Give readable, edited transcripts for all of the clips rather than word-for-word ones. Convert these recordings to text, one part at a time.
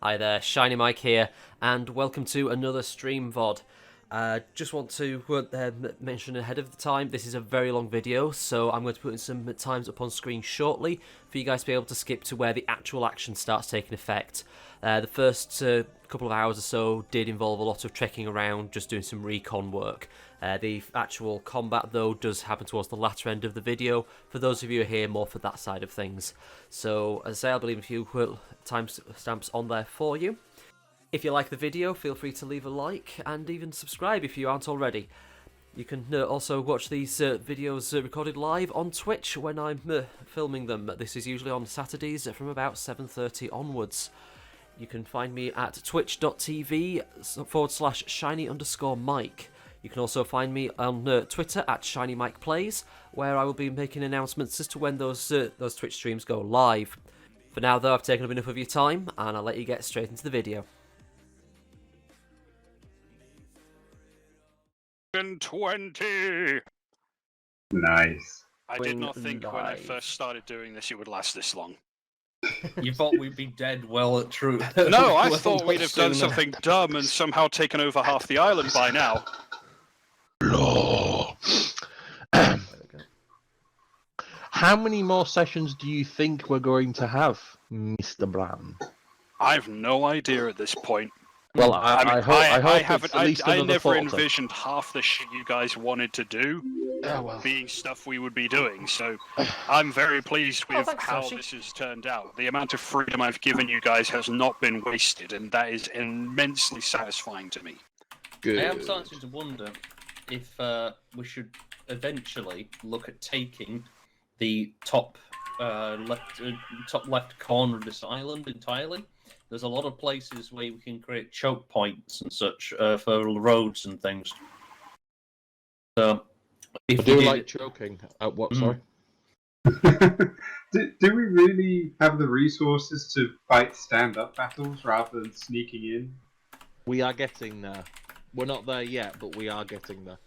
Hi there, Shiny Mike here, and welcome to another stream VOD. Just want to mention ahead of the time, this is a very long video, so I'm going to put in some times up on screen shortly for you guys to be able to skip to where the actual action starts taking effect. The first couple of hours or so did involve a lot of trekking around, just doing some recon work. The actual combat, though, does happen towards the latter end of the video, for those of you who are here more for that side of things. So, as I say, I'll leave a few timestamps on there for you. If you like the video, feel free to leave a like, and even subscribe if you aren't already. You can also watch these videos recorded live on Twitch when I'm filming them. This is usually on Saturdays from about 7:30 onwards. You can find me at twitch.tv/shiny_Mike. You can also find me on Twitter at ShinyMikePlays, where I will be making announcements as to when those Twitch streams go live. For now, though, I've taken up enough of your time, and I'll let you get straight into the video. 20. Nice. I did not think when I first started doing this it would last this long. You thought we'd be dead well at true. No, I thought we'd have done something dumb and somehow taken over half the island by now. Law. How many more sessions do you think we're going to have, Mr. Brown? I have no idea at this point. Well, I never envisioned half the shit you guys wanted to do being stuff we would be doing, so I'm very pleased with how this has turned out. The amount of freedom I've given you guys has not been wasted, and that is immensely satisfying to me. Good. I am starting to wonder if we should eventually look at taking the top left corner of this island entirely. There's a lot of places where we can create choke points and such for roads and things. So, if I do like choking. What? Sorry. do we really have the resources to fight stand-up battles rather than sneaking in? We are getting there. We're not there yet, but we are getting there.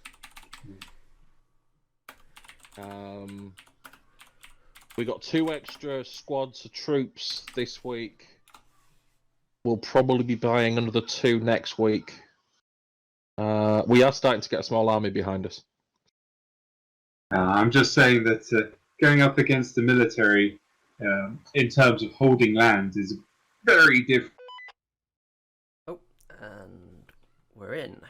We got 2 extra squads of troops this week. We'll probably be buying another 2 next week. We are starting to get a small army behind us. I'm just saying that going up against the military in terms of holding land is very different. Oh, and we're in.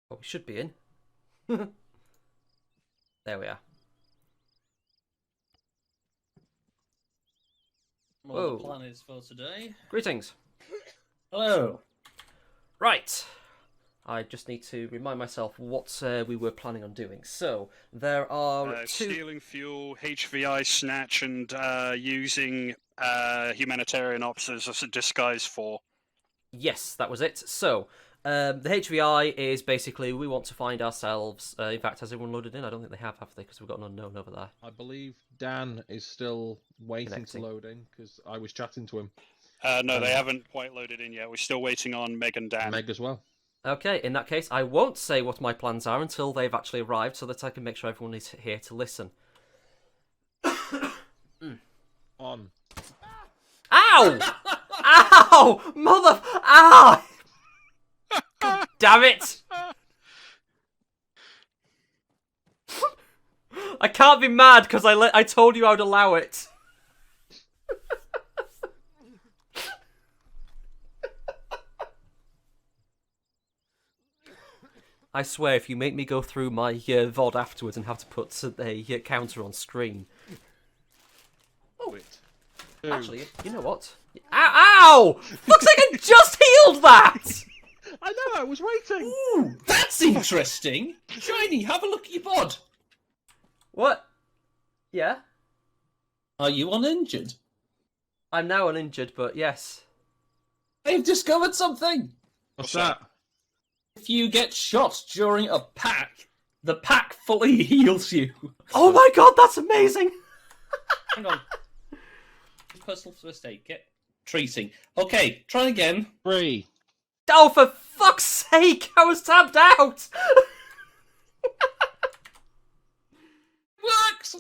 Oh, we should be in. There we are. What the plan is for today. Greetings. Hello. Right. I just need to remind myself what we were planning on doing. So, there are 2... Stealing fuel, HVI snatch, and using humanitarian ops as a disguise for... Yes, that was it. So, the HVI is basically we want to find ourselves... in fact, has everyone loaded in? I don't think they have they? Because we've got an unknown over there. I believe Dan is still waiting to load in, because I was chatting to him. No, they haven't quite loaded in yet. We're still waiting on Meg and Dan. Meg as well. Okay, in that case, I won't say what my plans are until they've actually arrived, so that I can make sure everyone is here to listen. On. Ow! Ow! Mother... Ow! God damn it! I can't be mad because I told you I would allow it. I swear, if you make me go through my VOD afterwards and have to put a counter on screen. Oh, actually, you know what? Ow! Looks like I just healed that! I know, I was waiting! Ooh, that's interesting! Shiny, have a look at your bod! What? Yeah? Are you uninjured? I'm now uninjured, but yes. I've discovered something! What's that? If you get shot during a pack, the pack fully heals you. Oh my god, that's amazing! Hang on. Personal first aid, get treating. Okay, try again. 3. Oh, for fuck's sake! I was tabbed out! Works!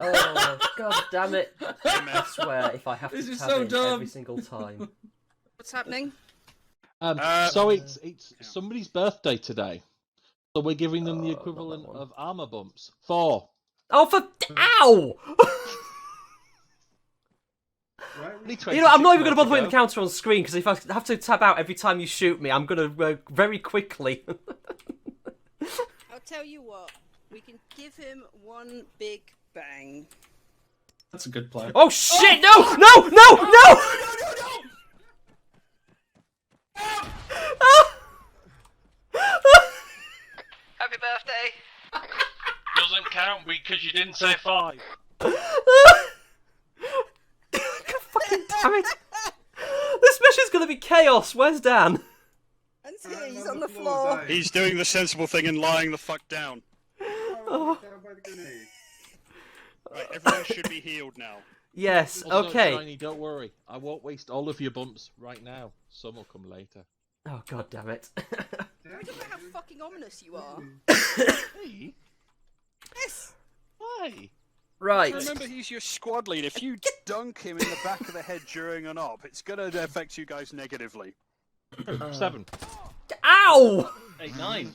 Oh, god damn it. I swear, if I have This to is tab so in dumb. every single time. What's happening? So it's somebody's birthday today, so we're giving them the not that equivalent one. of armor bumps. 4. Oh, for... Ow! You know, I'm not even going to bother putting the counter on screen, because if I have to tab out every time you shoot me, I'm going to very quickly. I'll tell you what. We can give him one big bang. That's a good plan. Oh shit! No! No! No! No! Happy birthday. Doesn't count because you didn't say 5. Fucking damn it! This mission's gonna be chaos. Where's Dan? Dan's here. He's on the floor. He's doing the sensible thing and lying the fuck down. Oh, down by the grenade. Right, everyone should be healed now. Yes. Also, Okay. Shiny, don't worry. I won't waste all of your bumps right now. Some will come later. Oh god damn it. Look at how fucking ominous you are. Hey, Yes. why? Right. Remember, he's your squad lead. If you dunk him in the back of the head during an op, it's gonna affect you guys negatively. 7. Ow! 8, 9.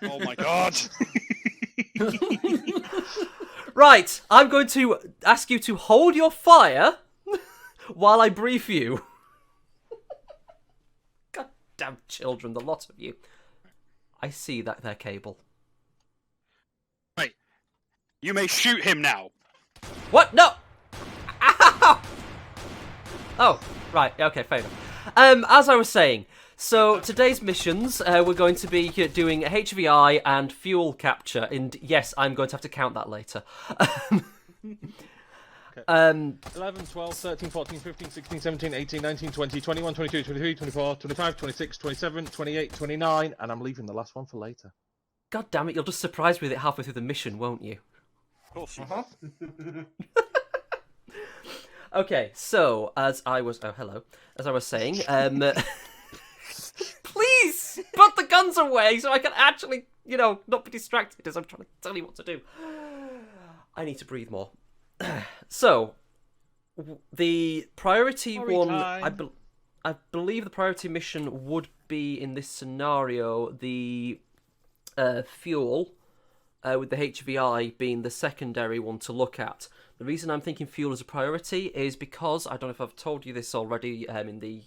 Oh my god. Right. I'm going to ask you to hold your fire while I brief you. God damn children, the lot of you. I see that their cable. Right. You may shoot him now. What? No! Ow! Oh, right. Okay, fair enough. As I was saying, so today's missions, we're going to be doing HVI and fuel capture, and yes, I'm going to have to count that later. 11, 12, 13, 14, 15, 16, 17, 18, 19, 20, 21, 22, 23, 24, 25, 26, 27, 28, 29, and I'm leaving the last one for later. God damn it, you'll just surprise me with it halfway through the mission, won't you? Of course you will. Okay, so, as I was saying, please put the guns away so I can actually, not be distracted as I'm trying to tell you what to do. I need to breathe more. So, the priority one, I believe the priority mission would be, in this scenario, the fuel, with the HVI being the secondary one to look at. The reason I'm thinking fuel is a priority is because, I don't know if I've told you this already in the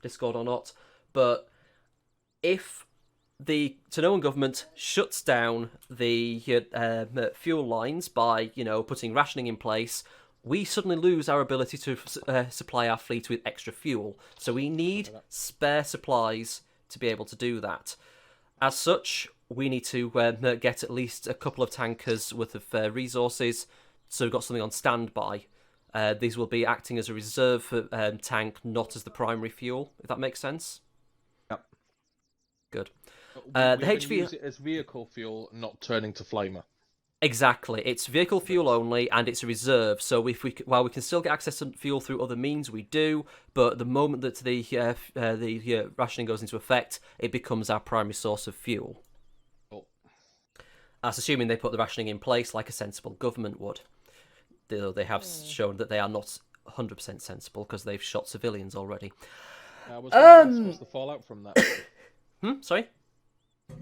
Discord or not, but if the Tanoan government shuts down the fuel lines by, putting rationing in place, we suddenly lose our ability to supply our fleet with extra fuel. So we need spare supplies to be able to do that. As such, we need to get at least a couple of tankers worth of resources, so we've got something on standby. These will be acting as a reserve tank, not as the primary fuel, if that makes sense. Yep. Good. We The can HV use it as vehicle fuel, not turning to flamer. Exactly, it's vehicle fuel only, and it's a reserve. So if while we can still get access to fuel through other means, we do. But the moment that the rationing goes into effect, it becomes our primary source of fuel. Cool. That's assuming they put the rationing in place like a sensible government would. Though they have shown that they are not 100% sensible because they've shot civilians already. What's the fallout from that? Sorry?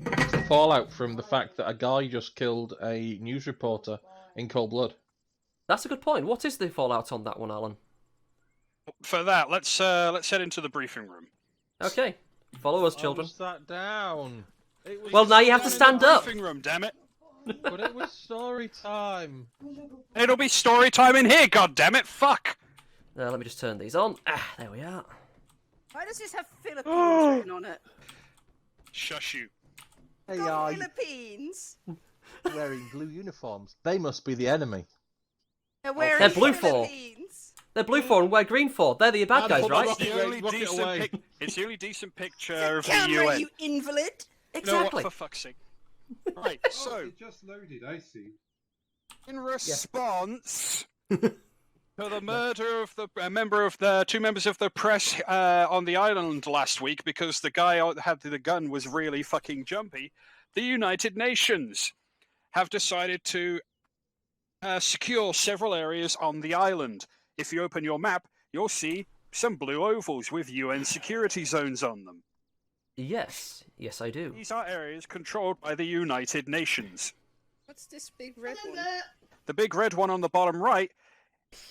What's the fallout from the fact that a guy just killed a news reporter in cold blood? That's a good point. What is the fallout on that one, Alan? For that, let's head into the briefing room. Okay, follow us, children. I sat down. Well, now you have to stand up. Briefing room, damn it! But it was story time. It'll be story time in here, god damn it! Fuck! Let me just turn these on. There we are. Why does this have Philippines written on it? Shush you. They Got are Philippines. wearing blue uniforms. They must be the enemy. They're wearing They're blue for. Philippines. They're blue for and we're green for. They're the bad guys, right? It's the only decent picture of the Camera, UN. you invalid. You know Exactly. what, for fuck's sake. Right, so, it just loaded, I see. in response to the murder of the two members of the press on the island last week because the guy who had the gun was really fucking jumpy, the United Nations have decided to secure several areas on the island. If you open your map, you'll see some blue ovals with UN security zones on them. Yes, yes, I do. These are areas controlled by the United Nations. What's this big red one? The big red one on the bottom right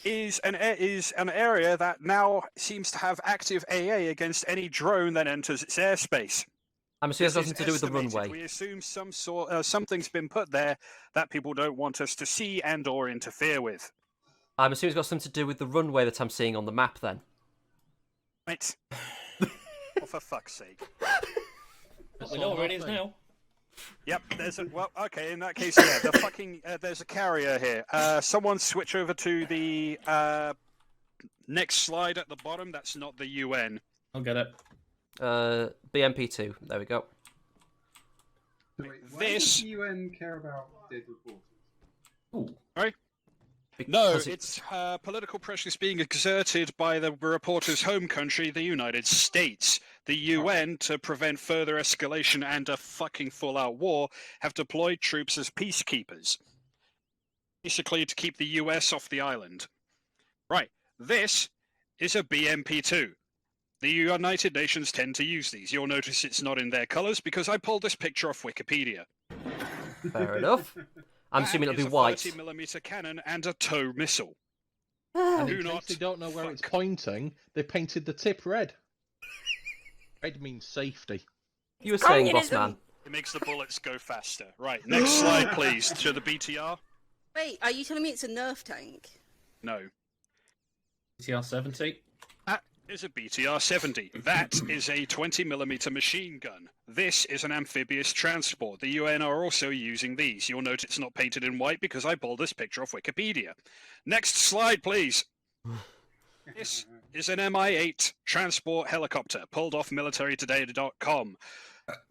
is an area that now seems to have active AA against any drone that enters its airspace. I'm assuming it's nothing to do with the runway. We assume something's been put there that people don't want us to see and or interfere with. I'm assuming it's got something to do with the runway that I'm seeing on the map, then. Right. Oh, for fuck's sake. We know where it is now. Yep, okay, in that case, yeah, the fucking, there's a carrier here. Someone switch over to the, next slide at the bottom, that's not the UN. I'll get it. BMP2, there we go. Wait, why does the UN care about dead reporters? Ooh. Right? No, it's political pressures being exerted by the reporter's home country, the United States. The UN, to prevent further escalation and a fucking full-out war, have deployed troops as peacekeepers. Basically, to keep the US off the island. Right, this is a BMP-2. The United Nations tend to use these. You'll notice it's not in their colours because I pulled this picture off Wikipedia. Fair enough. I'm assuming it'll be white. 30mm cannon and a tow missile. And in case they don't know where it's pointing, they painted the tip red. Red means safety. You were saying, boss man. It makes the bullets go faster. Right, next slide, please, to the BTR. Wait, are you telling me it's a Nerf tank? No. BTR-70. That is a BTR-70. That is a 20mm machine gun. This is an amphibious transport. The UN are also using these. You'll note it's not painted in white because I pulled this picture off Wikipedia. Next slide, please. This is an Mi-8 transport helicopter, pulled off militarytoday.com.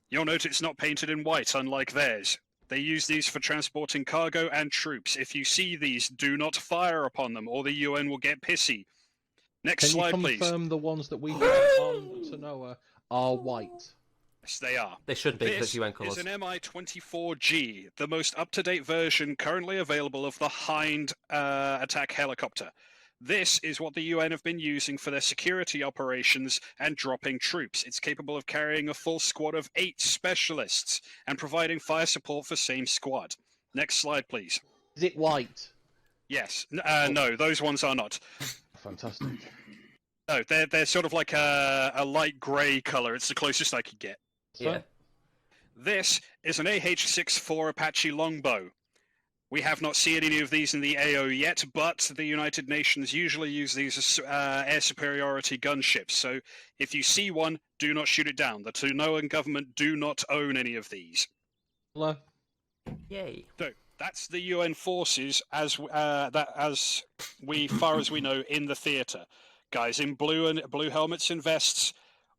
You'll note it's not painted in white, unlike theirs. They use these for transporting cargo and troops. If you see these, do not fire upon them, or the UN will get pissy. Next slide, please. Can you confirm the ones that we have on Tanoa are white? Yes, they are. They should be, because UN colours. This is an Mi-24G, the most up-to-date version currently available of the Hind attack helicopter. This is what the UN have been using for their security operations and dropping troops. It's capable of carrying a full squad of 8 specialists and providing fire support for same squad. Next slide, please. Is it white? Yes. No, those ones are not. Fantastic. No, they're sort of like a light grey colour. It's the closest I could get. Yeah. This is an AH-64 Apache longbow. We have not seen any of these in the AO yet, but the United Nations usually use these as air superiority gunships. So if you see one, do not shoot it down. The Tanoan government do not own any of these. Hello. Yay. So that's the UN forces as far as we know in the theatre. Guys in blue helmets and vests,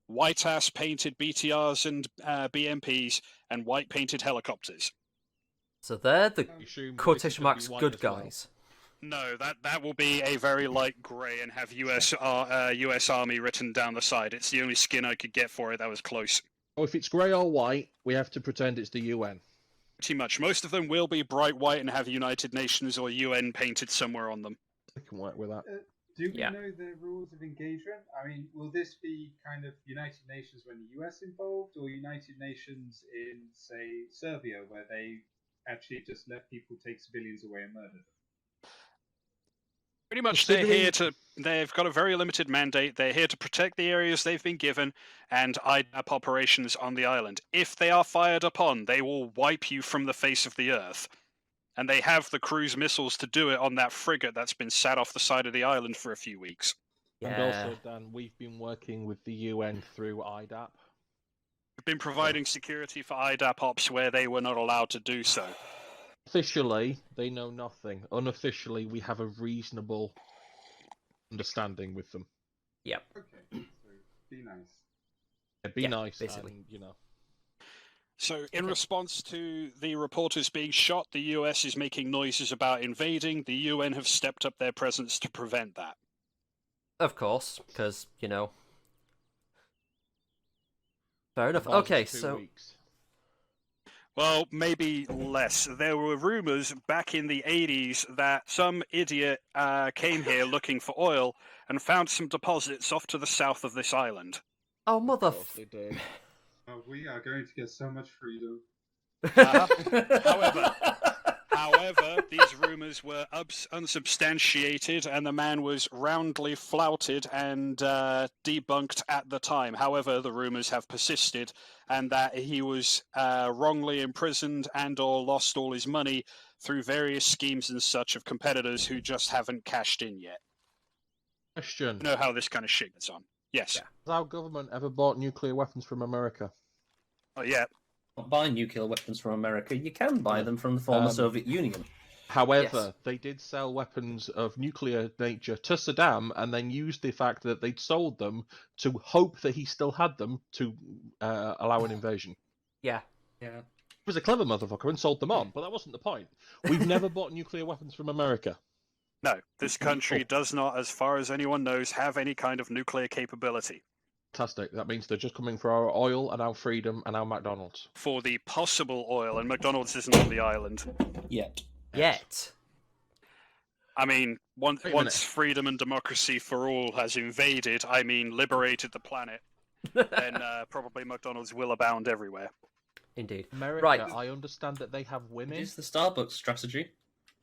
white ass painted BTRs and BMPs, and white painted helicopters. So they're the quotation marks good guys. No, that will be a very light grey and have US Army written down the side. It's the only skin I could get for it that was close. Oh, if it's grey or white, we have to pretend it's the UN. Pretty much. Most of them will be bright white and have United Nations or UN painted somewhere on them. We can work with that. Do we know the rules of engagement? I mean, will this be kind of United Nations when the US involved, or United Nations in, say, Serbia, where they actually just let people take civilians away and murder them? Pretty much they've got a very limited mandate. They're here to protect the areas they've been given and IDAP operations on the island. If they are fired upon, they will wipe you from the face of the earth. And they have the cruise missiles to do it on that frigate that's been sat off the side of the island for a few weeks. Yeah. And also, Dan, we've been working with the UN through IDAP. We've been providing security for IDAP ops where they were not allowed to do so. Officially, they know nothing. Unofficially, we have a reasonable understanding with them. Yep. Okay, so be nice. Yeah, be nice, basically. and, you know. So, in response to the reporters being shot, the US is making noises about invading. The UN have stepped up their presence to prevent that. Of course, because, you know. Fair enough. Okay, so... Well, maybe less. There were rumors back in the 80s that some idiot came here looking for oil and found some deposits off to the south of this island. Oh, mother... Of course they did. We are going to get so much freedom. However, these rumors were unsubstantiated, and the man was roundly flouted and debunked at the time. However, the rumors have persisted, and that he was wrongly imprisoned and/or lost all his money through various schemes and such of competitors who just haven't cashed in yet. Question. You know how this kind of shit gets on. Yes. Has our government ever bought nuclear weapons from America? Oh, yeah. Not buy nuclear weapons from America. You can buy them from the former Soviet Union. However, they did sell weapons of nuclear nature to Saddam and then used the fact that they'd sold them to hope that he still had them to allow an invasion. Yeah. Yeah. He was a clever motherfucker and sold them on, but that wasn't the point. We've never bought nuclear weapons from America. No, this country does not, as far as anyone knows, have any kind of nuclear capability. Fantastic. That means they're just coming for our oil and our freedom and our McDonald's. For the possible oil, and McDonald's isn't on the island. Yet. I mean, once freedom and democracy for all has invaded, liberated the planet, then probably McDonald's will abound everywhere. Indeed. America, Right. I understand that they have women. It is the Starbucks strategy.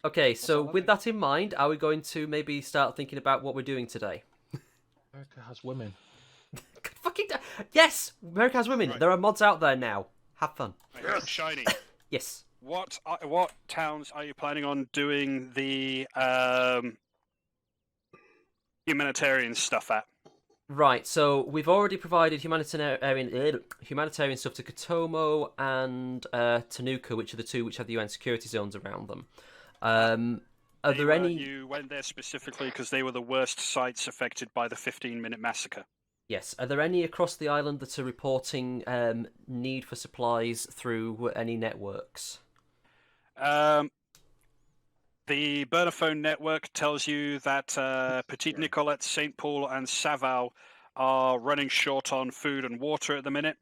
Okay, so with that in mind, are we going to maybe start thinking about what we're doing today? America has women. Yes! America has women. Right. There are mods out there now. Have fun. Yes. Shiny. Yes. What towns are you planning on doing the humanitarian stuff at? Right, so we've already provided humanitarian stuff to Kotomo and Tanuka, which are the two which have the UN security zones around them. Are there any... You went there specifically because they were the worst sites affected by the 15-minute massacre. Yes. Are there any across the island that are reporting need for supplies through any networks? The Burnerphone network tells you that Petite Nicolette, St. Paul, and Savao are running short on food and water at the minute.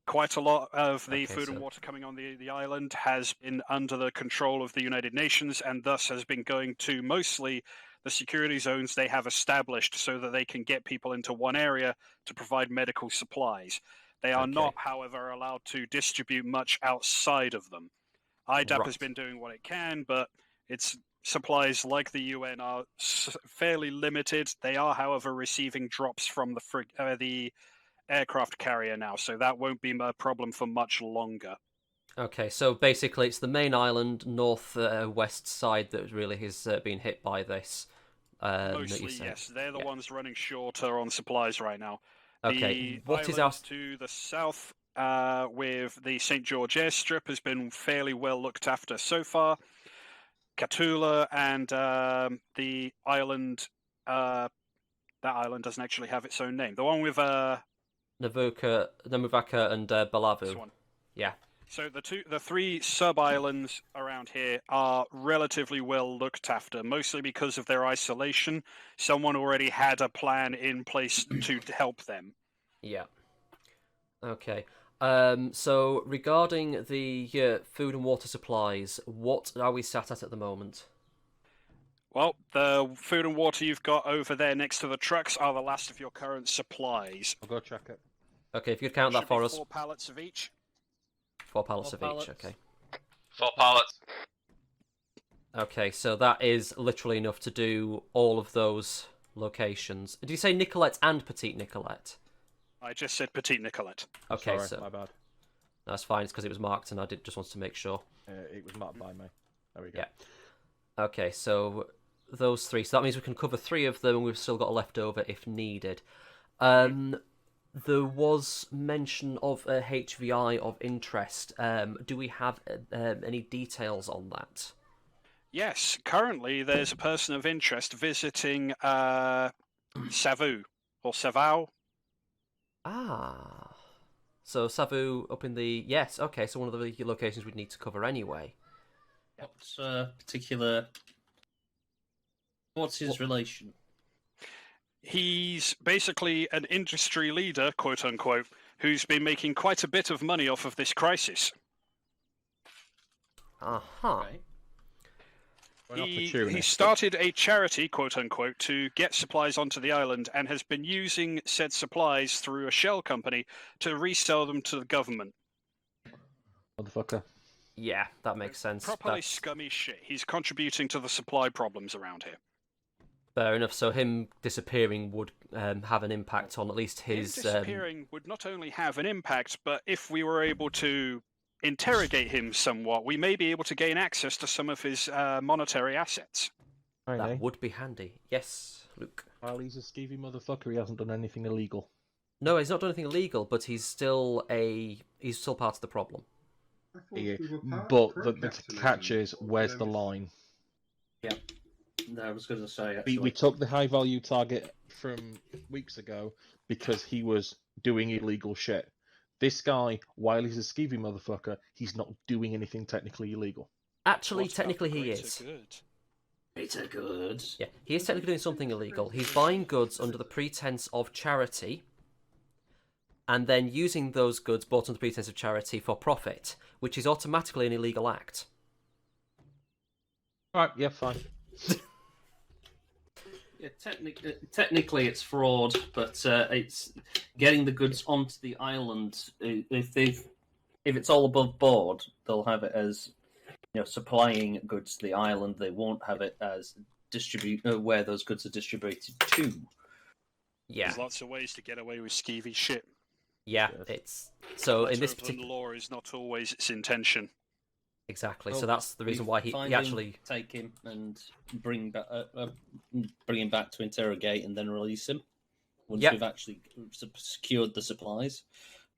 Quite a lot of the food and water coming on the island has been under the control of the United Nations, and thus has been going to mostly the security zones they have established so that they can get people into one area to provide medical supplies. They are not, however, allowed to distribute much outside of them. IDAP has been doing what it can, but its supplies, like the UN, are fairly limited. They are, however, receiving drops from the aircraft carrier now, so that won't be a problem for much longer. Okay, so basically it's the main island, north-west side that really has been hit by this. Mostly, yes. They're the ones running shorter on supplies right now. Okay, what is to the south with the St. George airstrip has been fairly well looked after so far. Katula and the island, that island doesn't actually have its own name. The one with Namuvaka and Balavu. This one. Yeah. So the three sub-islands around here are relatively well looked after, mostly because of their isolation. Someone already had a plan in place to help them. Yeah. Okay. So regarding the food and water supplies, what are we sat at the moment? Well, the food and water you've got over there next to the trucks are the last of your current supplies. I'll go check it. Okay, if you could count that for us. 4 pallets of each. 4 pallets of each, okay. 4 pallets. Okay, so that is literally enough to do all of those locations. Did you say Nicolette and Petite Nicolette? I just said Petite Nicolette. Okay, Sorry, so my bad. that's fine. It's because it was marked, and I just wanted to make sure. It was marked by me. There we go. Yeah. Okay, so those 3. So that means we can cover 3 of them, and we've still got a leftover if needed. There was mention of a HVI of interest. Do we have any details on that? Yes, currently there's a person of interest visiting Savu, or Savao. Ah. So Savu up in the... Yes, okay, so one of the locations we'd need to cover anyway. What's his relation? He's basically an industry leader, quote-unquote, who's been making quite a bit of money off of this crisis. Okay. He started a charity, quote unquote, to get supplies onto the island and has been using said supplies through a shell company to resell them to the government. Motherfucker. Yeah, that makes sense. Properly scummy shit. He's contributing to the supply problems around here. Fair enough. So him disappearing would have an impact on at least his... Him disappearing would not only have an impact, but if we were able to interrogate him somewhat, we may be able to gain access to some of his monetary assets. That would be handy. Yes, Luke. While he's a skeevy motherfucker, he hasn't done anything illegal. No, he's not done anything illegal, but he's still part of the problem. Yeah. But the catch is, where's the line? Yeah. No, I was going to say, actually. We took the high value target from weeks ago because he was doing illegal shit. This guy, while he's a skeevy motherfucker, he's not doing anything technically illegal. Actually, technically he is. Greater good. Yeah, he is technically doing something illegal. He's buying goods under the pretense of charity, and then using those goods bought under the pretense of charity for profit, which is automatically an illegal act. Alright, yeah, fine. Yeah, technically it's fraud, but it's getting the goods onto the island. If it's all above board, they'll have it as supplying goods to the island. They won't have it as where those goods are distributed to. Yeah, there's lots of ways to get away with skeevy shit. Yeah, it's so in this particular law is not always its intention. Exactly. So that's the reason why he actually take him and bring him back to interrogate and then release him once we've actually secured the supplies.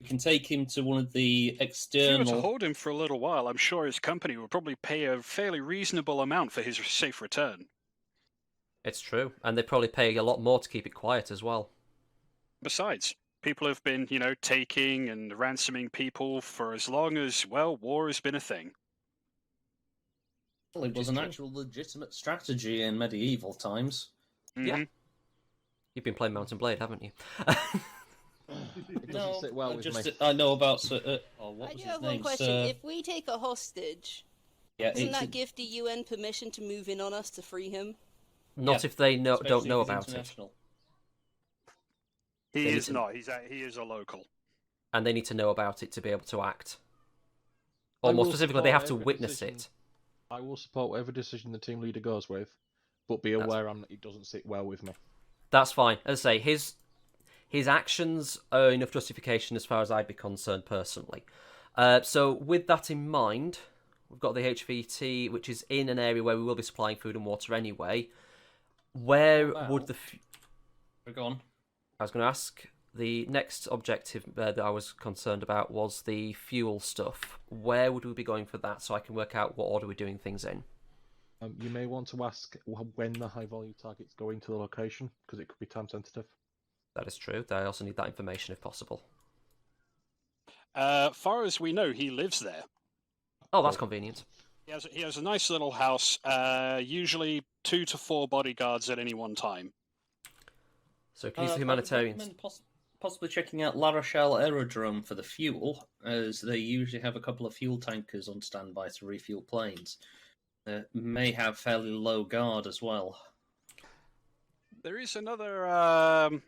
We can take him to one of the external. If you were to hold him for a little while, I'm sure his company would probably pay a fairly reasonable amount for his safe return. It's true, and they probably pay a lot more to keep it quiet as well. Besides, people have been, taking and ransoming people for as long as war has been a thing. Well, it was an actual legitimate strategy in medieval times. Mm-hmm. Yeah. You've been playing Mount and Blade, haven't you? It doesn't sit well with me. I know about... what I was do his have name? one question. If we take a hostage, doesn't that give the UN permission to move in on us to free him? Not if they don't know about it. He is not. He is a local. And they need to know about it to be able to act. Or more specifically, they have to witness it. I will support whatever decision the team leader goes with, but be aware it doesn't sit well with me. That's fine. As I say, his actions are enough justification as far as I'd be concerned personally. So with that in mind, we've got the HVT, which is in an area where we will be supplying food and water anyway. Where would the... Go on. I was going to ask, the next objective that I was concerned about was the fuel stuff. Where would we be going for that so I can work out what order we're doing things in? You may want to ask when the high-value target's going to the location, because it could be time-sensitive. That is true. I also need that information if possible. Far as we know, he lives there. Oh, that's convenient. He has a nice little house, usually 2 to 4 bodyguards at any one time. So can you use humanitarians? I recommend possibly checking out La Rochelle Aerodrome for the fuel, as they usually have a couple of fuel tankers on standby to refuel planes. May have fairly low guard as well. There is another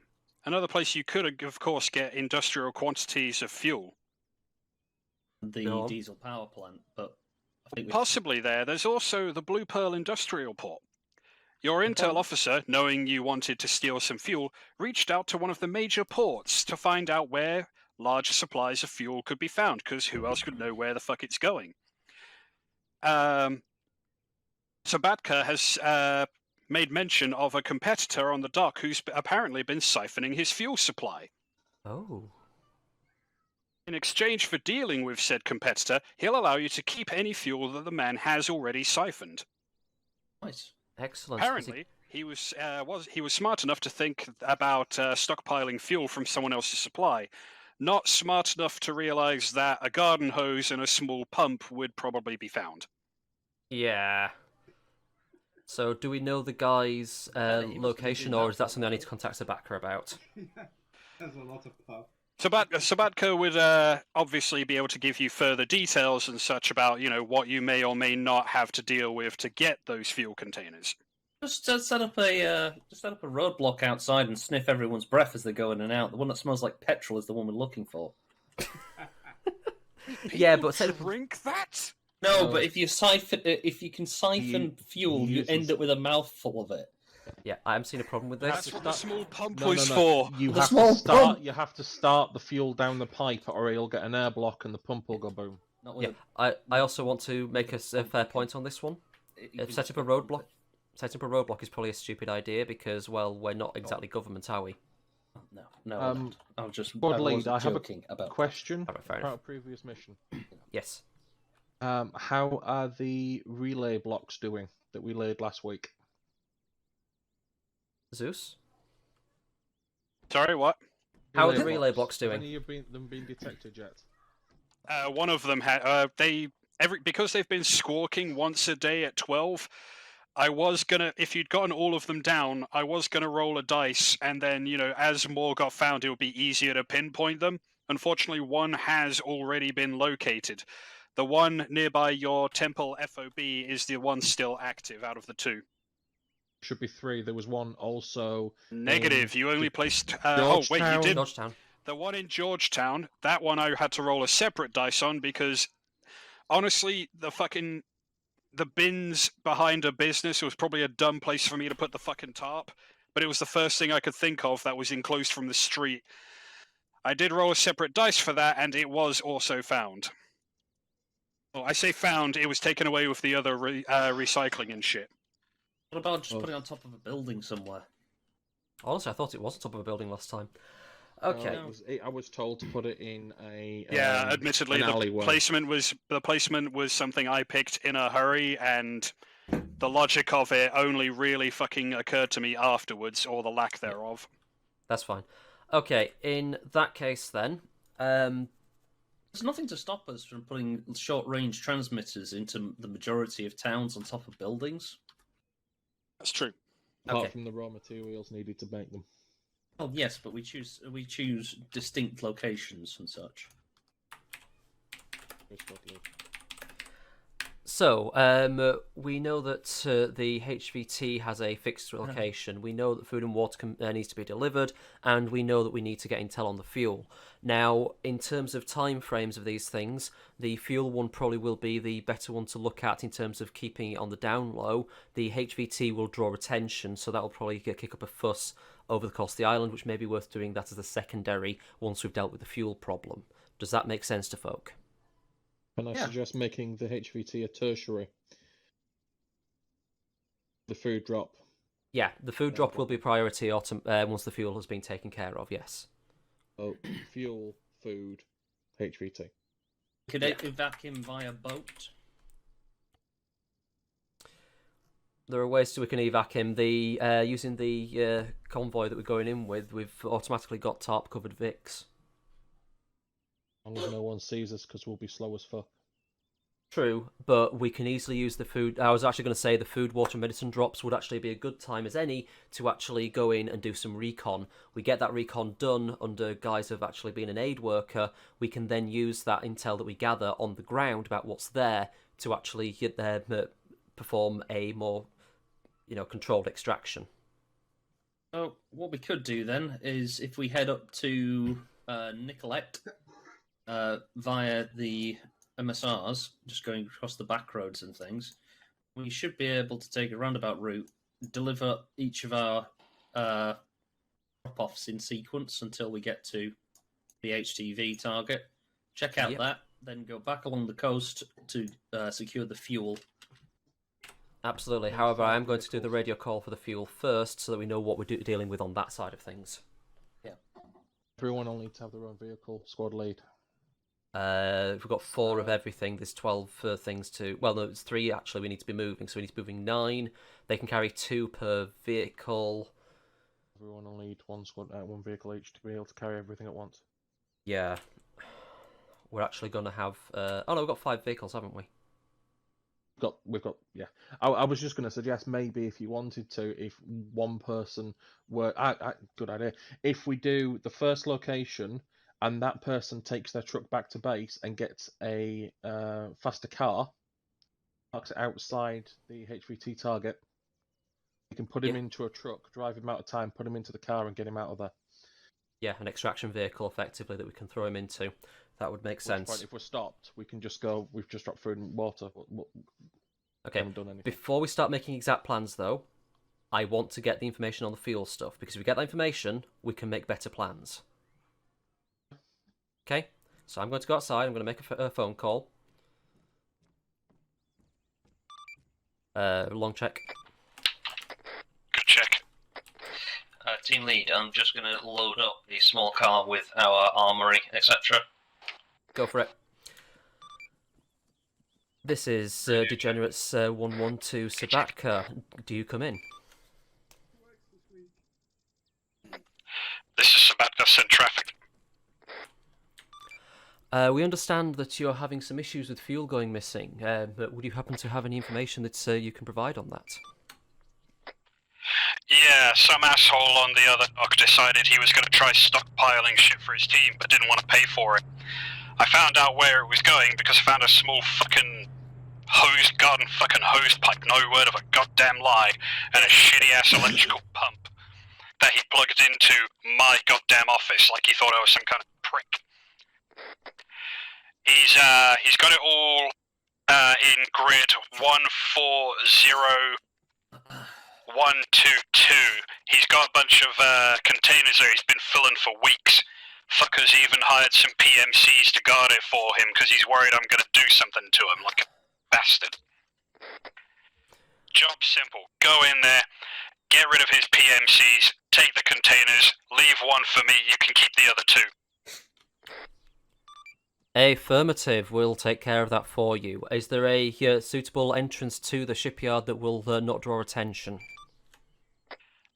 place you could, of course, get industrial quantities of fuel. The diesel power plant, but I think possibly there. There's also the Blue Pearl Industrial Port. Your intel officer, knowing you wanted to steal some fuel, reached out to one of the major ports to find out where large supplies of fuel could be found, because who else could know where the fuck it's going? Sabatka has made mention of a competitor on the dock who's apparently been siphoning his fuel supply. Oh. In exchange for dealing with said competitor, he'll allow you to keep any fuel that the man has already siphoned. Nice. Excellent. Apparently, he was smart enough to think about stockpiling fuel from someone else's supply. Not smart enough to realise that a garden hose and a small pump would probably be found. Yeah. So, do we know the guy's location, or is that something I need to contact Sabatka about? There's a lot of pub. Sabatka would obviously be able to give you further details and such about, what you may or may not have to deal with to get those fuel containers. Just set up a roadblock outside and sniff everyone's breath as they go in and out. The one that smells like petrol is the one we're looking for. Yeah, but drink that? No, but if you can siphon fuel, you end up with a mouthful of it. Yeah, I haven't seen a problem with this. That's what the small pump No, was no, no. for. You The have small to start. pump. You have to start the fuel down the pipe, or you'll get an air block and the pump will go boom. Not with Yeah, I also want to make a fair point on this one. Set up a roadblock. Setting up a roadblock is probably a stupid idea because, well, we're not exactly government, are we? No. I'm just. Squad lead, I have a joking about question Alright, fair about enough. a previous mission. Yes. How are the relay blocks doing that we laid last week? Zeus? Sorry, what? How are the relay blocks Have doing? any of them been detected yet? One of them had because they've been squawking once a day at 12. I was gonna, if you'd gotten all of them down, I was gonna roll a dice, and then as more got found, it would be easier to pinpoint them. Unfortunately, one has already been located. The one nearby your temple FOB is the one still active out of the two. Should be 3. There was one also. Negative. You only placed. You Georgetown. did. Georgetown. The one in Georgetown. That one I had to roll a separate dice on because, honestly, the bins behind a business was probably a dumb place for me to put the fucking tarp. But it was the first thing I could think of that was enclosed from the street. I did roll a separate dice for that, and it was also found. Well, I say found. It was taken away with the other recycling and shit. What about just putting it on top of a building somewhere? Honestly, I thought it was on top of a building last time. Okay. I was told to put it in a. Admittedly, an alleyway. the placement was something I picked in a hurry, and the logic of it only really fucking occurred to me afterwards, or the lack thereof. That's fine. Okay, in that case then, There's nothing to stop us from putting short-range transmitters into the majority of towns on top of buildings. That's true. Apart Okay. from the raw materials needed to make them. Oh yes, but we choose distinct locations and such. So, we know that the HVT has a fixed location. We know that food and water needs to be delivered, and we know that we need to get intel on the fuel. Now, in terms of time frames of these things, the fuel one probably will be the better one to look at in terms of keeping it on the down low. The HVT will draw attention, so that will probably kick up a fuss over the course of the island, which may be worth doing that as a secondary once we've dealt with the fuel problem. Does that make sense to folk? Can I suggest making the HVT a tertiary? The food drop. Yeah, the food drop will be priority once the fuel has been taken care of, yes. Oh, fuel, food, HVT. Could evac him via boat? There are ways we can evac him. Using the convoy that we're going in with, we've automatically got tarp-covered Vics. As long as no one sees us, because we'll be slow as fuck. True, but we can easily use the food. I was actually going to say the food, water, medicine drops would actually be a good time as any to actually go in and do some recon. We get that recon done under guise of actually being an aid worker. We can then use that intel that we gather on the ground about what's there to actually perform a more, controlled extraction. So what we could do then is if we head up to Nicolette via the MSRs, just going across the back roads and things, we should be able to take a roundabout route, deliver each of our drop-offs in sequence until we get to the HTV target, check out that, then go back along the coast to secure the fuel. Absolutely. However, I am going to do the radio call for the fuel first so that we know what we're dealing with on that side of things. Yeah. Everyone will need to have their own vehicle, squad lead. If we've got 4 of everything, there's 12 things to... Well, no, it's 3 actually we need to be moving, so we need to be moving 9. They can carry 2 per vehicle. Everyone will need one vehicle each to be able to carry everything at once. Yeah. We're actually going to have... Oh no, we've got 5 vehicles, haven't we? We've got, yeah. I was just going to suggest maybe if you wanted to, if one person were... good idea. If we do the first location and that person takes their truck back to base and gets a faster car, parks it outside the HVT target, you can put him into a truck, drive him out of time, put him into the car, and get him out of there. Yeah, an extraction vehicle, effectively, that we can throw him into. That would make sense. Point, if we're stopped, we can just go, we've just dropped food and water. Okay, haven't done anything. Before we start making exact plans, though, I want to get the information on the fuel stuff, because if we get that information, we can make better plans. Okay, so I'm going to go outside, I'm going to make a phone call. Long check. Good check. Team lead, I'm just going to load up the small car with our armory, etc. Go for it. This is Degenerates 112 Sabatka. Do you come in? This is Sabatka, send traffic. We understand that you're having some issues with fuel going missing, but would you happen to have any information that you can provide on that? Yeah, some asshole on the other dock decided he was going to try stockpiling shit for his team, but didn't want to pay for it. I found out where it was going because I found a small fucking garden hose pipe, no word of a goddamn lie, and a shitty-ass electrical pump that he plugged into my goddamn office like he thought I was some kind of prick. He's got it all in grid 140122. He's got a bunch of containers there he's been filling for weeks. Fucker's even hired some PMCs to guard it for him because he's worried I'm going to do something to him like a bastard. Job simple. Go in there, get rid of his PMCs, take the containers, leave one for me, you can keep the other two. Affirmative, we'll take care of that for you. Is there a suitable entrance to the shipyard that will not draw attention?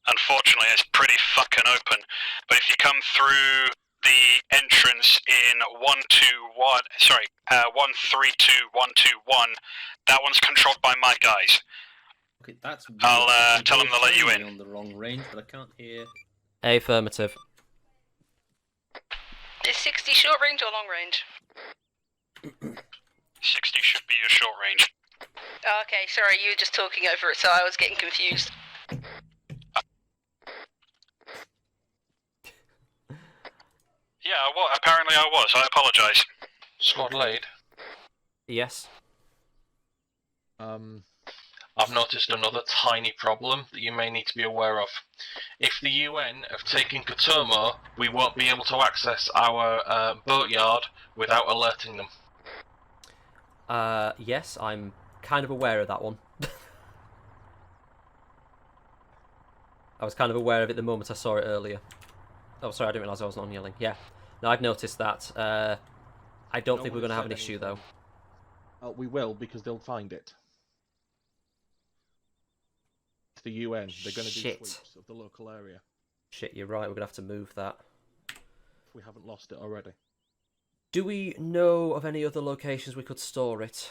Unfortunately, it's pretty fucking open, but if you come through the entrance in 132121, that one's controlled by my guys. Okay, that's weird. I'll tell them to let you in. On the wrong range, but I can't hear. Affirmative. Is 60 short range or long range? 60 should be your short range. Oh, okay, sorry, you were just talking over it, so I was getting confused. Yeah, well, apparently I was. I apologise. Squad lead. Yes. I've noticed another tiny problem that you may need to be aware of. If the UN have taken Kotomo, we won't be able to access our boatyard without alerting them. Yes, I'm kind of aware of that one. I was kind of aware of it the moment I saw it earlier. Oh, sorry, I didn't realise I wasn't on yelling. Yeah. No, I'd noticed that. I don't think we're going to have an issue, though. We will, because they'll find it. The UN, they're going to do sweeps of the local area. Shit, you're right, we're going to have to move that. If we haven't lost it already. Do we know of any other locations we could store it?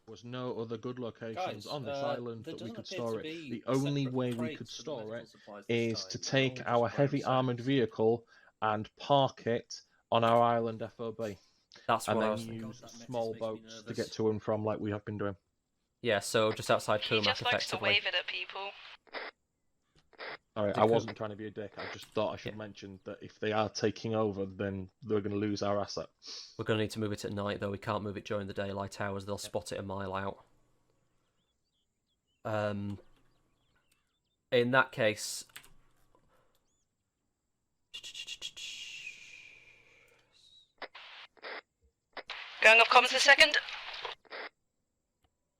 There was no other good locations on this island that we could store it. The only way we could store it is to take our heavy armoured vehicle and park it on our island FOB. That's what I was thinking. And then use small boats to get to and from like we have been doing. Yeah, so just outside Kumak, He just likes to effectively. wave it at people. Alright, I wasn't trying to be a dick, I just thought I should mention that if they are taking over, then they're going to lose our asset. We're going to need to move it at night, though. We can't move it during the daylight hours. They'll spot it a mile out. In that case... Going off comms a second.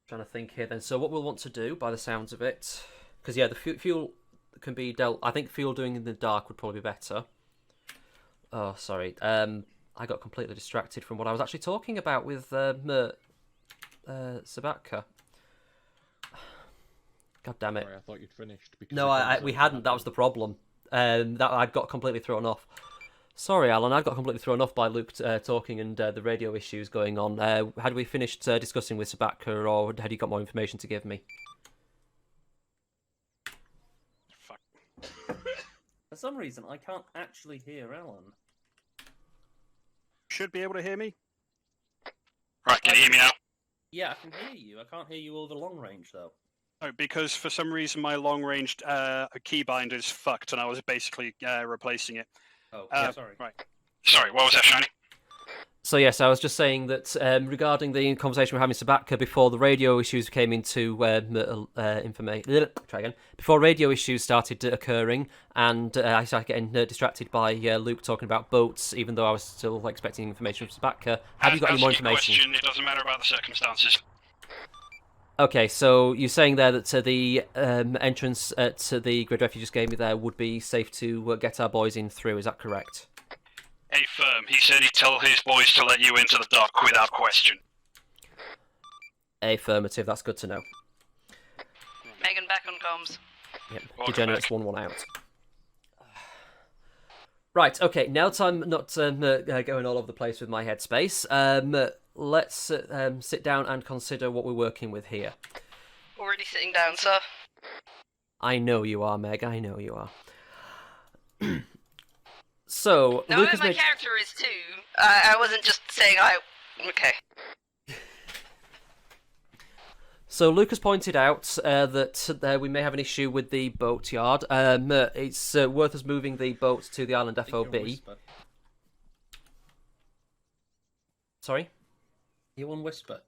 Trying to think here then. So what we'll want to do, by the sounds of it... Because, yeah, the fuel can be dealt... I think fuel doing in the dark would probably be better. Oh, sorry. I got completely distracted from what I was actually talking about with Sabatka. God damn it. Sorry, I thought you'd finished. No, we hadn't. That was the problem. That I got completely thrown off. Sorry, Alan. I got completely thrown off by Luke talking and the radio issues going on. Had we finished discussing with Sabatka, or had you got more information to give me? For some reason, I can't actually hear Alan. should be able to hear me. Right, can you hear me now? Yeah, I can hear you. I can't hear you over long range, though. Oh, because for some reason my long-range keybind is fucked, and I was basically replacing it. Oh, sorry. Right. Sorry, what was that, Shiny? So yes, I was just saying that regarding the conversation we're having Sabatka before the radio issues came into information. Try again. Before radio issues started occurring, and I started getting distracted by Luke talking about boats, even though I was still expecting information from Sabatka. Have you got any more information? Question. It doesn't matter about the circumstances. Okay, so you're saying there that the entrance to the grid ref you just gave me there would be safe to get our boys in through. Is that correct? Firm. He said he'd tell his boys to let you into the dock without question. Affirmative, that's good to know. Megan back on comms. Yep, degenerates 1-1 out. Right, okay, now that I'm not going all over the place with my headspace, let's sit down and consider what we're working with here. Already sitting down, sir. I know you are, Meg, I know you are. So, no, Lucas my character is too. I wasn't just saying Okay. So Lucas pointed out that we may have an issue with the boat yard. It's worth us moving the boat to the island FOB. Sorry? You on Whisper?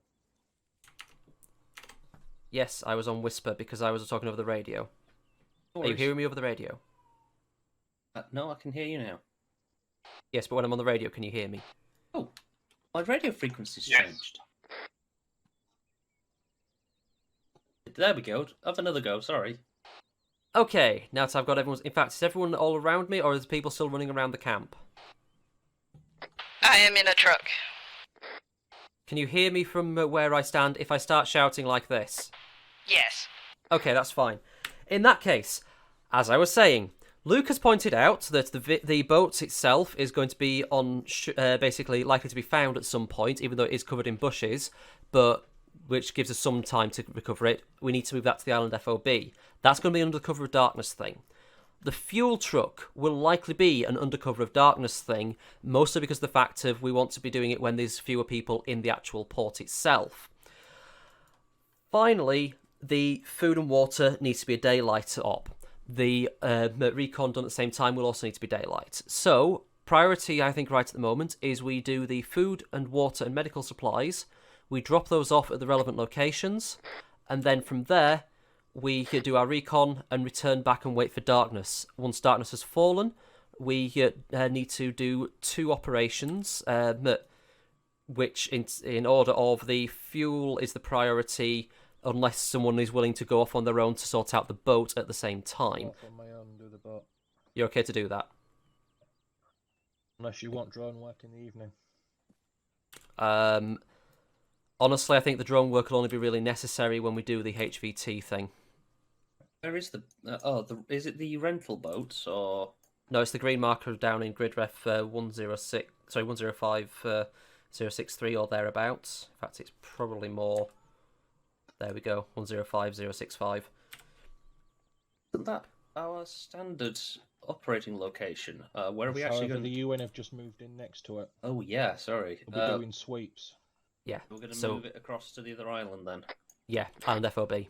Yes, I was on Whisper because I was talking over the radio. Are you hearing me over the radio? No, I can hear you now. Yes, but when I'm on the radio, can you hear me? Oh, my radio frequency's changed. There we go. Have another go, sorry. Okay, now that I've got everyone's... In fact, is everyone all around me, or is people still running around the camp? I am in a truck. Can you hear me from where I stand if I start shouting like this? Yes. Okay, that's fine. In that case, as I was saying, Lucas pointed out that the boat itself is going to be on basically likely to be found at some point, even though it is covered in bushes, but which gives us some time to recover it. We need to move that to the island FOB. That's going to be under the cover of darkness thing. The fuel truck will likely be an undercover of darkness thing, mostly because of the fact of we want to be doing it when there's fewer people in the actual port itself. Finally, the food and water needs to be a daylight op. The recon done at the same time will also need to be daylight. So, priority, I think, right at the moment, is we do the food and water and medical supplies. We drop those off at the relevant locations. And then from there, we do our recon and return back and wait for darkness. Once darkness has fallen, we need to do 2 operations, which in order of the fuel is the priority, unless someone is willing to go off on their own to sort out the boat at the same time. Off on my own, do the boat. You're okay to do that? Unless you want drone work in the evening. Honestly, I think the drone work will only be really necessary when we do the HVT thing. Where is the... is it the rental boats, or... No, it's the green marker down in grid ref 105.063 or thereabouts. In fact, it's probably more... There we go, 105.065. Isn't that our standard operating location? Where are we actually going? The UN have just moved in next to it. Oh yeah, sorry. We'll be doing sweeps. Yeah. We're going to move it across to the other island then. Yeah, island FOB.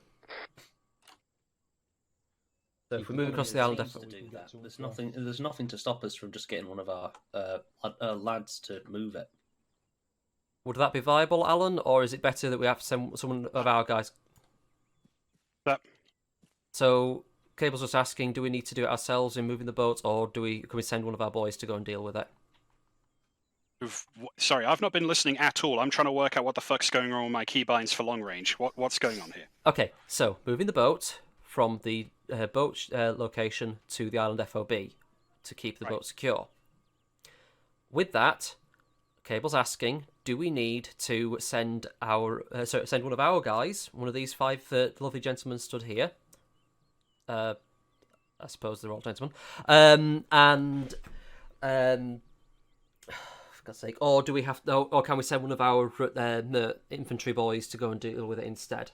So if we move across the island FOB, there's nothing to stop us from just getting one of our lads to move it. Would that be viable, Alan, or is it better that we have to send someone of our guys? Yep. So, Cable's just asking, do we need to do it ourselves in moving the boat, or can we send one of our boys to go and deal with it? Sorry, I've not been listening at all. I'm trying to work out what the fuck's going on with my keybinds for long range. What's going on here? Okay, so moving the boat from the boat location to the island FOB to keep the boat secure. With that, Cable's asking, do we need to send send one of our guys, one of these 5 lovely gentlemen stood here? I suppose they're all gentlemen. For God's sake, or do we have? Or can we send one of our infantry boys to go and deal with it instead?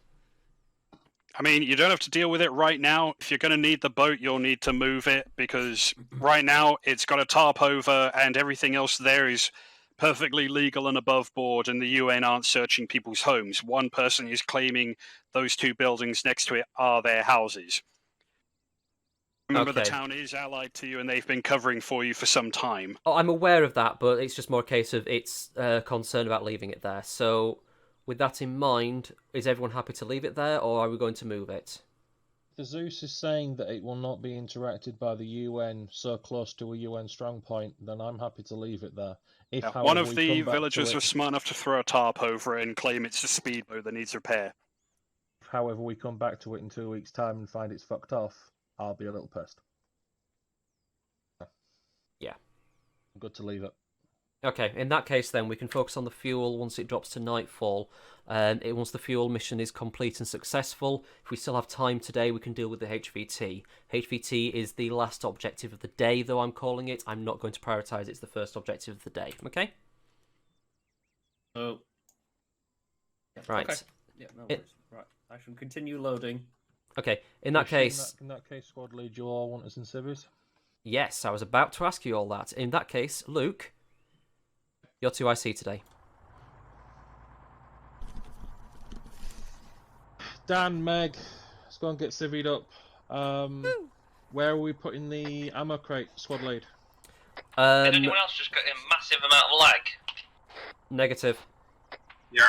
I mean, you don't have to deal with it right now. If you're going to need the boat, you'll need to move it, because right now it's got a tarp over and everything else there is perfectly legal and above board, and the UN aren't searching people's homes. One person is claiming those 2 buildings next to it are their houses. Remember, the town is allied to you, and they've been covering for you for some time. Oh, I'm aware of that, but it's just more a case of it's concerned about leaving it there. So, with that in mind, is everyone happy to leave it there, or are we going to move it? The Zeus is saying that it will not be interacted by the UN so close to a UN strong point, then I'm happy to leave it there. If, Yeah, however, one of we the come back to villagers it- was smart enough to throw a tarp over it and claim it's a speedboat that needs repair. However, we come back to it in 2 weeks' time and find it's fucked off, I'll be a little pissed. Yeah. Good to leave it. Okay, in that case then, we can focus on the fuel once it drops to nightfall. Once the fuel mission is complete and successful, if we still have time today, we can deal with the HVT. HVT is the last objective of the day, though I'm calling it. I'm not going to prioritise it. It's the first objective of the day, okay? Oh. Yeah, right. Okay. Yeah, no worries. Right, I shall continue loading. Okay, in that case... In that case, squad lead, you all want us in civvies? Yes, I was about to ask you all that. In that case, Luke, you're 2IC today. Dan, Meg, let's go and get civvied up. Where are we putting the ammo crate, squad lead? Did anyone else just get a massive amount of lag? Negative. Yeah.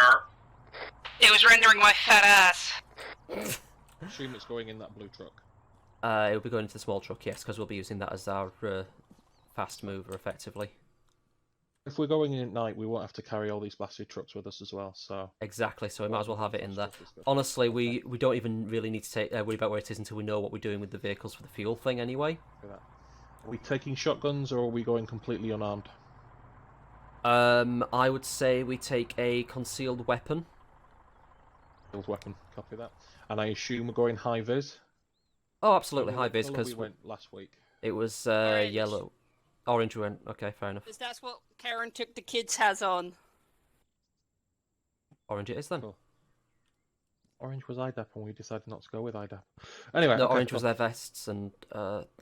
It was rendering my fat ass. Assume it's going in that blue truck. It'll be going into the small truck, yes, because we'll be using that as our fast mover, effectively. If we're going in at night, we won't have to carry all these blasted trucks with us as well, so... Exactly, so we might as well have it in there. Honestly, we don't even really need to worry about where it is until we know what we're doing with the vehicles for the fuel thing anyway. Are we taking shotguns, or are we going completely unarmed? I would say we take a concealed weapon. Concealed weapon, copy that. And I assume we're going high-vis? Oh, absolutely, high-vis, because we went last week. It was Orange. yellow. Orange went, okay, fair enough. Because that's what Karen took the kids' has on. Orange it is then. Cool. Orange was IDAP, and we decided not to go with IDAP. Anyway, No, okay, orange was their vests, and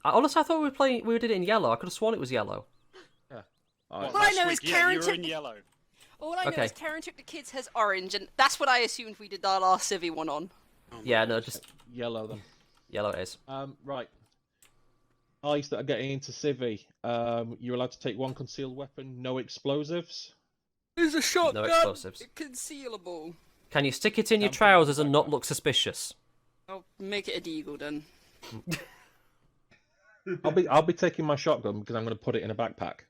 honestly, I thought we did it in yellow. I could have sworn it was yellow. Yeah. All I know is Karen you were took in yellow. All I know is Karen took the kids' has orange, and that's what I assumed we did our last civvy one on. Yeah, no, just yellow then. Yellow it is. Right. Guys that are getting into civvy, you're allowed to take one concealed weapon, no explosives. There's a shotgun. No explosives. Concealable. Can you stick it in your trousers and not look suspicious? I'll make it a deagle then. I'll be taking my shotgun because I'm going to put it in a backpack.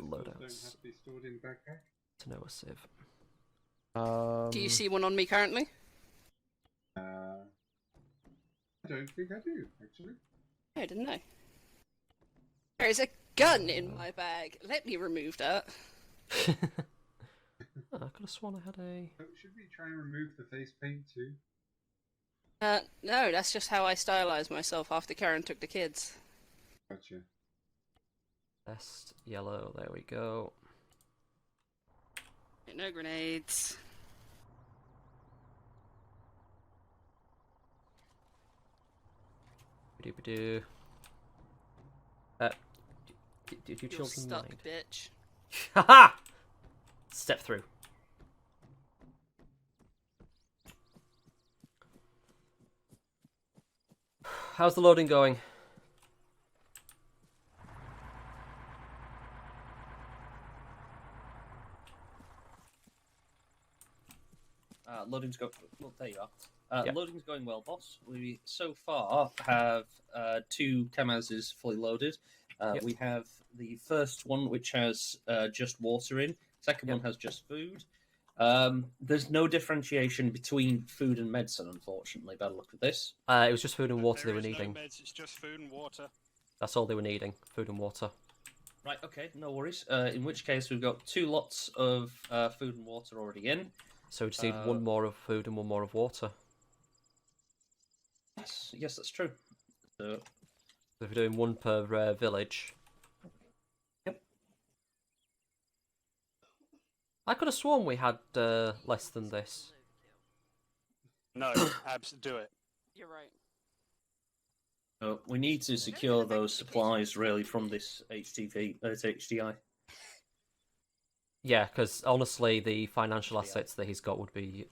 Loadouts. Tanoa Civ. Do you see one on me currently? I don't think I do, actually. I didn't know. There is a gun in my bag. Let me remove that. I could have sworn I had a... Should we try and remove the face paint too? No, that's just how I stylize myself after Karen took the kids. Gotcha. Vest, yellow, there we go. No grenades. Did you You're children stuck, mind? bitch. Haha! Step through. How's the loading going? Loading's go. Well, there you are. Loading's going well, boss. We so far have 2 Kamazes fully loaded. We have the first one, which has just water in. Second one has just food. There's no differentiation between food and medicine, unfortunately, by the look of this. It was just food and water they were needing. No meds, it's just food and water. That's all they were needing, food and water. Right, okay, no worries. In which case, we've got 2 lots of food and water already in. So we just need 1 more of food and 1 more of water. Yes, that's true. So if we're doing 1 per village. Yep. I could have sworn we had less than this. No, Abs, do it. You're right. We need to secure those supplies really from this HDI. Yeah, because honestly, the financial assets that he's got would be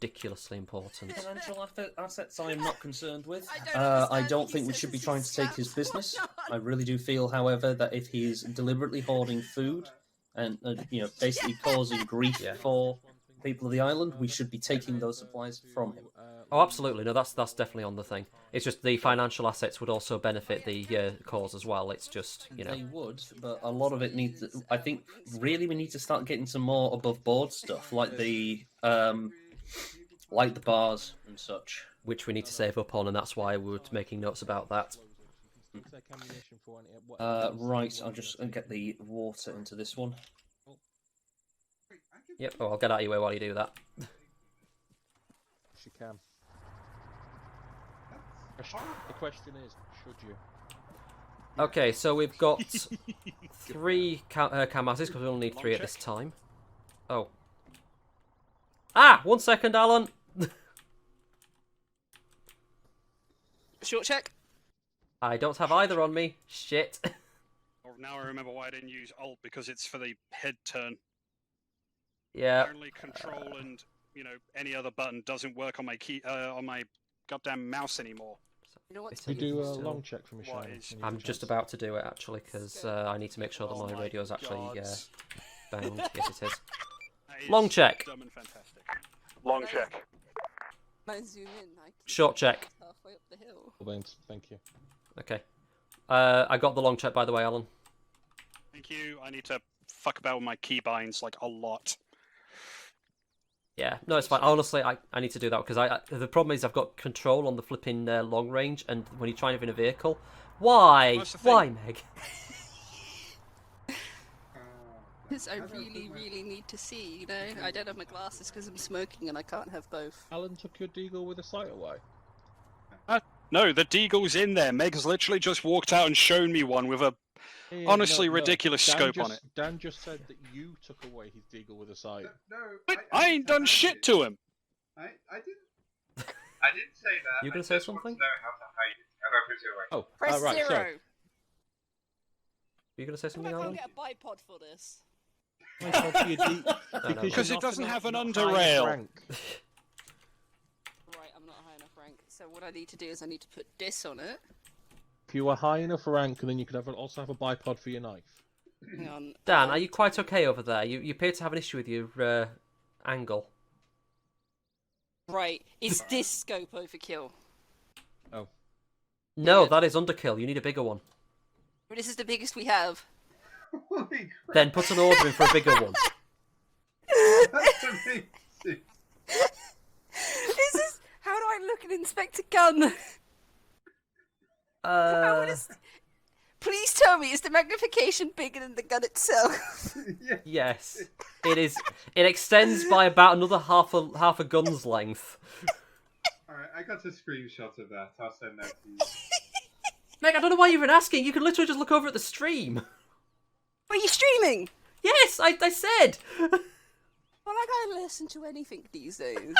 ridiculously important. Financial assets I am not concerned with. I I don't think we should be trying to take his business. I really do feel, however, that if he is deliberately hoarding food and basically causing grief for people of the island, we should be taking those supplies from him. Oh, absolutely. No, that's definitely on the thing. It's just the financial assets would also benefit the cause as well. It's just, They would, but a lot of it needs... I think, really, we need to start getting some more above-board stuff, like the bars and such. Which we need to save up on, and that's why we're making notes about that. Right, I'll just get the water into this one. Yep, oh, I'll get out of your way while you do that. She can. The question is, should you? Okay, so we've got 3 camasses, because we only need 3 at this time. Oh. Ah! 1 second, Alan! Short check. I don't have either on me. Shit. Or now I remember why I didn't use Alt, because it's for the head turn. Yeah. Apparently control and, any other button doesn't work on my key, on my goddamn mouse anymore. You know what? You do a long check for me, Shannon. I'm just about to do it, actually, because I need to make sure that my radio is actually bound. Yes, it is. Long check. Dumb and fantastic. Long check. I zoom in. I can Short check. halfway up the hill. Thank you. Okay. I got the long check, by the way, Alan. Thank you. I need to fuck about with my keybinds, like, a lot. Yeah, no, it's fine. Honestly, I need to do that, because the problem is I've got control on the flipping long range, and when you're trying to in a vehicle... Why? Why, Meg? Because I really need to see, I don't have my glasses because I'm smoking and I can't have both. Alan took your deagle with a sight away. No, the deagle's in there. Meg's literally just walked out and shown me one with a honestly ridiculous scope on it. Dan just said that you took away his deagle with a sight. No, But I ain't done shit to him. I didn't say that. You gonna say something? Know how to hide it. How do I put it away? Oh, Press right, 0! sorry. Are you going to say something, I can't Alan? get a bipod for this. Because it doesn't have an underrail. Right, I'm not high enough rank. So what I need to do is I need to put this on it. If you were high enough rank, then you could also have a bipod for your knife. Hang on. Dan, are you quite okay over there? You appear to have an issue with your angle. Right, is this scope overkill? Oh. No, that is underkill. You need a bigger one. This is the biggest we have. Holy crap. Then put an order in for a bigger one. That's amazing. This is... How do I look and inspect a gun? Please tell me, is the magnification bigger than the gun itself? Yes, it is. It extends by about another half a gun's length. Alright, I got a screenshot of that. I'll send that to you. Meg, I don't know why you're even asking. You can literally just look over at the stream. Are you streaming? Yes, I said. Well, I gotta listen to anything these days.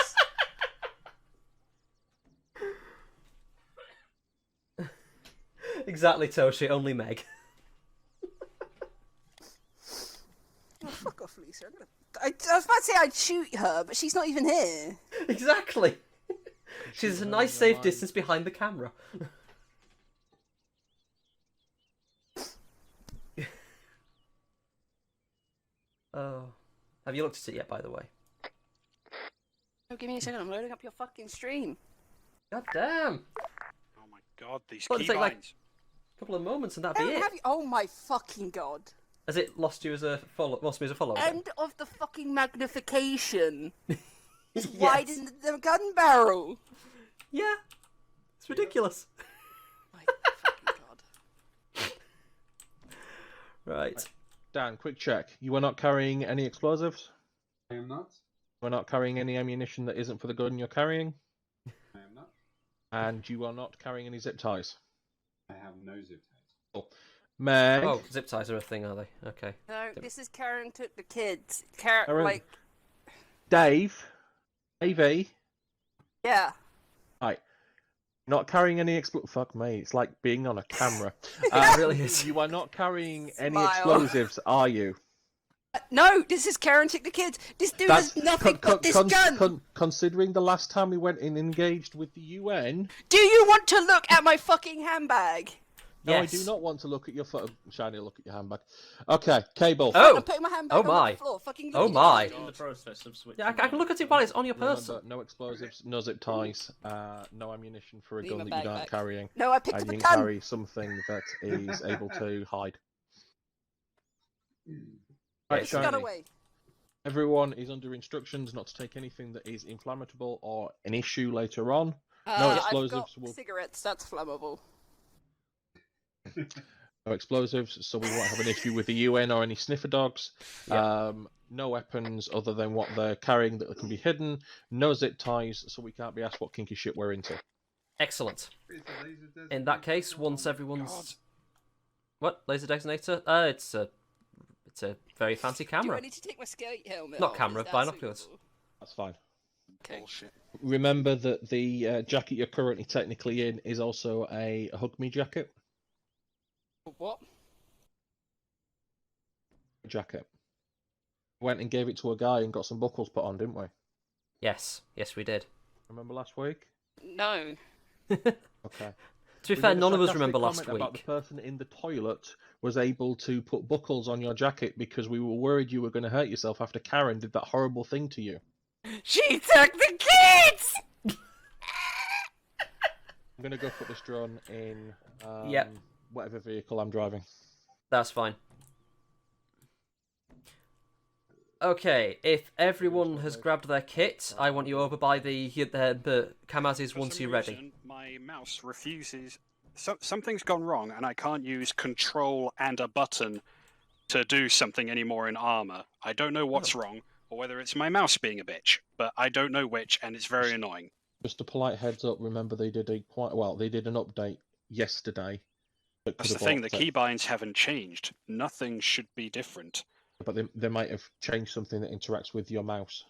Exactly, Toshi. Only Meg. Oh, fuck off, Lisa. I was about to say I'd shoot her, but she's not even here. Exactly. She's a nice safe distance behind the camera. Oh. Have you looked at it yet, by the way? Oh, give me a second. I'm loading up your fucking stream. God damn. Oh my god, these Well, it'll take, like, keybinds. a couple of moments and that'd be it. Oh my fucking god. Has it lost you as a follow? Lost me as a follower? then? End of the fucking magnification. It's Yes. wider than the gun barrel. Yeah. It's ridiculous. My fucking god. Right. Dan, quick check. You are not carrying any explosives? I am not. You are not carrying any ammunition that isn't for the gun you're carrying? I am not. And you are not carrying any zip ties? I have no zip ties. Cool. Meg? Oh, zip ties are a thing, are they? Okay. No, this is Karen took the kids. Karen. Like, Dave? AV? yeah. Right. Not carrying any Fuck me, it's like being on a camera. It really is. You are not carrying any Smile. explosives, are you? No, this is parenting the kids. This dude has nothing but this gun. Considering the last time we went and engaged with the UN... Do you want to look at my fucking handbag? No, Yes. I do not want to look at your shiny look at your handbag. Okay, cable. Oh! I'm putting my handbag my. on the floor. Fucking Oh look my. at it. In the process of switching. Yeah, I can look at it while it's on your person. Remember, no explosives, no zip ties, no ammunition for a Leave gun my that bag you aren't back. carrying. No, I picked And up a you can gun. carry something that is able to hide. Yes. Right, Put the gun Shiny. away. Everyone is under instructions not to take anything that is inflammable or an issue later on. No explosives. I've got will... cigarettes. That's flammable. No explosives, so we won't have an issue with the UN or any sniffer dogs. Yeah. No weapons other than what they're carrying that can be hidden. No zip ties, so we can't be asked what kinky shit we're into. Excellent. In that case, once everyone's... What? Laser designator? It's a very fancy Do camera. I need to take my skate helmet Not off? camera, Is that binoculars. suitable? That's fine. Okay. Bullshit. Remember that the jacket you're currently technically in is also a Hug Me jacket. What? Jacket. Went and gave it to a guy and got some buckles put on, didn't we? Yes. Yes, we did. Remember last week? No. Okay. To be We fair, made a none of us sarcastic remember last comment about the week. person in the toilet was able to put buckles on your jacket because we were worried you were going to hurt yourself after Karen did that horrible thing to you. She took the kids! I'm going to go put this drone in Yep. whatever vehicle I'm driving. That's fine. Okay, if everyone has grabbed their kit, I want you over by the Kamazes For once some you're ready. reason, my mouse refuses. Something's gone wrong, and I can't use control and a button to do something anymore in Arma. I don't know what's wrong, or whether it's my mouse being a bitch, but I don't know which, and it's very annoying. Just a polite heads up, remember they did they did an update yesterday. That's the thing, the keybinds haven't changed. Nothing should be different. But they might have changed something that interacts with your mouse.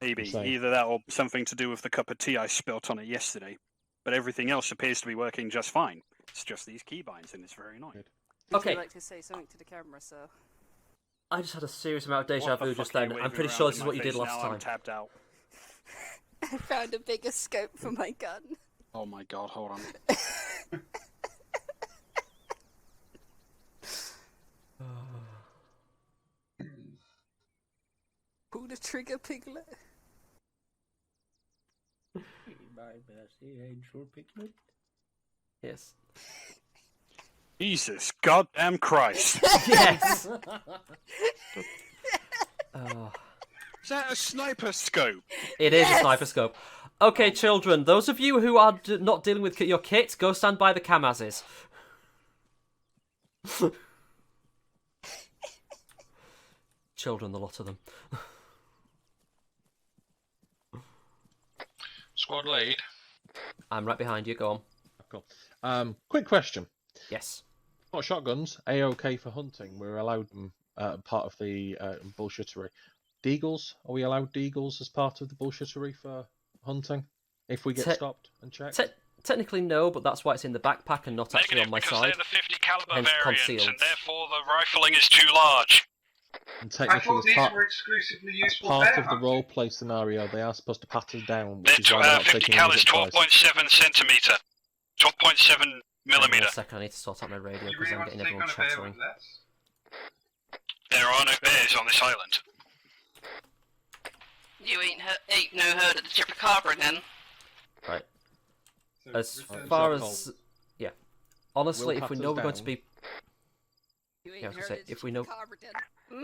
Maybe. Insane. Either that or something to do with the cup of tea I spilt on it yesterday. But everything else appears to be working just fine. It's just these keybinds, and it's very annoying. Okay. Would you like to say something to the camera, sir? I just had a serious amount of deja What the vu fuck just are you then. I'm waving pretty around sure in this is my what you did face last now? time. I'm tapped out. I found a bigger scope for my gun. Oh my god, hold on. Pull the trigger, Piglet. Yes. Jesus goddamn Christ. Yes! Oh. Is that a sniper scope? It is a sniper scope. Okay, children, those of you who are not dealing with your kit, go stand by the Kamazes. Children, the lot of them. Squad lead. I'm right behind you, go on. Cool. Quick question. Yes. What shotguns? A-OK for hunting. We're allowed them part of the bullshittery. Deagles? Are we allowed deagles as part of the bullshittery for hunting? If we get stopped and checked? Technically no, but that's why it's in the backpack and not actually on my because side. they're the 50 caliber Hence variant, concealed. and therefore the rifling is too large. And I technically, thought as these part, were exclusively as used for part bear of the hunting. role-play scenario, they are supposed to pat us down, They're which is why they're not 50 taking cal any is zip ties. 12.7 centimeter. 12.7 Hang on millimeter. a second, I need to sort out my radio You because really I'm want to getting take everyone on a bear chattering. with less? There are no bears on this island. You ain't no heard of the chupacabra then. Right. So As return far to- as... Yeah. Honestly, Will if pat we us know we're going to down. be... You ain't Yeah, I was gonna heard say, of the if we know- chupacabra then. Hmm?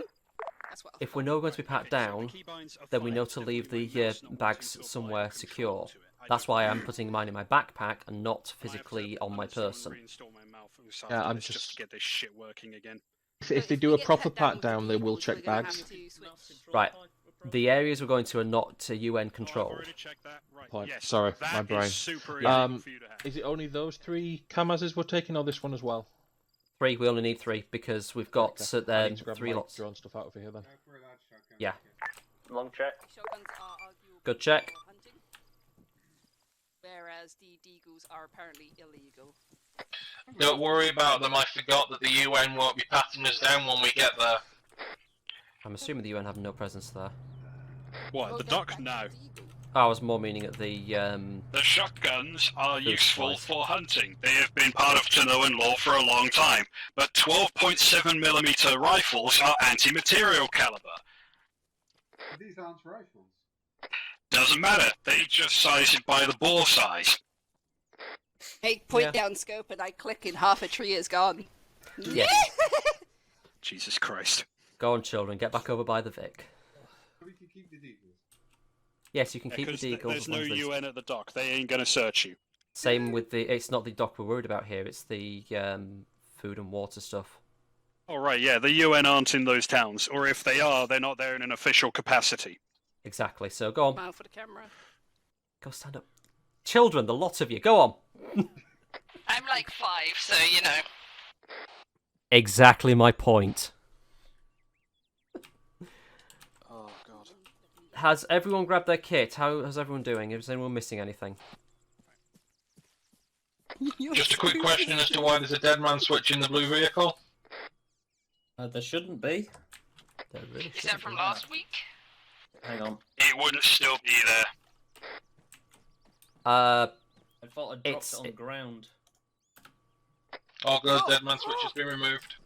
That's what I If thought. we know we're going to be pat down, keybinds are then we fine, know to and leave if the my mouse not bags wanting to somewhere apply control secure. to it, I That's don't why know. I'm putting mine in my backpack and not I have to physically on my uninstall and person. reinstall my mouth this Yeah, after I'm this just just- to get this shit working again. If they If do we a get proper pat down pat with the down, they will deagles, check we're gonna bags. have to switch. Right. The areas we're going to are not UN Oh, I've controlled. already checked that. Right. Point. Yes, Sorry, that my is brain. super Yeah. illegal for you to have. Is it only those 3 Kamazes we're taking, or this one as well? 3, we only need 3 because we've got Okay. I need to grab 3 my lots. drone stuff out of here then. Go for a large shotgun. Yeah. Long check. Shotguns are arguable Good check. for hunting, whereas as the deagles are apparently illegal. Don't worry about them. I forgot that the UN won't be patting us down when we get there. I'm assuming the UN have no presence there. What, the dock? No. I was more meaning at the The shotguns are Those useful twice. for hunting. They have been part of Tanoan law for a long time. But 12.7mm rifles are anti-material caliber. These aren't rifles. Doesn't matter. They just size it by the bore size. Hey, point down scope and I click and half a tree is gone. Yes. Jesus Christ. Go on, children, get back over by the Vic. We can keep the deagles. Yes, you can keep the Because deagles. there's as no long as there's- UN at the dock. They ain't gonna search you. Same with the. It's not the dock we're worried about here. It's the food and water stuff. Oh, right, yeah. The UN aren't in those towns. Or if they are, they're not there in an official capacity. Exactly. So go on. Smile for the camera. Go stand up. Children, the lot of you. Go on. I'm like 5, so you know. Exactly my point. Oh, God. Has everyone grabbed their kit? How is everyone doing? Is anyone missing anything? Just a quick question as to why there's a dead man switch in the blue vehicle. There shouldn't be. There really Is that from last week? Hang on. It wouldn't still be there. I thought I dropped It's- it on the ground. Oh, good. Dead man switch has been removed.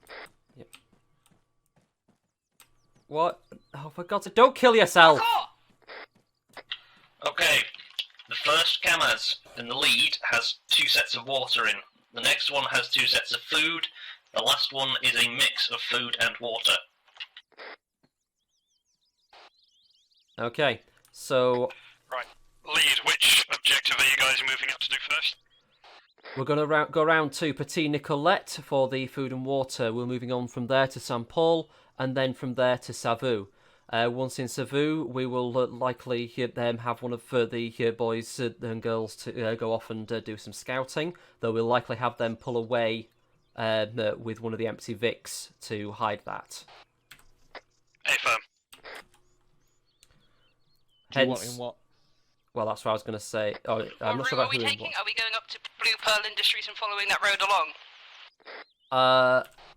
What? Oh, for God's sake, don't kill yourself! Oh! Okay, the first Kamaz in the lead has 2 sets of water in. The next one has 2 sets of food. The last one is a mix of food and water. Okay, so Right. Lead, which objective are you guys moving up to do first? we're going to go round to Petit Nicolette for the food and water. We're moving on from there to Saint Paul, and then from there to Savu. Once in Savu, we will likely have one of the boys and girls to go off and do some scouting, though we'll likely have them pull away with one of the empty Vics to hide that. A firm. Do you want in what? Well, that's what I was going to say. Oh, I'm not What sure route about are we who and taking? what. Are we going up to Blue Pearl Industries and following that road along?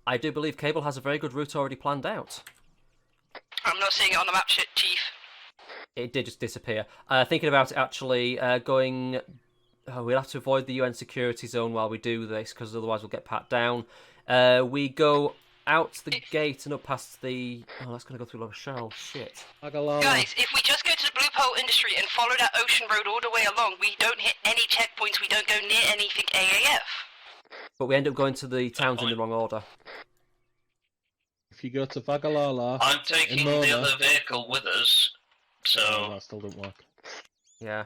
I do believe Cable has a very good route already planned out. I'm not seeing it on the map, shit, Chief. It did just disappear. Thinking about it, actually, going... we'll have to avoid the UN security zone while we do this, because otherwise we'll get pat down. We go out the gate and up past the... Oh, that's going to go through La Rochelle. Shit. Guys, if we just go to the Blue Pearl Industry and follow that ocean road all the way along, we don't hit any checkpoints, we don't go near anything AAF. But we end up going to the towns in the wrong order. If you go to Vagalala... I'm taking Mona, the other vehicle with us, so... Oh, that still didn't work. Yeah.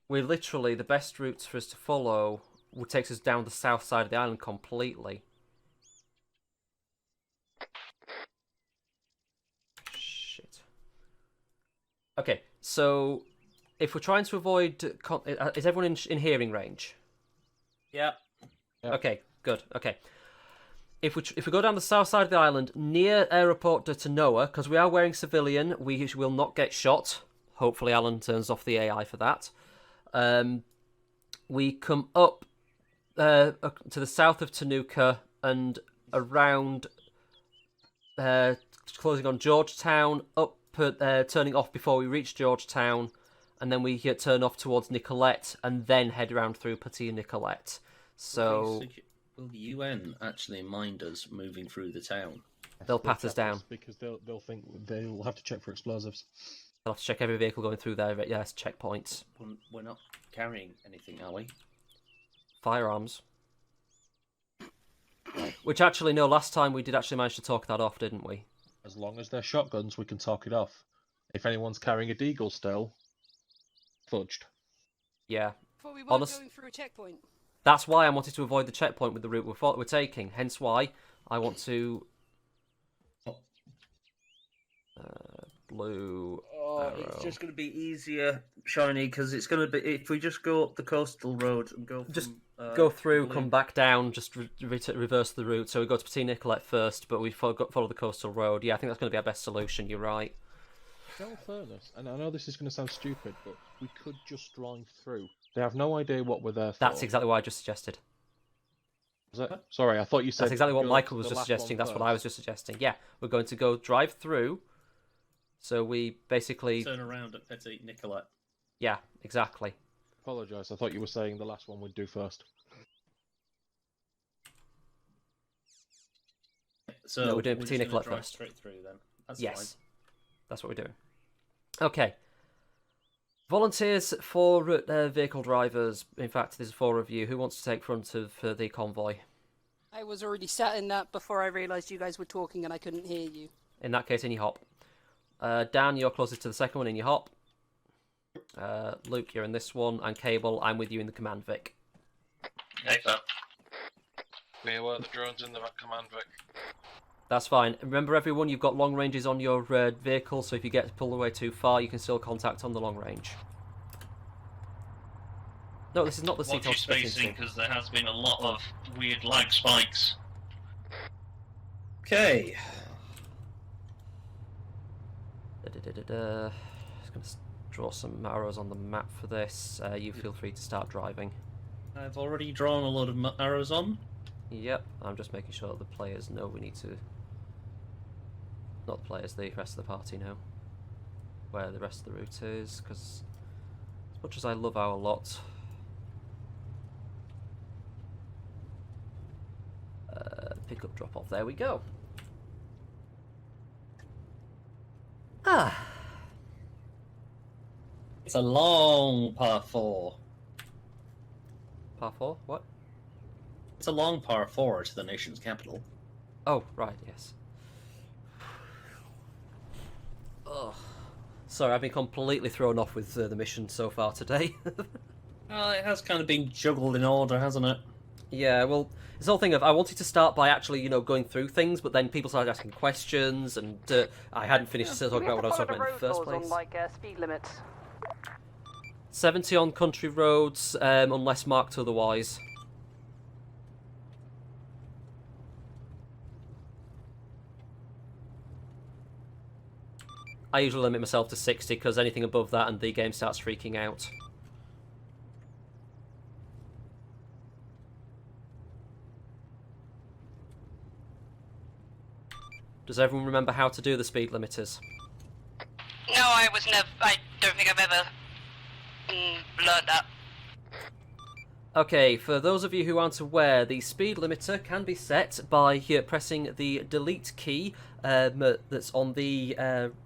We're literally... The best routes for us to follow would take us down the south side of the island completely. Shit. Okay, so... If we're trying to avoid... is everyone in hearing range? Yep. Okay, good. Okay. If we go down the south side of the island, near Airport de Tanoa, because we are wearing civilian, we will not get shot. Hopefully Alan turns off the AI for that. We come up to the south of Tanuka and around, closing on Georgetown, up turning off before we reach Georgetown, and then we turn off towards Nicolette, and then head around through Petit Nicolette. So... Will the UN actually mind us moving through the town? They'll pat us down. Because they'll think they'll have to check for explosives. They'll have to check every vehicle going through there. Yes, checkpoints. We're not carrying anything, are we? Firearms. Which actually, no, last time we did actually manage to talk that off, didn't we? As long as they're shotguns, we can talk it off. If anyone's carrying a deagle still, fudged. Yeah. But we weren't going through a checkpoint. That's why I wanted to avoid the checkpoint with the route we're taking. Hence why I want to... blue arrow. It's just going to be easier, Shiny, because it's going to be... If we just go up the coastal road and go from, just go through, blue. come back down, just reverse the route. So we go to Petit Nicolette first, but we follow the coastal road. Yeah, I think that's going to be our best solution. You're right. In all fairness, and I know this is going to sound stupid, but we could just drive through. They have no idea what we're there for. That's exactly what I just suggested. Was that? Sorry, I thought you said... That's exactly what Michael was just suggesting. That's what I was just suggesting. Yeah, we're going to go drive through. So we basically... Turn around at Petit Nicolette. Yeah, exactly. Apologise, I thought you were saying the last one we'd do first. So no, we're doing Petit Nicolette drive first. Straight through then. That's yes, fine. That's what we're doing. Okay. Volunteers for vehicle drivers. In fact, there's 4 of you. Who wants to take front of the convoy? I was already sat in that before I realised you guys were talking and I couldn't hear you. In that case, in your hop. Dan, you're closest to the second one in your hop. Luke, you're in this one. And Cable, I'm with you in the command Vic. Hey, sir. We were the drones in the command Vic. That's fine. Remember, everyone, you've got long ranges on your vehicle, so if you get pulled away too far, you can still contact on the long range. No, this is not the seat Watch your spacing, because there has been a lot of weird lag spikes. Okay. Just going to draw some arrows on the map for this. You feel free to start driving. I've already drawn a lot of arrows on. Yep, I'm just making sure that the players know we need to... Not the players, the rest of the party know where the rest of the route is, because as much as I love our lot... pick up, drop off, there we go. Ah! It's a long par 4. Par 4? What? It's a long par 4 to the nation's capital. Oh, right, yes. Ugh. Sorry, I've been completely thrown off with the mission so far today. Well, it has kind of been juggled in order, hasn't it? Yeah, well, it's the whole thing of I wanted to start by actually, going through things, but then people started asking questions, and I hadn't finished talking about what I was talking about in the first place. On, speed limits. 70 on country roads, unless marked otherwise. I usually limit myself to 60 because anything above that and the game starts freaking out. Does everyone remember how to do the speed limiters? No, I don't think I've ever learned that. Okay, for those of you who aren't aware, the speed limiter can be set by pressing the delete key that's on the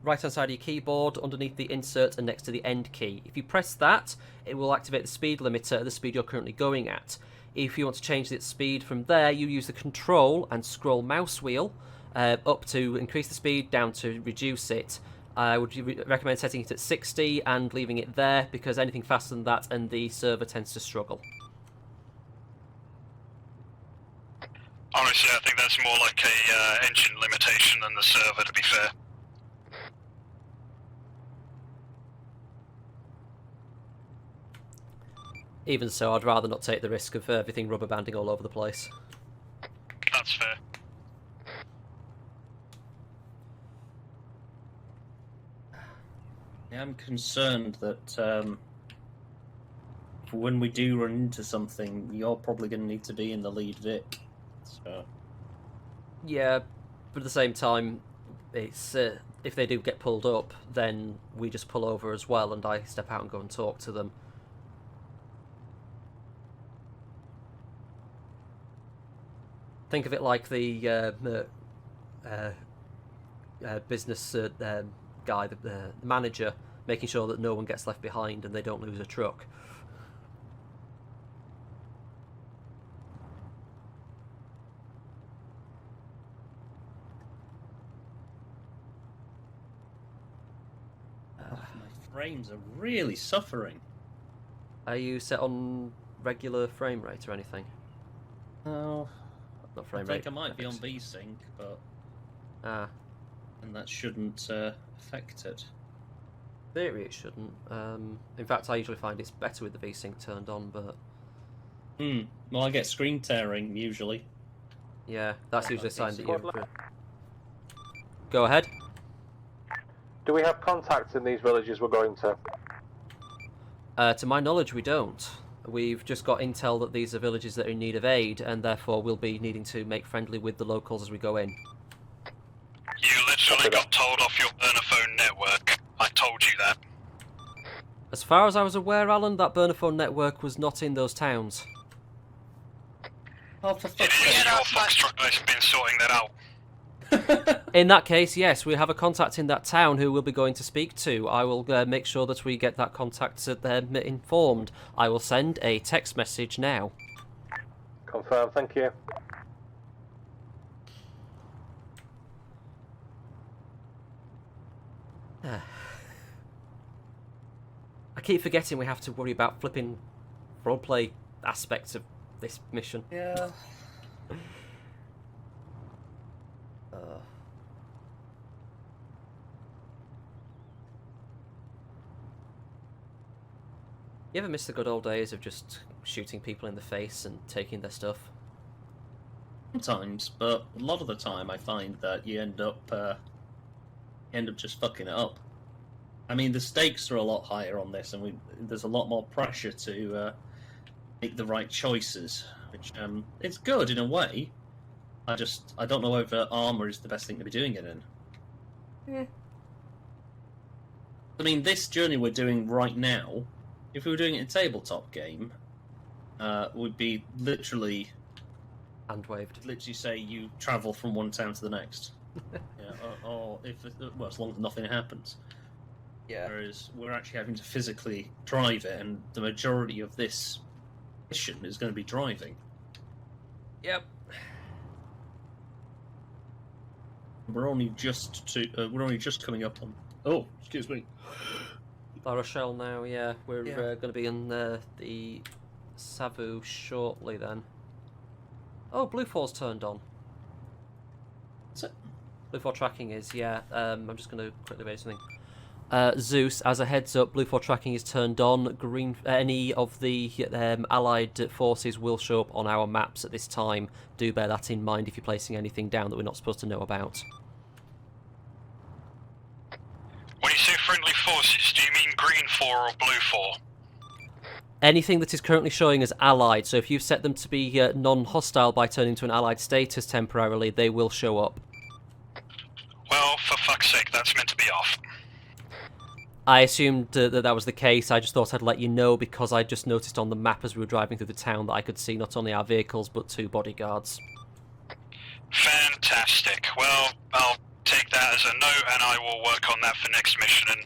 right-hand side of your keyboard underneath the insert and next to the end key. If you press that, it will activate the speed limiter at the speed you're currently going at. If you want to change its speed from there, you use the control and scroll mouse wheel up to increase the speed, down to reduce it. I would recommend setting it at 60 and leaving it there, because anything faster than that and the server tends to struggle. Honestly, I think that's more like a engine limitation than the server, to be fair. Even so, I'd rather not take the risk of everything rubber banding all over the place. That's fair. I'm concerned that when we do run into something, you're probably going to need to be in the lead Vic. So. Yeah, but at the same time, it's if they do get pulled up, then we just pull over as well, and I step out and go and talk to them. Think of it like the business guy, the manager, making sure that no one gets left behind and they don't lose a truck. My frames are really suffering. Are you set on regular frame rate or anything? No. Not frame I think rate. I might be on VSync, but... Ah. And that shouldn't affect it. In theory it shouldn't. In fact, I usually find it's better with the VSync turned on, but... Well, I get screen tearing, usually. Yeah, that's usually a sign that you're... Go ahead. Do we have contacts in these villages we're going to? To my knowledge, we don't. We've just got intel that these are villages that are in need of aid, and therefore we'll be needing to make friendly with the locals as we go in. You literally got told off your burner phone network. I told you that. As far as I was aware, Alan, that burner phone network was not in those towns. Oh, for It fuck's is sake. your Foxtrot that's been sorting that out. In that case, yes, we have a contact in that town who we'll be going to speak to. I will make sure that we get that contact informed. I will send a text message now. Confirm, thank you. I keep forgetting we have to worry about flipping roleplay aspects of this mission. Yeah. You ever miss the good old days of just shooting people in the face and taking their stuff? Sometimes, but a lot of the time I find that you end up just fucking it up. I mean, the stakes are a lot higher on this, and there's a lot more pressure to make the right choices, which it's good in a way. I don't know whether Arma is the best thing to be doing it in. Yeah. I mean, this journey we're doing right now, if we were doing it in a tabletop game, would be literally Hand waved. literally say you travel from one town to the next. Yeah, or if as long as nothing happens. Yeah. Whereas we're actually having to physically drive it, and the majority of this mission is going to be driving. Yep. We're only just coming up on. Oh, excuse me. La Rochelle now, yeah. We're going to be in the Savu shortly then. Oh, Blue 4's turned on. What's it? Blue 4 tracking is, yeah. I'm just going to quickly raise something. Zeus, as a heads up, Blue 4 tracking is turned on. Any of the allied forces will show up on our maps at this time. Do bear that in mind if you're placing anything down that we're not supposed to know about. When you say friendly forces, do you mean green 4 or blue 4? Anything that is currently showing as allied, so if you've set them to be non-hostile by turning to an allied status temporarily, they will show up. Well, for fuck's sake, that's meant to be off. I assumed that was the case. I just thought I'd let you know because I just noticed on the map as we were driving through the town that I could see not only our vehicles but 2 bodyguards. Fantastic. Well, I'll take that as a note and I will work on that for next mission, and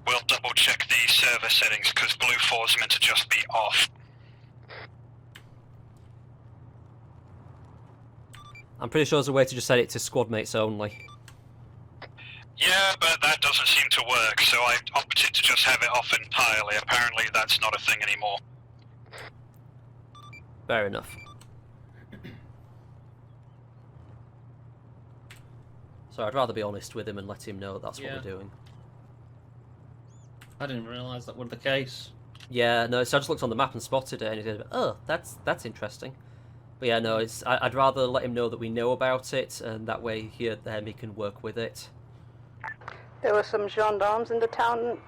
we'll double check the server settings because blue 4 is meant to just be off. I'm pretty sure there's a way to just set it to squad mates only. Yeah, but that doesn't seem to work, so I opted to just have it off entirely. Apparently that's not a thing anymore. Fair enough. So I'd rather be honest with him and let him know that's what we're doing. I didn't realise that was the case. Yeah, no, so I just looked on the map and spotted it, and he did. Oh, that's interesting. But yeah, no, I'd rather let him know that we know about it, and that way he can work with it. There were some gendarmes in the town,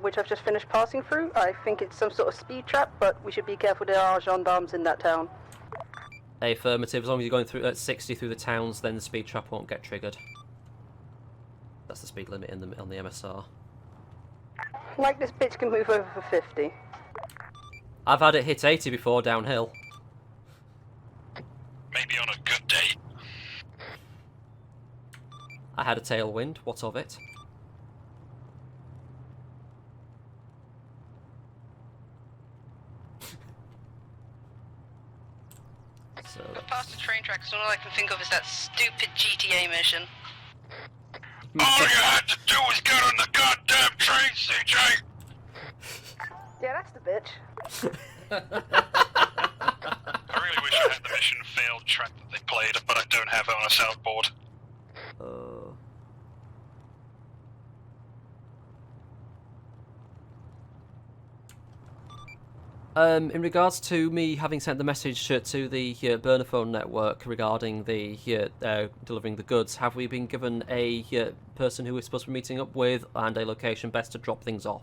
which I've just finished passing through. I think it's some sort of speed trap, but we should be careful. There are gendarmes in that town. Affirmative. As long as you're going through at 60 through the towns, then the speed trap won't get triggered. That's the speed limit on the MSR. Like this bitch can move over for 50. I've had it hit 80 before downhill. Maybe on a good day. I had a tailwind. What of it? So Got past the train tracks, and all I can think of is that stupid GTA mission. All you had to do was get on the goddamn train, CJ! Yeah, that's the bitch. I really wish I had the mission failed track that they played, but I don't have it on a soundboard. In regards to me having sent the message to the burner phone network regarding the delivering the goods, have we been given a person who we're supposed to be meeting up with and a location best to drop things off?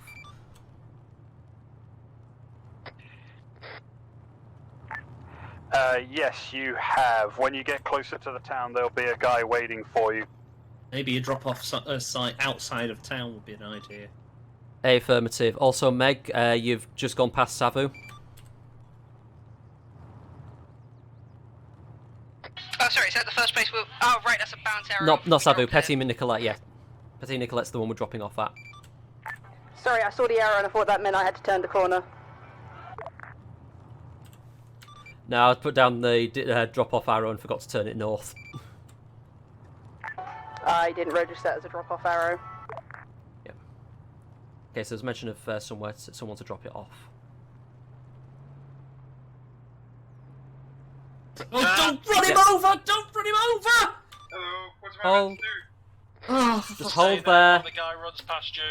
Yes, you have. When you get closer to the town, there'll be a guy waiting for you. Maybe a drop-off site outside of town would be an idea. Affirmative. Also, Meg, you've just gone past Savu. Oh, sorry, is that the first place we'll... Oh, right, that's a bounce arrow. Not Savu, Petit Nicolette, yeah. Petit Nicolette's the one we're dropping off at. Sorry, I saw the arrow and I thought that meant I had to turn the corner. No, I put down the drop-off arrow and forgot to turn it north. I didn't register that as a drop-off arrow. Yeah. Okay, so there's mention of someone to drop it off. Oh, don't run him over! Don't run him over! Hello, what's my man to do? Oh, just hold there. The guy runs past you.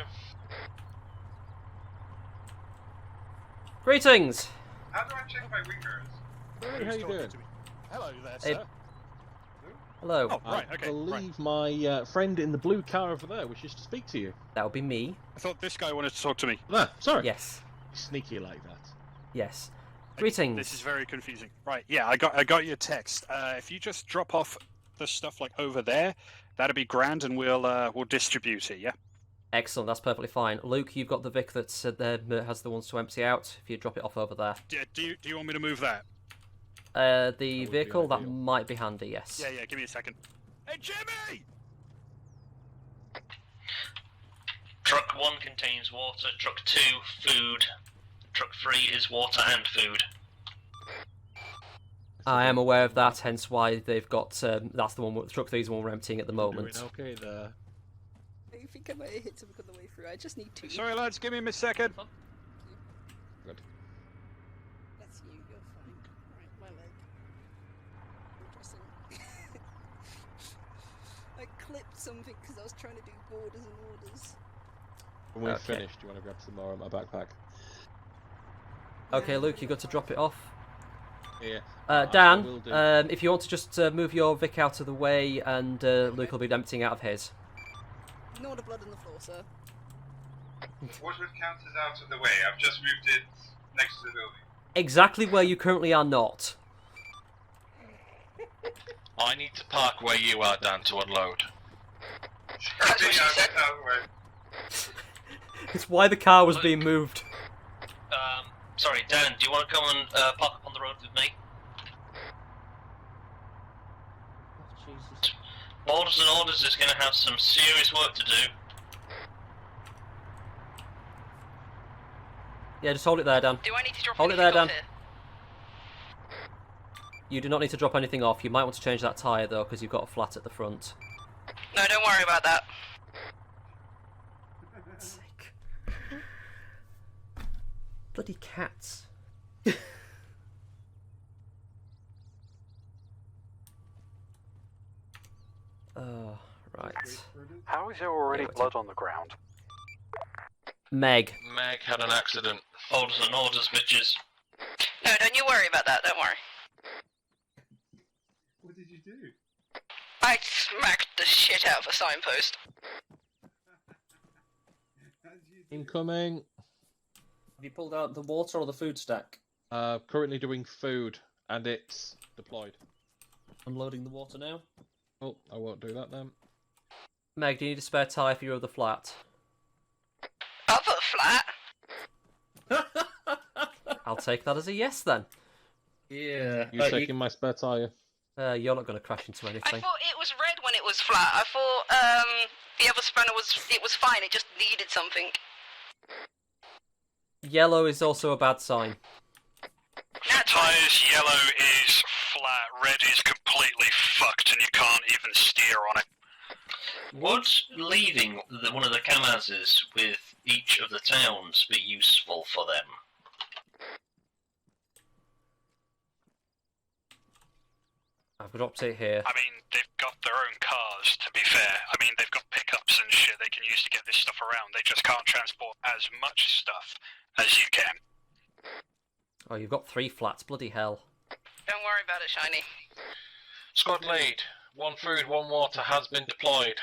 Greetings! How do I check my wingers? Hey, how you doing? Hello there, Hey. sir. Hello. Oh, right, I okay. believe my friend in the blue car over there wishes to speak to you. That would be me. I thought this guy wanted to talk to me. Ah, sorry. Yes. Sneaky like that. Yes. Greetings. This is very confusing. Right, yeah, I got your text. If you just drop off the stuff like over there, that'd be grand, and we'll distribute it. Yeah. Excellent, that's perfectly fine. Luke, you've got the Vic that has the ones to empty out. If you drop it off over there. Yeah. Do you want me to move that? The vehicle, that might be handy, yes. Yeah. Give me a second. Hey, Jimmy! Truck 1 contains water, truck 2 food, truck 3 is water and food. I am aware of that, hence why they've got, that's the one, truck 3 is the one we're emptying at the moment. Okay there. I think I might have hit something on the way through. I just need two. Sorry, lads. Give me a second. Good. That's you. You're fine. Right, my leg. Interesting. I clipped something because I was trying to do borders and orders. When we're Okay. finished, do you want to grab some more in my backpack? Okay, Luke, you got to drop it off. Yeah. Dan, will do. if you want to just move your Vic out of the way, and Luke will be emptying out of his. Ignore the blood on the floor, sir. What would count as out of the way? I've just moved it next to the building. Exactly where you currently are not. I need to park where you are, Dan, to unload. Continue, I'll get out of the way. It's why the car was being moved. Sorry, Dan, do you want to come and park up on the road with me? Borders and Orders is going to have some serious work to do. Yeah, just hold it there, Dan. Do I need to drop Hold it anything there, off Dan. here? You do not need to drop anything off. You might want to change that tyre, though, because you've got a flat at the front. No, don't worry about that. Bloody cats. Oh, right. How is there already blood on the ground? Meg. Meg had an accident. Borders and Orders, bitches. No, don't you worry about that, don't worry. What did you do? I smacked the shit out of a signpost. How did you do? Incoming. Have you pulled out the water or the food stack? Currently doing food, and it's deployed. Unloading the water now? Oh, I won't do that then. Meg, do you need a spare tyre for your other flat? Other flat? I'll take that as a yes, then. Yeah. You taking my spare tyre? You're not going to crash into I anything. thought it was red when it was flat. I thought the other spanner was fine. It just needed something. Yellow is also a bad sign. Tyres, yellow is flat, red is completely fucked and you can't even steer on it. Would leaving one of the Kamazes with each of the towns be useful for them? I've dropped it here. I mean, they've got their own cars, to be fair. I mean, they've got pickups and shit they can use to get this stuff around. They just can't transport as much stuff as you can. Oh, you've got 3 flats. Bloody hell. Don't worry about it, Shiny. Squad lead, 1 food, 1 water has been deployed.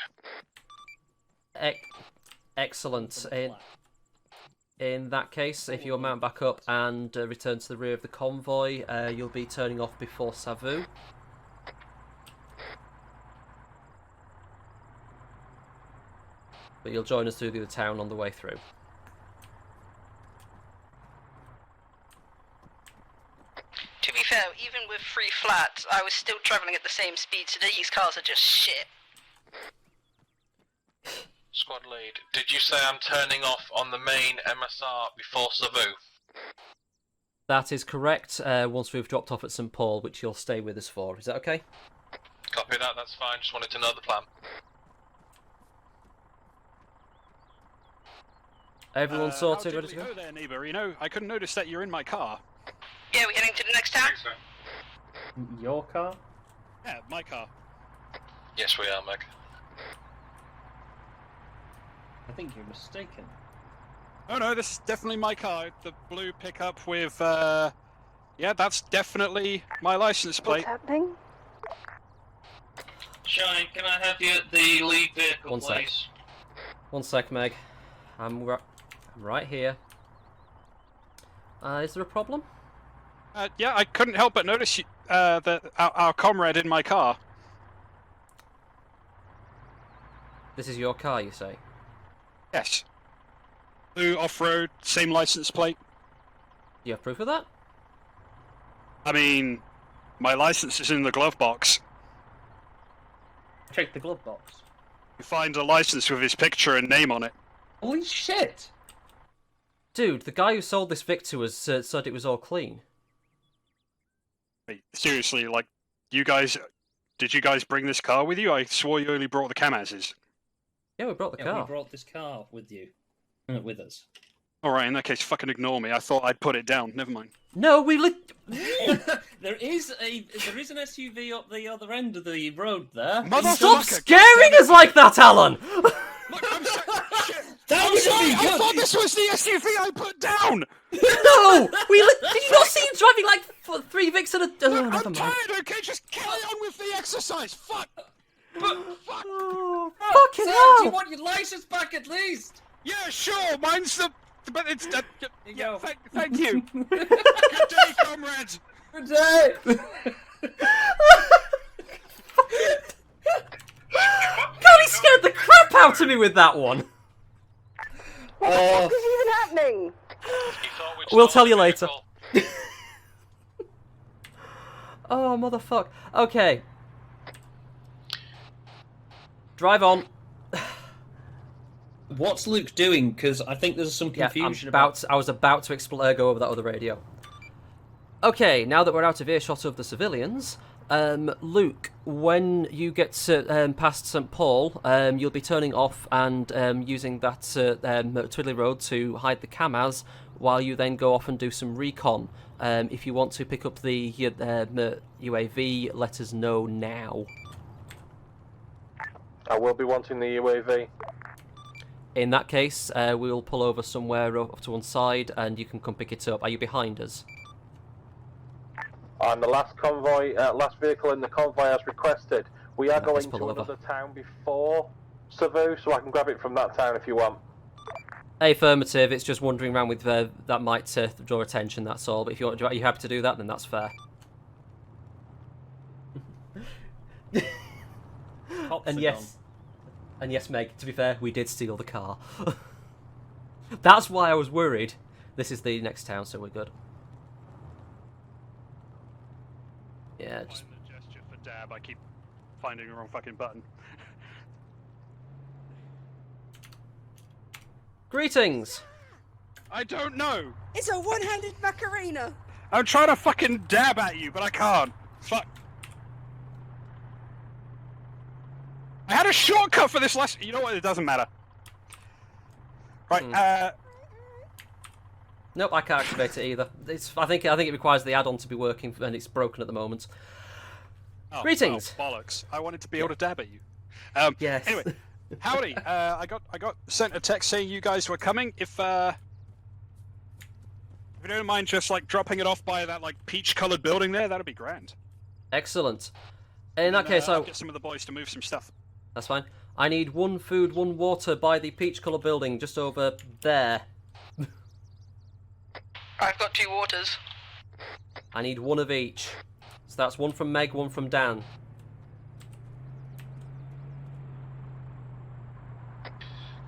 Excellent. In that case, if you'll mount back up and return to the rear of the convoy, you'll be turning off before Savu. But you'll join us through the town on the way through. To be fair, even with 3 flats, I was still travelling at the same speed, so these cars are just shit. Squad lead, did you say I'm turning off on the main MSR before Savu? That is correct, once we've dropped off at St. Paul, which you'll stay with us for. Is that okay? Copy that, that's fine, just wanted to know the plan. Everyone sorted, ready to go? How did we go there, neighbour? You know, I couldn't notice that you're in my car. Yeah, we're heading to the next town? Your car? Yeah, my car. Yes, we are, Meg. I think you're mistaken. Oh no, this is definitely my car. The blue pickup with, yeah, that's definitely my license plate. What's happening? Shine, can I have you at the lead vehicle, One sec. please? 1 sec, Meg. I'm right here. Is there a problem? Yeah, I couldn't help but notice you, our comrade in my car. This is your car, you say? Yes. Blue off-road, same license plate. Do you have proof of that? I mean, my license is in the glove box. Check the glove box. You find a license with his picture and name on it. Holy shit! Dude, the guy who sold this Vic to us said it was all clean. Wait, seriously, like, did you guys bring this car with you? I swore you only brought the Kamazes. Yeah, we brought the Yeah, car. we brought this car with you. With us. Alright, in that case, fucking ignore me. I thought I'd put it down. Never mind. No, we There is an SUV up the other end of the road there. Stop scaring us like that, Alan! Look, I'm sorry. Shit. That would Sorry, be I good. thought this was the SUV I put down! No! Did you not see him driving like 3 Vics at a... Oh, Look, never I'm mind. tired, okay? Just carry on with the exercise. Fuck! Fuck! Oh, Sir, fucking do you hell! want your license back at least? Yeah, sure, mine's the... But it's... yeah, go. thank you. Good day, comrades. Good day! God, he scared the crap out of me with that one! What the fuck is even happening? We'll tell you later. Oh, motherfuck. Okay. Drive on. What's Luke doing? Because I think there's some confusion I was about to go over that other radio. Okay, now that we're out of earshot of the civilians, Luke, when you get past St. Paul, you'll be turning off and using that Twiddly Road to hide the Kamaz, while you then go off and do some recon. If you want to pick up the UAV, let us know now. I will be wanting the UAV. In that case, we'll pull over somewhere off to one side and you can come pick it up. Are you behind us? I'm the last vehicle in the convoy as requested. We are Let's going pull to over. another town before Savu, so I can grab it from that town if you want. Affirmative. It's just wandering around with that might draw attention. That's all. But if are you happy to do that, then that's fair. And yes, Meg. To be fair, we did steal the car. That's why I was worried. This is the next town, so we're good. Yeah. Just... Find the gesture for dab. I keep finding the wrong fucking button. Greetings. I don't know. It's a one-handed Macarena. I'm trying to fucking dab at you, but I can't. Fuck. I had a shortcut for this last... You know what? It doesn't matter. Right, Nope, I can't activate it either. I think it requires the add-on to be working, and it's broken at the moment. Oh, Greetings. Oh, bollocks. I wanted to be able to dab at you. Yes. Anyway, howdy. I got sent a text saying you guys were coming. If If you don't mind just, like, dropping it off by that, like, peach-coloured building there, that'd be grand. Excellent. In that case, I'll get some of the boys to move some stuff. That's fine. I need 1 food, 1 water by the peach-coloured building just over there. I've got 2 waters. I need 1 of each. So that's 1 from Meg, 1 from Dan.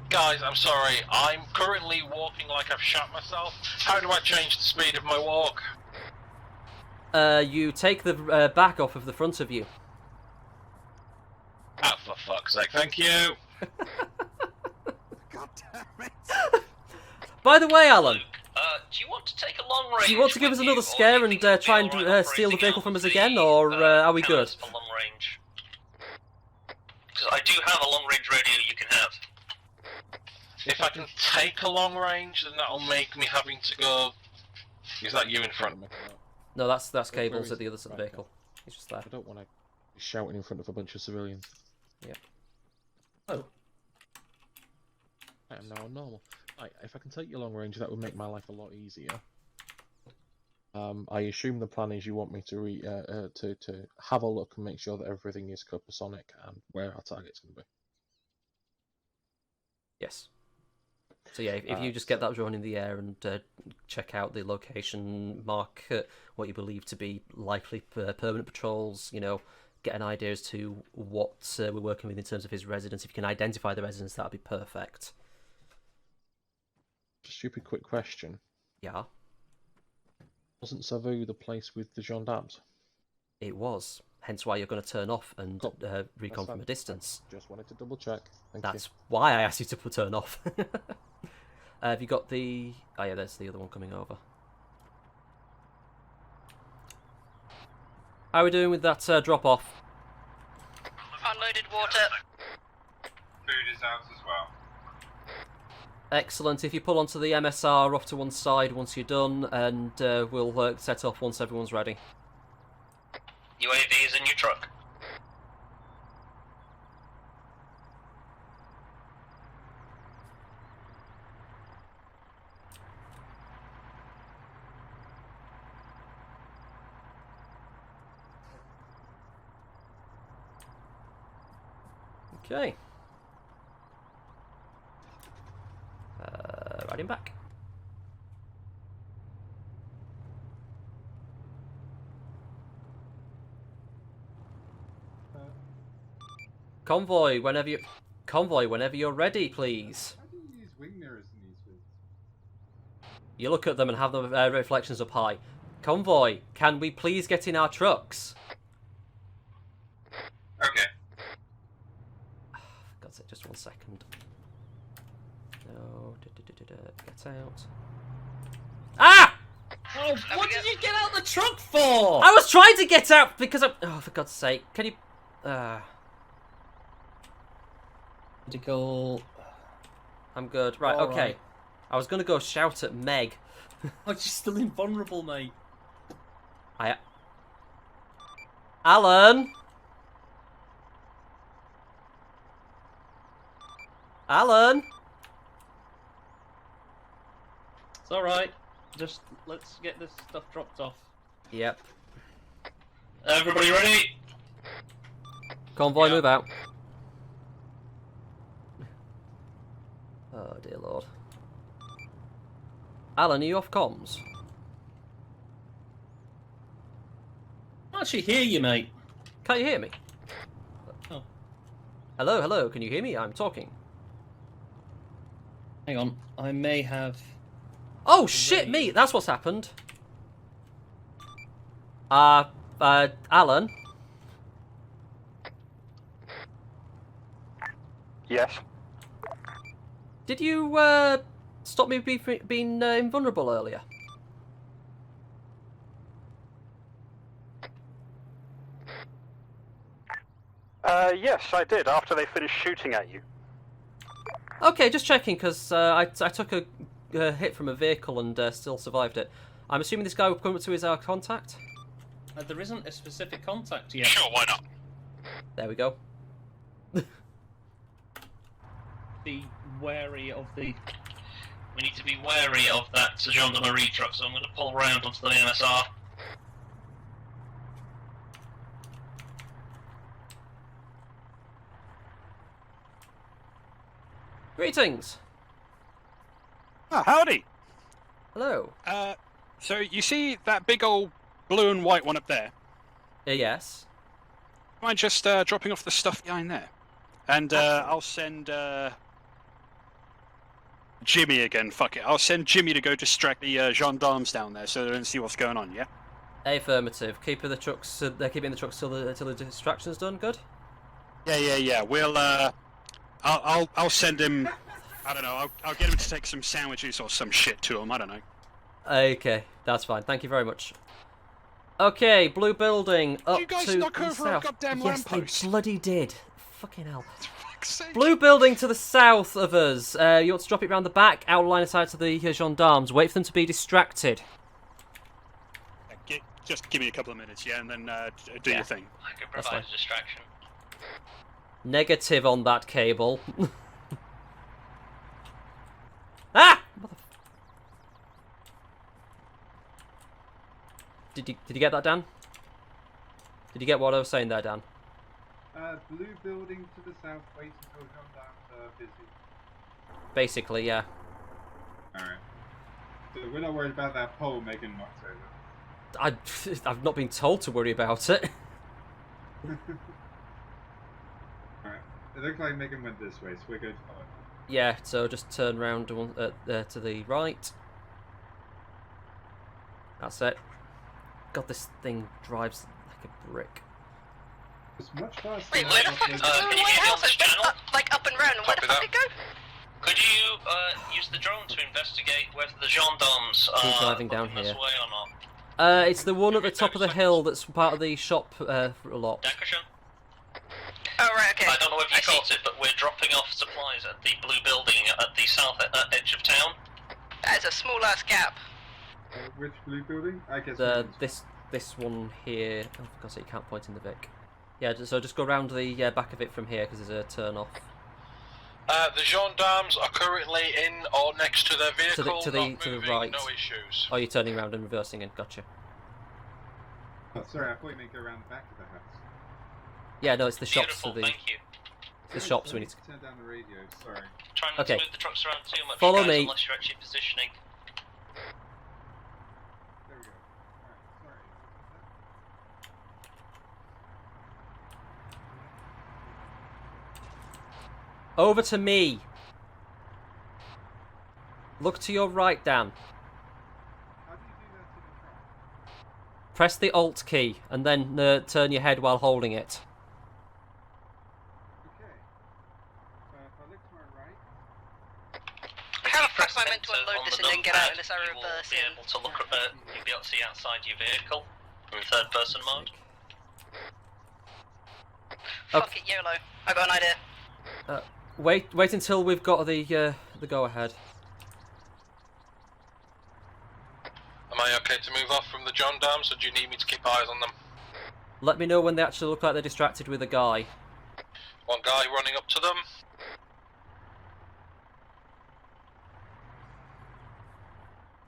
Guys, I'm sorry. I'm currently walking like I've shot myself. How do I change the speed of my walk? You take the back off of the front of you. Oh, for fuck's sake, thank you! God damn it! By the way, Alan, do you want to take a long range? do you want to give us another scare and try and steal the vehicle from us again, or are we good? For long range. Because I do have a long range radio you can have. If I can take a long range, then that'll make me having to go... Is that you in front of me? No, that's Cables at the other side of the vehicle. He's just there. I don't want to be shouting in front of a bunch of civilians. Yeah. Oh. I am now on normal. Right, if I can take you long range, that would make my life a lot easier. I assume the plan is you want me to to have a look and make sure that everything is copacetic and where our target's going to be. Yes. So yeah, if you just get that drone in the air and check out the location, mark what you believe to be likely permanent patrols, you know, get an idea as to what we're working with in terms of his residence. If you can identify the residence, that'd be perfect. Stupid quick question. Yeah. Wasn't Savu the place with the gendarmes? It was. Hence why you're going to turn off and recon from a distance. Just wanted to double check. That's why I asked you to turn off. Have you got the... Oh yeah, there's the other one coming over. How are we doing with that drop-off? Unloaded water. Food is out as well. Excellent. If you pull onto the MSR off to one side once you're done, and we'll set off once everyone's ready. UAV is in your truck. Okay. Riding back. Convoy, whenever you're ready, please. How do you use wing mirrors in these vehicles? You look at them and have the reflections up high. Convoy, can we please get in our trucks? Okay. For God's sake, just 1 second. No, get out. Ah! Oh, what did you get out of the truck for? I was trying to get out because oh, for God's sake, can you... Medical... I'm good. Right, All okay. right. I was going to go shout at Meg. Oh, she's still invulnerable, mate. Alan? Alan? It's alright. Just let's get this stuff dropped off. Yep. Everybody ready? Convoy, move out. Oh, dear Lord. Alan, are you off comms? I actually hear you, mate. Can't you hear me? Oh. Hello, hello, can you hear me? I'm talking. Hang on, I may have... Oh, shit, me! That's what's happened. Alan? Yes. Did you, stop me being invulnerable earlier? Yes, I did, after they finished shooting at you. Okay, just checking, because I took a hit from a vehicle and still survived it. I'm assuming this guy we're coming to is our contact? There isn't a specific contact yet. Sure, why not? There we go. Be wary of the We need to be wary of that gendarmerie truck, so I'm going to pull round onto the MSR. Greetings. Ah, howdy. Hello. So you see that big old blue and white one up there? Yes. Mind just dropping off the stuff behind there? And I'll send Jimmy again, fuck it. I'll send Jimmy to go distract the gendarmes down there so they don't see what's going on, yeah? Affirmative. Keeping the trucks. They're keeping the trucks till the distraction's done. Good. Yeah. We'll I'll send him. I don't know. I'll get him to take some sandwiches or some shit to him. I don't know. Okay, that's fine. Thank you very much. Okay, blue building up you guys to knock the over a south. goddamn Yes, lamppost? they bloody did. Fucking hell. Fuck's sake. Blue building to the south of us. You want to drop it round the back, outline it out to the gendarmes. Wait for them to be distracted. Just give me a couple of minutes, yeah, and then do your thing. I can provide a distraction. Negative on that cable. Ah! Did you get that, Dan? Did you get what I was saying there, Dan? Blue building to the south, wait until gendarmes are busy. Basically, yeah. Alright. So we're not worried about that pole Megan knocked over. I've not been told to worry about it. Alright. It looks like Megan went this way, so we're good. Yeah, so just turn round to the right. That's it. God, this thing drives like a brick. It's much faster. Wait, where the fuck is the blue white house? It's like up and round, and where the fuck did it go? Could you use the drone to investigate whether the gendarmes are driving down this here. way or not? It's the one at the top of the hill that's part of the shop lot. Oh, right, okay. I don't know if you caught it, but we're dropping off supplies at the blue building at the south edge of town. That is a small ass gap. Which blue building? I guess. This one here. Oh, for God's sake, you can't point in the Vic. Yeah, so just go round the back of it from here because there's a turn off. The gendarmes are currently in or next to their vehicle, to the right. no issues. Oh, you're turning around and reversing in. Gotcha. Oh, sorry, I thought you meant go around the back of the house. Yeah, no, it's the shops. Beautiful, thank you. The shops we need to. Turn down the radio. Sorry. Try not to move the trucks around too much, Follow guys, me. unless you're actually positioning. There we go. Alright, sorry. Over to me. Look to your right, Dan. How do you do that to the truck? Press the Alt key and then turn your head while holding it. Okay. So if I look to my right. How the fuck am I meant to unload this and then get out unless I You will reverse be able to look at you'll be able to see outside your vehicle in third person mode. Fuck it, YOLO. I got an idea. Wait until we've got the go ahead. Am I okay to move off from the gendarmes, or do you need me to keep eyes on them? Let me know when they actually look like they're distracted with a guy. One guy running up to them.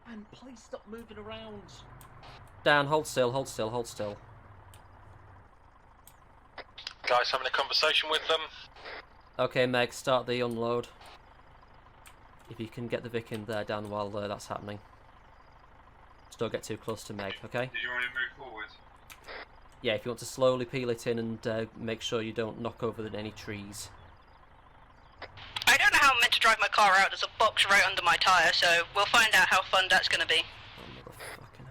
And please stop moving around. Dan, hold still, hold still, hold still. Guys having a conversation with them. Okay, Meg, start the unload. If you can get the Vic in there, Dan, while that's happening. Just don't get too close to Meg, okay? Did you want to move forward? Yeah, if you want to slowly peel it in and make sure you don't knock over any trees. I don't know how I'm meant to drive my car out. There's a box right under my tyre, so we'll find out how fun that's going to be. Oh, motherfucking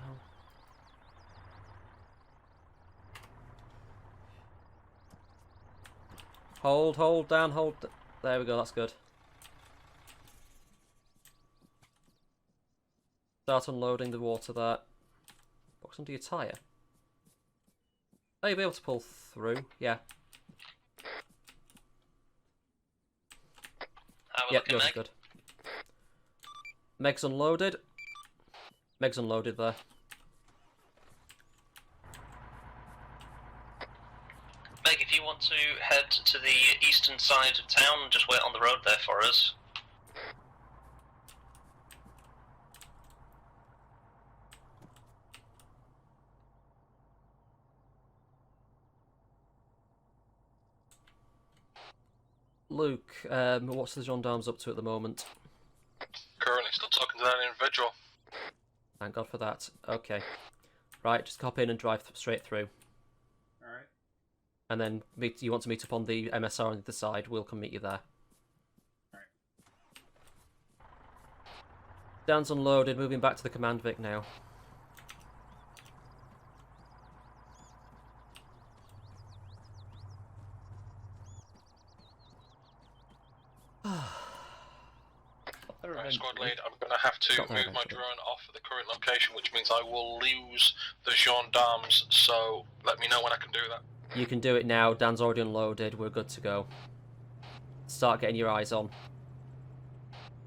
hell. Hold, Dan, hold. There we go, that's good. Start unloading the water there. Box under your tyre. Oh, you'll be able to pull through, yeah. Yep, yours is good. Meg's unloaded. Meg's unloaded there. Meg, if you want to head to the eastern side of town, just wait on the road there for us. Luke, what's the gendarmes up to at the moment? Currently still talking to that individual. Thank God for that. Okay. Right, just hop in and drive straight through. Alright. And then you want to meet up on the MSR on the other side, we'll come meet you there. Alright. Dan's unloaded, moving back to the command Vic now. Right, squad lead, I'm going to have to move my drone off of the current location, which means I will lose the gendarmes, so let me know when I can do that. You can do it now, Dan's already unloaded, we're good to go. Start getting your eyes on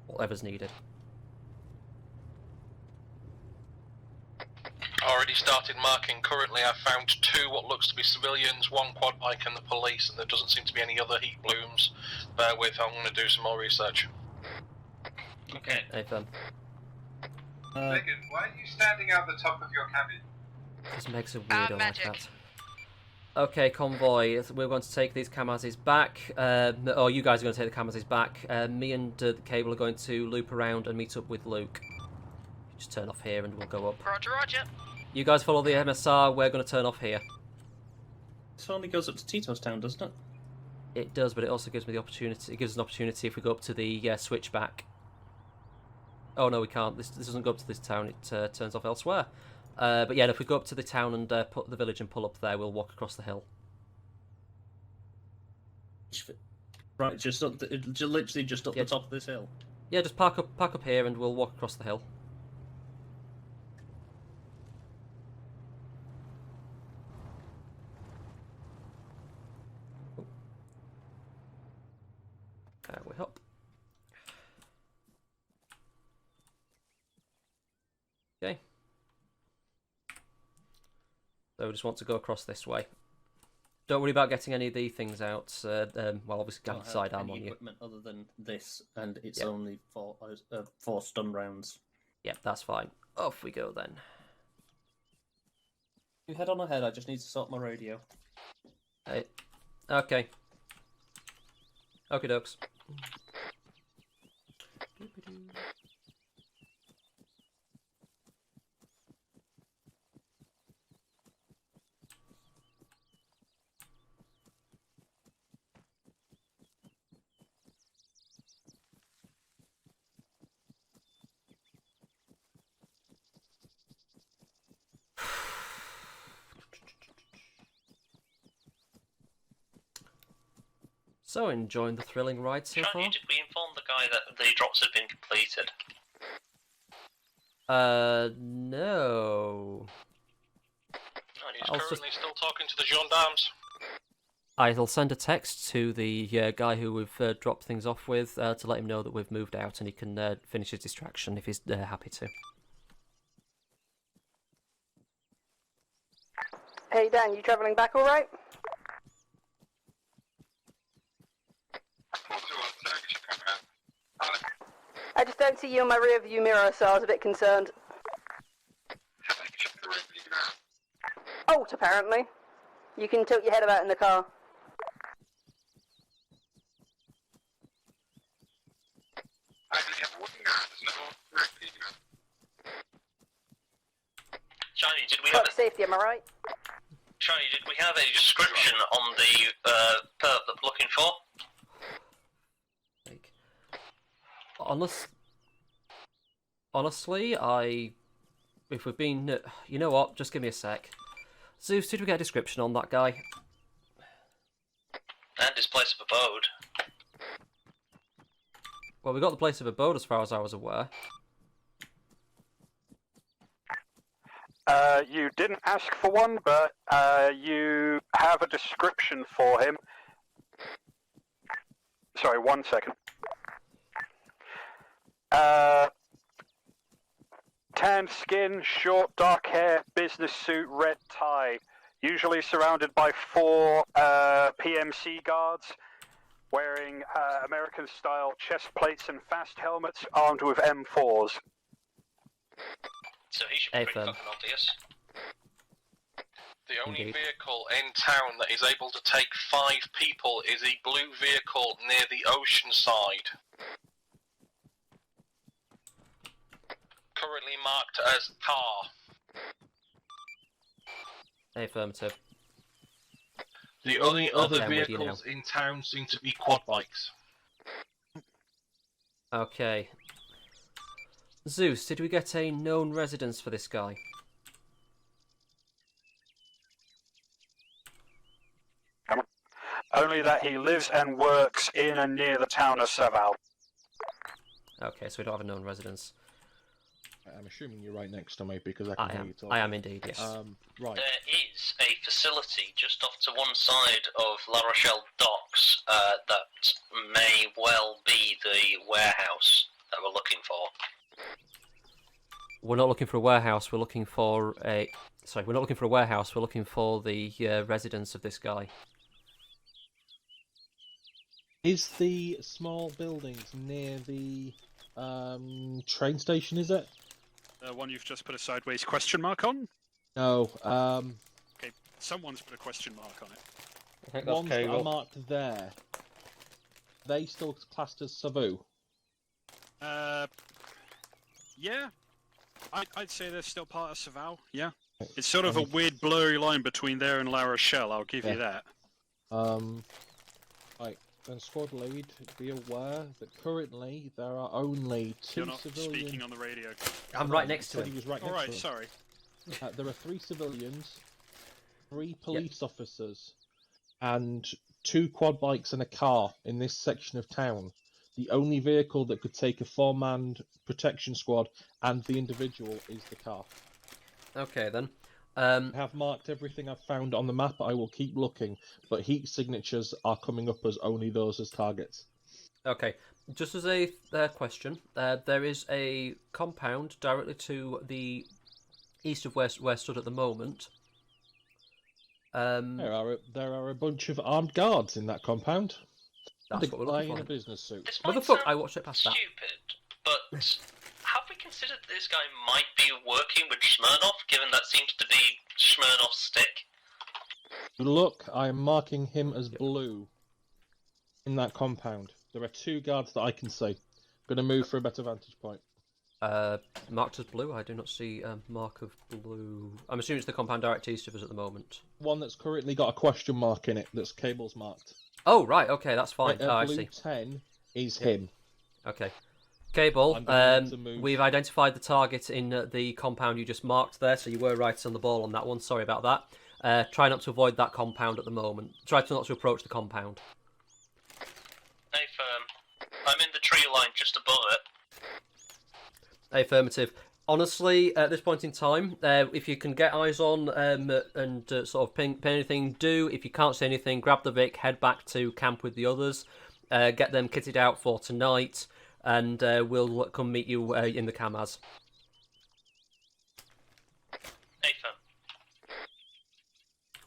whatever's needed. Already started marking. Currently I've found 2 what looks to be civilians, 1 quad bike and the police, and there doesn't seem to be any other heat blooms. Bear with, I'm going to do some more research. Okay. Hey, fam. Megan, why are you standing out the top of your cabin? This makes a weirdo like that. Okay, convoy, we're going to take these Kamazes back. You guys are going to take the Kamazes back. Me and the Cable are going to loop around and meet up with Luke. Just turn off here and we'll go up. Roger, roger. You guys follow the MSR, we're going to turn off here. This only goes up to Tito's Town, doesn't it? It does, but it also gives me the opportunity. It gives us an opportunity if we go up to the switchback. Oh no, we can't. This doesn't go up to this town. It turns off elsewhere. But yeah, if we go up to the town and put the village and pull up there, we'll walk across the hill. Right, just up literally just up the top of this hill. Yeah, just park up here, and we'll walk across the hill. We hop. Okay. So we just want to go across this way. Don't worry about getting any of the things out. Well, obviously, got the sidearm on you. Equipment other than this, and it's only 4 stun rounds. Yep, that's fine. Off we go then. You head on ahead. I just need to sort my radio. Hey. Okay. Okie dokes. So, enjoying the thrilling ride so far? Did we inform the guy that the drops had been completed? No. And he's currently still talking to the gendarmes. I'll send a text to the guy who we've dropped things off with to let him know that we've moved out and he can finish his distraction if he's happy to. Hey Dan, you travelling back alright? I just don't see you in my rear view mirror, so I was a bit concerned. Oh, apparently. You can tilt your head about in the car. Shiny, did we have safety, am I right? Shiny, did we have a description on the perp that we're looking for? Honestly, if we've been... You know what? Just give me a sec. Zeus, did we get a description on that guy? And his place of abode. Well, we got the place of abode as far as I was aware. You didn't ask for one, but you have a description for him. Sorry, 1 second. Tanned skin, short dark hair, business suit, red tie. Usually surrounded by 4 PMC guards, wearing American-style chest plates and fast helmets, armed with M4s. So he should be pretty fucking obvious. The The only vehicle in town that is able to take 5 people is a blue vehicle near the ocean side. Currently marked as car. Affirmative. The only other vehicles in town seem to be quad bikes. Okay. Zeus, did we get a known residence for this guy? Only that he lives and works in and near the town of Saval. Okay, so we don't have a known residence. I'm assuming you're right next to me because I can hear you talking. I am indeed, yes. Right. There is a facility just off to one side of La Rochelle docks that may well be the warehouse that we're looking for. We're not looking for a warehouse, we're looking for a... Sorry, we're not looking for a warehouse, we're looking for the residence of this guy. Is the small buildings near the train station, is it? The one you've just put a sideways question mark on? No, Okay, someone's put a question mark on it. I think that's ones that are marked there, they still classed as Savu? Yeah. I'd say they're still part of Saval, yeah. It's sort of a weird blurry line between there and La Rochelle, I'll give you that. Right, then squad lead, be aware that currently there are only 2 You're not civilians... speaking on the radio. I'm right next to him. He was right Alright, next to him. sorry. There are 3 civilians, 3 police officers, and 2 quad bikes and a car in this section of town. The only vehicle that could take a 4-man protection squad and the individual is the car. Okay, then. I have marked everything I've found on the map. I will keep looking, but heat signatures are coming up as only those as targets. Okay, just as a question, there is a compound directly to the east of where we're stood at the moment. There are a bunch of armed guards in that compound. That's what we're looking for. In a business suit. Motherfucker, I watched it past that. Stupid, but have we considered that this guy might be working with Smirnoff, given that seems to be Smirnoff's stick? Look, I am marking him as blue in that compound. There are 2 guards that I can see. I'm going to move for a better vantage point. Marked as blue? I do not see a mark of blue. I'm assuming it's the compound direct east of us at the moment. One that's currently got a question mark in it, that's cables marked. Oh, right, okay, that's fine. Blue I see. 10 is him. Okay. Cable, move. we've identified the target in the compound you just marked there, so you were right on the ball on that one. Sorry about that. Try not to avoid that compound at the moment. Try not to approach the compound. Hey, firm. I'm in the tree line just above it. Affirmative. Honestly, at this point in time, if you can get eyes on and sort of ping anything, do. If you can't see anything, grab the Vic, head back to camp with the others, get them kitted out for tonight, and we'll come meet you in the Kamaz. Hey, firm.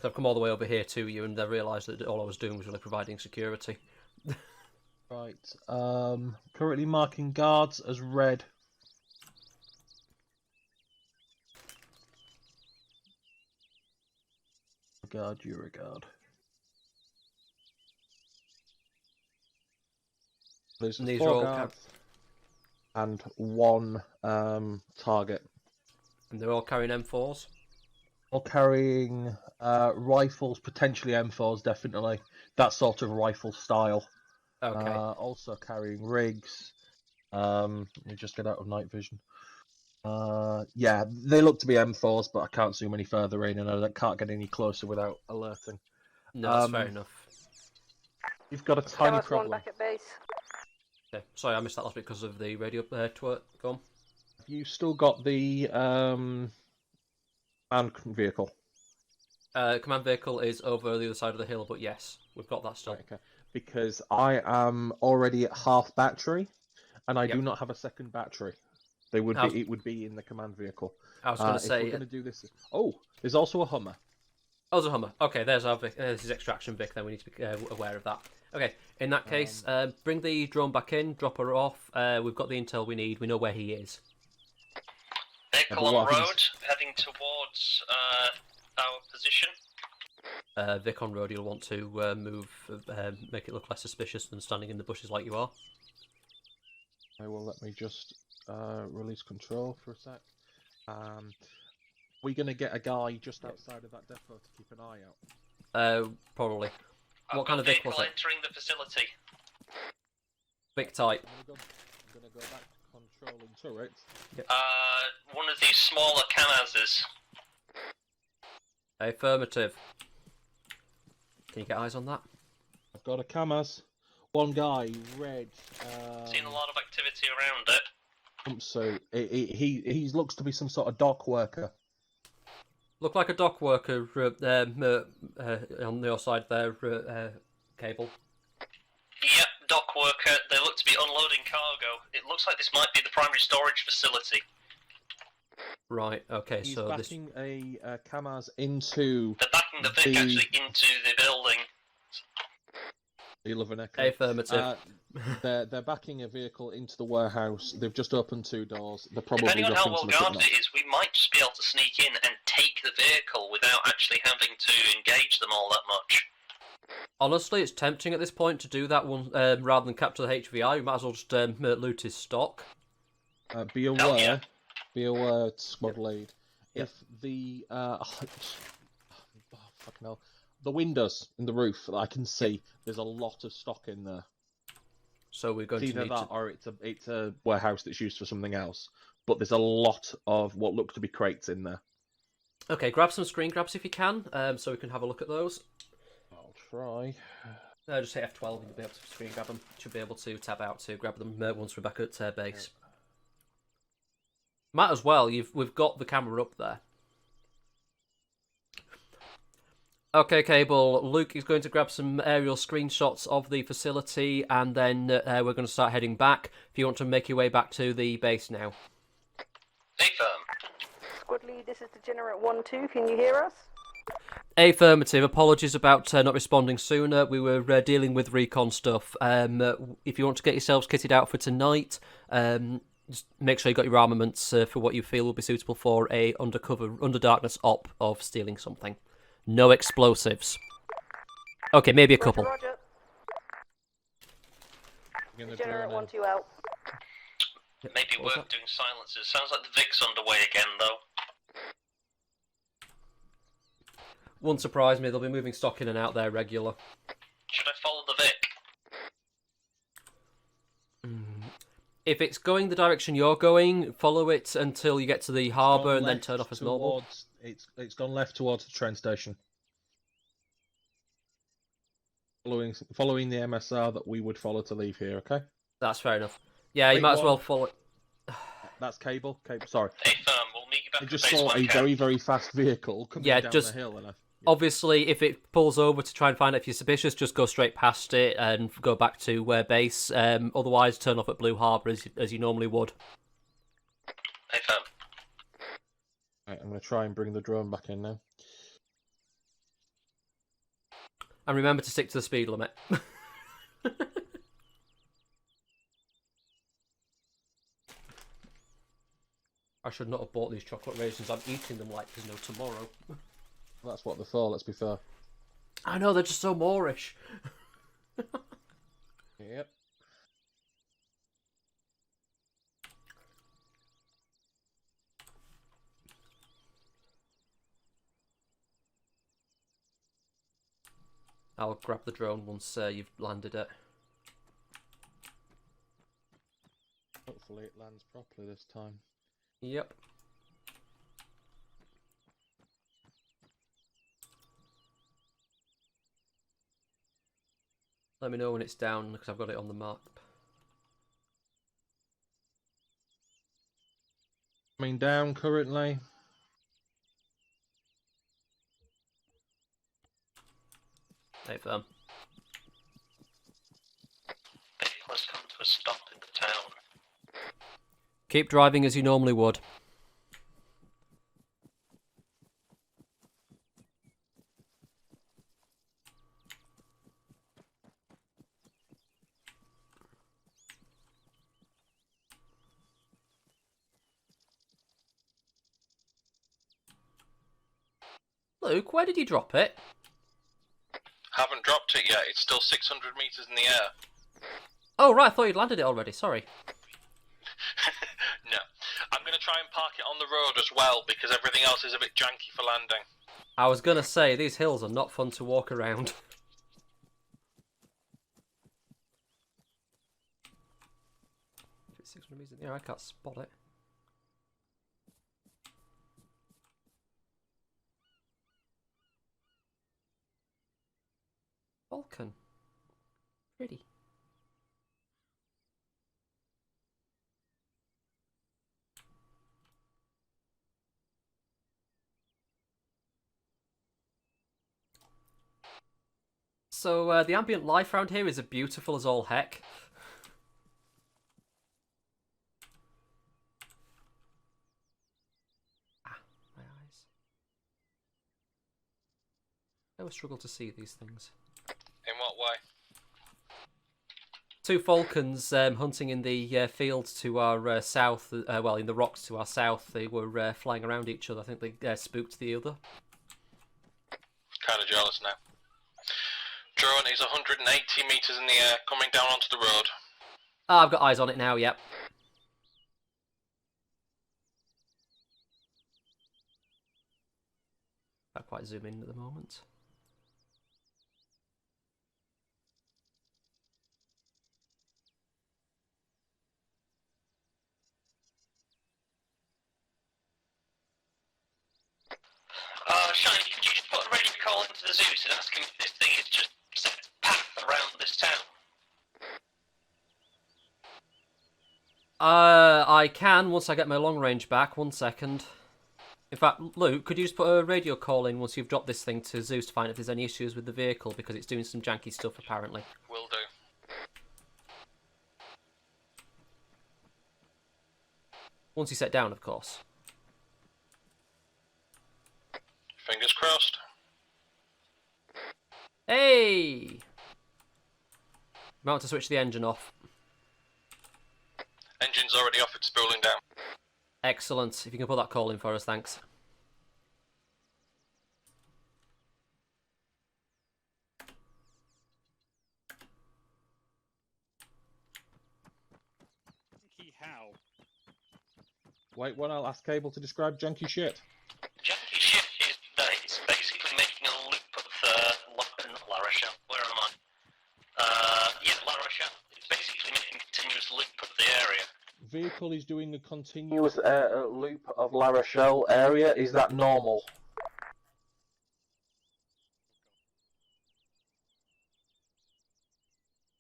So I've come all the way over here to you, and I realised that all I was doing was really providing security. Right. Currently marking guards as red. Guard, you're a guard. There's These 4 are all guards and 1 target. And they're all carrying M4s? All carrying rifles, potentially M4s, definitely. That sort of rifle style. Okay. Also carrying rigs. Let me just get out of night vision. Yeah, they look to be M4s, but I can't zoom any further in, and I can't get any closer without alerting. No, that's fair enough. You've got a tiny Tell us one problem. back at base. Okay. Sorry, I missed that last bit because of the radio twerk. Go on. Have you still got the manned vehicle? Command vehicle is over the other side of the hill, but yes, we've got that still. Right, okay. Because I am already at half battery, and I do not have a second battery. They would be. It would be in the command vehicle. I was going to say. We're going to do this. Oh, there's also a Hummer. Oh, there's a Hummer. Okay, there's our Vic. This is extraction Vic. Then we need to be aware of that. Okay, in that case, bring the drone back in. Drop her off. We've got the intel we need. We know where he is. Vehicle on the road, heading towards our position. Vic on road, you'll want to move, make it look less suspicious than standing in the bushes like you are. Okay, well, let me just release control for a sec. We're going to get a guy just outside of that depot to keep an eye out. Probably. I've What kind of Vic was it? entering the facility. Vic type. I'm going to go back to controlling turrets. Yep. One of these smaller Kamazes. Affirmative. Can you get eyes on that? I've got a Kamaz. One guy, red. Seen a lot of activity around it. So he looks to be some sort of dock worker. Look like a dock worker on your side there, Cable. Yep, dock worker. They look to be unloading cargo. It looks like this might be the primary storage facility. Right, okay, He's so backing a Kamaz into... They're backing the Vic actually into the building. You love an echo. Affirmative. They're backing a vehicle into the warehouse. They've just opened 2 doors. They're probably Depending on how looking well to look at guarded it is, we might just be able to sneak in and take the vehicle without actually having to engage them all that much. Honestly, it's tempting at this point to do that one rather than capture the HVI. We might as well just loot his stock. Be aware. Oh, yeah. Be aware, squad lead. Yep. If the fucking hell, the windows in the roof that I can see, there's a lot of stock in there. So we're going It's to either need that to... or it's a warehouse that's used for something else. But there's a lot of what look to be crates in there. Okay, grab some screen grabs if you can, so we can have a look at those. I'll try. Just hit F12 and you'll be able to screen grab them. Should be able to tab out to grab them once we're back at base. Might as well. We've got the camera up there. Okay, Cable. Luke is going to grab some aerial screenshots of the facility, and then we're going to start heading back. If you want to make your way back to the base now. Hey, firm. Squad lead, this is Degenerate 1-2. Can you hear us? Affirmative. Apologies about not responding sooner. We were dealing with recon stuff. If you want to get yourselves kitted out for tonight, just make sure you got your armaments for what you feel will be suitable for a under darkness op of stealing something. No explosives. Okay, maybe a couple. Roger. Degenerate 1-2 out. Maybe worth doing silencers. Sounds like the Vic's underway again, though. Wouldn't surprise me. They'll be moving stock in and out there regular. Should I follow the Vic? If it's going the direction you're going, follow it until you get to the harbour and then turn off as normal. It's gone left towards the train station. Following the MSR that we would follow to leave here, okay? That's fair enough. Yeah, you might as well follow it. That's Cable. Sorry. Hey, firm. We'll meet you back I at just base saw when a we can. very, very fast vehicle coming down just the hill. And obviously, if it pulls over to try and find out if you're suspicious, just go straight past it and go back to base. Otherwise, turn off at Blue Harbour as you normally would. Hey, firm. Right, I'm going to try and bring the drone back in now. And remember to stick to the speed limit. I should not have bought these chocolate raisins. I'm eating them like there's no tomorrow. That's what they're for, let's be fair. I know, they're just so Moorish. Yep. I'll grab the drone once you've landed it. Hopefully it lands properly this time. Yep. Let me know when it's down, because I've got it on the map. Coming down currently. Hey, firm. Let's come to a stop in the town. Keep driving as you normally would. Luke, where did you drop it? Haven't dropped it yet. It's still 600 meters in the air. Oh, right, I thought you'd landed it already. Sorry. No. I'm going to try and park it on the road as well, because everything else is a bit janky for landing. I was going to say, these hills are not fun to walk around. 600 meters in the air, I can't spot it. Vulcan. Pretty. So, the ambient life around here is beautiful as all heck. Ah, my eyes. I always struggle to see these things. In what way? Two falcons hunting in the fields to our south, well, in the rocks to our south. They were flying around each other. I think they spooked the other. Kind of jealous now. Drone is 180 meters in the air, coming down onto the road. Ah, I've got eyes on it now, yep. Can't quite zoom in at the moment. Shiny, could you just put a radio call into the Zeus and ask him if this thing is just set path around this town? I can once I get my long range back. 1 second. In fact, Luke, could you just put a radio call in once you've dropped this thing to Zeus to find if there's any issues with the vehicle, because it's doing some janky stuff apparently. Will do. Once you set down, of course. Fingers crossed. Hey! Might want to switch the engine off. Engine's already off, it's spooling down. Excellent. If you can put that call in for us, thanks. How? Wait, one, I'll ask Cable to describe junky shit. Janky shit is that it's basically making a loop of La Rochelle. Where am I? Yeah, La Rochelle. It's basically making a continuous loop of the area. Vehicle is doing a continuous loop of La Rochelle area. Is that normal?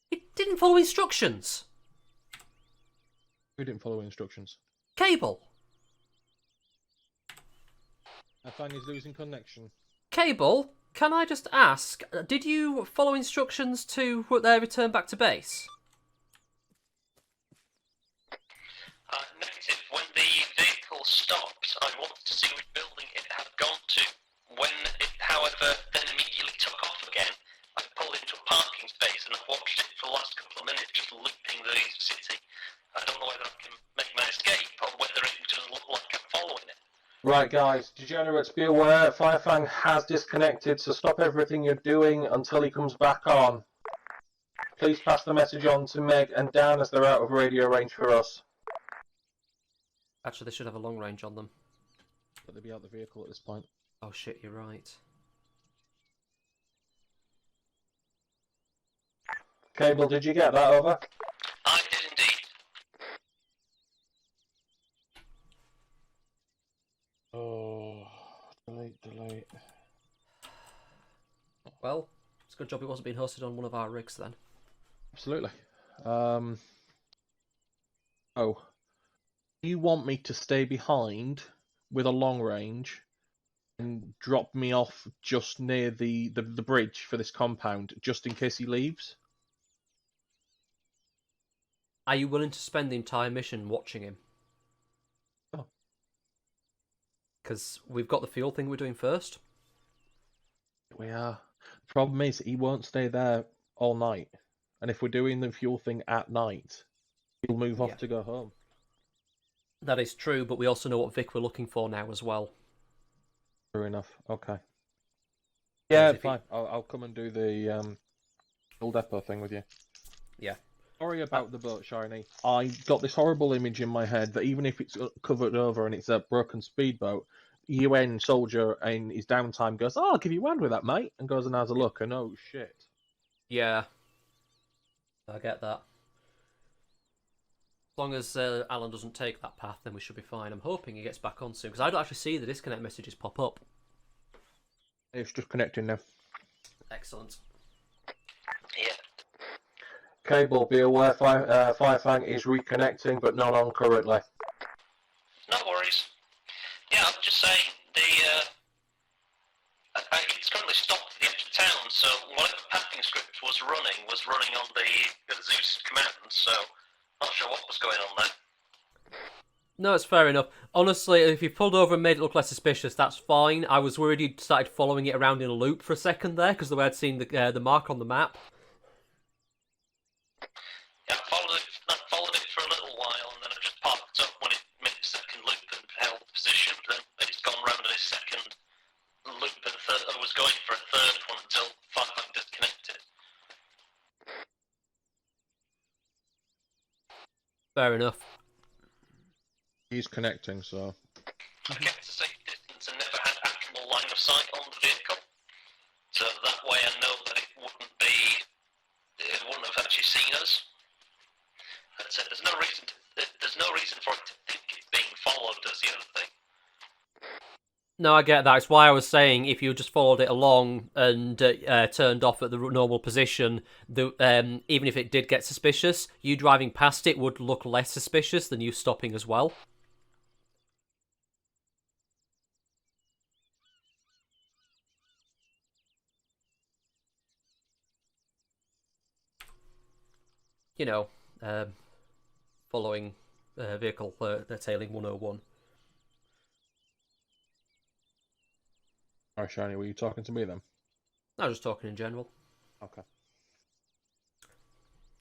It didn't follow instructions. Who didn't follow instructions? Cable. I find he's losing connection. Cable, can I just ask, did you follow instructions to return back to base? Negative. When the vehicle stopped, I wanted to see which building it had gone to. When it, however, then immediately took off again, I pulled into a parking space and I watched it for the last couple of minutes, just looping the city. I don't know whether I can make my escape or whether it does look like I'm following it. Right, guys, degenerates, be aware, Firefang has disconnected, so stop everything you're doing until he comes back on. Please pass the message on to Meg and Dan as they're out of radio range for us. Actually, they should have a long range on them. But they'll be out the vehicle at this point. Oh shit, you're right. Cable, did you get that over? I did indeed. Oh, delete. Well, it's a good job it wasn't being hosted on one of our rigs then. Absolutely. Oh. You want me to stay behind with a long range and drop me off just near the bridge for this compound, just in case he leaves? Are you willing to spend the entire mission watching him? Oh. Because we've got the fuel thing we're doing first. We are. The problem is, he won't stay there all night. And if we're doing the fuel thing at night, he'll move off to go home. That is true, but we also know what Vic we're looking for now as well. True enough. Okay. Yeah, fine. I'll come and do the old depot thing with you. Yeah. Sorry about the boat, Shiny. I got this horrible image in my head that even if it's covered over and it's a broken speedboat, UN soldier in his downtime goes, "Oh, I'll give you a hand with that, mate," and goes and has a look, and oh shit. Yeah. I get that. As long as Alan doesn't take that path, then we should be fine. I'm hoping he gets back on soon, because I don't actually see the disconnect messages pop up. It's just connecting now. Excellent. Yeah. Cable, be aware Firefang is reconnecting, but not on currently. No worries. Yeah, I'm just saying, it's currently stopped at the edge of town, so whatever pathing script was running on the Zeus command, so not sure what was going on there. No, it's fair enough. Honestly, if you pulled over and made it look less suspicious, that's fine. I was worried you'd started following it around in a loop for a second there, because the way I'd seen the mark on the map. Yeah, I followed it for a little while, and then I just parked up when it made a second loop and held position. Then it's gone round in a second loop, and I was going for a third one until Firefang disconnected. Fair enough. He's connecting, so... I kept a safe distance and never had actual line of sight on the vehicle. So that way I know that it wouldn't have actually seen us. So there's no reason for it to think it's being followed as the other thing. No, I get that. It's why I was saying if you just followed it along and turned off at the normal position, even if it did get suspicious, you driving past it would look less suspicious than you stopping as well. You know, following vehicle tailing 101. Alright, Shiny, were you talking to me then? I was just talking in general. Okay.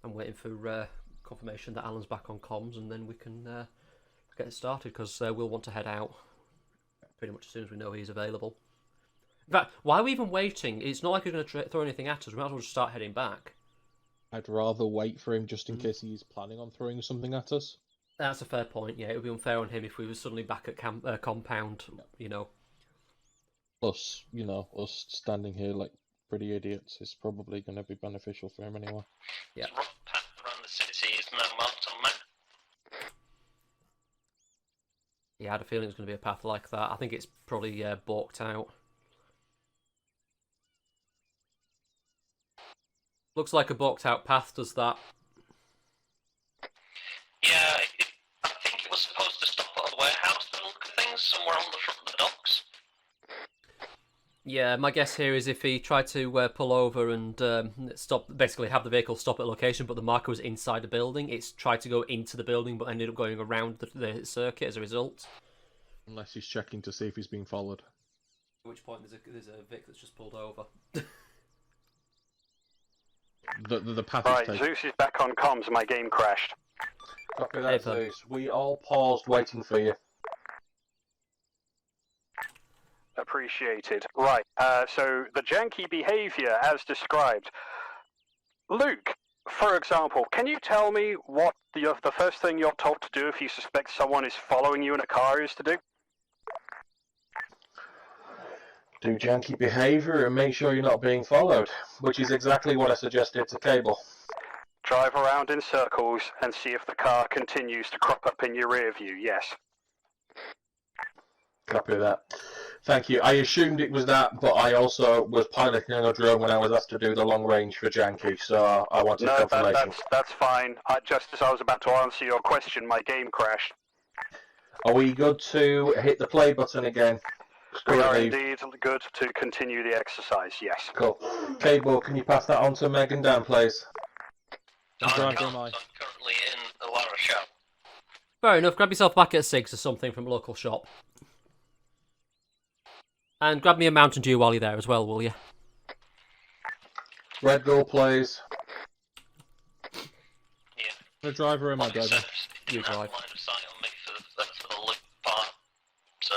I'm waiting for confirmation that Alan's back on comms, and then we can get it started, because we'll want to head out pretty much as soon as we know he's available. In fact, why are we even waiting? It's not like he's going to throw anything at us. We might as well just start heading back. I'd rather wait for him just in case he's planning on throwing something at us. That's a fair point, yeah. It would be unfair on him if we were suddenly back at compound, you know. Plus, you know, us standing here like pretty idiots is probably going to be beneficial for him anyway. Yeah. The rough path around the city is now marked on map. Yeah, I had a feeling it was going to be a path like that. I think it's probably balked out. Looks like a balked out path does that. Yeah, I think it was supposed to stop at a warehouse and look at things somewhere on the front of the docks. Yeah, my guess here is if he tried to pull over and stop, basically have the vehicle stop at a location, but the marker was inside the building, it's tried to go into the building, but ended up going around the circuit as a result. Unless he's checking to see if he's being followed. At which point there's a Vic that's just pulled over. The path Right, is taken. Zeus is back on comms. My game crashed. Copy that, Zeus. We all paused waiting for you. Appreciated. Right, so the janky behaviour as described. Luke, for example, can you tell me what the first thing you're told to do if you suspect someone is following you in a car is to do? Do janky behaviour and make sure you're not being followed, which is exactly what I suggested to Cable. Drive around in circles and see if the car continues to crop up in your rear view, yes. Copy that. Thank you. I assumed it was that, but I also was piloting a drone when I was asked to do the long range for janky, so I wanted confirmation. That's fine. Just as I was about to answer your question, my game crashed. Are we good to hit the play button again? We are indeed good to continue the exercise, yes. Cool. Cable, can you pass that on to Meg and Dan, please? I'm currently in a Lara shop. Fair enough, grab yourself back at 6 or something from a local shop. And grab me a Mountain Dew while you're there as well, will you? Red Gull, please. Yeah. The driver and my driver. You drive. Line of sight on me for the loop part, so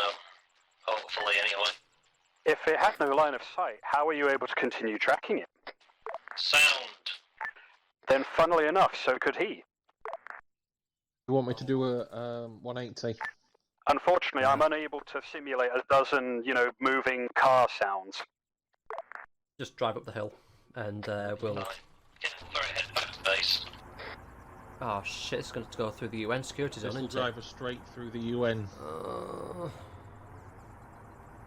hopefully anyway. If it had no line of sight, how were you able to continue tracking it? Sound. Then, funnily enough, so could he. You want me to do a 180? Unfortunately, I'm unable to simulate a dozen, moving car sounds. Just drive up the hill, and we'll... Head back to base. Oh shit, it's going to go through the UN security zone, This will isn't drive us straight through the UN.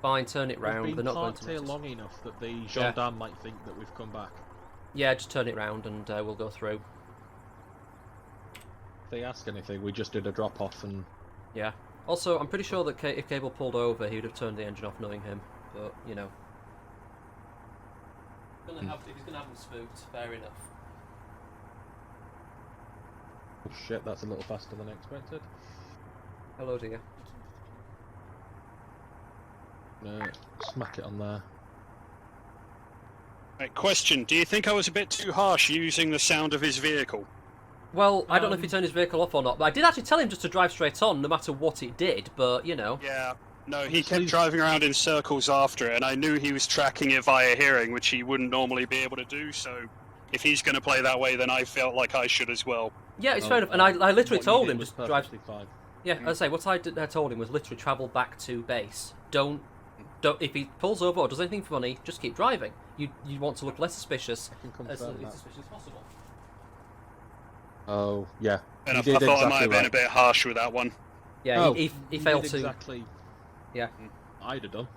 Fine, turn it round. We've They're been not going parked to here notice. long enough that the gendarme might think that we've come back. Yeah, just turn it round and we'll go through. If they ask anything, we just did a drop-off and... Yeah. Also, I'm pretty sure that if Cable pulled over, he would have turned the engine off knowing him. But, you know. If he's going to have him spooked, fair enough. Oh shit, that's a little faster than expected. Hello, dear. Smack it on there. Right, question, do you think I was a bit too harsh using the sound of his vehicle? Well, I don't know if he turned his vehicle off or not, but I did actually tell him just to drive straight on, no matter what it did, but, you know. Yeah, no, he kept driving around in circles after it, and I knew he was tracking it via hearing, which he wouldn't normally be able to do, so if he's going to play that way, then I felt like I should as well. Yeah, it's fair enough, and I literally told him, just drive... Fine. Yeah, as I say, what I told him was literally travel back to base. Don't, if he pulls over or does anything funny, just keep driving. You want to look less suspicious, as suspicious as possible. Oh, yeah. And I thought I might have been a bit harsh with that one. Yeah, he failed to... Exactly. Yeah. I'd have done.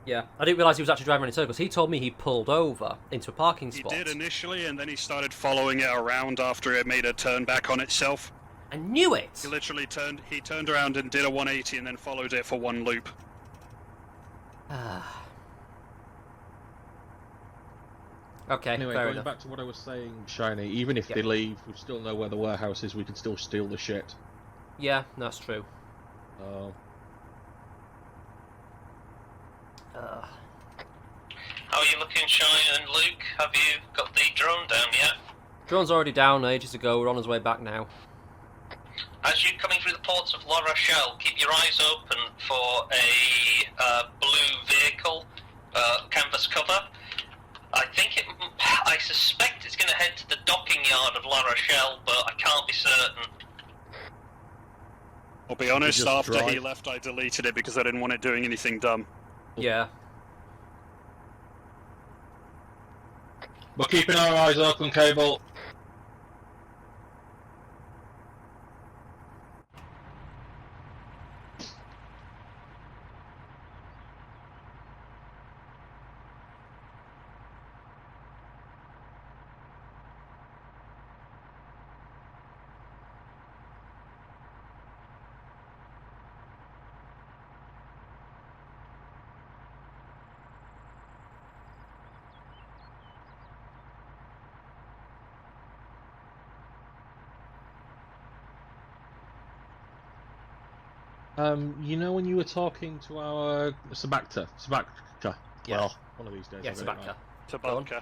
Yeah, I didn't realise he was actually driving in circles. He told me he pulled over into a parking spot. He did initially, and then he started following it around after it made a turn back on itself. I knew it! He literally turned around and did a 180 and then followed it for one loop. Okay, anyway, fair going enough. back to what I was saying, Shiny, even if they leave, we still know where the warehouse is, we can still steal the shit. Yeah, that's true. Oh. How are you looking, Shine and Luke? Have you got the drone down yet? Drone's already down ages ago, we're on his way back now. As you're coming through the ports of La Rochelle, keep your eyes open for a blue vehicle, canvas cover. I suspect it's going to head to the docking yard of La Rochelle, but I can't be certain. I'll be honest, after he left I deleted it because I didn't want it doing anything dumb. Yeah. We're keeping our eyes open, Cable. You know when you were talking to our Sabacta? Yeah. Well, one of these days. Yeah, Sabacta. Sabacta.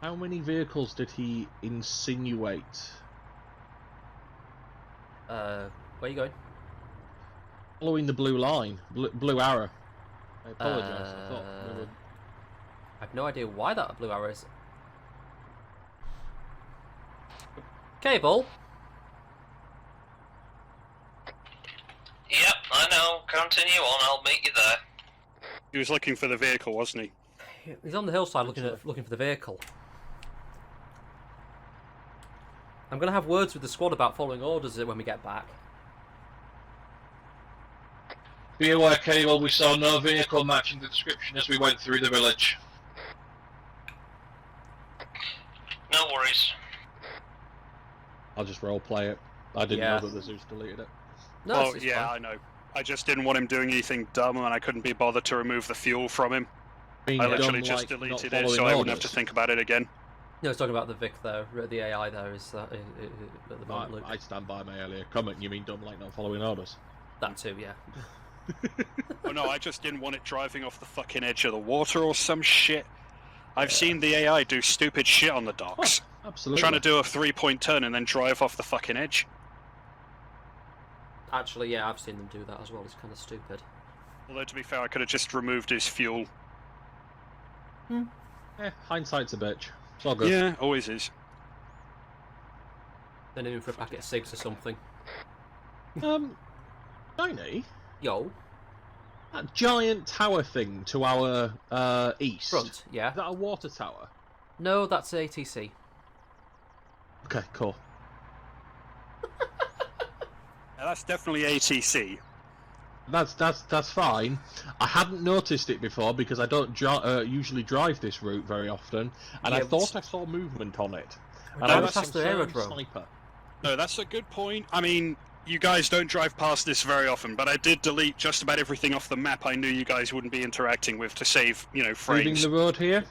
How many vehicles did he insinuate? Where are you going? Following the blue line, blue arrow. I apologise. I thought we were... I have no idea why that blue arrow is. Cable? Yep, I know. Continue on, I'll meet you there. He was looking for the vehicle, wasn't he? He's on the hillside looking for the vehicle. I'm going to have words with the squad about following orders when we get back. Be aware, Cable, we saw no vehicle matching the description as we went through the village. No worries. I'll just roleplay it. I didn't know that the Zeus deleted it. No, yeah, I know. I just didn't want him doing anything dumb, and I couldn't be bothered to remove the fuel from him. I literally just deleted it, so I wouldn't have to think about it again. No, I was talking about the Vic there, the AI there is at the moment, Luke. I stand by my earlier comment. You mean dumb like not following orders? That too, yeah. Oh no, I just didn't want it driving off the fucking edge of the water or some shit. I've seen the AI do stupid shit on the docks. Oh, absolutely. Trying to do a 3-point turn and then drive off the fucking edge. Actually, yeah, I've seen them do that as well. It's kind of stupid. Although, to be fair, I could have just removed his fuel Hindsight's a bitch. It's all good. Yeah, always is. Then in for a packet of cigs or something. Tiny? Yo. That giant tower thing to our east. Front, yeah. Is that a water tower? No, that's ATC. Okay, cool. Yeah, that's definitely ATC. That's fine. I hadn't noticed it before because I don't usually drive this route very often, and I thought I saw movement on it. And I was past the aerodrome. Sniper. No, that's a good point. I mean, you guys don't drive past this very often, but I did delete just about everything off the map I knew you guys wouldn't be interacting with to save, frames. Leaving the road here.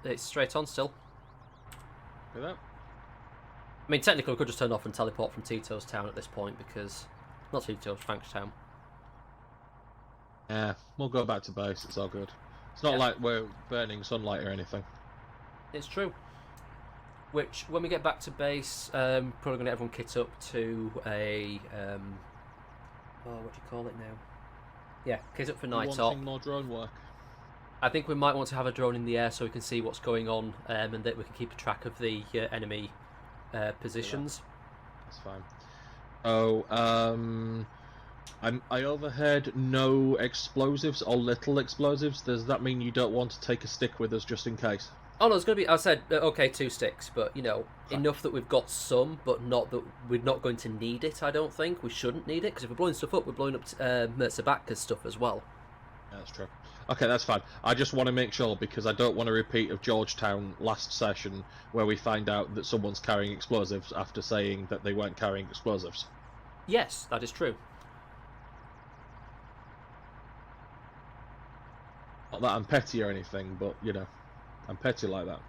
It's straight on still. Look at that. I mean, technically, we could just turn off and teleport from Tito's town at this point because not Tito's, Frankstown. Yeah, we'll go back to base. It's all good. It's not like we're burning sunlight or anything. It's true. Which, when we get back to base, probably going to get everyone kit up to a what do you call it now? Yeah, kit up for night op. Wanting more drone work. I think we might want to have a drone in the air so we can see what's going on, and that we can keep a track of the enemy positions. That's fine. Oh, I overheard no explosives or little explosives. Does that mean you don't want to take a stick with us just in case? Oh no, it's going to be. I said okay, 2 sticks, but enough that we've got some, but not that we're not going to need it. I don't think we shouldn't need it because if we're blowing stuff up, we're blowing up Mertzabaka's stuff as well. Yeah, that's true. Okay, that's fine. I just want to make sure because I don't want a repeat of Georgetown last session where we find out that someone's carrying explosives after saying that they weren't carrying explosives. Yes, that is true. Not that I'm petty or anything, but I'm petty like that.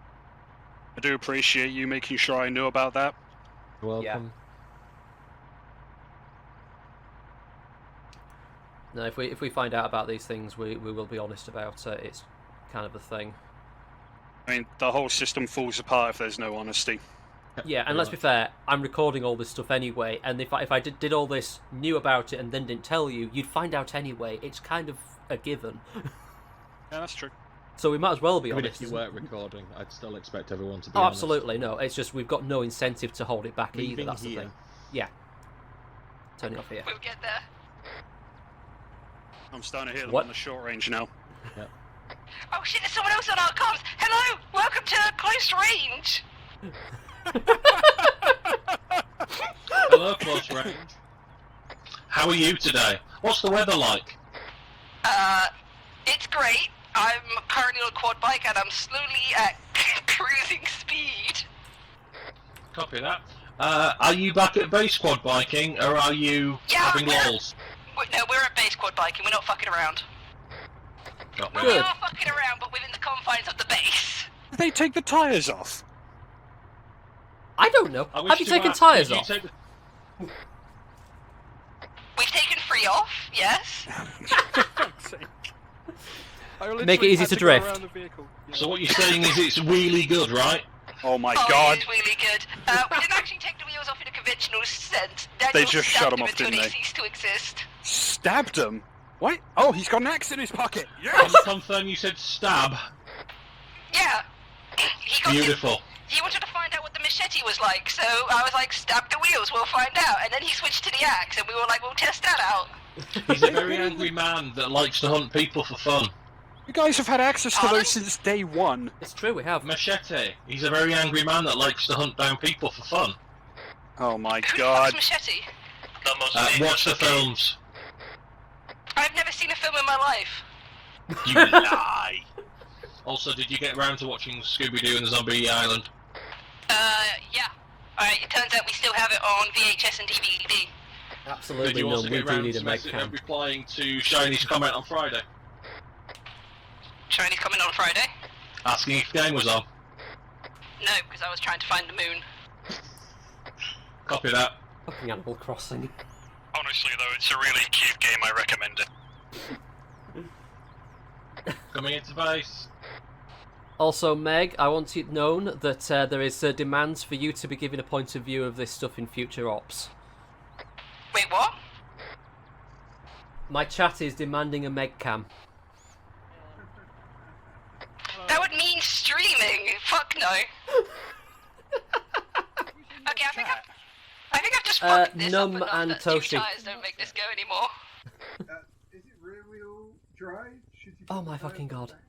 I do appreciate you making sure I knew about that. You're welcome. Yeah. No, if we find out about these things, we will be honest about it. It's kind of a thing. I mean, the whole system falls apart if there's no honesty. Yeah, and let's be fair, I'm recording all this stuff anyway, and if I did all this, knew about it, and then didn't tell you, you'd find out anyway. It's kind of a given. Yeah, that's true. So we might as well be Even honest. if you weren't recording, I'd still expect everyone to be Oh, honest. absolutely, no. It's just we've got no incentive to hold it back Leaving either, that's here. the thing. Yeah. Turn it off here. We'll get there. I'm starting to hear them What? on the short range now. Yep. Oh shit, there's someone else on our comms! Hello! Welcome to close range! Hello, close range. How are you today? What's the weather like? It's great. I'm currently on a quad bike and I'm slowly at cruising speed. Copy that. Are you back at base quad biking, or are you having lols? No, we're at base quad biking, we're not fucking around. Copy. We are fucking around, but within the confines of the base. Did they take the tyres off? I don't know. I wish Have you to taken ask, tyres did you off? take We've taken 3 off, yes. Make it easy to drift. So what you're saying is it's really good, right? Oh my Oh, god. it is really good. We didn't actually take the wheels off in a conventional sense. They Daniel just shut stabbed them him off, until didn't they they? ceased to exist. Stabbed him? What? Oh, he's got an axe in his pocket. Can Yes! you confirm you said stab? Yeah. He got Beautiful. He wanted to find out what the machete was like, so I was like, stab the wheels, we'll find out. And then he switched to the axe, and we were like, we'll test that out. He's a very angry man that likes to hunt people for fun. You guys have had access to those since day 1. It's true, we have. Machete. He's a very angry man that likes to hunt down people for fun. Oh my Who god. the fuck's machete? That must be Watch the films. I've never seen a film in my life. You lie. Also, did you get around to watching Scooby-Doo and the Zombie Island? Yeah. Alright, it turns out we still have it on VHS and DVD. Did Absolutely you no, also we get do around need a to meg messaging- cam. replying to Shiny's comment on Friday? Chinese coming on Friday? Asking if the game was on. No, because I was trying to find the moon. Copy that. Fucking Animal Crossing. Honestly, though, it's a really cute game. I recommend it. Coming into base. Also, Meg, I want it known that there is demands for you to be giving a point of view of this stuff in future ops. Wait, what? My chat is demanding a Meg cam. streaming. Fuck no. Okay, I think I've just fucked this Num up enough and that Toshi. 2 tires don't make this go anymore. Is it rear-wheel drive? Should you Oh put my the tires fucking on god. back?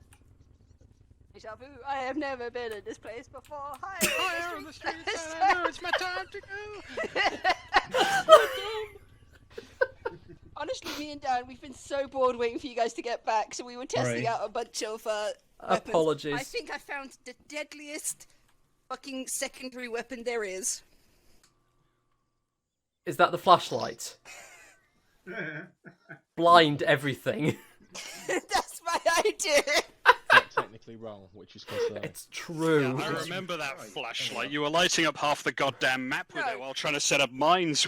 Deja vu, I have never been in this place before. Hi, Fire on the streets, I know it's my time to go. Honestly, me and Dan, we've been so bored waiting for you guys to get back, so we were testing out a bunch of weapons. Apologies. I think I found the deadliest fucking secondary weapon there is. Is that the flashlight? Blind everything. That's my idea. Not technically wrong, which is concerning. It's true. Yeah, I remember that flashlight. You were lighting up half the goddamn map with it while trying to set up mines.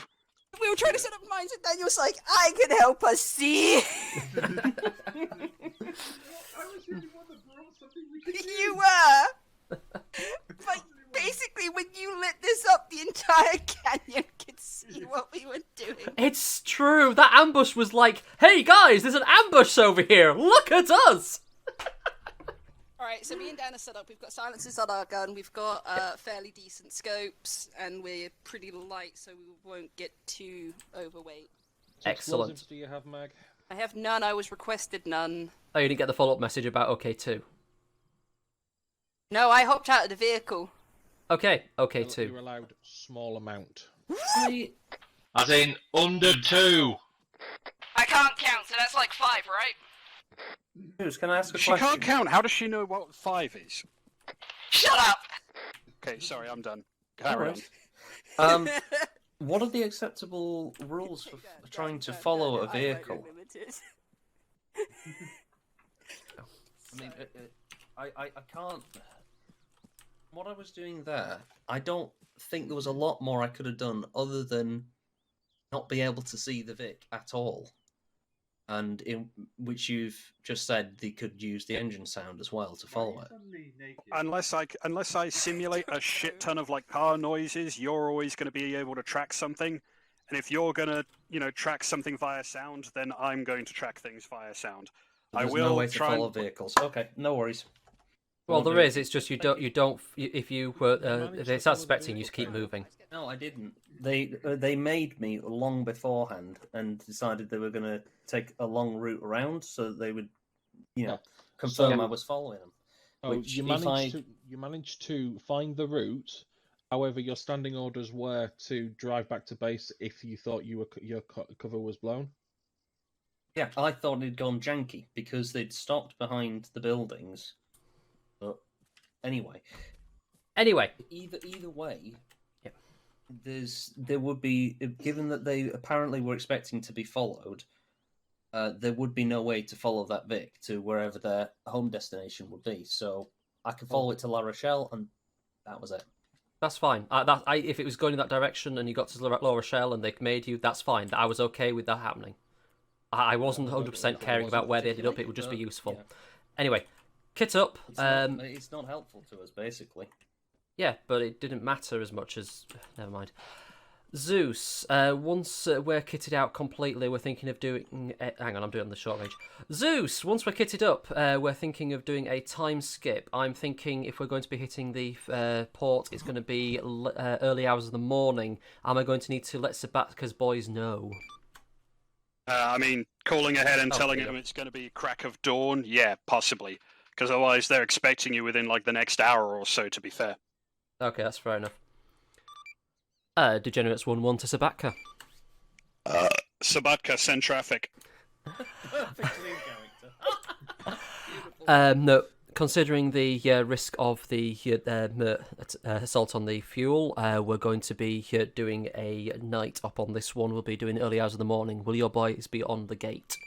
We were trying to set up mines, and Daniel's like, I can help us see. I was the only one that brought something we could use. You were. But basically, when you lit this up, the entire canyon could see what we were doing. It's true. That ambush was like, hey guys, there's an ambush over here. Look at us. Alright, so me and Dan are set up. We've got silencers on our gun, we've got fairly decent scopes, and we're pretty light, so we won't get too overweight. So Excellent. explosives do you have, Mag? I have none, I was requested none. Oh, you didn't get the follow-up message about OK2. No, I hopped out of the vehicle. Okay, OK2. You're allowed small amount. As in, under 2. I can't count, so that's like 5, right? Can I ask a She question? can't count. How does she know what 5 is? Shut up! Okay, sorry, I'm done. Carry on. What are the acceptable rules for trying to follow a vehicle? I mean, I can't. What I was doing there, I don't think there was a lot more I could have done other than not be able to see the Vic at all. And in which you've just said they could use the engine sound as well to follow it. Unless I simulate a shit ton of like car noises, you're always going to be able to track something. And if you're going to, track something via sound, then I'm going to track things via sound. There's no way to follow vehicles. Okay, no worries. Well, there is. It's just you don't. If you were, if they start suspecting you, to keep moving. No, I didn't. They made me long beforehand and decided they were going to take a long route around so that they would, confirm I was following them. Oh, you managed to find the route. However, your standing orders were to drive back to base if you thought your cover was blown. Yeah, I thought it'd gone janky because they'd stopped behind the buildings. But anyway, either way, there would be, given that they apparently were expecting to be followed, there would be no way to follow that Vic to wherever their home destination would be. So I could follow it to La Rochelle, and that was it. That's fine. If it was going in that direction and you got to La Rochelle and they made you, that's fine. I was okay with that happening. I wasn't 100% caring about where they ended up. It would just be useful. Yeah. Anyway, kit up. It's not helpful to us, basically. Yeah, but it didn't matter as much as... Never mind. Zeus, once we're kitted out completely, we're thinking of doing... hang on, I'm doing the short range. Zeus, once we're kitted up, we're thinking of doing a time skip. I'm thinking if we're going to be hitting the port, it's going to be early hours of the morning. Am I going to need to let Sabatka's boys know? Calling ahead and telling them it's going to be crack of dawn? Yeah, possibly. Because otherwise they're expecting you within, the next hour or so, to be fair. Okay, that's fair enough. Degenerates 1-1 to Sabatka. Sabatka, send traffic. No, considering the risk of the assault on the fuel, we're going to be doing a night up on this one. We'll be doing early hours of the morning. Will your boys be on the gate?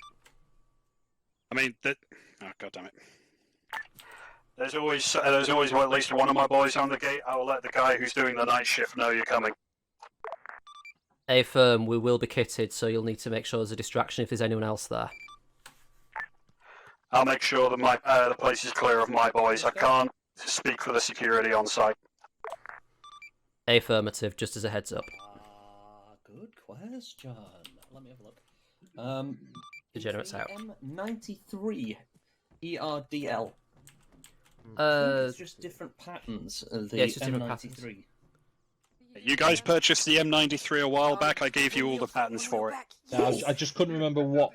Oh, God damn it. There's always at least one of my boys on the gate. I will let the guy who's doing the night shift know you're coming. Affirm, we will be kitted, so you'll need to make sure there's a distraction if there's anyone else there. I'll make sure that the place is clear of my boys. I can't speak for the security on site. Affirmative, just as a heads up. Good question. Let me have a look. Degenerates out. M93 ERDL. I think it's just different patterns of the Yeah, it's just M93. different patterns. You guys purchased the M93 a while back. I gave you all the patterns for it. No, I just couldn't remember what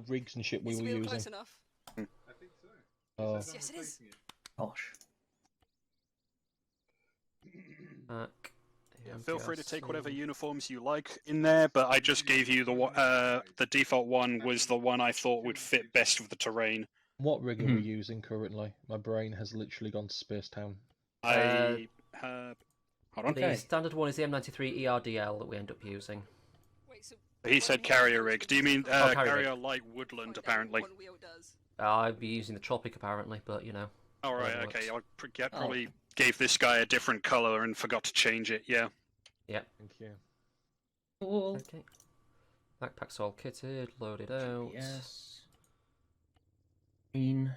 rigs and shit we were using. Close enough. I think so. Oh. Yes, it is. Gosh. Yeah, feel free to take whatever uniforms you like in there, but I just gave you the default one was the one I thought would fit best with the terrain. What rig are we using currently? My brain has literally gone to Space Town. Hold on. The standard one is the M93 ERDL that we end up using. He said carrier rig. Do you mean carrier carrier light woodland, apparently? I'd be using the Tropic apparently, but you know. Alright, okay. I probably gave this guy a different colour and forgot to change it, yeah. Yeah. Thank you. Cool. Okay. Backpack's all kitted, loaded out. Yes.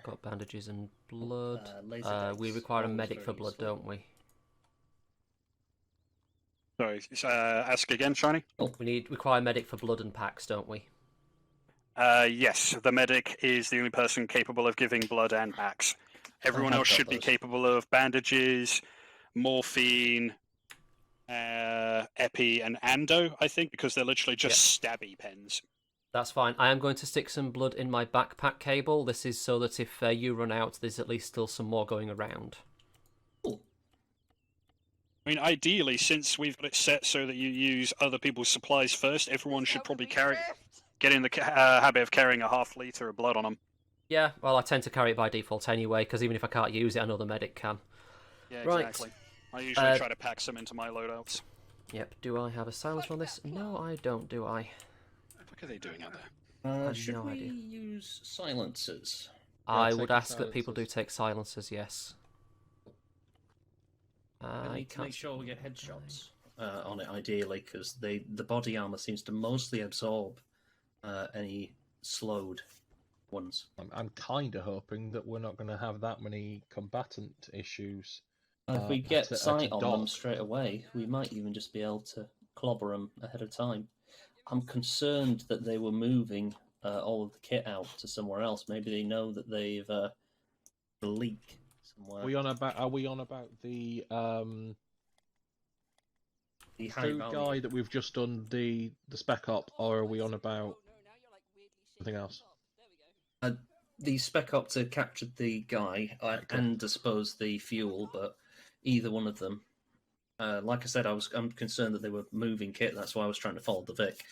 Got bandages and blood. laser We decks, require a always medic very for blood, useful. don't we? Sorry, ask again, Shiny? We require a medic for blood and packs, don't we? Yes, the medic is the only person capable of giving blood and packs. Everyone else should be capable of bandages, morphine, epi, and ando, I think, because they're literally just stabby pens. That's fine. I am going to stick some blood in my backpack cable. This is so that if you run out, there's at least still some more going around. I mean, ideally, since we've got it set so that you use other people's supplies first, everyone should probably get in the habit of carrying a half-litre of blood on them. Yeah, well, I tend to carry it by default anyway, because even if I can't use it, I know the medic can. Yeah, right. exactly. I usually try to pack some into my loadouts. Yep, do I have a silencer on this? No, I don't, do I? What are they doing out there? Should we use silencers? I would ask that people do take silencers, yes. I need to make sure we get headshots on it, ideally, because the body armor seems to mostly absorb any slowed ones. I'm kind of hoping that we're not going to have that many combatant issues. If we get sight on them straight away, we might even just be able to clobber them ahead of time. I'm concerned that they were moving all of the kit out to somewhere else. Maybe they know that they've a leak somewhere. Are we on about the food guy that we've just done the spec op, or are we on about something else? The spec opter captured the guy and I suppose the fuel, but either one of them. Like I said, I'm concerned that they were moving kit. That's why I was trying to follow the Vic.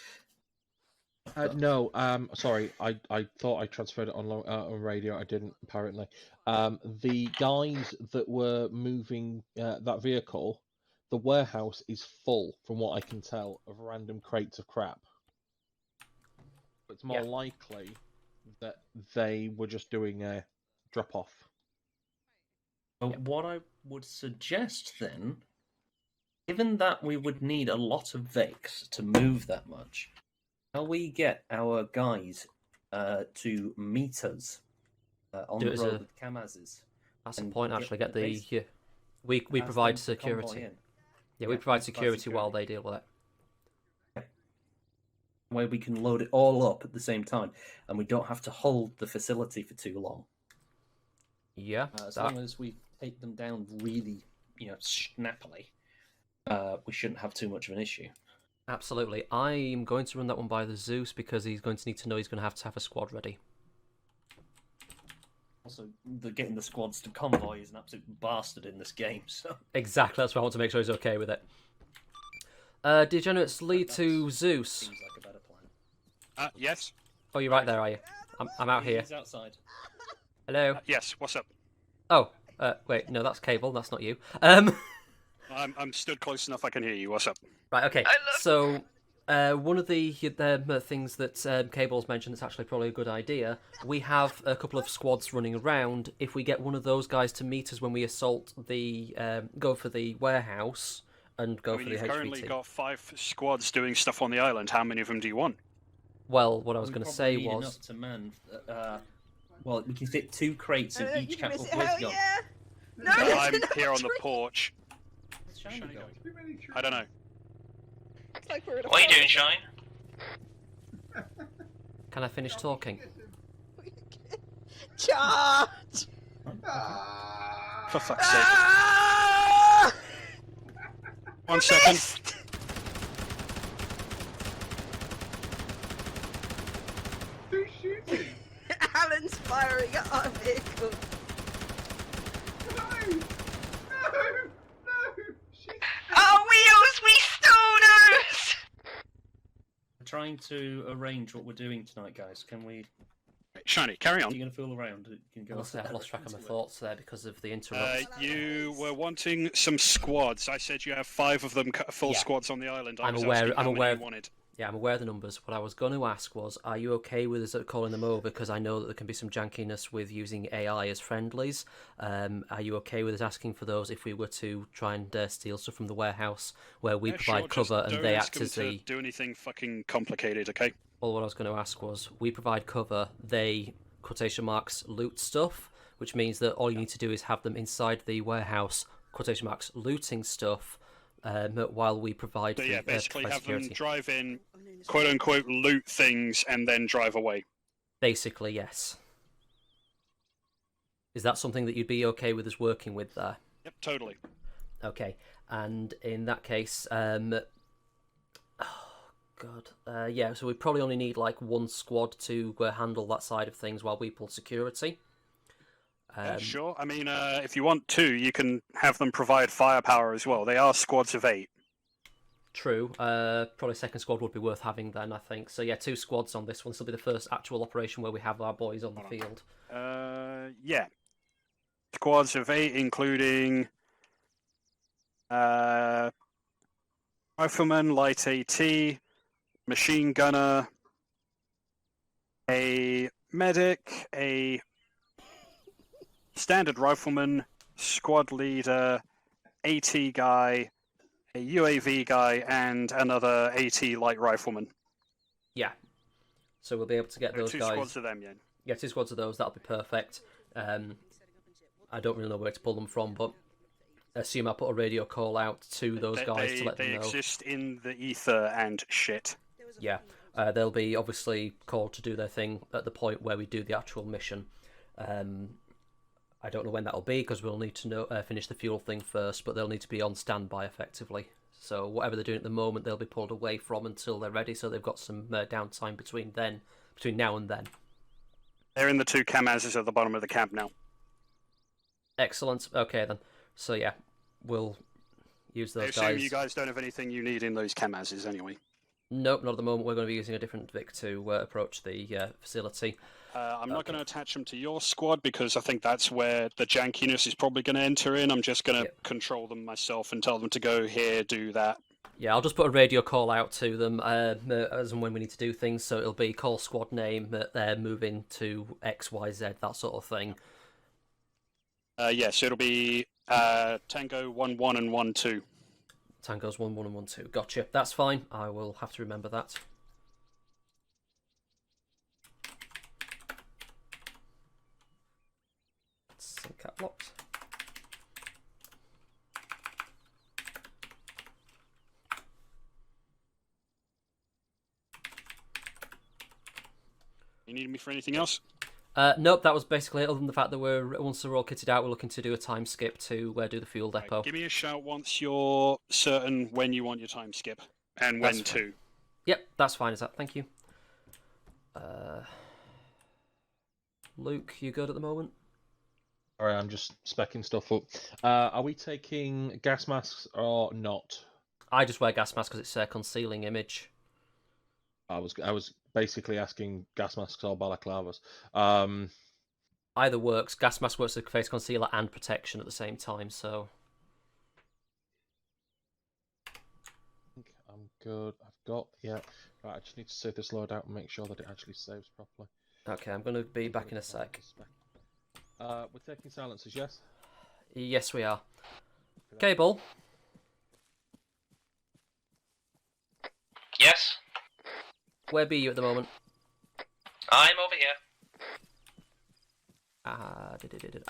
No, sorry. I thought I transferred it on radio. I didn't, apparently. The guys that were moving that vehicle, the warehouse is full, from what I can tell, of random crates of crap. It's more likely that they were just doing a drop-off. What I would suggest then, given that we would need a lot of Vics to move that much, how we get our guys to meet us on the road with Kamazes? That's the point, actually. Get the we provide security. Yeah, we provide security while they deal with it. Where we can load it all up at the same time, and we don't have to hold the facility for too long. Yeah, as long as we take them down really, snappily, we shouldn't have too much of an issue. Absolutely. I'm going to run that one by the Zeus because he's going to need to know he's going to have a squad ready. Also, getting the squads to convoy is an absolute bastard in this game. So exactly, that's why I want to make sure he's okay with it. Degenerates lead to Zeus. Seems like a better plan. Yes. Oh, you're right there, are you? I'm out here. He's outside. Hello. Yes. What's up? Oh, wait, no, that's Cable. That's not you. I'm stood close enough. I can hear you. What's up? Right. Okay. So, one of the things that Cable's mentioned that's actually probably a good idea. We have a couple of squads running around. If we get one of those guys to meet us when we assault the go for the warehouse and go for the HVT. You've currently got 5 squads doing stuff on the island. How many of them do you want? Well, what I was going to say was enough to man. Well, we can fit 2 crates of each capsule with gun. No, I'm here on the porch. I don't know. What are you doing, Shine? Can I finish talking? Charge! For fuck's sake. 1 second. Who's shooting? Alan's firing at our vehicle. No! Our wheels, we stoners! I'm trying to arrange what we're doing tonight, guys. Can we... Shiny, carry on. You're going to fool around? You can go Honestly, I've lost track of my thoughts there because of the interruption. You were wanting some squads. I said you have 5 of them, full squads on the island. I'm aware. You wanted. Yeah, I'm aware of the numbers. What I was going to ask was, are you okay with us calling them over? Because I know that there can be some jankiness with using AI as friendlies. Are you okay with us asking for those if we were to try and steal stuff from the warehouse where we provide cover and they act as the... do anything fucking complicated, okay? Well, what I was going to ask was, we provide cover, they, quotation marks, loot stuff, which means that all you need to do is have them inside the warehouse, quotation marks, looting stuff, while we provide... So yeah, basically have security. them drive in, quote-unquote, loot things, and then drive away. Basically, yes. Is that something that you'd be okay with us working with there? Yep, totally. Okay, and in that case, yeah, so we probably only need like 1 squad to handle that side of things while we pull security. Yeah, sure. I mean, if you want 2, you can have them provide firepower as well. They are squads of 8. True. Probably 2nd squad would be worth having then, I think. So yeah, 2 squads on this one. This will be the first actual operation where we have our boys on the field. Yeah. Squads of 8, including rifleman, light AT, machine gunner, a medic, a standard rifleman, squad leader, AT guy, a UAV guy, and another AT light rifleman. Yeah. So we'll be able to get those 2 guys. 2 squads of them, yeah. Yeah, 2 squads of those. That'll be perfect. I don't really know where to pull them from, but I assume I'll put a radio call out to those guys to let them know. They exist in the ether and shit. Yeah. They'll be obviously called to do their thing at the point where we do the actual mission. I don't know when that'll be because we'll need to finish the fuel thing first, but they'll need to be on standby effectively. So whatever they're doing at the moment, they'll be pulled away from until they're ready. So they've got some downtime between now and then. They're in the 2 Kamazes at the bottom of the camp now. Excellent. Okay then. So yeah, we'll use those guys. I assume you guys don't have anything you need in those Kamazes anyway. Nope, not at the moment. We're going to be using a different Vic to approach the facility. I'm not going to attach them to your squad because I think that's where the jankiness is probably going to enter in. I'm just going to control them myself and tell them to go here, do that. Yeah, I'll just put a radio call out to them as and when we need to do things. So it'll be call squad name, they're moving to XYZ, that sort of thing. Yes, it'll be Tango 1-1 and 1-2. Tango's 1-1 and 1-2. Gotcha. That's fine. I will have to remember that. Some cap locks. You need me for anything else? Nope, that was basically it, other than the fact that once we're all kitted out, we're looking to do a time skip to do the fuel depot. Right, give me a shout once you're certain when you want your time skip, and when to. Yep, that's fine, is that? Thank you. Luke, you good at the moment? Alright, I'm just specking stuff up. Are we taking gas masks or not? I just wear gas masks because it's a concealing image. I was basically asking gas masks or balaclavas. Either works. Gas mask works as face concealer and protection at the same time, so... I'm good. I've got... Yeah. Right, I just need to save this load out and make sure that it actually saves properly. Okay, I'm going to be back in a sec. We're taking silencers, yes? Yes, we are. Cable? Yes? Where be you at the moment? I'm over here.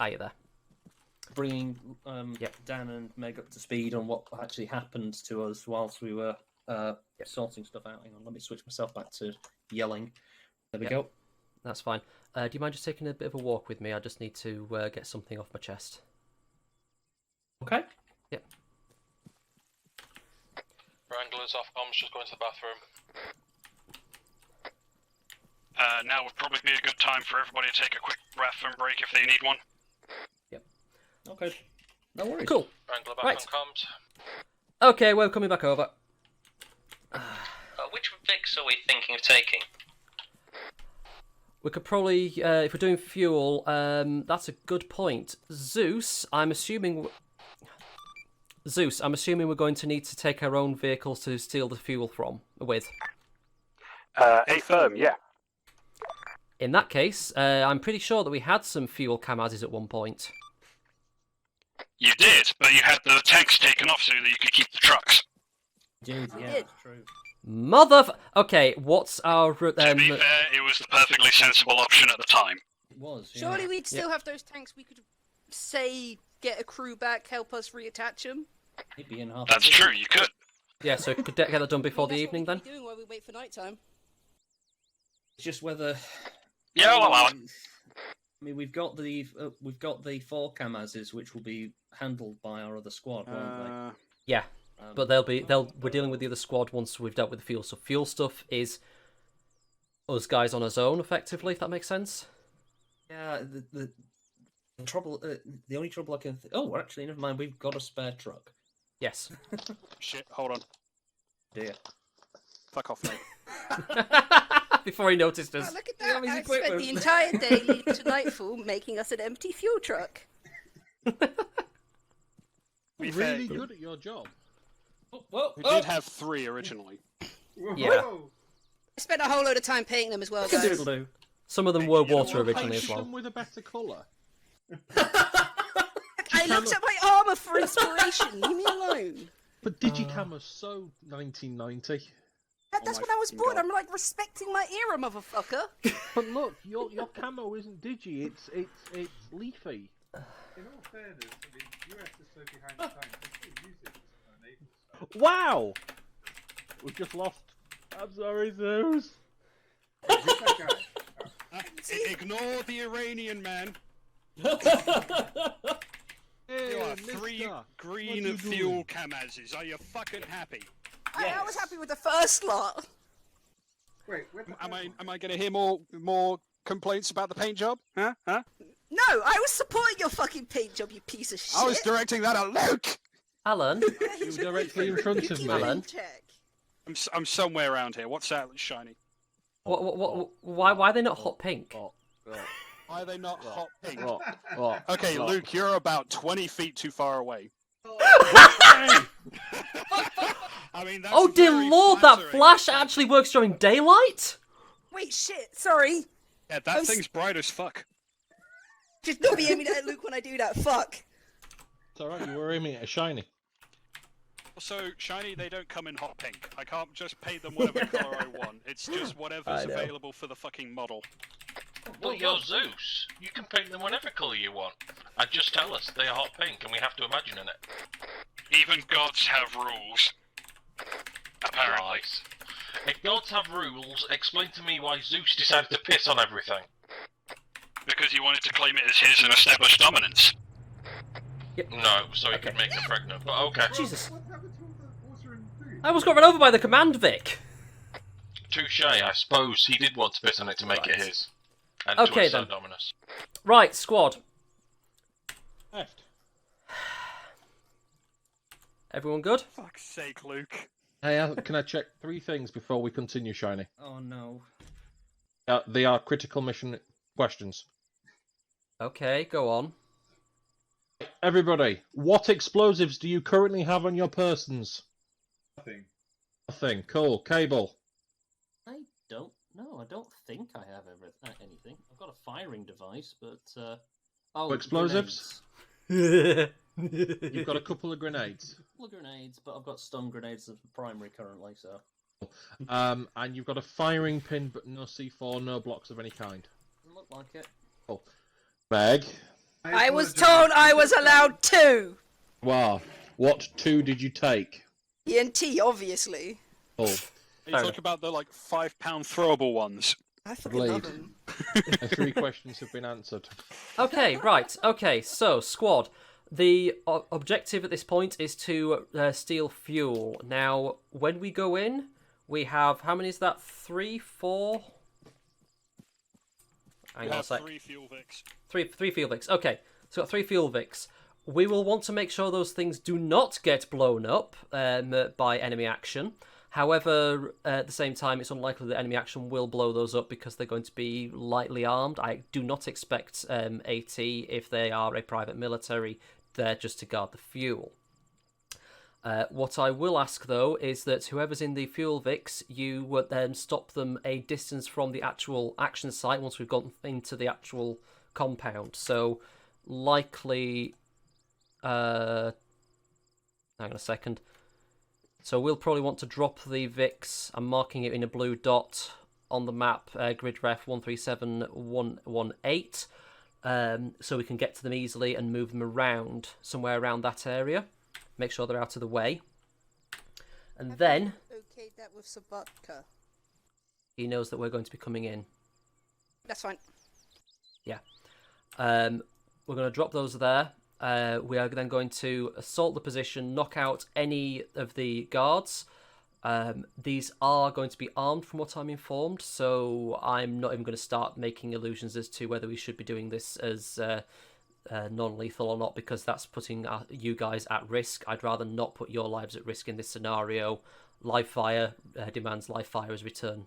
You're there. Bringing Dan and Meg up to speed on what actually happened to us whilst we were sorting stuff out. Hang on, let me switch myself back to yelling. There we go. That's fine. Do you mind just taking a bit of a walk with me? I just need to get something off my chest. Okay. Yep. Wrangler's off. Mom's just going to the bathroom. Now would probably be a good time for everybody to take a quick breath and break if they need one. Yep. Okay. No worries. Cool. Wrangler back Right. on comms. Okay, well, coming back over. Which fix are we thinking of taking? We could probably, if we're doing fuel, that's a good point. Zeus, I'm assuming we're going to need to take our own vehicles to steal the fuel with. Affirm, yeah. In that case, I'm pretty sure that we had some fuel camazes at one point. You did, but you had the tanks taken off so that you could keep the trucks. Dude, yeah, that's true. Okay, what's our... To be fair, it was the perfectly sensible option at the time. It was, yeah. Surely we'd still have those tanks. We could, say, get a crew back, help us reattach them. Maybe in half. That's true, you could. Yeah, so could get that done before the evening then? What are we doing while we wait for nighttime? It's just whether. Yeah, I'll allow it. I mean, we've got the 4 Kamazes, which will be handled by our other squad, won't they? Yeah, but we're dealing with the other squad once we've dealt with the fuel. So fuel stuff is us guys on our own, effectively, if that makes sense. Yeah, the trouble, the only trouble I can. Oh, actually, never mind. We've got a spare truck. Yes. Shit, hold on. Dear. Fuck off, mate. Before he noticed us. Oh, look at that! I spent the entire day leading to nightfall making us an empty fuel truck. You're really good at your job. We did have 3 originally. Yeah. I spent a whole load of time painting them as well, guys. Doodle-doo. Some of them were water originally as well. Some with a better colour. I looked at my armour for inspiration. Leave me alone. But Digicam is so 1990. That's when I was born. I'm like respecting my era, motherfucker. But look, your camo isn't digi. It's leafy. In all fairness, I mean, the US is so behind the times. They still use it for some naval stuff. Wow! We've just lost. I'm sorry, Zeus. Who's that guy? Ignore the Iranian man. Hey, You are mister, 3 what green you fuel doing? Kamazes. Are you fucking happy? I was happy with the first lot. Wait, where's the Am I going to hear more complaints about the paint job? Huh? No, I was supporting your fucking paint job, you piece of shit. I was directing that at Luke. Alan. You were directly in front of me. Alan. I'm somewhere around here. What's that, shiny? Why are they not hot pink? Why are they not hot pink? What? Okay, Luke, you're about 20 feet too far away. I mean, that's Oh dear very lord, that flattering. flash actually works during daylight? Wait, shit, sorry. Yeah, that thing's bright as fuck. Just not be aiming at Luke when I do that, fuck. It's alright, you were aiming at a shiny. So, shiny, they don't come in hot pink. I can't just paint them whatever colour I want. It's just whatever's available for the fucking model. Well, you're Zeus. You can paint them whatever colour you want. And just tell us they are hot pink and we have to imagine in it. Even gods have rules. Apparently. Right. If gods have rules, explain to me why Zeus decided to piss on everything. Because he wanted to claim it as his and establish dominance. No, so he could make her pregnant, but okay. Jesus. What happened to all the water and food? I almost got run over by the command Vic. Touche, I suppose he did want to piss on it to make it his. And Okay, to then. assert dominus. Right, squad. Left. Everyone good? Fuck's sake, Luke. Hey, can I check 3 things before we continue, Shiny? Oh no. They are critical mission questions. Okay, go on. Everybody, what explosives do you currently have on your persons? Nothing. Nothing. Cool. Cable. I don't know. I don't think I have anything. I've got a firing device, but Explosives? grenades. You've got a couple of grenades. A couple of grenades, but I've got stun grenades as primary currently, so. And you've got a firing pin, but no C4, no blocks of any kind. Doesn't look like it. Cool. Meg. I was told I was allowed 2. Wow. What 2 did you take? ENT, obviously. Cool. You talk about the, 5-pound throwable ones. I fucking love them. The 3 questions have been answered. Okay, right. Okay, so, squad. The objective at this point is to steal fuel. Now, when we go in, we have... How many is that? 3, 4? Hang on a sec. 3 fuel Vics. Three fuel Vics. Okay, so we've got 3 fuel Vics. We will want to make sure those things do not get blown up by enemy action. However, at the same time, it's unlikely that enemy action will blow those up because they're going to be lightly armed. I do not expect AT, if they are a private military, there just to guard the fuel. What I will ask, though, is that whoever's in the fuel Vics, you would then stop them a distance from the actual action site once we've gone into the actual compound. So, likely... hang on a second. So we'll probably want to drop the Vix. I'm marking it in a blue dot on the map, grid ref 137118, so we can get to them easily and move them around, somewhere around that area. Make sure they're out of the way. And then... Okay, that with Sabatka. He knows that we're going to be coming in. That's fine. Yeah. We're going to drop those there. We are then going to assault the position, knock out any of the guards. These are going to be armed from what I'm informed, so I'm not even going to start making illusions as to whether we should be doing this as non-lethal or not, because that's putting you guys at risk. I'd rather not put your lives at risk in this scenario. Live fire demands live fire as return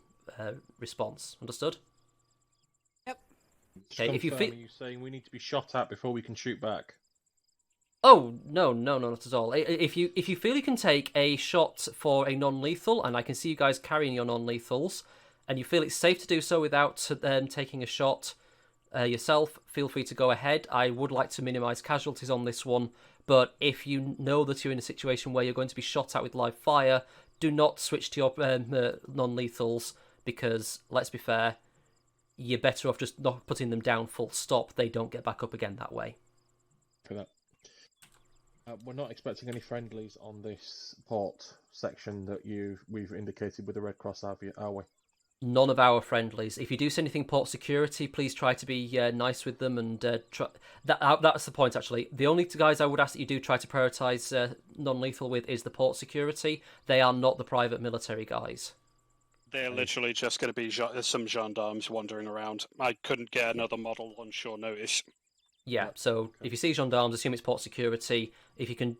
response. Understood? Yep. Okay, if you feel... You're saying we need to be shot at before we can shoot back? Oh, no, not at all. If you feel you can take a shot for a non-lethal, and I can see you guys carrying your non-lethals, and you feel it's safe to do so without taking a shot yourself, feel free to go ahead. I would like to minimise casualties on this one, but if you know that you're in a situation where you're going to be shot at with live fire, do not switch to your non-lethals, because, let's be fair, you're better off just not putting them down full stop. They don't get back up again that way. For that. We're not expecting any friendlies on this port section that we've indicated with the Red Cross, are we? None of our friendlies. If you do see anything port security, please try to be nice with them, and that's the point, actually. The only two guys I would ask that you do try to prioritise non-lethal with is the port security. They are not the private military guys. They're literally just going to be some gendarmes wandering around. I couldn't get another model on short notice. Yeah, so if you see gendarmes, assume it's port security. If you can,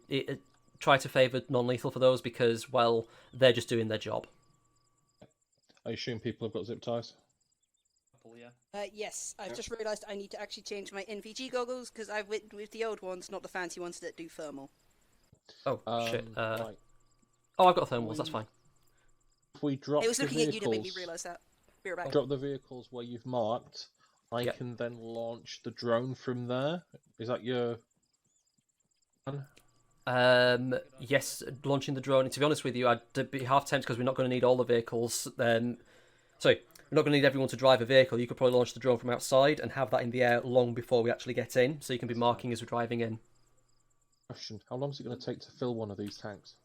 try to favour non-lethal for those, because, well, they're just doing their job. I assume people have got zip ties? Yes, I've just realised I need to actually change my NVG goggles, because I've went with the old ones, not the fancy ones that do thermal. Oh, shit. Right. Oh, I've got thermals, that's fine. If we drop It was the looking vehicles, at you to make me realise that. Be right back. drop the vehicles where you've marked, I can then launch the drone from there. Is that your plan? Yes, launching the drone. And to be honest with you, I'd be half tempted, because we're not going to need all the vehicles. Sorry, we're not going to need everyone to drive a vehicle. You could probably launch the drone from outside and have that in the air long before we actually get in, so you can be marking as we're driving in. Question: how long is it going to take to fill one of these tanks?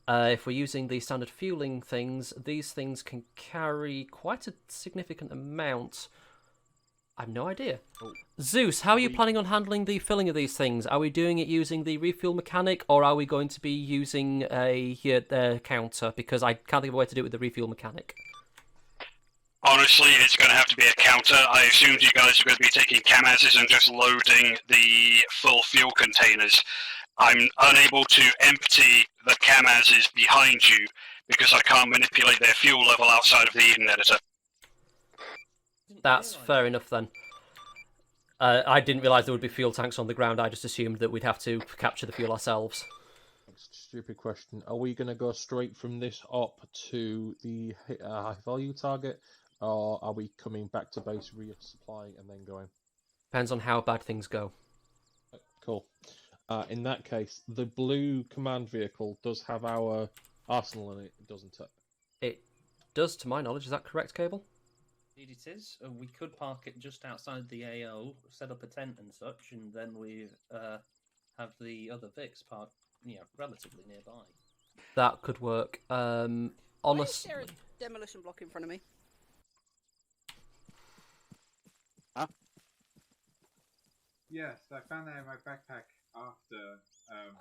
If we're using the standard fueling things, these things can carry quite a significant amount. I have no idea. Oh. Zeus, how are you planning on handling the filling of these things? Are we doing it using the refuel mechanic, or are we going to be using a counter? Because I can't think of a way to do it with the refuel mechanic. Honestly, it's going to have to be a counter. I assumed you guys were going to be taking camazes and just loading the full fuel containers. I'm unable to empty the camazes behind you because I can't manipulate their fuel level outside of the Eden editor. That's fair enough then. I didn't realise there would be fuel tanks on the ground. I just assumed that we'd have to capture the fuel ourselves. Stupid question. Are we going to go straight from this up to the high value target, or are we coming back to base, resupplying, and then going? Depends on how bad things go. Cool. In that case, the blue command vehicle does have our arsenal in it, doesn't it? It does, to my knowledge. Is that correct, Cable? Indeed it is. We could park it just outside the AO, set up a tent and such, and then we have the other Vics parked, relatively nearby. That could work. Honestly, Why is there a demolition block in front of me? Huh? Yes, I found that in my backpack after.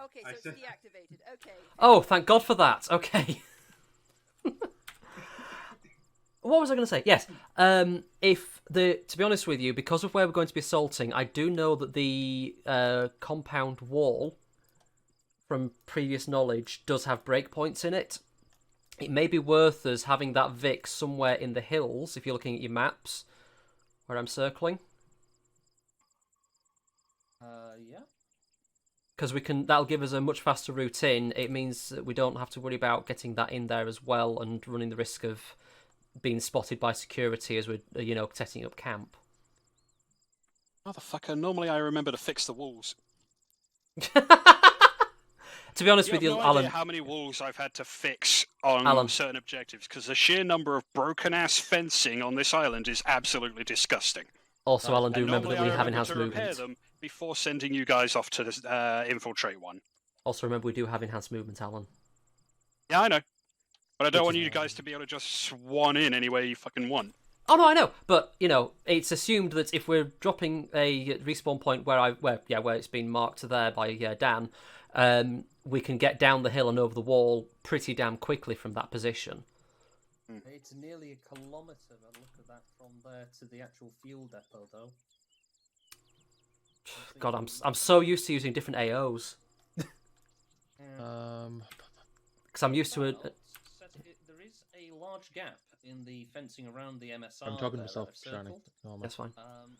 Okay, so it's deactivated. Okay. Oh, thank God for that. Okay. What was I going to say? Yes. To be honest with you, because of where we're going to be assaulting, I do know that the compound wall, from previous knowledge, does have breakpoints in it. It may be worth us having that Vic somewhere in the hills, if you're looking at your maps, where I'm circling. Yeah. Because that'll give us a much faster route in. It means that we don't have to worry about getting that in there as well and running the risk of being spotted by security as we're, setting up camp. Motherfucker, normally I remember to fix the walls. To be honest with you, no Alan, idea how many walls I've had to fix on certain objectives, because the sheer number of broken-ass fencing on this island is absolutely disgusting. Also, Alan, do remember that we have enhanced to repair movement. them before sending you guys off to infiltrate one. Also, remember we do have enhanced movement, Alan. Yeah, I know. But I don't want you guys to be able to just swan in any way you fucking want. Oh no, I know, but it's assumed that if we're dropping a respawn point where it's been marked there by Dan, we can get down the hill and over the wall pretty damn quickly from that position. It's nearly a kilometre. Look at that from there to the actual fuel depot, though. God, I'm so used to using different AOs. Because I'm used to it. There is a large gap in the fencing around the MSR. I'm talking to myself, Shani. That's fine.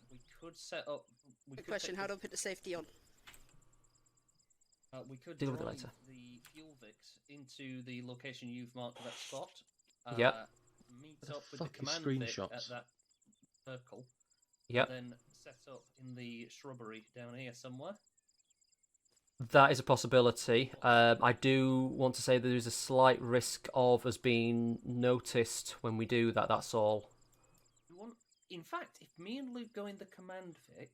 We could set up. Good question. How do I put the safety on? We could deal with it drive later. The fuel Vix into the location you've marked for that spot. Yep. Meet up with the command Vic at that circle. Yep. Then set up in the shrubbery down here somewhere. That is a possibility. I do want to say there is a slight risk of us being noticed when we do that. That's all. In fact, if me and Luke go in the command Vic,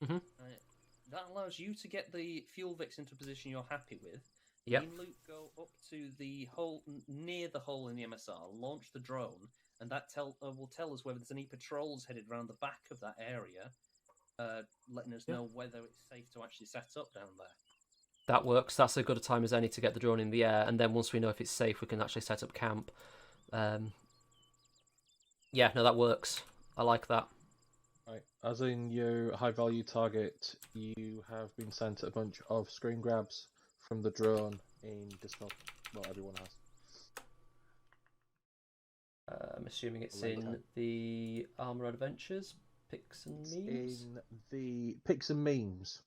that allows you to get the fuel Vix into a position you're happy with. Yep. Me and Luke go up to the hole near the hole in the MSR, launch the drone, and that will tell us whether there's any patrols headed around the back of that area, letting us know whether it's safe to actually set up down there. That works. That's as good a time as any to get the drone in the air, and then once we know if it's safe, we can actually set up camp. Yeah, no, that works. I like that. Right. As in your high-value target, you have been sent a bunch of screen grabs from the drone in Discord. Well, everyone has. I'm assuming it's in the Arma Adventures, Pics and Memes? In the Pics and Memes.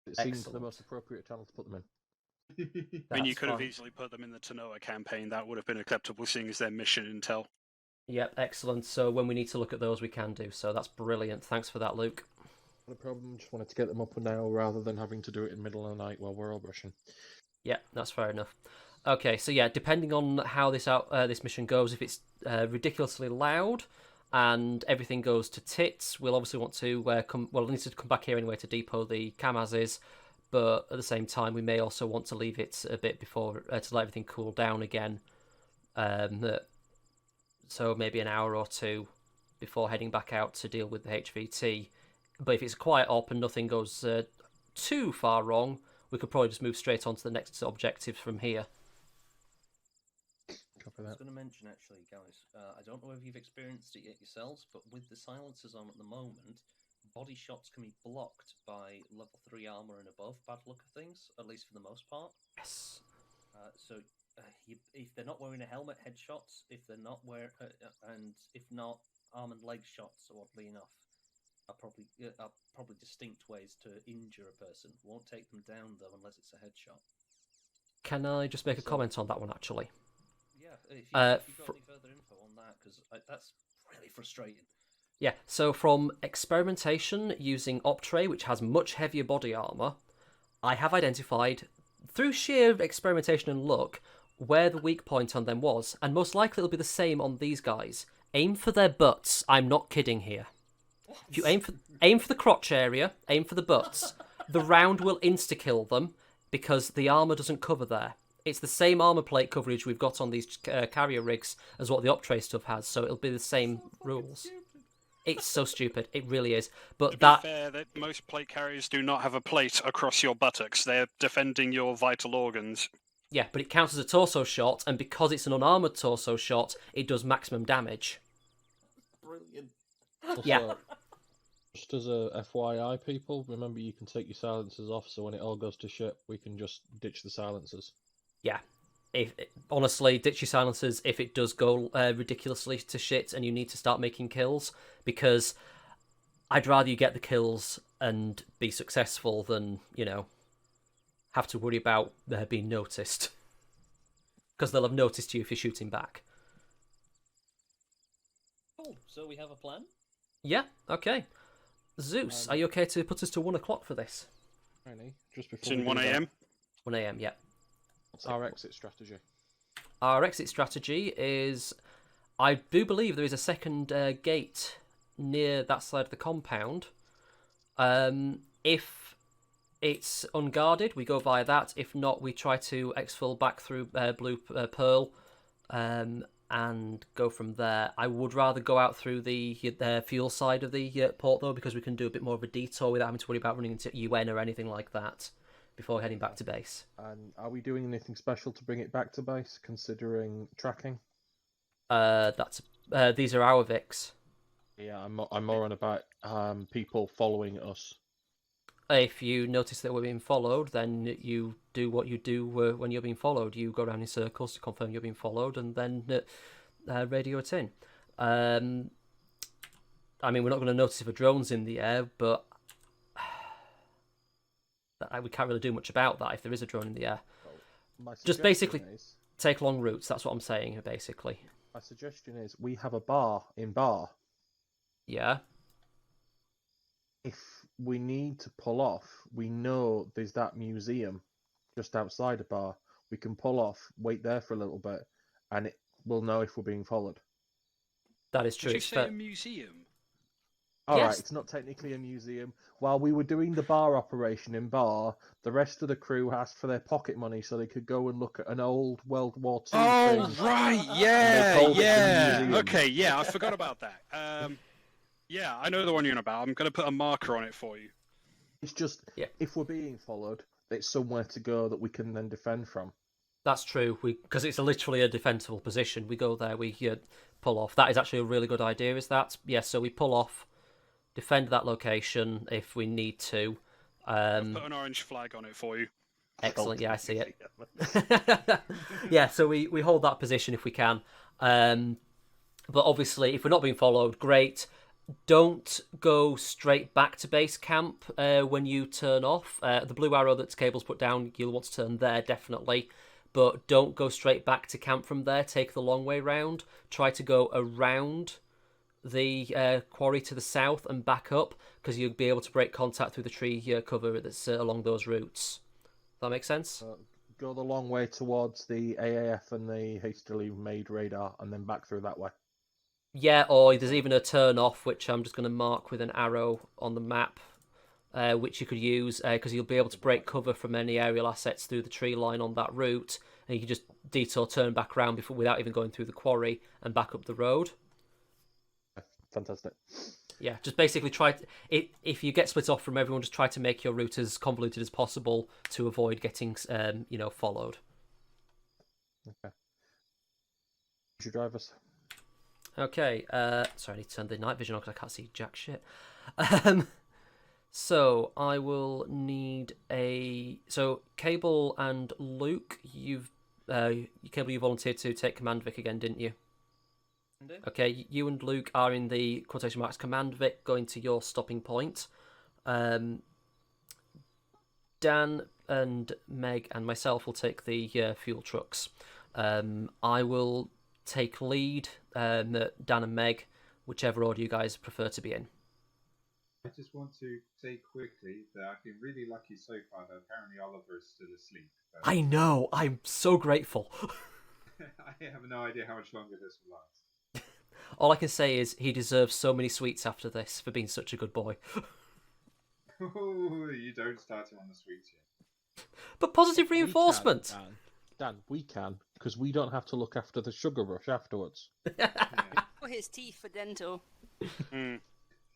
It seems the most appropriate channel to put them in. I mean, you could have easily put them in the Tanoa campaign. That would have been acceptable, seeing as their mission intel. Yep, excellent. So when we need to look at those, we can do. So that's brilliant. Thanks for that, Luke. No problem. Just wanted to get them up now rather than having to do it in the middle of the night while we're all brushing. Yeah, that's fair enough. Okay, so yeah, depending on how this mission goes, if it's ridiculously loud and everything goes to tits, we'll obviously want to need to come back here anyway to depot the Kamazes, but at the same time, we may also want to leave it a bit before to let everything cool down again. So maybe an hour or two before heading back out to deal with the HVT. But if it's a quiet op and nothing goes too far wrong, we could probably just move straight on to the next objective from here. Copy I was that. going to mention, actually, guys, I don't know if you've experienced it yet yourselves, but with the silencers on at the moment, body shots can be blocked by level 3 armor and above, bad luck of things, at least for the most part. Yes. If they're not wearing a helmet, headshots. If they're not and if not, arm and leg shots, oddly enough, are probably distinct ways to injure a person. Won't take them down though, unless it's a headshot. Can I just make a comment on that one, actually? Yeah, if you've got any further info on that, because that's really frustrating. Yeah, so from experimentation using Optray, which has much heavier body armor, I have identified, through sheer experimentation and luck, where the weak point on them was, and most likely it'll be the same on these guys. Aim for their butts. I'm not kidding here. What? If you aim for the crotch area, aim for the butts, the round will insta-kill them because the armor doesn't cover there. It's the same armor plate coverage we've got on these carrier rigs as what the Optray stuff has, so it'll be the same rules. Stupid. It's so stupid. It really is. But To that be fair, that most plate carriers do not have a plate across your buttocks. They're defending your vital organs. Yeah, but it counts as a torso shot, and because it's an unarmored torso shot, it does maximum damage. Brilliant. Also, Yeah. Just as a FYI, people, remember you can take your silencers off, so when it all goes to shit, we can just ditch the silencers. Yeah. Honestly, ditch your silencers if it does go ridiculously to shit and you need to start making kills, because I'd rather you get the kills and be successful than, have to worry about being noticed. Because they'll have noticed you if you're shooting back. Cool. So we have a plan? Yeah, okay. Zeus, are you okay to put us to 1 o'clock for this? Really? Just before It's in we 1 do that, a.m. 1 a.m, yeah. What's our exit strategy? Our exit strategy is, I do believe there is a second gate near that side of the compound. If it's unguarded, we go via that. If not, we try to exfil back through Blue Pearl and go from there. I would rather go out through the fuel side of the port, though, because we can do a bit more of a detour without having to worry about running into UN or anything like that before heading back to base. And are we doing anything special to bring it back to base, considering tracking? These are our Vics. Yeah, I'm more on about people following us. If you notice that we're being followed, then you do what you do when you're being followed. You go around in circles to confirm you're being followed, and then radio it in. I mean, we're not going to notice if a drone's in the air, but we can't really do much about that if there is a drone in the air. Just basically take long routes. That's what I'm saying, basically. My suggestion is we have a bar in Bar. Yeah. If we need to pull off, we know there's that museum just outside a Bar. We can pull off, wait there for a little bit, and we'll know if we're being followed. That is true. Did you say a museum? All Yes. right, it's not technically a museum. While we were doing the bar operation in Bar, the rest of the crew asked for their pocket money so they could go and look at an old World War II thing. Right, And they yeah, called it the yeah. museum. Okay, yeah, I forgot about that. Yeah, I know the one you're on about. I'm going to put a marker on it for you. It's just, if we're being followed, it's somewhere to go that we can then defend from. That's true, because it's literally a defensible position. We go there, we pull off. That is actually a really good idea, is that? Yes, so we pull off, defend that location if we need to. I've put an orange flag on it for you. Excellent, yeah, I see it. Yeah, so we hold that position if we can. But obviously, if we're not being followed, great. Don't go straight back to base camp when you turn off. The blue arrow that Cable's put down, you'll want to turn there, definitely. But don't go straight back to camp from there. Take the long way round. Try to go around the quarry to the south and back up, because you'll be able to break contact through the tree cover that's along those routes. Does that make sense? Go the long way towards the AAF and the hastily made radar, and then back through that way. Yeah, or there's even a turn off, which I'm just going to mark with an arrow on the map, which you could use, because you'll be able to break cover from any aerial assets through the tree line on that route, and you can just detour, turn back around without even going through the quarry and back up the road. Fantastic. Yeah, just basically if you get split off from everyone, just try to make your route as convoluted as possible to avoid getting, followed. Okay. You should drive us. Okay, sorry, I need to turn the night vision on because I can't see jack shit. So I will need So Cable and Luke, Cable, you volunteered to take Command Vic again, didn't you? Indeed. Okay, you and Luke are in the quotation marks Command Vic, going to your stopping point. Dan and Meg and myself will take the fuel trucks. I will take lead, Dan and Meg, whichever order you guys prefer to be in. I just want to say quickly that I've been really lucky so far that apparently Oliver is still asleep. I know, I'm so grateful. I have no idea how much longer this will last. All I can say is he deserves so many sweets after this for being such a good boy. Ooh, you don't start him on the sweets yet. But positive reinforcement. Dan, we can, because we don't have to look after the sugar rush afterwards. Or his teeth for dental.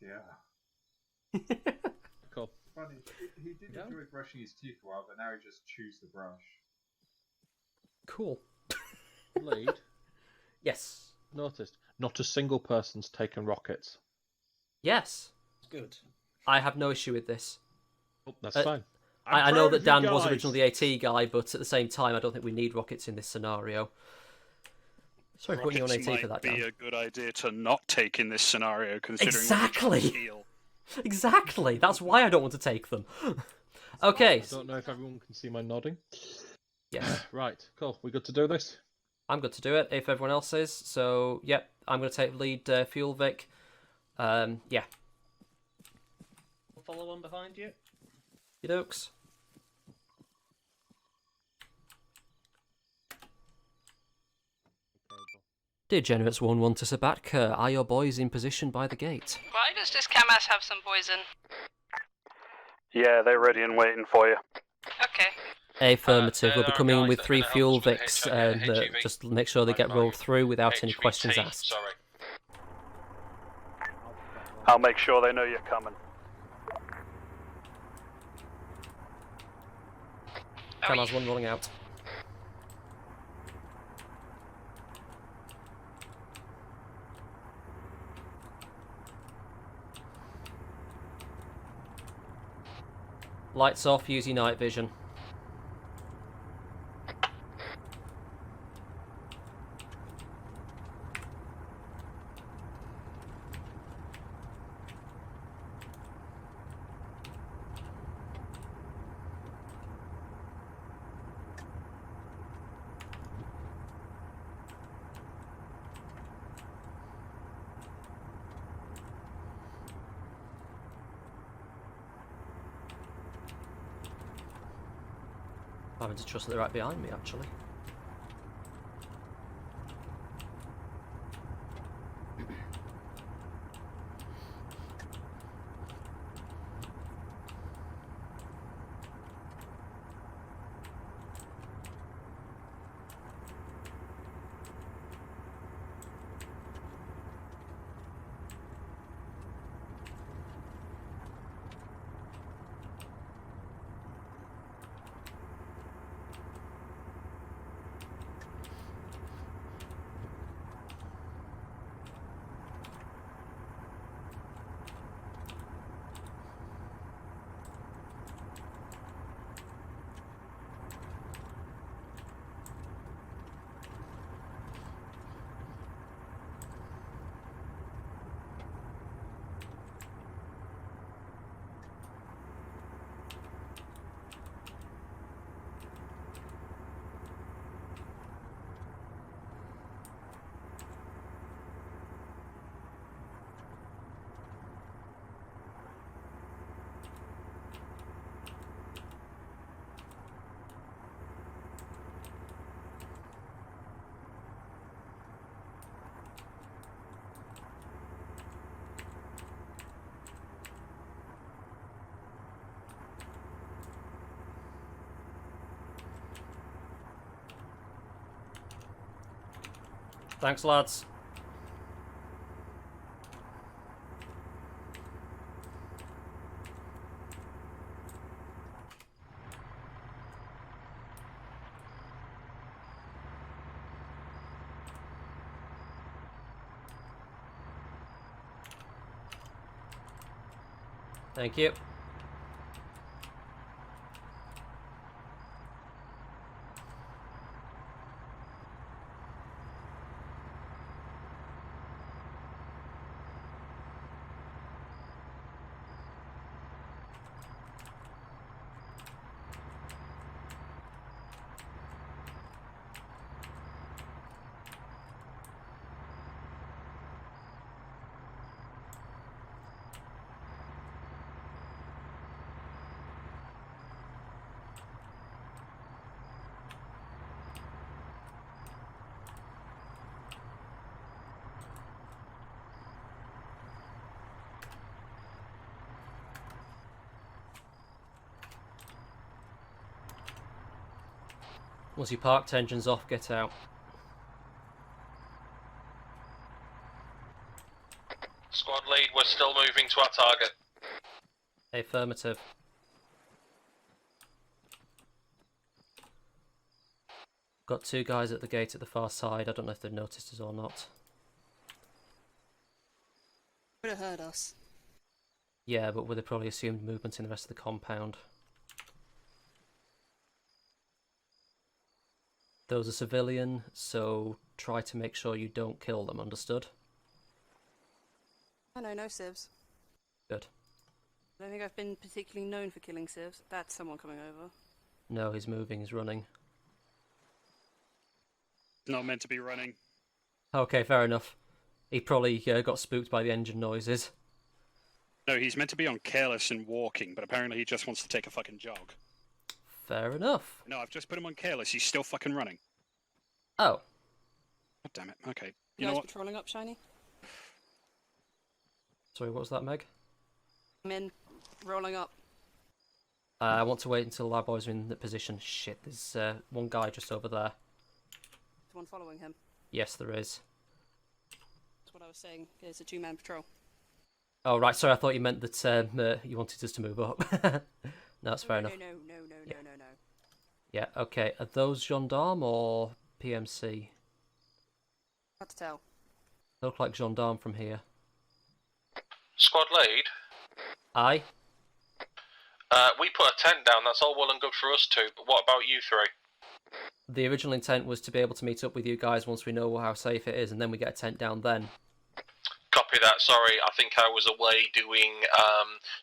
Yeah. Cool. Funny, he did enjoy brushing his teeth a while, but now he just chews the brush. Cool. Lead. Yes. Noticed. Not a single person's taken rockets. Yes. Good. I have no issue with this. Oh, that's fine. I know that Dan was originally the AT guy, but at the same time, I don't think we need rockets in this scenario. Sorry for putting you on AT for that, Dan. Might be a good idea to not take in this scenario, considering Exactly. Exactly. That's why I don't want to take them. Okay. I don't know if everyone can see my nodding. Yes. Right. Cool. We good to do this? I'm good to do it if everyone else is. So, yep, I'm going to take lead fuel Vic. Yeah. I'll follow on behind you. You dokes. Degenerates 1-1 to Sabatka. Are your boys in position by the gate? Why does this Kamas have some poison? Yeah, they're ready and waiting for you. Okay. Affirmative. We'll be coming in with 3 fuel Vics. Just make sure they get rolled through without any questions asked. Sorry. I'll make sure they know you're coming. Kamas 1 rolling out. Lights off, use your night vision. I'm having to trust that they're right behind me, actually. Thanks, lads. Thank you. Once you parked, engines off, get out. Squad lead, we're still moving to our target. Affirmative. Got 2 guys at the gate at the far side. I don't know if they've noticed us or not. Would have heard us. Yeah, but would they probably assumed movement in the rest of the compound? Those are civilian, so try to make sure you don't kill them, understood? Oh no, no civs. Good. I don't think I've been particularly known for killing civs. That's someone coming over. No, he's moving, he's running. Not meant to be running. Okay, fair enough. He probably got spooked by the engine noises. No, he's meant to be on careless and walking, but apparently he just wants to take a fucking jog. Fair enough. No, I've just put him on careless. He's still fucking running. Oh. God damn it. Okay. You know guys what? patrolling up, Shiny? Sorry, what was that, Meg? Men rolling up. I want to wait until our boys are in the position. Shit, there's one guy just over there. Is one following him? Yes, there is. That's what I was saying. It's a 2-man patrol. Oh, right, sorry, I thought you meant that you wanted us to move up. No, that's fair enough. No. Yeah, okay. Are those gendarme or PMC? Hard to tell. They look like gendarme from here. Squad lead. Aye? We put a tent down, that's all well and good for us two, but what about you 3? The original intent was to be able to meet up with you guys once we know how safe it is, and then we get a tent down then. Copy that, sorry, I think I was away doing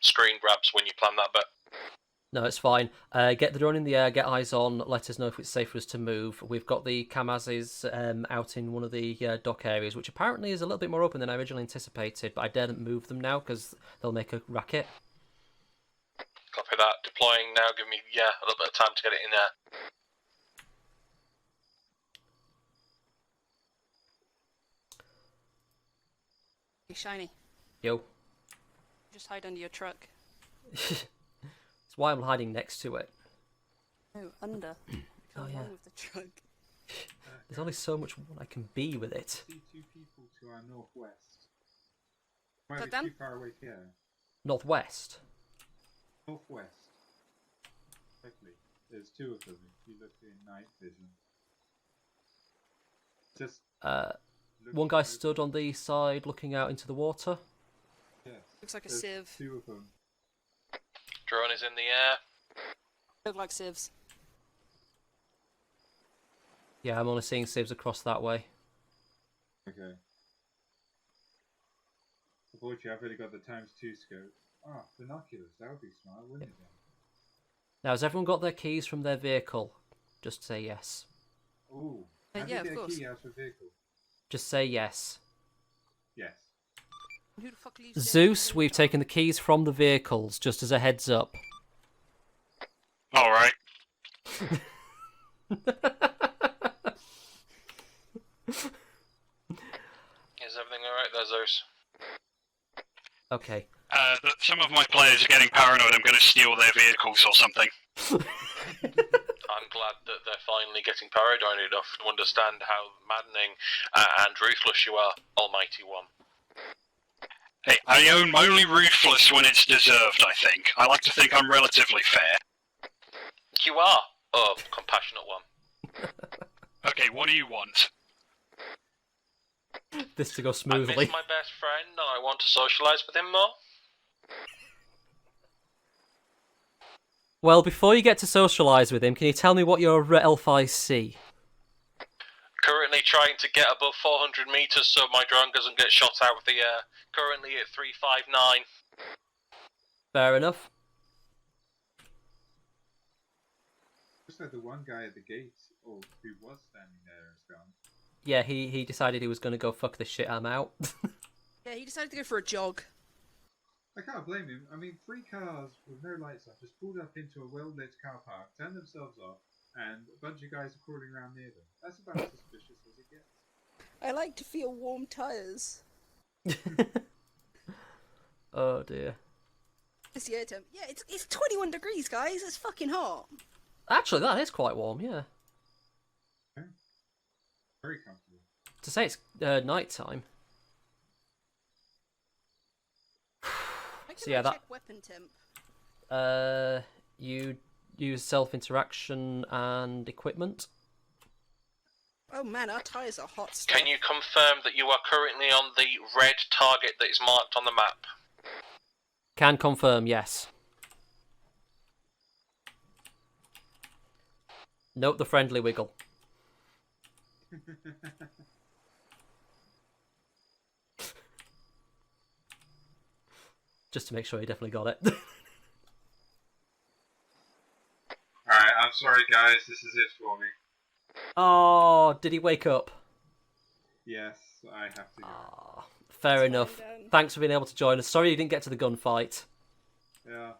screen grabs when you planned that, but... No, it's fine. Get the drone in the air, get eyes on, let us know if it's safe for us to move. We've got the Kamazes out in one of the dock areas, which apparently is a little bit more open than I originally anticipated, but I daren't move them now because they'll make a racket. Copy that. Deploying now, give me, a little bit of time to get it in there. Hey, Shiny. Yo. Just hide under your truck. That's why I'm hiding next to it. No, under. Oh, What's yeah. wrong with the truck? There's only so much I can be with it. See 2 people to our northwest. Might That be them? too far away here. Northwest. Northwest. Exactly. There's 2 of them if you look in night vision. Just One guy stood on the side looking out into the water. yes. Looks like a There's sieve. 2 of them. Drone is in the air. Look like sieves. Yeah, I'm only seeing sieves across that way. Okay. Unfortunately, I've already got the ×2 scope. Ah, binoculars. That would be smart, wouldn't it? Now, has everyone got their keys from their vehicle? Just say yes. Ooh. How do yeah, you of get a course. key out of a vehicle? Just say yes. Yes. Who the fuck leaves their Zeus, keys in we've the car? taken the keys from the vehicles, just as a heads up. Alright. Is everything alright there, Zeus? Okay. Some of my players are getting paranoid. I'm going to steal their vehicles or something. I'm glad that they're finally getting paranoid enough to understand how maddening and ruthless you are, Almighty One. Hey, I am only ruthless when it's deserved, I think. I like to think I'm relatively fair. You are, oh, compassionate one. Okay, what do you want? This to go I smoothly. miss my best friend and I want to socialise with him more. Well, before you get to socialise with him, can you tell me what your elf-eyes see? Currently trying to get above 400 metres so my drone doesn't get shot out of the air. Currently at 359. Fair enough. Looks like the one guy at the gate, or who was standing there, is gone. Yeah, he decided he was going to go fuck this shit, I'm out. Yeah, he decided to go for a jog. I can't blame him. I mean, 3 cars with no lights on just pulled up into a well-lit car park, turned themselves off, and a bunch of guys are crawling around near them. That's about as suspicious as it gets. I like to feel warm tyres. Oh dear. It's the air temp. Yeah, it's 21 degrees, guys. It's fucking hot. Actually, that is quite warm, yeah. Very comfortable. To say it's night time. So yeah, that. Check weapon temp. You use self-interaction and equipment. Oh man, our tires are hot stuff. Can you confirm that you are currently on the red target that is marked on the map? Can confirm, yes. Note the friendly wiggle. Just to make sure you definitely got it. Alright, I'm sorry guys, this is it for me. Oh, did he wake up? Yes, I have to go. Oh, fair enough. Thanks for being able to join us. Sorry you didn't get to the gunfight. Yeah,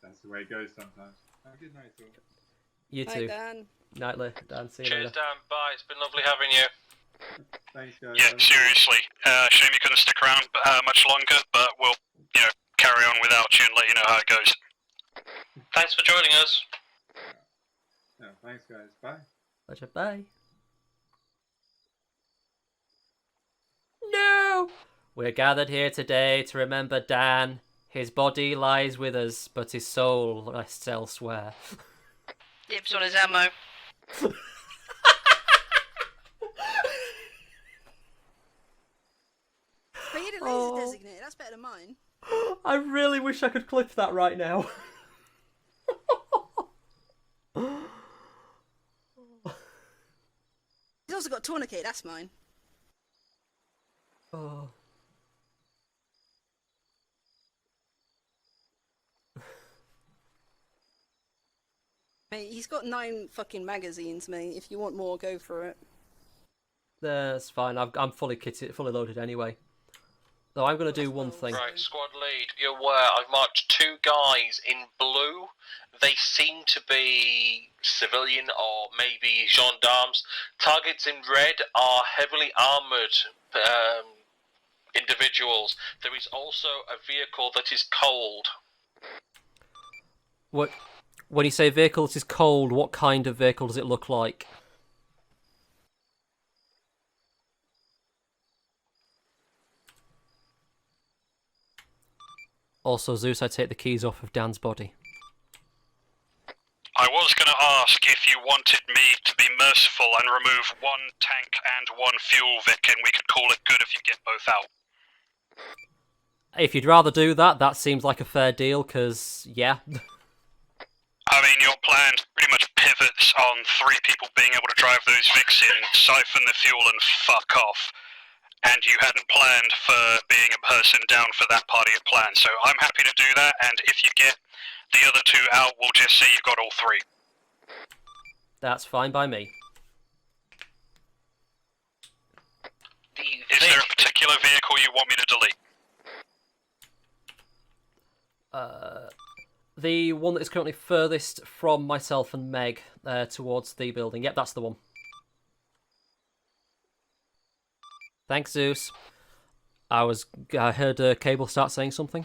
that's the way it goes sometimes. Have a good night, all. You too. Dan. Nightly, Dan. See you Cheers, later. Dan. Bye. It's been lovely having you. Thanks, guys. Yeah, seriously. Shame you couldn't stick around much longer, but we'll, carry on without you and let you know how it goes. Thanks for joining us. Yeah, thanks, guys. Bye. Pleasure. Bye. No! We're gathered here today to remember Dan. His body lies with us, but his soul rests elsewhere. Dibs on his ammo. But you did laser designated, that's better than mine. I really wish I could clip that right now. He's also got tourniquet, that's mine. Oh. Mate, he's got 9 fucking magazines, mate. If you want more, go for it. That's fine. I'm fully kitted, fully loaded anyway. So I'm going to do one thing. Right, squad lead, be aware, I've marked 2 guys in blue. They seem to be civilian or maybe gendarmes. Targets in red are heavily armoured individuals. There is also a vehicle that is cold. What? When you say vehicle that is cold, what kind of vehicle does it look like? Also, Zeus, I take the keys off of Dan's body. I was going to ask if you wanted me to be merciful and remove 1 tank and 1 fuel Vic, and we could call it good if you get both out. If you'd rather do that, that seems like a fair deal, because, yeah. I mean, your plan pretty much pivots on 3 people being able to drive those Vics in, siphon the fuel, and fuck off. And you hadn't planned for being a person down for that part of your plan. So I'm happy to do that, and if you get the other 2 out, we'll just say you've got all 3. That's fine by me. Is there a particular vehicle you want me to delete? The one that is currently furthest from myself and Meg towards the building. Yep, that's the one. Thanks, Zeus. I heard Cable start saying something.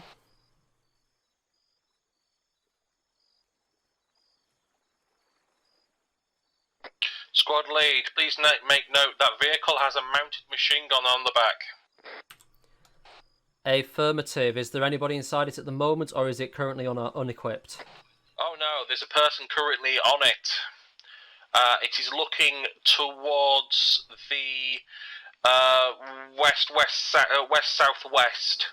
Squad lead, please make note that vehicle has a mounted machine gun on the back. Affirmative. Is there anybody inside it at the moment, or is it currently unequipped? Oh no, there's a person currently on it. It is looking towards the west-southwest.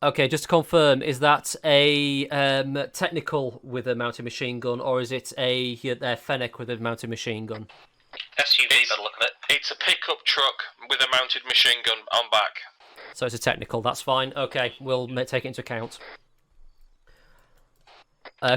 Okay, just to confirm, is that a technical with a mounted machine gun, or is it a Fennec with a mounted machine gun? SUV, by the look of it. It's a pickup truck with a mounted machine gun on back. So it's a technical, that's fine. Okay, we'll take it into account.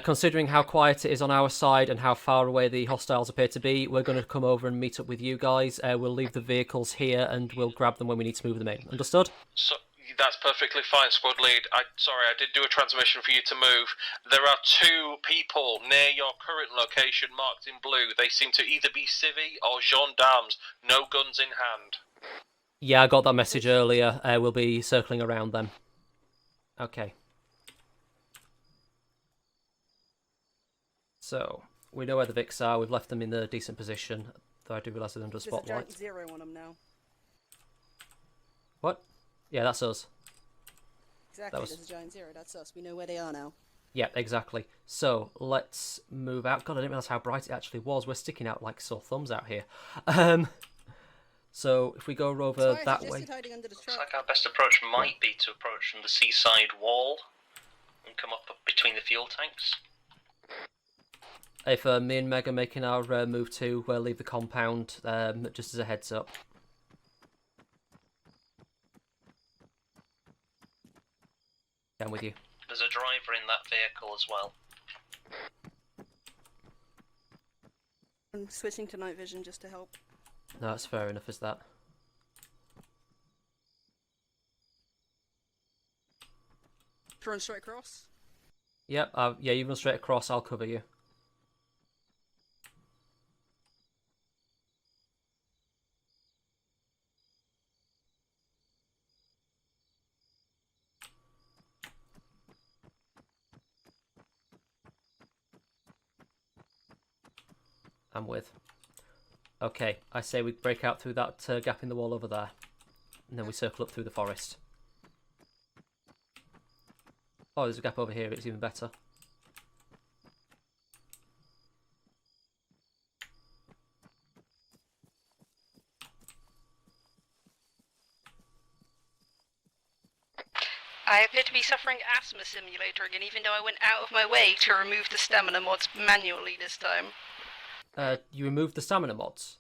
Considering how quiet it is on our side and how far away the hostiles appear to be, we're going to come over and meet up with you guys. We'll leave the vehicles here and we'll grab them when we need to move them in. Understood? So that's perfectly fine, squad lead. Sorry, I did do a transmission for you to move. There are 2 people near your current location marked in blue. They seem to either be civvy or gendarmes. No guns in hand. Yeah, I got that message earlier. We'll be circling around them. Okay. So, we know where the Vics are. We've left them in a decent position. Though I do realise they're under a spotlight. There's a giant 0 on them now. What? Yeah, that's us. Exactly, there's a giant zero. That's us. We know where they are now. Yeah, exactly. So let's move out. God, I didn't realize how bright it actually was. We're sticking out like sore thumbs out here. So if we go over that way, looks like our best approach might be to approach from the seaside wall and come up between the fuel tanks. if me and Meg are making our move to leave the compound, just as a heads up. I'm with you. There's a driver in that vehicle as well. I'm switching to night vision just to help. No, that's fair enough, is that? Run straight across? Yep, yeah, you run straight across, I'll cover you. I'm with. Okay, I say we break out through that gap in the wall over there. And then we circle up through the forest. Oh, there's a gap over here, it's even better. I appear to be suffering asthma simulator again, even though I went out of my way to remove the stamina mods manually this time. You removed the stamina mods?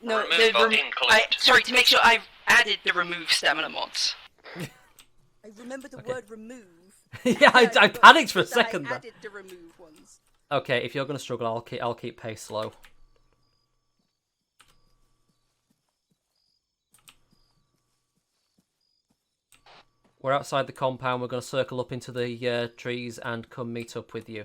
No, sorry, to make sure I've added the remove stamina mods. I remember the word remove. Yeah, I panicked for a second I there. added the remove ones. Okay, if you're going to struggle, I'll keep pace low. We're outside the compound. We're going to circle up into the trees and come meet up with you.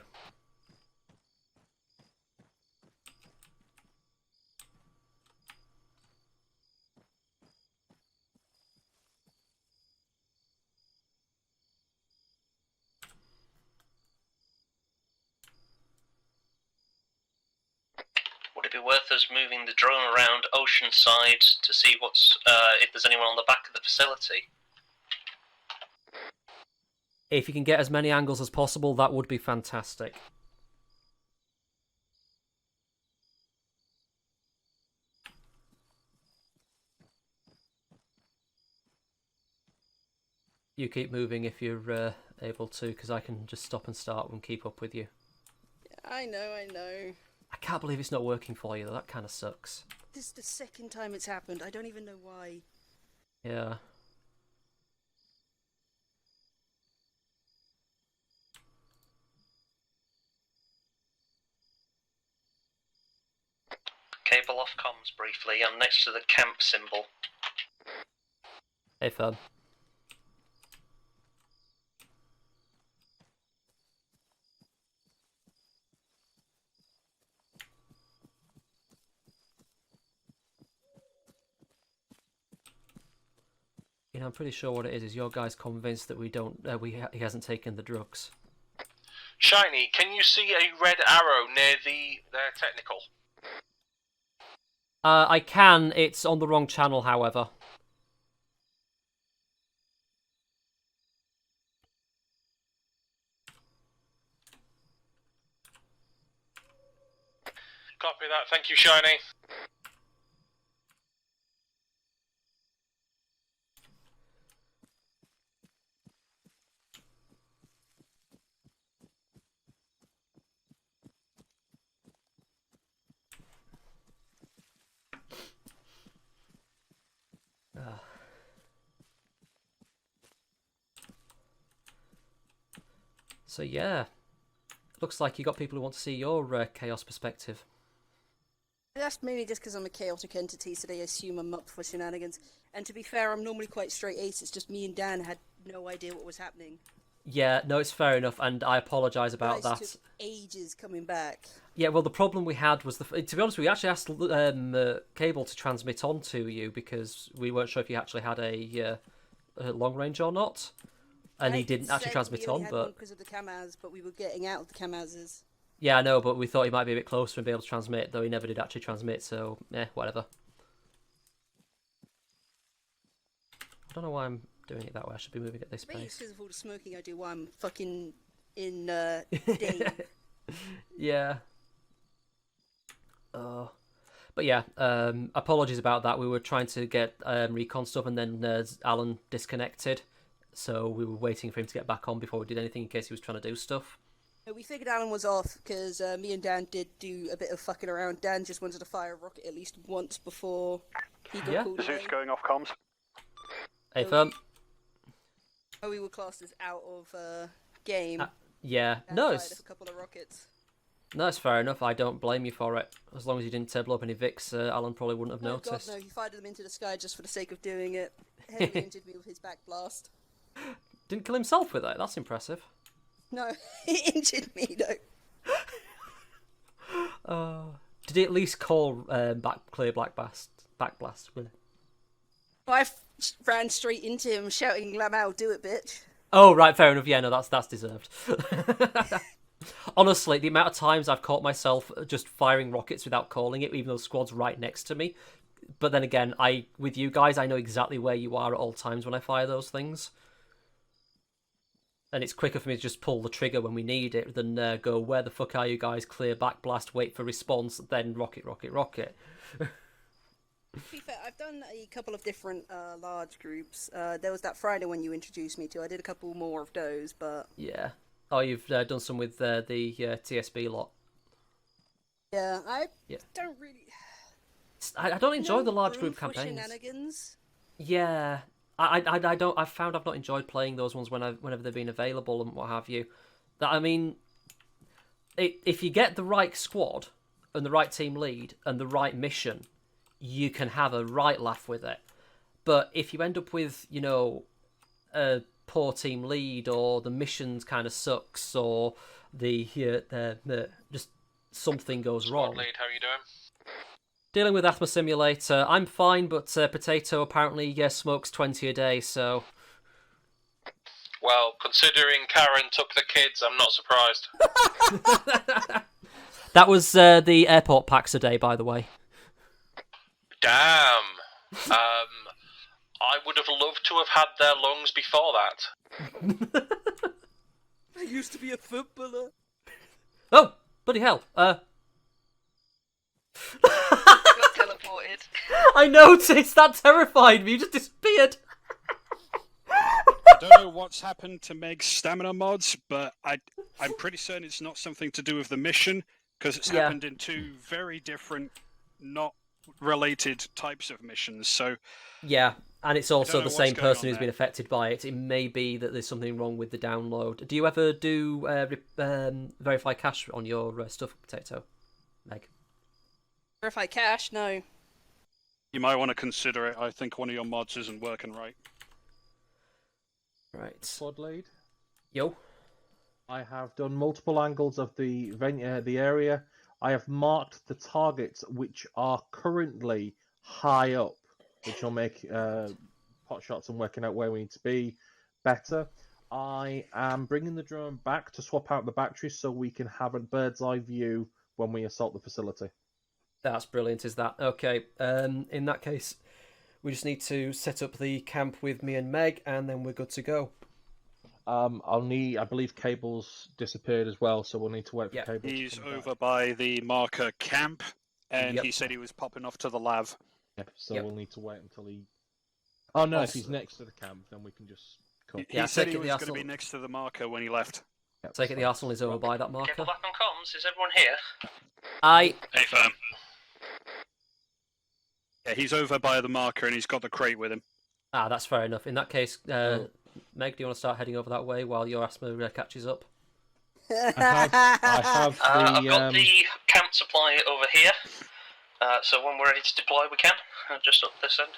Would it be worth us moving the drone around Oceanside to see what's if there's anyone on the back of the facility? If you can get as many angles as possible, that would be fantastic. You keep moving if you're able to, because I can just stop and start and keep up with you. Yeah, I know. I can't believe it's not working for you, though. That kind of sucks. This is the second time it's happened. I don't even know why. Yeah. Cable off comms briefly. I'm next to the camp symbol. Hey, fam. You know, I'm pretty sure what it is your guy's convinced that he hasn't taken the drugs. Shiny, can you see a red arrow near their technical? I can. It's on the wrong channel, however. Copy that. Thank you, Shiny. So yeah, looks like you got people who want to see your chaos perspective. That's mainly just because I'm a chaotic entity, so they assume I'm up for shenanigans. And to be fair, I'm normally quite straight ace. It's just me and Dan had no idea what was happening. Yeah, no, it's fair enough, and I apologise about that. Took ages coming back. Yeah, well, the problem we had was to be honest, we actually asked Cable to transmit on to you because we weren't sure if you actually had a long range or not, and he didn't actually transmit on. But because of the Kamaz, but we were getting out of the Kamazes. Yeah, I know, but we thought he might be a bit closer and be able to transmit, though he never did actually transmit. So, whatever. I don't know why I'm doing it that way. I should be moving at this Maybe pace. because of all the smoking I do while I'm fucking in Dave. Yeah. But yeah, apologies about that. We were trying to get recon stuff, and then Alan disconnected, so we were waiting for him to get back on before we did anything in case he was trying to do stuff. We figured Alan was off because me and Dan did do a bit of fucking around. Dan just wanted to fire a rocket at least once before he got called away. Zeus going off comms. Hey, firm. We were classed as out of game. Yeah, Dan no, fired it's... a couple of rockets. No, it's fair enough. I don't blame you for it. As long as you didn't blow up any Vics, Alan probably wouldn't have noticed. God, no, he fired them into the sky just for the sake of doing it. Heavily injured me with his back blast. Didn't kill himself with it? That's impressive. No, he injured me though. Did he at least call clear back blast? I ran straight into him shouting, "Lamau, do it, bitch." Oh, right, fair enough. Yeah, no, that's deserved. Honestly, the amount of times I've caught myself just firing rockets without calling it, even though the squad's right next to me. But then again, with you guys, I know exactly where you are at all times when I fire those things. And it's quicker for me to just pull the trigger when we need it than go, where the fuck are you guys? Clear backblast, wait for response, then rocket. To be fair, I've done a couple of different large groups. There was that Friday one you introduced me to. I did a couple more of those, but... Yeah. Oh, you've done some with the TSB lot. Yeah, I don't really... I don't enjoy the large group campaigns. Shenanigans. Yeah. I don't. I've found I've not enjoyed playing those ones whenever they've been available and what have you. I mean, if you get the right squad and the right team lead and the right mission, you can have a right laugh with it. But if you end up with, a poor team lead, or the missions kind of sucks, or the just something goes wrong. Squad lead, how are you doing? Dealing with Asthma Simulator, I'm fine, but Potato apparently smokes 20 a day, so... Well, considering Karen took the kids, I'm not surprised. That was the airport packs a day, by the way. Damn. I would have loved to have had their lungs before that. I used to be a footballer. Oh, bloody hell. Got teleported. I noticed, that terrified me, you just disappeared. I don't know what's happened to Meg's stamina mods, but I'm pretty certain it's not something to do with the mission, because it's happened in two very different, not related types of missions, so... Yeah, and it's also the same person who's been affected by it. It may be that there's something wrong with the download. Do you ever do verify cache on your stuff, Potato, Meg? Verify cache? No. You might want to consider it. I think one of your mods isn't working right. Right. Squad lead. Yo. I have done multiple angles of the area. I have marked the targets which are currently high up, which will make pot shots and working out where we need to be better. I am bringing the drone back to swap out the batteries so we can have a bird's eye view when we assault the facility. That's brilliant, is that? Okay, in that case, we just need to set up the camp with me and Meg, and then we're good to go. I believe Cable's disappeared as well, so we'll need to wait for Cable. He's over by the marker camp, and he said he was popping off to the lab. Yep, so we'll need to wait until he... Oh no, if he's next to the camp, then we can just... He said he was going to be next to the marker when he left. Yep, Take it the Arsenal is over by that marker. Cable back on comms, is everyone here? Aye. Hey, firm. Yeah, he's over by the marker and he's got the crate with him. Ah, that's fair enough. In that case, Meg, do you want to start heading over that way while your asthma catches up? I've got the camp supply over here, so when we're ready to deploy we can, just up this end.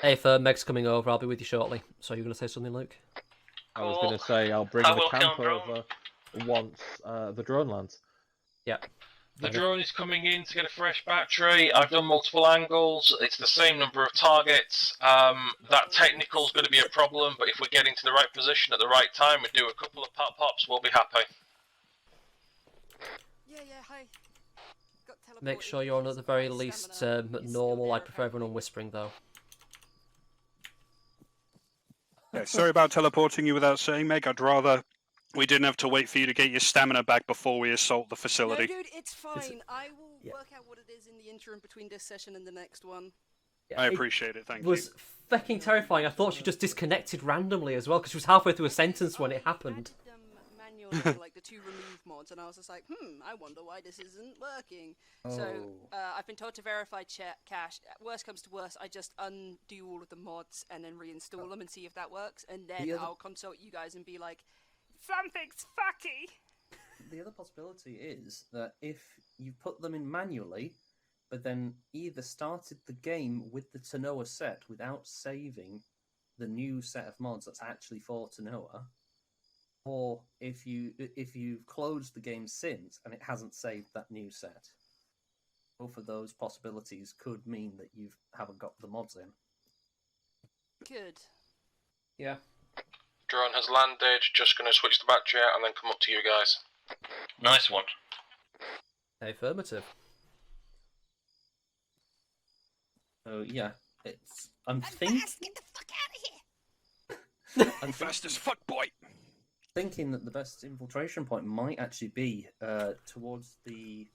Hey, for Meg's coming over, I'll be with you shortly. So you're going to say something, Luke? I was going to say I'll bring the camp over once the drone lands. Yeah. The drone is coming in to get a fresh battery. I've done multiple angles. It's the same number of targets. That technical is going to be a problem, but if we get into the right position at the right time and do a couple of pop-pops, we'll be happy. Yeah, hi. Make sure you're on at the very least normal. I prefer everyone on whispering, though. Yeah, sorry about teleporting you without saying, Meg. I'd rather we didn't have to wait for you to get your stamina back before we assault the facility. No, dude, it's fine. I will work out what it is in the interim between this session and the next one. Yeah, I appreciate it, thank you. It was fucking terrifying. I thought she just disconnected randomly as well, because she was halfway through a sentence when it happened. Manually, like the 2 remove mods, and I was just like, I wonder why this isn't working. So I've been told to verify cache. Worst comes to worst, I just undo all of the mods and then reinstall them and see if that works, and then I'll consult you guys and be like, something's fucky. The other possibility is that if you put them in manually, but then either started the game with the Tanoa set without saving the new set of mods that's actually for Tanoa, or if you've closed the game since and it hasn't saved that new set. Both of those possibilities could mean that you haven't got the mods in. Good. Yeah. Drone has landed, just going to switch the battery out and then come up to you guys. Nice one. Affirmative. So yeah, I'm thinking. Get the fuck out of here! I'm fast as fuck, boy. Thinking that the best infiltration point might actually be towards the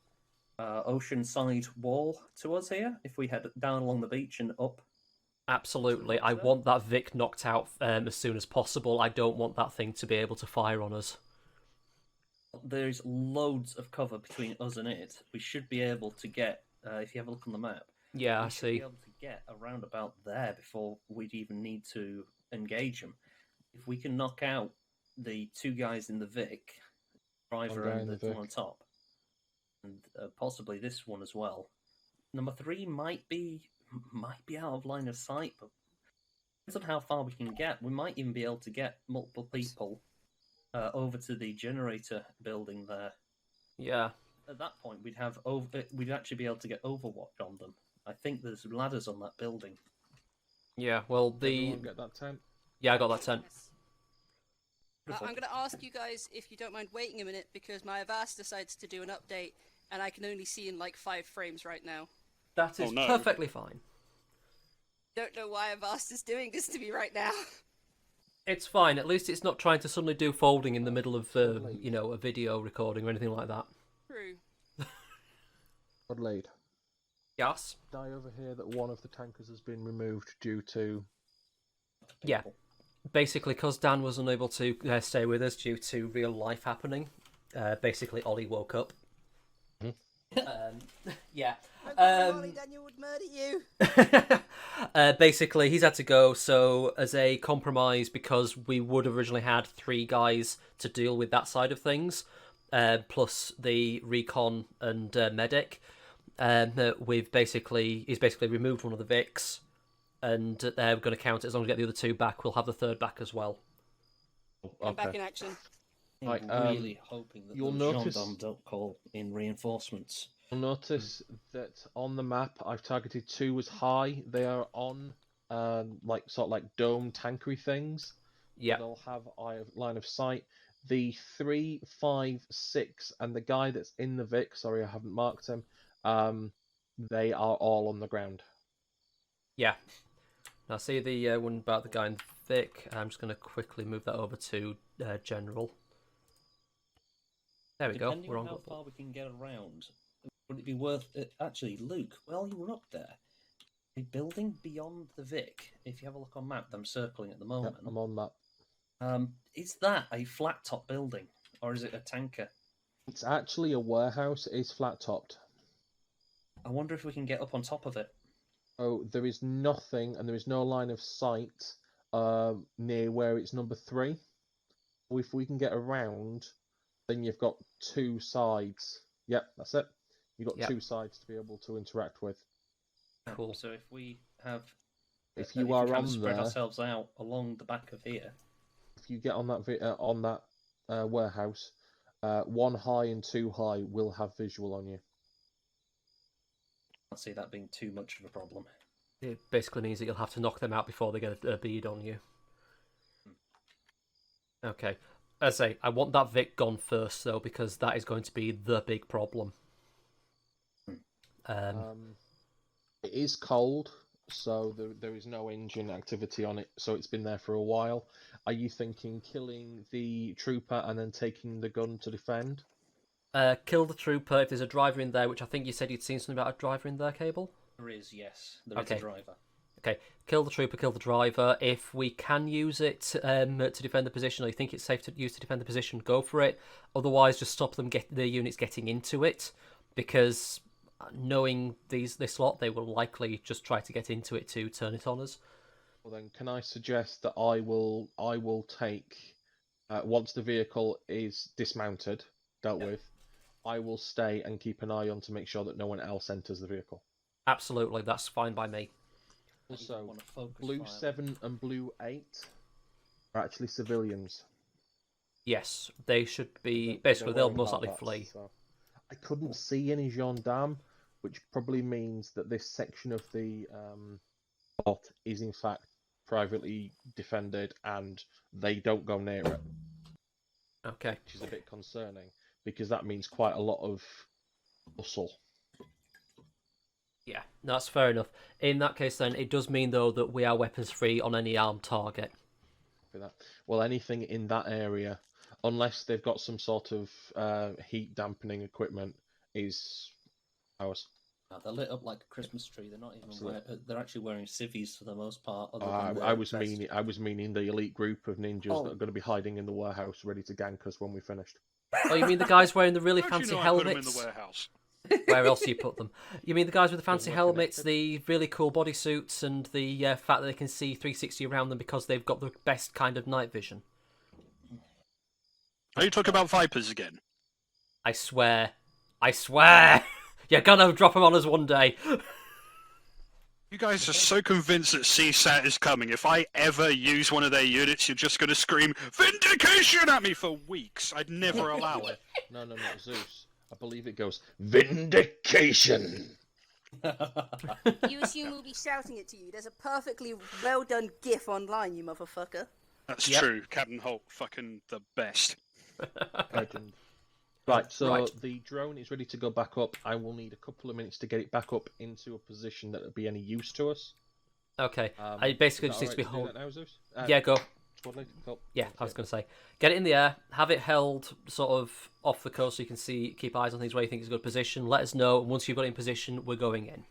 oceanside wall to us here. If we head down along the beach and up. Absolutely, I want that Vic knocked out as soon as possible. I don't want that thing to be able to fire on us. There's loads of cover between us and it. We should be able to get, if you have a look on the map, yeah, I see. Be able to get around about there before we'd even need to engage them. If we can knock out the 2 guys in the Vic, driver and the one on top, and possibly this one as well. Number 3 might be out of line of sight, but depends on how far we can get. We might even be able to get multiple people over to the generator building there. Yeah. At that point, we'd actually be able to get Overwatch on them. I think there's ladders on that building. Yeah, well, Get that tent? Yeah, I got that tent. I'm going to ask you guys if you don't mind waiting a minute, because my Avast decides to do an update, and I can only see in like 5 frames right now. That is perfectly fine. Don't know why Avast is doing this to me right now. It's fine. At least it's not trying to suddenly do folding in the middle of, a video recording or anything like that. True. Adelaide. Yes? Die over here that one of the tankers has been removed due to... Yeah. Basically, because Dan was unable to stay with us due to real life happening, basically Ollie woke up. Yeah. Ollie, Daniel would murder you. Basically, he's had to go, so as a compromise, because we would have originally had 3 guys to deal with that side of things, plus the recon and medic, he's basically removed one of the Vics, and they're going to count it. As long as we get the other 2 back, we'll have the 3rd back as well. I'm back in action. Right, really hoping that you'll those notice... gendarmes don't call in reinforcements. You'll notice that on the map I've targeted 2 as high. They are on sort of dome tankery things. Yeah. They'll have line of sight. The 3, 5, 6, and the guy that's in the Vic, sorry I haven't marked him, they are all on the ground. Yeah. Now see the one about the guy in the Vic. I'm just going to quickly move that over to General. There we go. We're on. How far we can get around, would it be worth it? Actually, Luke, while you were up there, a building beyond the Vic, if you have a look on map, I'm circling at the moment. Yep, I'm on map. Is that a flat top building, or is it a tanker? It's actually a warehouse. It is flat topped. I wonder if we can get up on top of it. Oh, there is nothing, and there is no line of sight near where it's number 3. If we can get around, then you've got 2 sides. Yep, that's it. You've got 2 sides to be able to interact with. Cool. So if we have, if you are on spread there, ourselves out along the back of here. If you get on that warehouse, 1 high and 2 high will have visual on you. I can't see that being too much of a problem. It basically means that you'll have to knock them out before they get a bead on you. Okay. As I say, I want that Vic gone first, though, because that is going to be the big problem. It is cold. so there is no engine activity on it, so it's been there for a while. Are you thinking killing the trooper and then taking the gun to defend? Kill the trooper if there's a driver in there, which I think you said you'd seen something about a driver in there, Cable? There is, yes. There is a driver. Okay, kill the trooper, kill the driver. If we can use it to defend the position, or you think it's safe to use to defend the position, go for it. Otherwise, just stop them the units getting into it, because knowing this lot, they will likely just try to get into it to turn it on us. Well then, can I suggest that I will take once the vehicle is dismounted, dealt with, I will stay and keep an eye on to make sure that no one else enters the vehicle. Absolutely, that's fine by me. Also, Blue 7 and Blue 8 are actually civilians. Yes, they should be. Basically, they'll most likely flee. So. I couldn't see any gendarme, which probably means that this section of the bot is in fact privately defended and they don't go near it. Okay. Which is a bit concerning, because that means quite a lot of muscle. Yeah, that's fair enough. In that case, then, it does mean, though, that we are weapons-free on any armed target. Well, anything in that area, unless they've got some sort of heat dampening equipment, is ours. They're lit up like a Christmas tree. They're not even they're actually wearing civvies for the most part. I was meaning the elite group of ninjas that are going to be hiding in the warehouse, ready to gank us when we finished. Oh, you mean the guys wearing the really fancy helmets? I put them in the warehouse. Where else do you put them? You mean the guys with the fancy helmets, the really cool bodysuits, and the fact that they can see 360 around them because they've got the best kind of night vision? Are you talking about Vipers again? I swear. You're gonna drop them on us one day. You guys are so convinced that CSAT is coming. If I ever use one of their units, you're just going to scream "Vindication" at me for weeks. I'd never allow it. No, Zeus. I believe it goes "Vindication." You assume we'll be shouting it to you. There's a perfectly well done GIF online, you motherfucker. That's true. Captain Holt, fucking the best. Legend. Right, so the drone is ready to go back up. I will need a couple of minutes to get it back up into a position that will be any use to us. Okay. I basically just need to be held. Yeah, go. Cool. Yeah, I was going to say. Get it in the air, have it held sort of off the coast so you can keep eyes on things where you think is a good position. Let us know, and once you've got it in position, we're going in.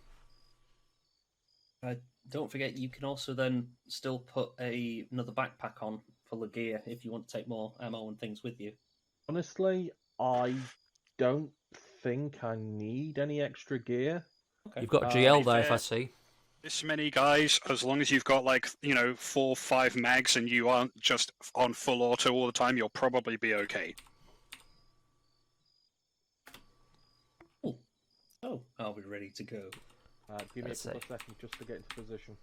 Don't forget, you can also then still put another backpack on full of gear if you want to take more ammo and things with you. Honestly, I don't think I need any extra gear. Okay. You've got a GL there, if I see. This many guys, as long as you've got 4 or 5 mags and you aren't just on full auto all the time, you'll probably be okay. Oh, I'll be ready to go. Give me a couple of seconds just to get into position.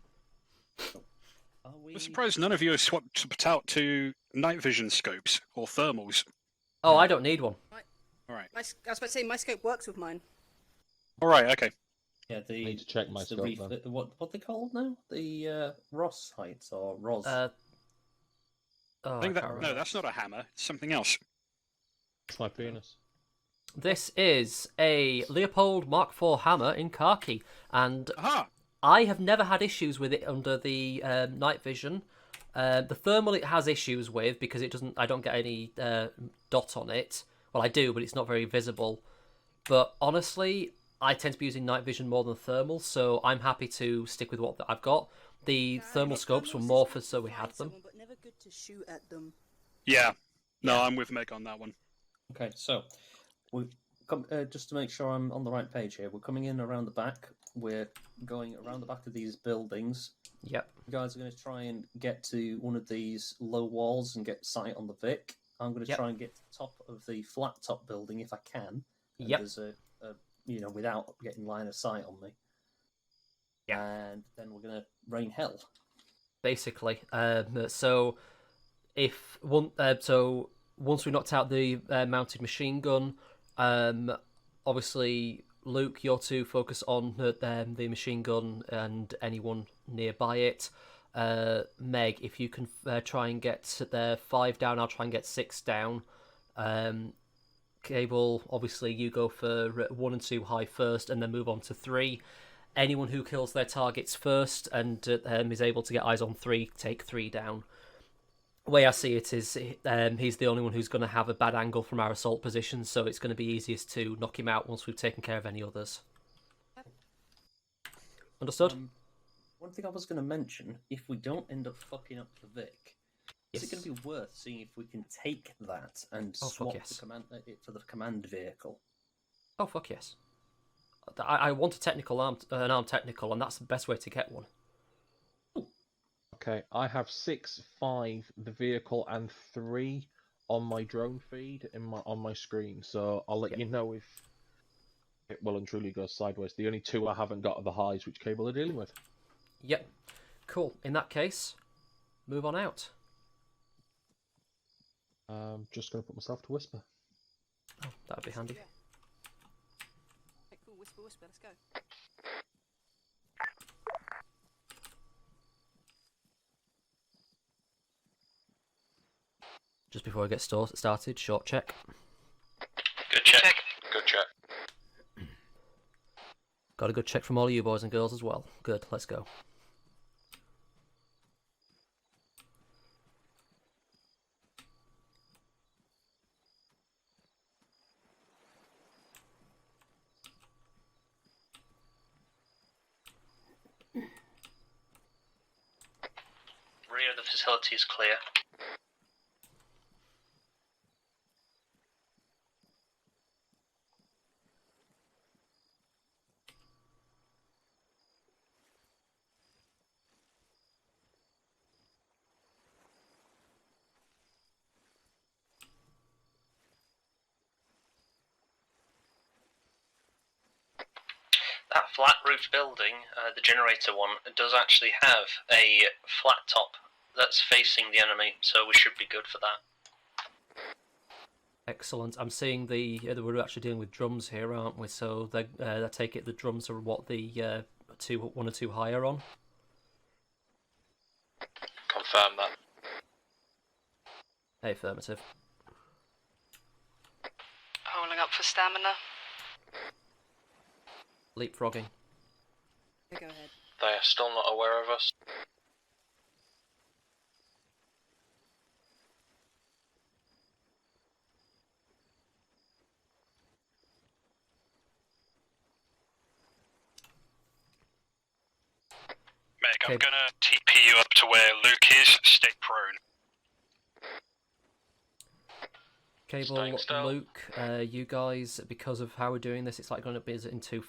I'm surprised none of you have swapped out to night vision scopes or thermals. Oh, I don't need one. Alright. I was about to say, my scope works with mine. Alright, okay. Yeah, I need to check my scope then. What they called now? The Ross heights or Ros? I think no, that's not a hammer. It's something else. It's my penis. This is a Leopold Mark IV hammer in khaki, and I have never had issues with it under the night vision. The thermal it has issues with because it doesn't. I don't get any dot on it. Well, I do, but it's not very visible. But honestly, I tend to be using night vision more than thermal, so I'm happy to stick with what I've got. The thermal scopes were more for so we had them. But never good to shoot at them. Yeah. No, I'm with Meg on that one. Okay, so we just to make sure I'm on the right page here. We're coming in around the back. We're going around the back of these buildings. Yep. You guys are going to try and get to one of these low walls and get sight on the Vic. I'm going to try and get to the top of the flat top building if I can. Yep. There's without getting line of sight on me. Yeah. And then we're going to rain hell. Basically. So once we knocked out the mounted machine gun, obviously Luke, you're to focus on the machine gun and anyone nearby it. Meg, if you can try and get 5 down, I'll try and get 6 down. Cable, obviously you go for 1 and 2 high first, and then move on to 3. anyone who kills their targets first and is able to get eyes on 3, take 3 down. The way I see it is he's the only one who's going to have a bad angle from our assault position, so it's going to be easiest to knock him out once we've taken care of any others. Understood? One thing I was going to mention, if we don't end up fucking up the Vic, is it going to be worth seeing if we can take that and swap yes. the command it for the command vehicle? Oh, fuck yes. I want an armed technical, and that's the best way to get one. Okay, I have 6, 5, the vehicle, and 3 on my drone feed on my screen. So I'll let you know if it well and truly goes sideways. The only 2 I haven't got are the highs, which Cable are dealing with. Yep. Cool. In that case, move on out. Just going to put myself to whisper. Oh, that'd be handy. Yeah. Okay, cool. Whisper, whisper. Let's go. Just before I get started, short check. Good check. Good check. Got a good check from all of you boys and girls as well. Good, let's go. Rear of the facility is clear. That flat roofed building, the generator one, does actually have a flat top that's facing the enemy, so we should be good for that. Excellent. I'm seeing we're actually dealing with drums here, aren't we? So I take it the drums are what the 1 or 2 higher on. Confirm that. Affirmative. Holding up for stamina. Leapfrogging. Okay, go ahead. They are still not aware of us. Meg, Okay. I'm gonna TP you up to where Luke is. Stay prone. Cable, Luke, you guys, because of how we're doing this, it's like going to be in 2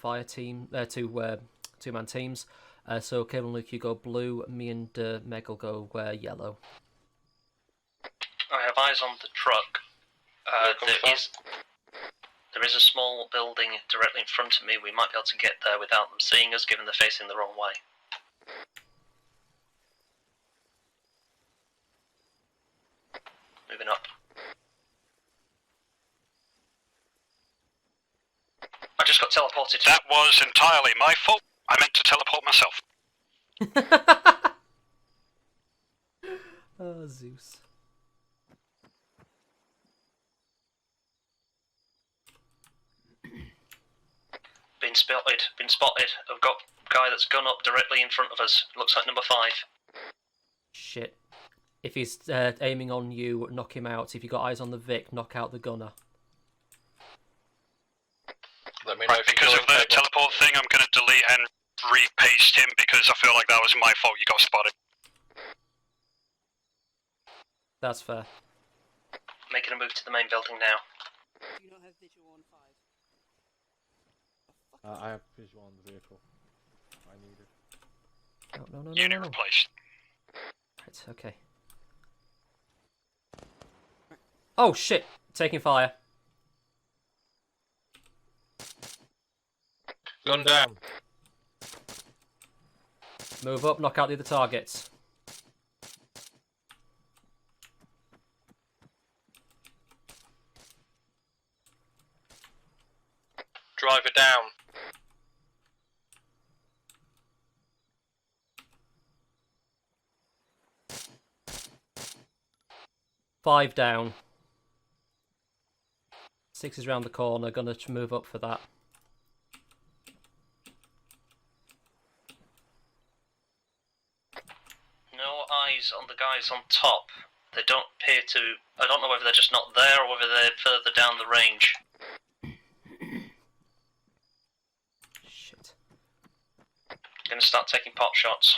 two-man teams. So Cable and Luke, you go blue. Me and Meg will go yellow. I have eyes on the truck. There is a small building directly in front of me. We might be able to get there without them seeing us, given they're facing the wrong way. Moving up. I just got teleported. That was entirely my fault. I meant to teleport myself. Oh, Zeus. Been spotted. I've got a guy that's gone up directly in front of us. Looks like number 5. Shit. If he's aiming on you, knock him out. If you got eyes on the Vic, knock out the gunner. Let me know if because of the teleport thing, I'm going to delete and repaste him because I feel like that was my fault you got spotted. That's fair. Making a move to the main building now. Do you not have visual on 5? I have visual on the vehicle. I need it. No. Unit replaced. Right, okay. Oh shit! Taking fire. Gun down. Move up, knock out the other targets. Driver down. Five down. 6 is round the corner, gonna move up for that. guys on top. They don't appear to... I don't know whether they're just not there or whether they're further down the range. Shit. Gonna start taking pot shots.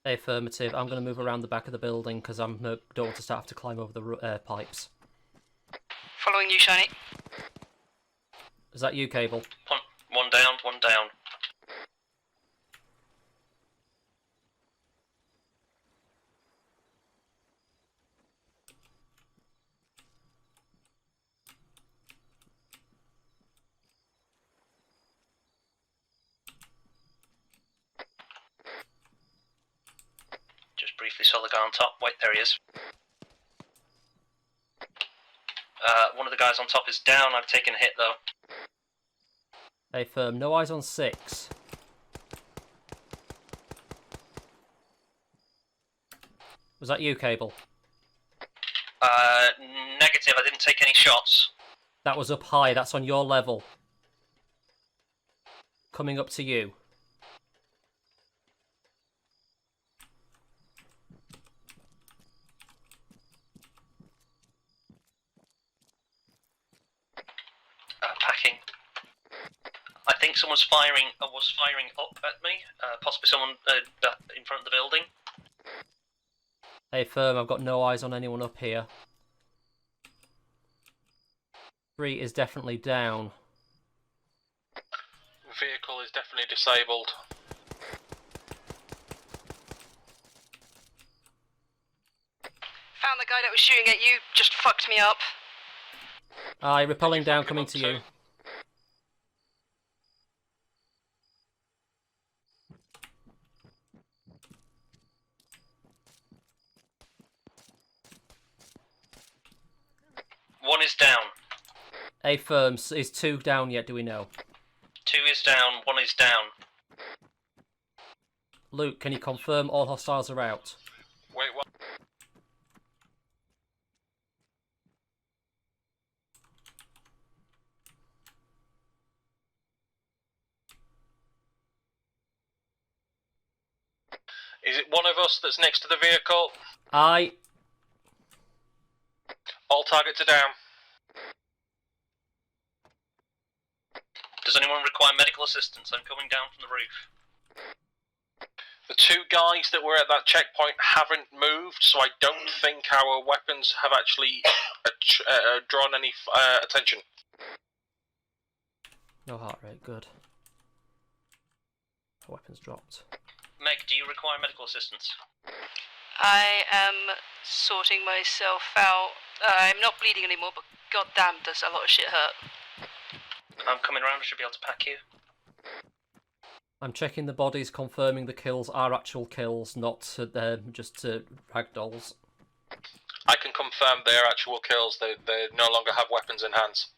Affirmative. I'm going to move around the back of the building because I don't want to start to climb over the pipes. Following you, Shiny. Is that you, Cable? One down, one down. Just briefly saw the guy on top. Wait, there he is. One of the guys on top is down. I've taken a hit, though. Hey, firm. No eyes on 6. Was that you, Cable? Negative. I didn't take any shots. That was up high. That's on your level. Coming up to you. Packing. I think someone's was firing up at me. Possibly someone in front of the building. Hey, firm. I've got no eyes on anyone up here. 3 is definitely down. Vehicle is definitely disabled. Found the guy that was shooting at you, just fucked me up. Aye, repelling down, coming to you. One is down. Hey, firm. Is 2 down yet, do we know? 2 is down, 1 is down. Luke, can you confirm all hostiles are out? Wait, what? Is it one of us that's next to the vehicle? Aye. All targets are down. Does anyone require medical assistance? I'm coming down from the roof. The 2 guys that were at that checkpoint haven't moved, so I don't think our weapons have actually drawn any attention. No heart rate, good. Weapons dropped. Meg, do you require medical assistance? I am sorting myself out. I'm not bleeding anymore, but goddamn, does a lot of shit hurt. I'm coming around. I should be able to pack you. I'm checking the bodies, confirming the kills are actual kills, not just ragdolls. I can confirm they are actual kills. They no longer have weapons in hands.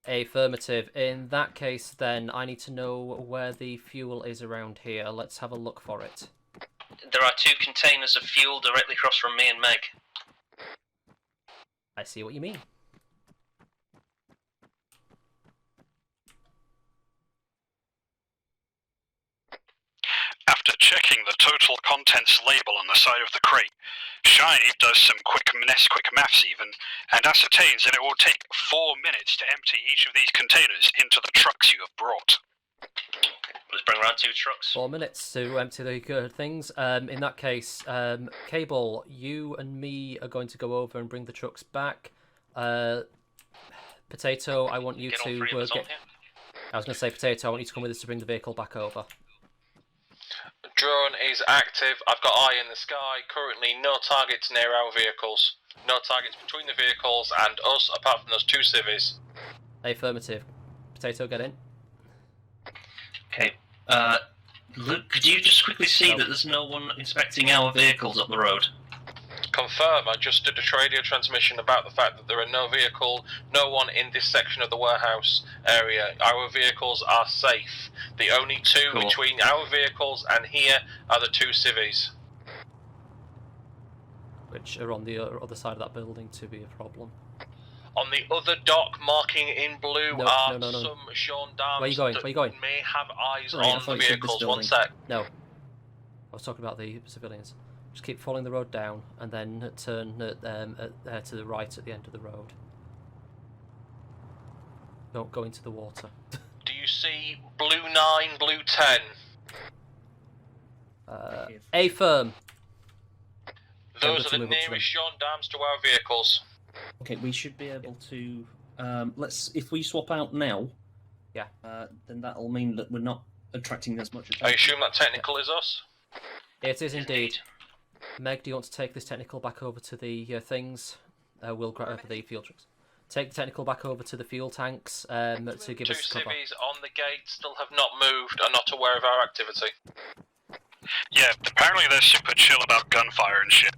Affirmative. In that case, then, I need to know where the fuel is around here. Let's have a look for it. There are 2 containers of fuel directly across from me and Meg. I see what you mean. After checking the total contents label on the side of the crate, Shiny does some quick maths even, and ascertains that it will take 4 minutes to empty each of these containers into the trucks you have brought. Let's bring around 2 trucks. 4 minutes to empty the things. In that case, Cable, you and me are going to go over and bring the trucks back. Potato, I want you to get... I was going to say, Potato, I want you to come with us to bring the vehicle back over. Drone is active. I've got eye in the sky. Currently, no targets near our vehicles. No targets between the vehicles and us, apart from those 2 civvies. Affirmative. Potato, get in. Okay. Luke, could you just quickly see that there's no one inspecting our vehicles up the road? Confirm. I just did a radio transmission about the fact that there are no one in this section of the warehouse area. Our vehicles are safe. The only 2 between our vehicles and here are the 2 civvies. Which are on the other side of that building to be a problem. On the other dock, marking in blue, are some gendarmes. Where are you going? Where are you going? May have eyes on the vehicles. 1 sec. No. I was talking about the civilians. Just keep following the road down, and then turn to the right at the end of the road. Don't go into the water. Do you see blue 9, blue 10? A firm. Those are the nearest gendarmes to our vehicles. Okay, we should be able to. If we swap out now. Yeah. Then that'll mean that we're not attracting as much attention. I assume that technical is us? It is indeed. Meg, do you want to take this technical back over to the things? We'll grab the fuel trucks. Take the technical back over to the fuel tanks to give us cover. 2 civvies on the gate still have not moved, are not aware of our activity. Yeah, apparently they're super chill about gunfire and shit.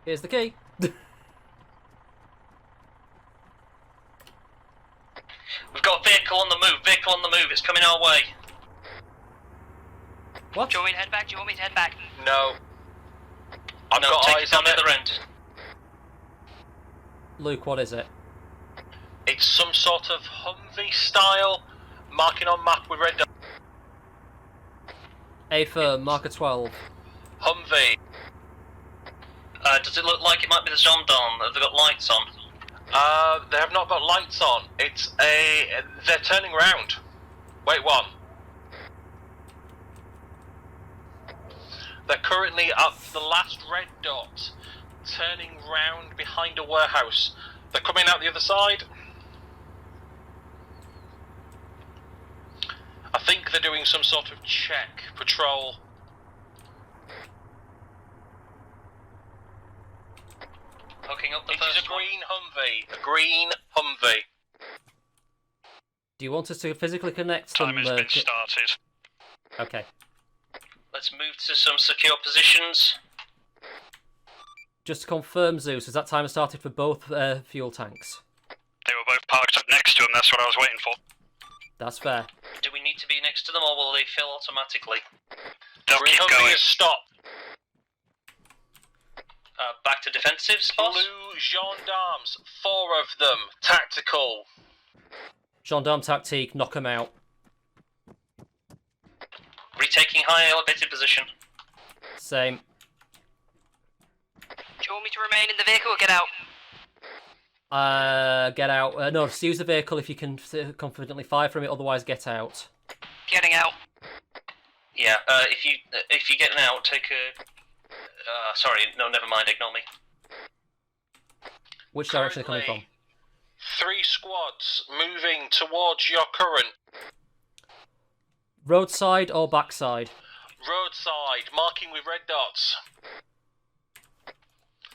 Here's the key. We've got a vehicle on the move, it's coming our way. What? Do you want me to head back? No. I've got take eyes it down on the it. other end. Luke, what is it? It's some sort of Humvee style, marking on map with red. A firm, marker 12. Humvee. Does it look like it might be the gendarme? Have they got lights on? They have not got lights on. They're turning round. Wait, one. They're currently at the last red dot, turning round behind a warehouse. They're coming out the other side. I think they're doing some sort of check, patrol. Hooking up the It first is a green Humvee. A green Humvee. Do you want us to physically connect them? Time has been started. Okay. Let's move to some secure positions. Just to confirm, Zeus, has that timer started for both fuel tanks? They were both parked up next to him, that's what I was waiting for. That's fair. Do we need to be next to them, or will they fill automatically? They'll Green keep Humvee going. has stopped. Back to defensives, boss? Blue gendarmes, 4 of them, tactical. Gendarme tactique, knock them out. Retaking high elevated position. Same. Do you want me to remain in the vehicle or get out? Get out. No, just use the vehicle if you can confidently fire from it, otherwise get out. Getting out. Yeah, if you get out, take a... sorry, no, never mind, ignore me. Which direction are they coming from? 3 squads moving towards your current. Roadside or backside? Roadside, marking with red dots.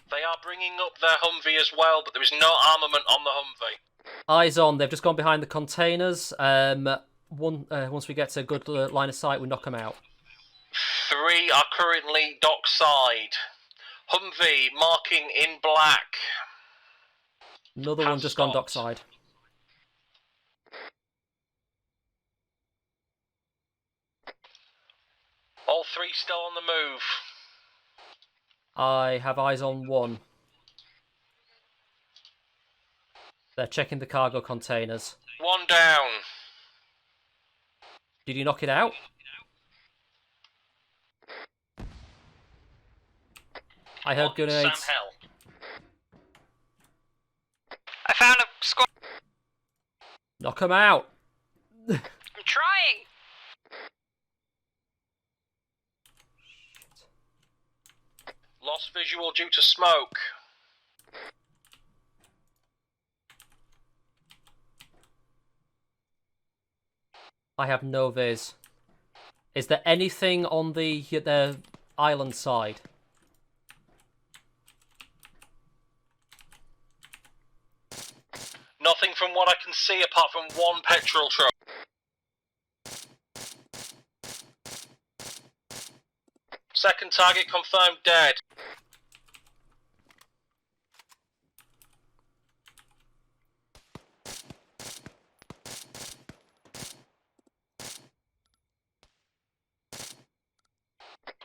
They are bringing up their Humvee as well, but there is no armament on the Humvee. Eyes on. They've just gone behind the containers. Once we get to a good line of sight, we knock them out. 3 are currently dockside. Humvee marking in black. Another one just gone dockside. All 3 still on the move. I have eyes on one. They're checking the cargo containers. 1 down. Did you knock it out? I heard grenades. Sam Hell. I found a squad. Knock them out. I'm trying. Lost visual due to smoke. I have no viz. Is there anything on the island side? Nothing from what I can see apart from 1 petrol truck. Second target confirmed dead.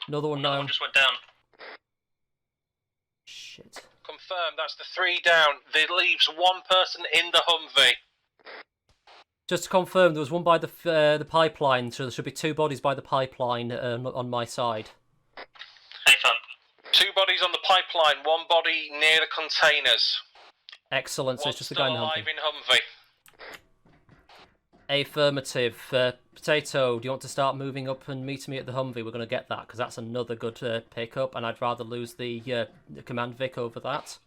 Another one Another down. one just went down. Shit. confirm that's the 3 down. There leaves 1 person in the Humvee. Just to confirm, there was one by the pipeline, so there should be 2 bodies by the pipeline on my side. Hey, fun. 2 bodies on the pipeline, 1 body near the containers. Excellent, so it's just the guy in the alive Humvee. in Humvee. Affirmative. Potato, do you want to start moving up and meeting me at the Humvee? We're going to get that, because that's another good pickup, and I'd rather lose the command Vic over that.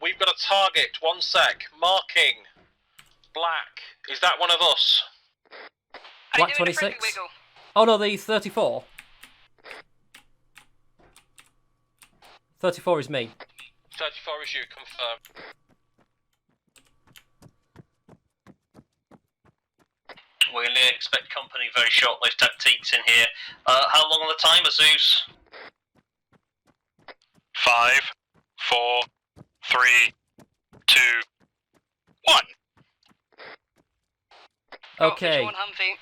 We've got a target. 1 sec. Marking. Black. Is that one of us? Black 26? Oh no, the 34. 34 is me. 34 is you, confirm. We're going to expect company very short-lived tactiques in here. How long on the timer, Zeus? 5, 4, 3, 2, 1. Okay. One Humvee.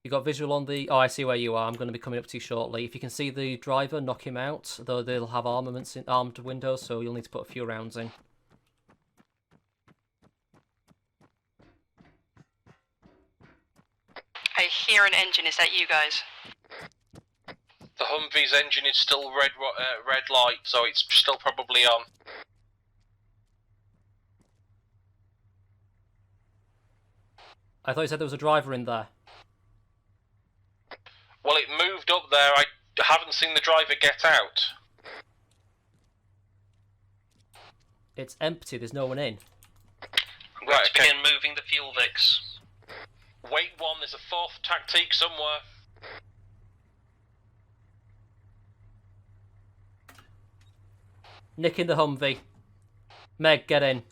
You got visual on the... Oh, I see where you are. I'm going to be coming up to you shortly. If you can see the driver, knock him out. Though they'll have armaments in armed windows, so you'll need to put a few rounds in. I hear an engine. Is that you guys? The Humvee's engine is still red light, so it's still probably on. I thought you said there was a driver in there. Well, it moved up there. I haven't seen the driver get out. It's empty. There's no one in. I'm going to begin moving the fuel Vix. Wait 1, there's a 4th tactique somewhere. Nick in the Humvee. Meg, get in.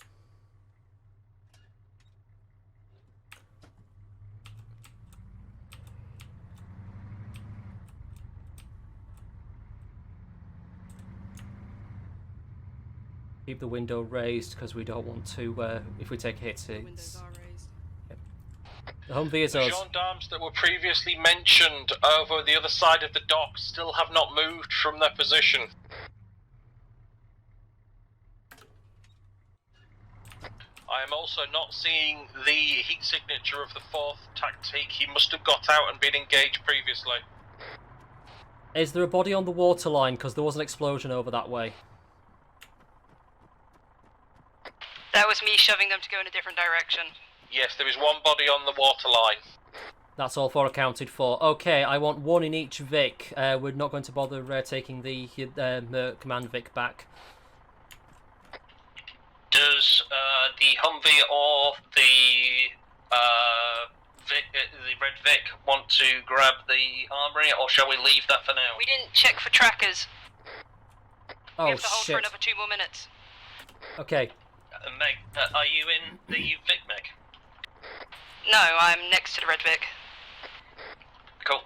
Keep the window raised because we don't want to, if we take a hit, The windows are raised. the Humvee is The us. gendarmes that were previously mentioned over the other side of the dock still have not moved from their position. I am also not seeing the heat signature of the 4th tactique. He must have got out and been engaged previously. Is there a body on the waterline? Because there was an explosion over that way. That was me shoving them to go in a different direction. Yes, there is 1 body on the waterline. That's all 4 accounted for. Okay, I want 1 in each Vic. We're not going to bother taking the command Vic back. Does the Humvee or the Red Vic want to grab the armory, or shall we leave that for now? We didn't check for trackers. Oh, we have to hold shit. for another 2 more minutes. Okay. Meg, are you in the Vic, Meg? No, I'm next to the Red Vic. Cool.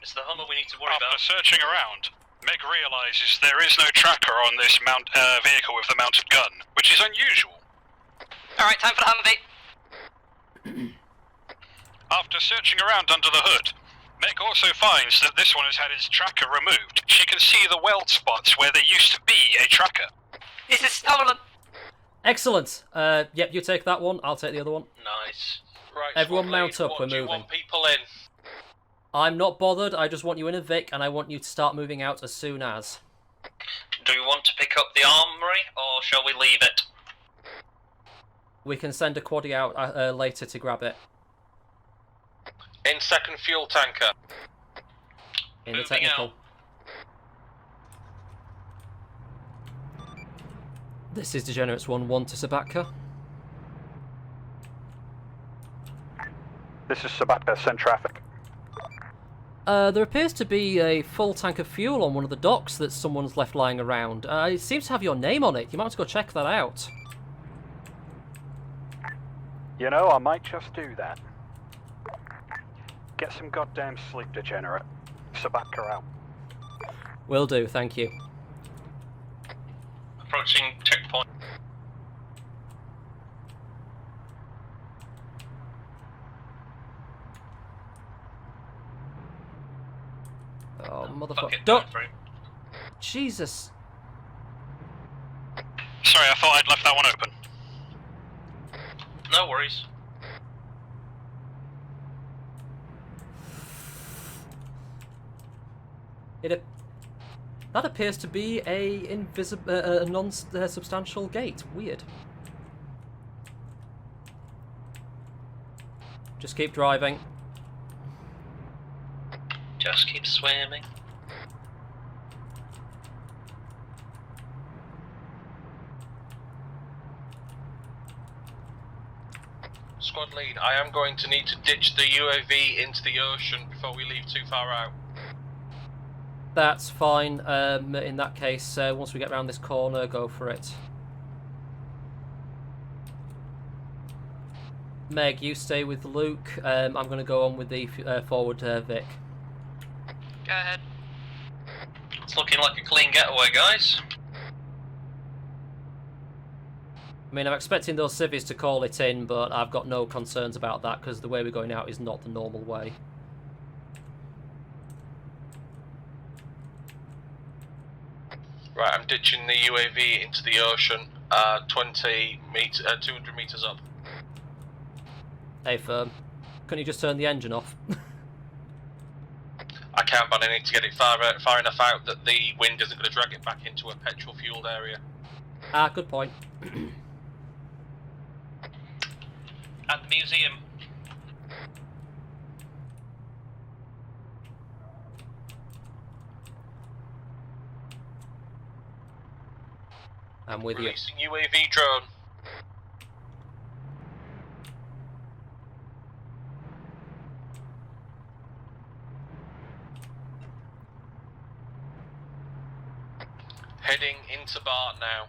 It's the Hummer we need to worry about. After searching around, Meg realizes there is no tracker on this vehicle with the mounted gun, which is unusual. Alright, time for the Humvee. After searching around under the hood, Meg also finds that this one has had its tracker removed. She can see the weld spots where there used to be a tracker. This is stolen. Excellent. Yep, you take that one. I'll take the other one. Nice. Right, Everyone Squad mount Lead, up. what We're do you moving. want people in? I'm not bothered. I just want you in a Vic, and I want you to start moving out as soon as. Do we want to pick up the armory, or shall we leave it? We can send a quaddy out later to grab it. In 2nd fuel tanker. In the Moving technical. out. This is Degenerates 1-1 to Sabatka. This is Sabatka, send traffic. There appears to be a full tank of fuel on one of the docks that someone's left lying around. It seems to have your name on it. You might have to go check that out. You know, I might just do that. Get some goddamn sleep, Degenerate. Sabatka out. Will do, thank you. Approaching checkpoint. Oh, motherfucker. Fuck it, Don't... go for it. Jesus. Sorry, I thought I'd left that one open. No worries. That appears to be a non-substantial gate. Weird. Just keep driving. Just keep swimming. Squad lead, I am going to need to ditch the UAV into the ocean before we leave too far out. That's fine. In that case, once we get around this corner, go for it. Meg, you stay with Luke. I'm going to go on with the forward Vic. Go ahead. It's looking like a clean getaway, guys. I mean, I'm expecting those civvies to call it in, but I've got no concerns about that because the way we're going out is not the normal way. Right, I'm ditching the UAV into the ocean, 200 meters up. Hey, firm. Couldn't you just turn the engine off? I can, but I need to get it far enough out that the wind isn't going to drag it back into a petrol-fueled area. Ah, good point. At the museum. I'm with Releasing UAV drone. Heading into Bart now.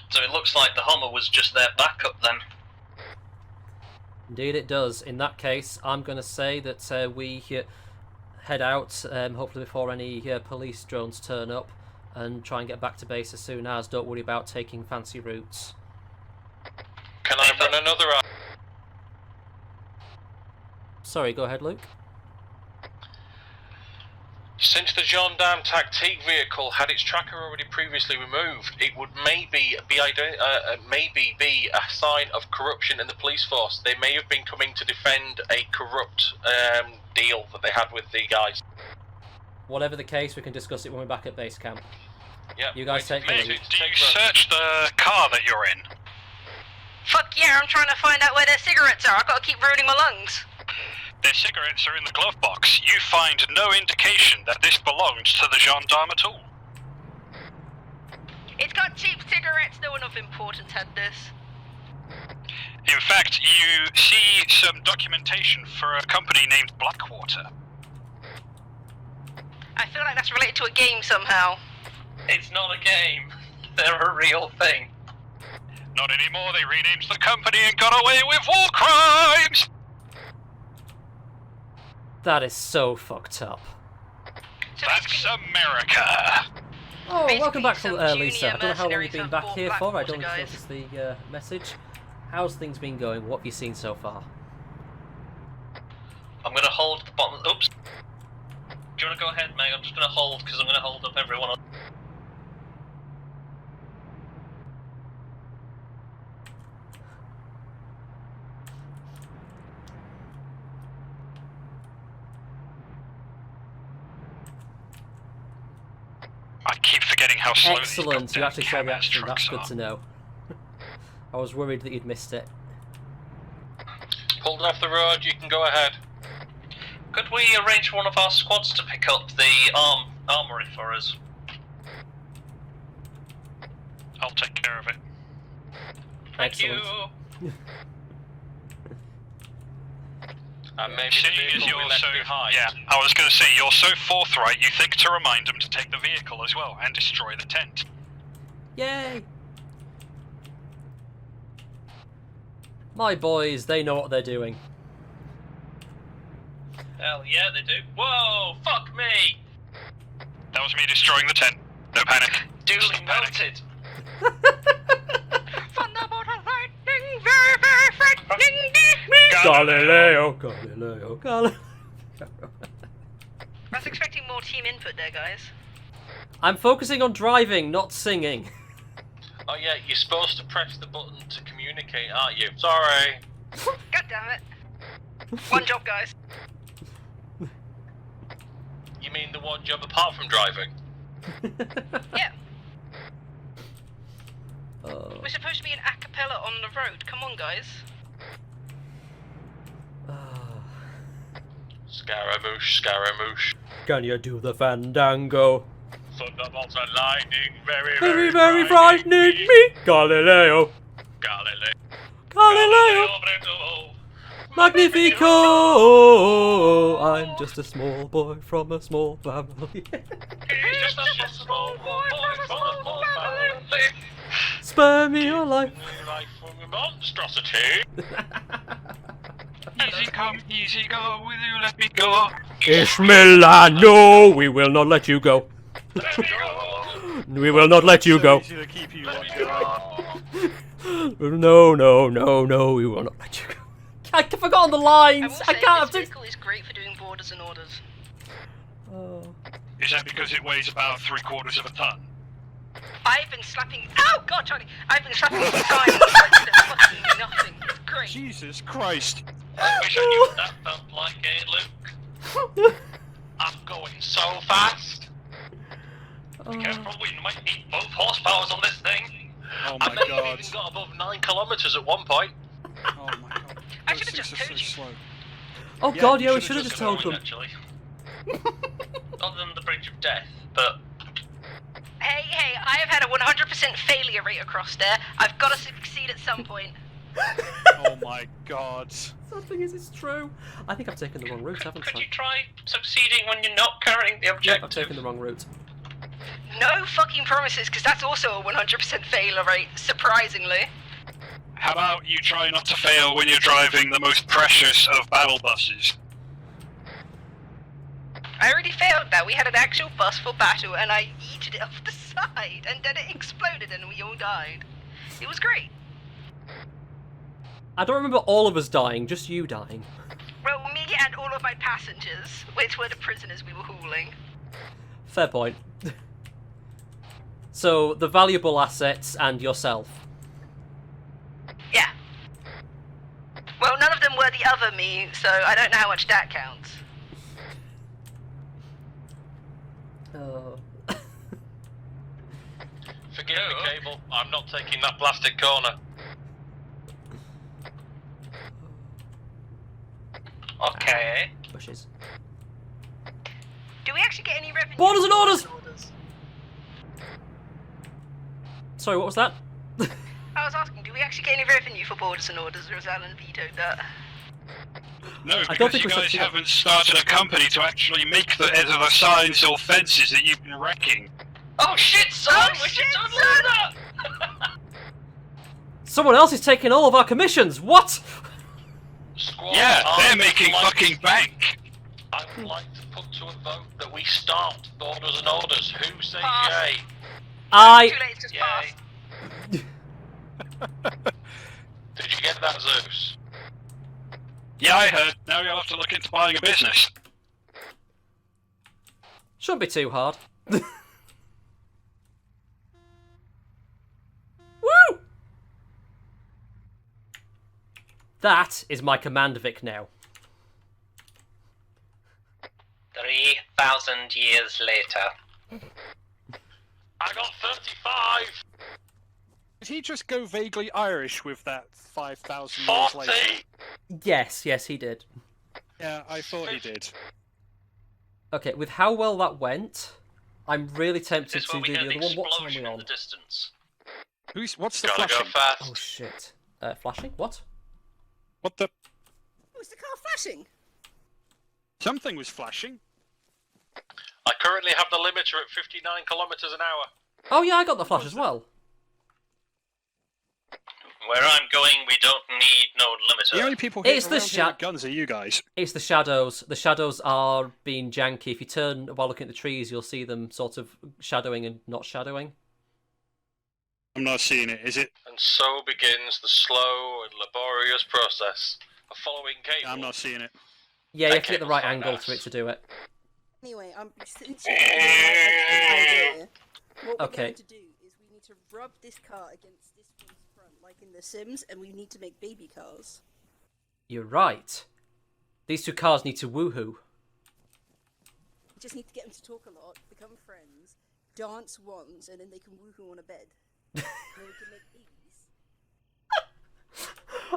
So it looks like the Hummer was just their backup then. Indeed it does. In that case, I'm going to say that we head out, hopefully before any police drones turn up, and try and get back to base as soon as. Don't worry about taking fancy routes. Can I run another? Sorry, go ahead, Luke. Since the gendarme tactique vehicle had its tracker already previously removed, it would maybe be a sign of corruption in the police force. They may have been coming to defend a corrupt deal that they had with the guys. Whatever the case, we can discuss it when we're back at base camp. Yep. You guys take the lead. Do you search the car that you're in? Fuck yeah, I'm trying to find out where their cigarettes are. I've got to keep ruining my lungs. Their cigarettes are in the glove box. You find no indication that this belonged to the gendarme at all. It's got cheap cigarettes. No one of importance had this. In fact, you see some documentation for a company named Blackwater. I feel like that's related to a game somehow. It's not a game. They're a real thing. Not anymore. They renamed the company and got away with war crimes. That is so fucked up. So that's America. Oh, welcome back, some Lisa. I don't know how long you've been back here for. I don't guys. notice the message. How's things been going? What have you seen so far? I'm going to hold the bottom. Oops. Do you want to go ahead, Meg? I'm just going to hold because I'm going to hold up everyone else. I keep forgetting how slow Excellent, you actually saw the action. That's good are. to know. I was worried that you'd missed it. Pulled off the road, you can go ahead. Could we arrange for one of our squads to pick up the armory for us? I'll take care of it. Thank Excellent. you. And maybe Seeing the as vehicle we you're left so, behind. yeah, I was going to say, you're so forthright, you think to remind them to take the vehicle as well and destroy the tent. Yay! My boys, they know what they're doing. Hell yeah, they do. Whoa, fuck me! That was me destroying the tent. No panic. Duly noted. Thunderbolt and Galileo, Galileo, Galileo. I was expecting more team input there, guys. I'm focusing on driving, not singing. Oh yeah, you're supposed to press the button to communicate, aren't you? Sorry. God damn it. One job, guys. You mean the one job apart from driving? Yeah. We're supposed to be an a cappella on the road. Come on, guys. Scaramouche, Scaramouche. Can you do the fandango? Thunderbolts and lightning, very, Very, very frightening me. Galileo. Galileo. Galileo. Magnifico. I'm just a small boy from a small family. He's just a small boy from a small family. Spare me your life. Life from a monstrosity. Easy come, easy go, will you let me go? Ishmael, no, we will not let you go. We will not let you go. No, no, no, no, we will not let you go. I forgot the lines. I can't. This vehicle is great for doing borders and orders. Is that because it weighs about 3/4 of a ton? I've been slapping. Oh God, Charlie! I've been slapping the guy on the road to fucking nothing. It's great. Jesus Christ! I wish I knew what that felt like, Luke. I'm going so fast. Be careful, we might need both horsepowers on this thing. Oh I my may God! have even got above 9 kilometers at one point. Oh my God! I should have just told you. Slow. Oh Yeah, God, you yeah, we should've should have just just told them. Actually. Other than the Bridge of Death, but Hey, hey! I have had a 100% failure rate across there. I've got to succeed at some point. Oh my God! Something is, it's true. I think I've taken the wrong route, haven't could I? you try succeeding when you're not carrying the Yep, objective? I've taken the wrong route. No fucking promises, because that's also a 100% failure rate. Surprisingly. How about you try not to fail when you're driving the most precious of battle buses? I already failed that. We had an actual bus for battle, and I yeeted it off the side, and then it exploded, and we all died. It was great. I don't remember all of us dying, just you dying. Well, me and all of my passengers, which were the prisoners we were hauling. Fair point. So, the valuable assets and yourself. Yeah. Well, none of them were the other me, so I don't know how much that counts. Oh. Forgive me, Cable. I'm not taking that plastic corner. Okay. Bushes. Do we actually get any revenue? Borders and orders! Sorry, what was that? I was asking, do we actually get any revenue for borders and orders, or has Alan vetoed that? No, I because don't think you we're guys supposed to- haven't started a company to actually make the signs or fences that you've been wrecking. Oh shit, son! Oh, we should shit, totally son! do that! Someone else is taking all of our commissions! What? Squad, Yeah, they're I'd making like fucking bank. I would like to put to a vote that we start borders and orders. Who says Pass. yay? Too I... late, it's just Yay. passed. Did you get that, Zeus? Yeah, I heard. Now you'll have to look into buying a business. Shouldn't be too hard. Woo! That is my command Vic now. 3,000 years later. I got 35! Did he just go vaguely Irish with that 5,000 years 40! later? Yes, yes, he did. Yeah, I thought he did. Okay, with how well that went, I'm really tempted This to where we do hear the the other one. What time are explosion we in on? the distance. What's the Gotta flashing? go fast. Oh shit. Flashing? What? What the? Was the car flashing? Something was flashing. I currently have the limiter at 59 kilometers an hour. Oh yeah, I got the flash as well. Where I'm going, we don't need no limiter. The only people It's hitting the around here sha- with guns are you guys. It's the shadows. The shadows are being janky. If you turn while looking at the trees, you'll see them sort of shadowing and not shadowing. I'm not seeing it. Is it? And so begins the slow and laborious process following cable. I'm not seeing it. Yeah, you have to get the right Cable's angle fine, for it to do it. Anyway, since you idea, what we're Okay. going to do is we need to rub this car against this one's front, like in The Sims, and we need to make baby cars. You're right. These two cars need to woohoo. We just need to get them to talk a lot, become friends, dance once, and then they can woohoo on a bed. And then we can make babies.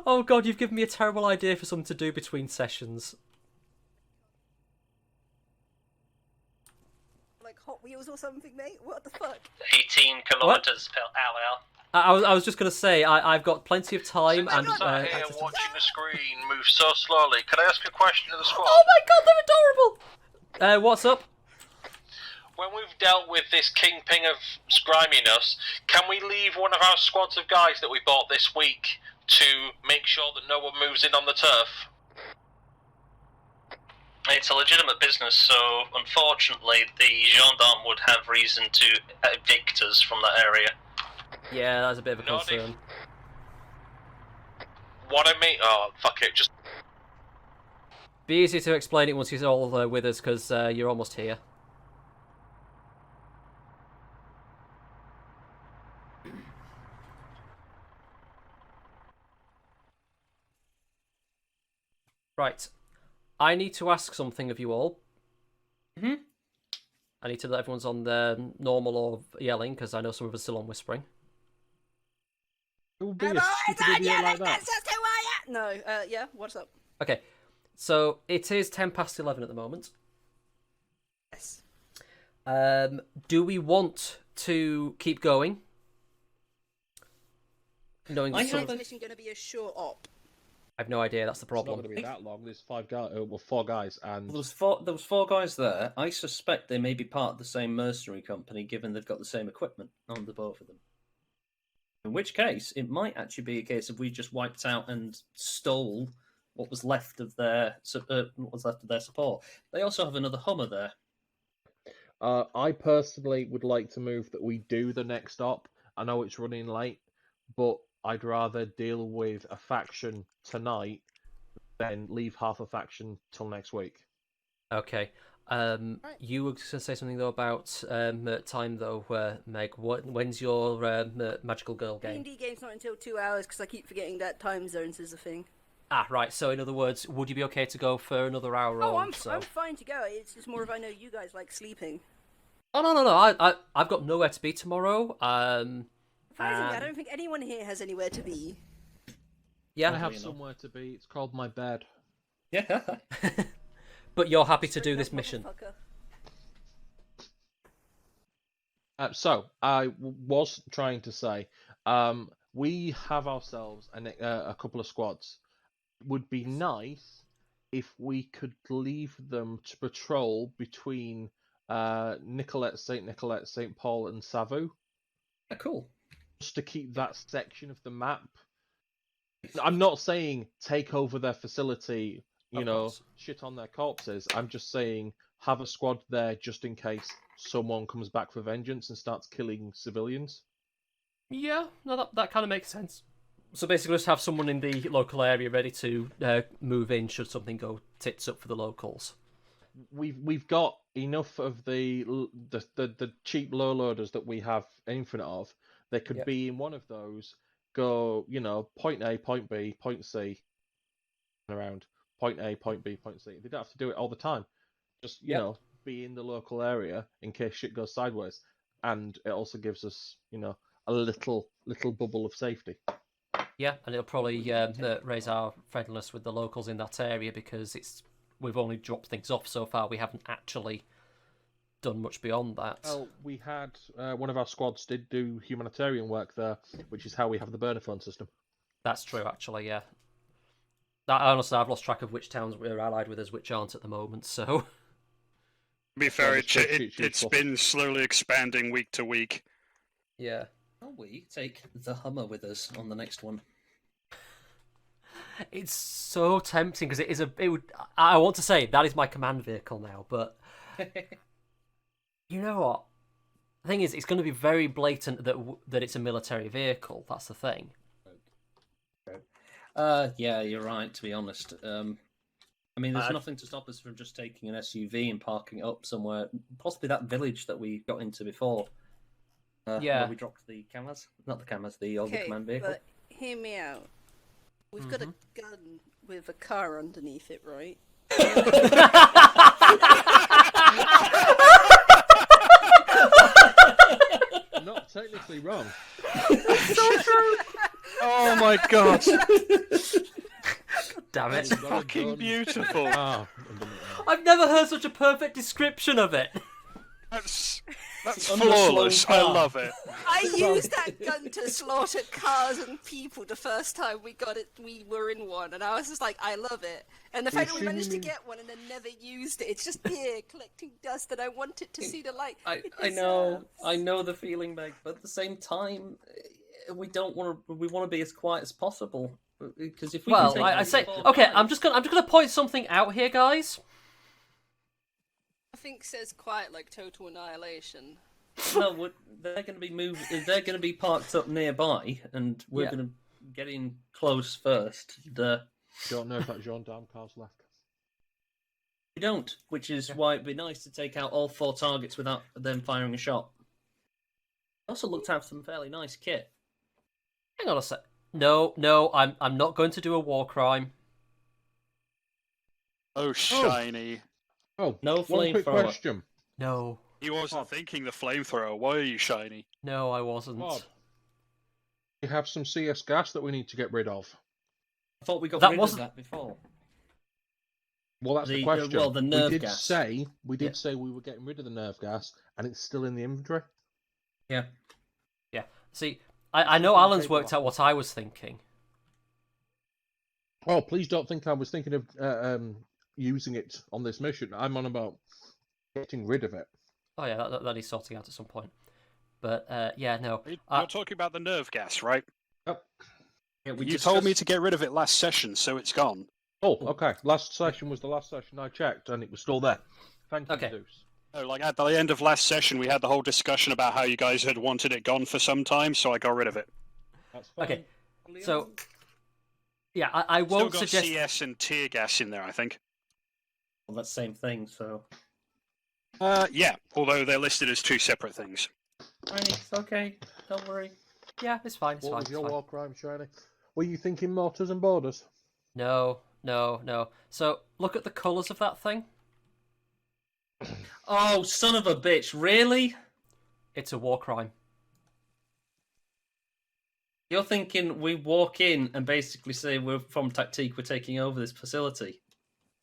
Oh god, you've given me a terrible idea for something to do between sessions. Like Hot Wheels or something, mate? What the fuck? 18 kilometers per hour. I was just going to say, I've got plenty of time and... sat here watching the screen move so slowly. Could I ask a question of the squad? Oh my god, they're adorable! What's up? When we've dealt with this kingpin of scriminess, can we leave one of our squads of guys that we bought this week to make sure that no one moves in on the turf? It's a legitimate business, so unfortunately the gendarme would have reason to evict us from that area. Yeah, that's a bit of a concern. What I mean... Oh, fuck it, just... Be easy to explain it once you're all with us, because you're almost here. Right. I need to ask something of you all. Mm-hmm. I need to let everyone's on the normal or yelling, because I know some of us are still on whispering. It would be a stupid idiot like that. No, yeah, what's up? Okay, so it is 11:10 at the moment. Yes. Do we want to keep going? Knowing Is that this mission going to be a short op? I have no idea. That's the problem. It's not going to be that long. There's 4 guys, and There was four guys there. I suspect they may be part of the same mercenary company, given they've got the same equipment on the both of them. In which case, it might actually be a case of we just wiped out and stole what was left of their support. They also have another Hummer there. I personally would like to move that we do the next stop. I know it's running late, but I'd rather deal with a faction tonight than leave half a faction till next week. Okay. You were going to say something though about time though, Meg. When's your magical girl game? D&D game's not until 2 hours because I keep forgetting that time zones is a thing. Ah, right. So in other words, would you be okay to go for another hour? Oh, or I'm so? fine to go. It's just more if I know you guys like sleeping. Oh no. I've got nowhere to be tomorrow. Surprisingly, I don't think anyone here has anywhere to be. Yeah, I have somewhere to be. It's called my bed. Yeah. But you're happy to do this mission. So I was trying to say, we have ourselves a couple of squads. Would be nice if we could leave them to patrol between Nicolette, St. Paul, and Savu. Yeah, cool. Just to keep that section of the map. I'm not saying take over their facility, shit on their corpses. I'm just saying have a squad there just in case someone comes back for vengeance and starts killing civilians. Yeah, no, that kind of makes sense. So basically, just have someone in the local area ready to move in should something go tits up for the locals. We've got enough of the cheap low loaders that we have infinite of. They could be in one of those. Go, point A, point B, point C, around point A, point B, point C. They don't have to do it all the time. Just be in the local area in case shit goes sideways, and it also gives us a little bubble of safety. Yeah, and it'll probably raise our friendliness with the locals in that area because we've only dropped things off so far. We haven't actually done much beyond that. Well, we had one of our squads did do humanitarian work there, which is how we have the burner phone system. That's true, actually. Yeah. Honestly, I've lost track of which towns we're allied with, as which aren't at the moment. So, to be fair, it's been slowly expanding week to week. Yeah. Shall we take the Hummer with us on the next one? It's so tempting because I want to say that is my command vehicle now, but you know what? The thing is, it's going to be very blatant that it's a military vehicle. That's the thing. Yeah, you're right. To be honest, I mean, there's nothing to stop us from just taking an SUV and parking it up somewhere, possibly that village that we got into before. Where we dropped the cameras, not the cameras, the old command vehicle. But hear me out. We've got a gun with a car underneath it, right? Not technically wrong. So true. Oh my god. Damn it. It's fucking beautiful. I've never heard such a perfect description of it. That's flawless. I love it. I used that gun to slaughter cars and people the first time we got it. We were in one, and I was just like, I love it. And the fact that we managed to get one and then never used it, it's just here collecting dust, and I wanted to see the light. I know the feeling, Meg, but at the same time, we want to be as quiet as possible. Because if we I say, okay, I'm just gonna point something out here, guys. I think says quiet like total annihilation. No, they're going to be They're going to be parked up nearby, and we're going to get in close first. Don't know if that gendarme car's left. We don't, which is why it'd be nice to take out all 4 targets without them firing a shot. Also looked to have some fairly nice kit. Hang on a sec. No, I'm not going to do a war crime. Oh, shiny. Oh, no one quick flamethrower. question. No. He wasn't thinking the flamethrower. Why are you shiny? No, I wasn't. Bob, we have some CS gas that we need to get rid of. I thought we got rid of that before. Well, that's the question. Well, the nerve we did gas. say we were getting rid of the nerve gas, and it's still in the inventory. Yeah. Yeah. See, I know Alan's worked out what I was thinking. Oh, please don't think I was thinking of using it on this mission. I'm on about getting rid of it. Oh yeah, that he's sorting out at some point. But yeah, no. You're talking about the nerve gas, right? Yep. Yeah, you told me to get rid of it last session, so it's gone. Oh, okay. Last session was the last session I checked, and it was still there. Thank you, Zeus. No, like at the end of last session, we had the whole discussion about how you guys had wanted it gone for some time, so I got rid of it. That's fine. Okay, so yeah, I won't Still got suggest CS and tear gas in there, I think. Well, that's the same thing, so... Yeah, although they're listed as 2 separate things. It's okay, don't worry. Yeah, it's fine, it's what fine. was your it's fine. war crime, Shiny? Were you thinking mortars and borders? No. So, look at the colours of that thing. Oh, son of a bitch, really? It's a war crime. You're thinking we walk in and basically say we're from Tactique, we're taking over this facility?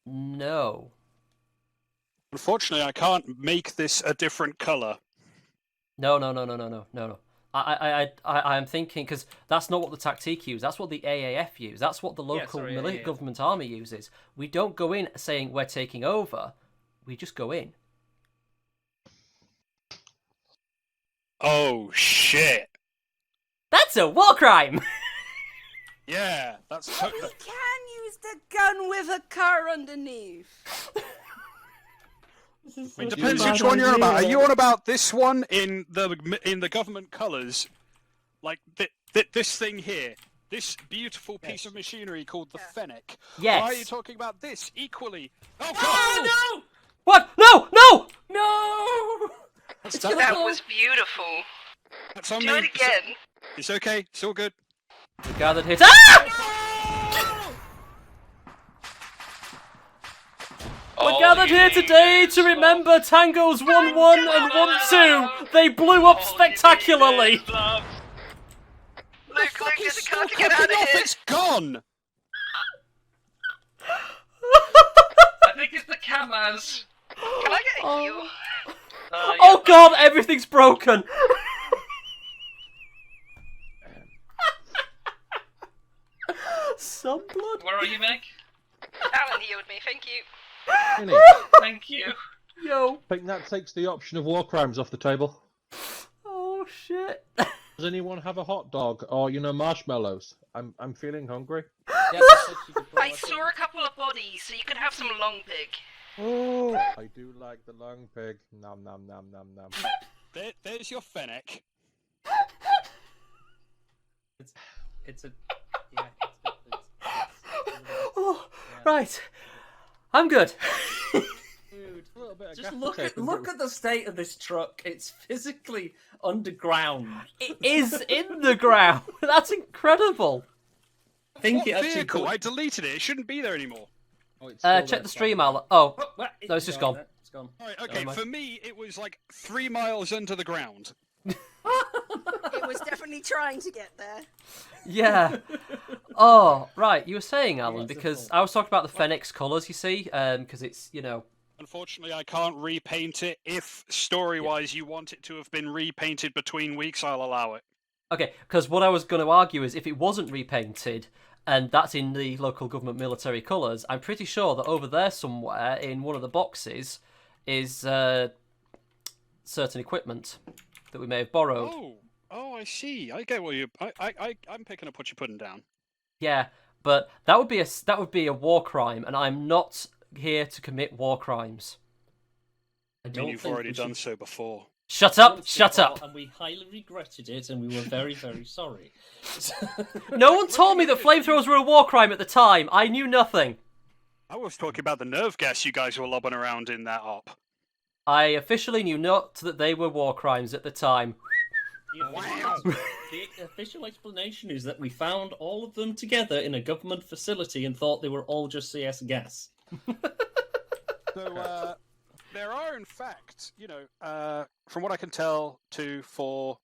No. Unfortunately, I can't make this a different colour. No. I'm thinking, because that's not what the Tactique use, that's what the AAF use, that's what the local government army uses. We don't go in saying we're taking over, we just go in. Oh, shit. That's a war crime! Yeah, that's... You can use the gun with a car underneath. It depends which one you're on about. Are you on about this one in the government colours? Like this thing here? This beautiful piece of machinery called the Fennec? Yes. Or are you talking about this equally? Oh, God! Oh, no! What? No! That was beautiful. That's on Do it again. It's okay. It's all good. We gathered here. We're gathered here today to remember Tangos 1-1 and 1-2. They blew up spectacularly. Luke, get the car to get out of here. It's gone. I think it's the cameras. Can I get a heal? Oh God, everything's broken. Some blood. Where are you, Meg? Alan healed me, thank you. Thank you. Yo. I think that takes the option of war crimes off the table. Oh shit. Does anyone have a hot dog or marshmallows? I'm feeling hungry. I saw a couple of bodies, so you could have some long pig. Oh, I do like the long pig. Nom nom nom nom nom. There's your Fennec. It's a... Yeah, Right. I'm good. Dude, just look at the state of this truck. It's physically underground. It is in the ground. That's incredible. I think what vehicle? I deleted it. It shouldn't be there anymore. Check the stream, Alan. Oh, no, it's just gone. It's gone. Right, okay, for me, it was like 3 miles under the ground. It was definitely trying to get there. Yeah. Oh, right. You were saying, Alan, because I was talking about the Phoenix colours, you see, because it's, you know... Unfortunately, I can't repaint it. If, story-wise, you want it to have been repainted between weeks, I'll allow it. Okay, because what I was going to argue is if it wasn't repainted, and that's in the local government military colours, I'm pretty sure that over there somewhere, in one of the boxes, is certain equipment that we may have borrowed. Oh, I see. I get what you... I'm picking up what you're putting down. Yeah, but that would be a war crime, and I'm not here to commit war crimes. I mean, you've already done so before. Shut up! Shut up! And we highly regretted it, and we were very, very sorry. No one told me that flamethrowers were a war crime at the time. I knew nothing. I was talking about the nerve gas you guys were lobbing around in that op. I officially knew not that they were war crimes at the time. The official explanation is that we found all of them together in a government facility and thought they were all just CS gas. So, there are, in fact, you know, from what I can tell, 2, 4...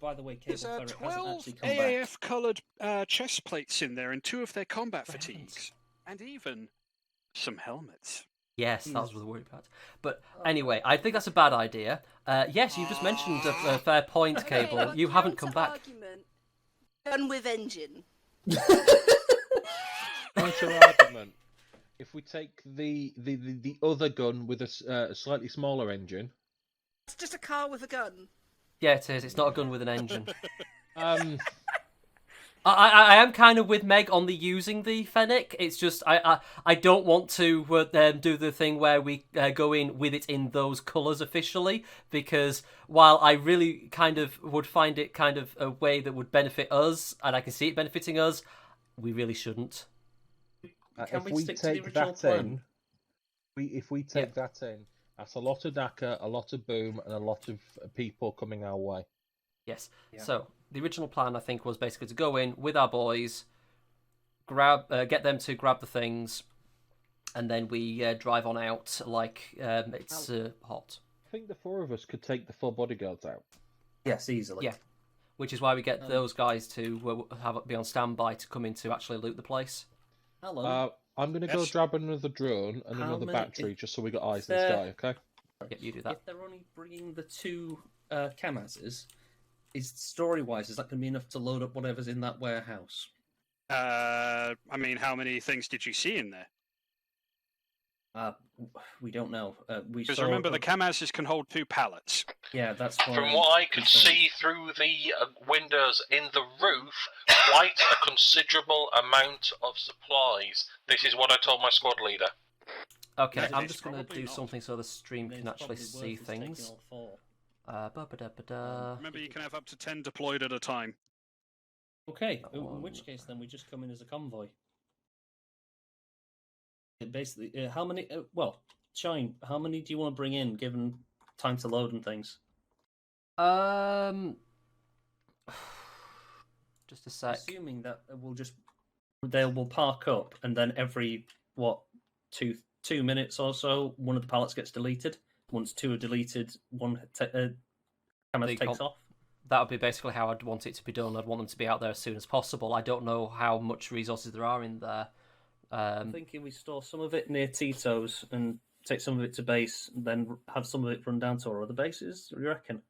By the way, there's 12 AAF-coloured chest plates in there and 2 of their combat fatigues. And even some helmets. Yes, that was the worry about. But anyway, I think that's a bad idea. Yes, you just mentioned a fair point, Cable. You haven't come back. Argument. Gun with engine. Counter-argument. If we take the other gun with a slightly smaller engine... It's just a car with a gun. Yeah, it is. It's not a gun with an engine. I am kind of with Meg on the using the Fennec. It's just I don't want to do the thing where we go in with it in those colours officially, because while I really kind of would find it kind of a way that would benefit us, and I can see it benefiting us, we really shouldn't. If we take that in, that's a lot of DACA, a lot of boom, and a lot of people coming our way. Yes. Yeah. So the original plan, I think, was basically to go in with our boys, get them to grab the things, and then we drive on out like it's hot. I think the 4 of us could take the 4 bodyguards out. Yes, easily. Yeah. Which is why we get those guys to be on standby to come in to actually loot the place. Hello. I'm going to go grab another drone and another battery just so we got eyes in the sky, okay? Yeah, you do that. If they're only bringing the 2 Kamazes, is story-wise, is that going to be enough to load up whatever's in that warehouse? I mean, how many things did you see in there? We don't know. Because remember, the Kamazes can hold 2 pallets. Yeah, that's from what I could see through the windows in the roof, quite a considerable amount of supplies. This is what I told my squad leader. Okay, I'm just going to do something so the stream can actually see things. Remember, you can have up to 10 deployed at a time. Okay, in which case then we just come in as a convoy. Basically, how many? Shine. How many do you want to bring in, given time to load and things? Just a sec. Assuming that they will park up, and then every 2 minutes or so, one of the pallets gets deleted. Once 2 are deleted, one camera takes off. That would be basically how I'd want it to be done. I'd want them to be out there as soon as possible. I don't know how much resources there are in there. I'm thinking we store some of it near Tito's and take some of it to base, and then have some of it run down to our other bases. What do you reckon?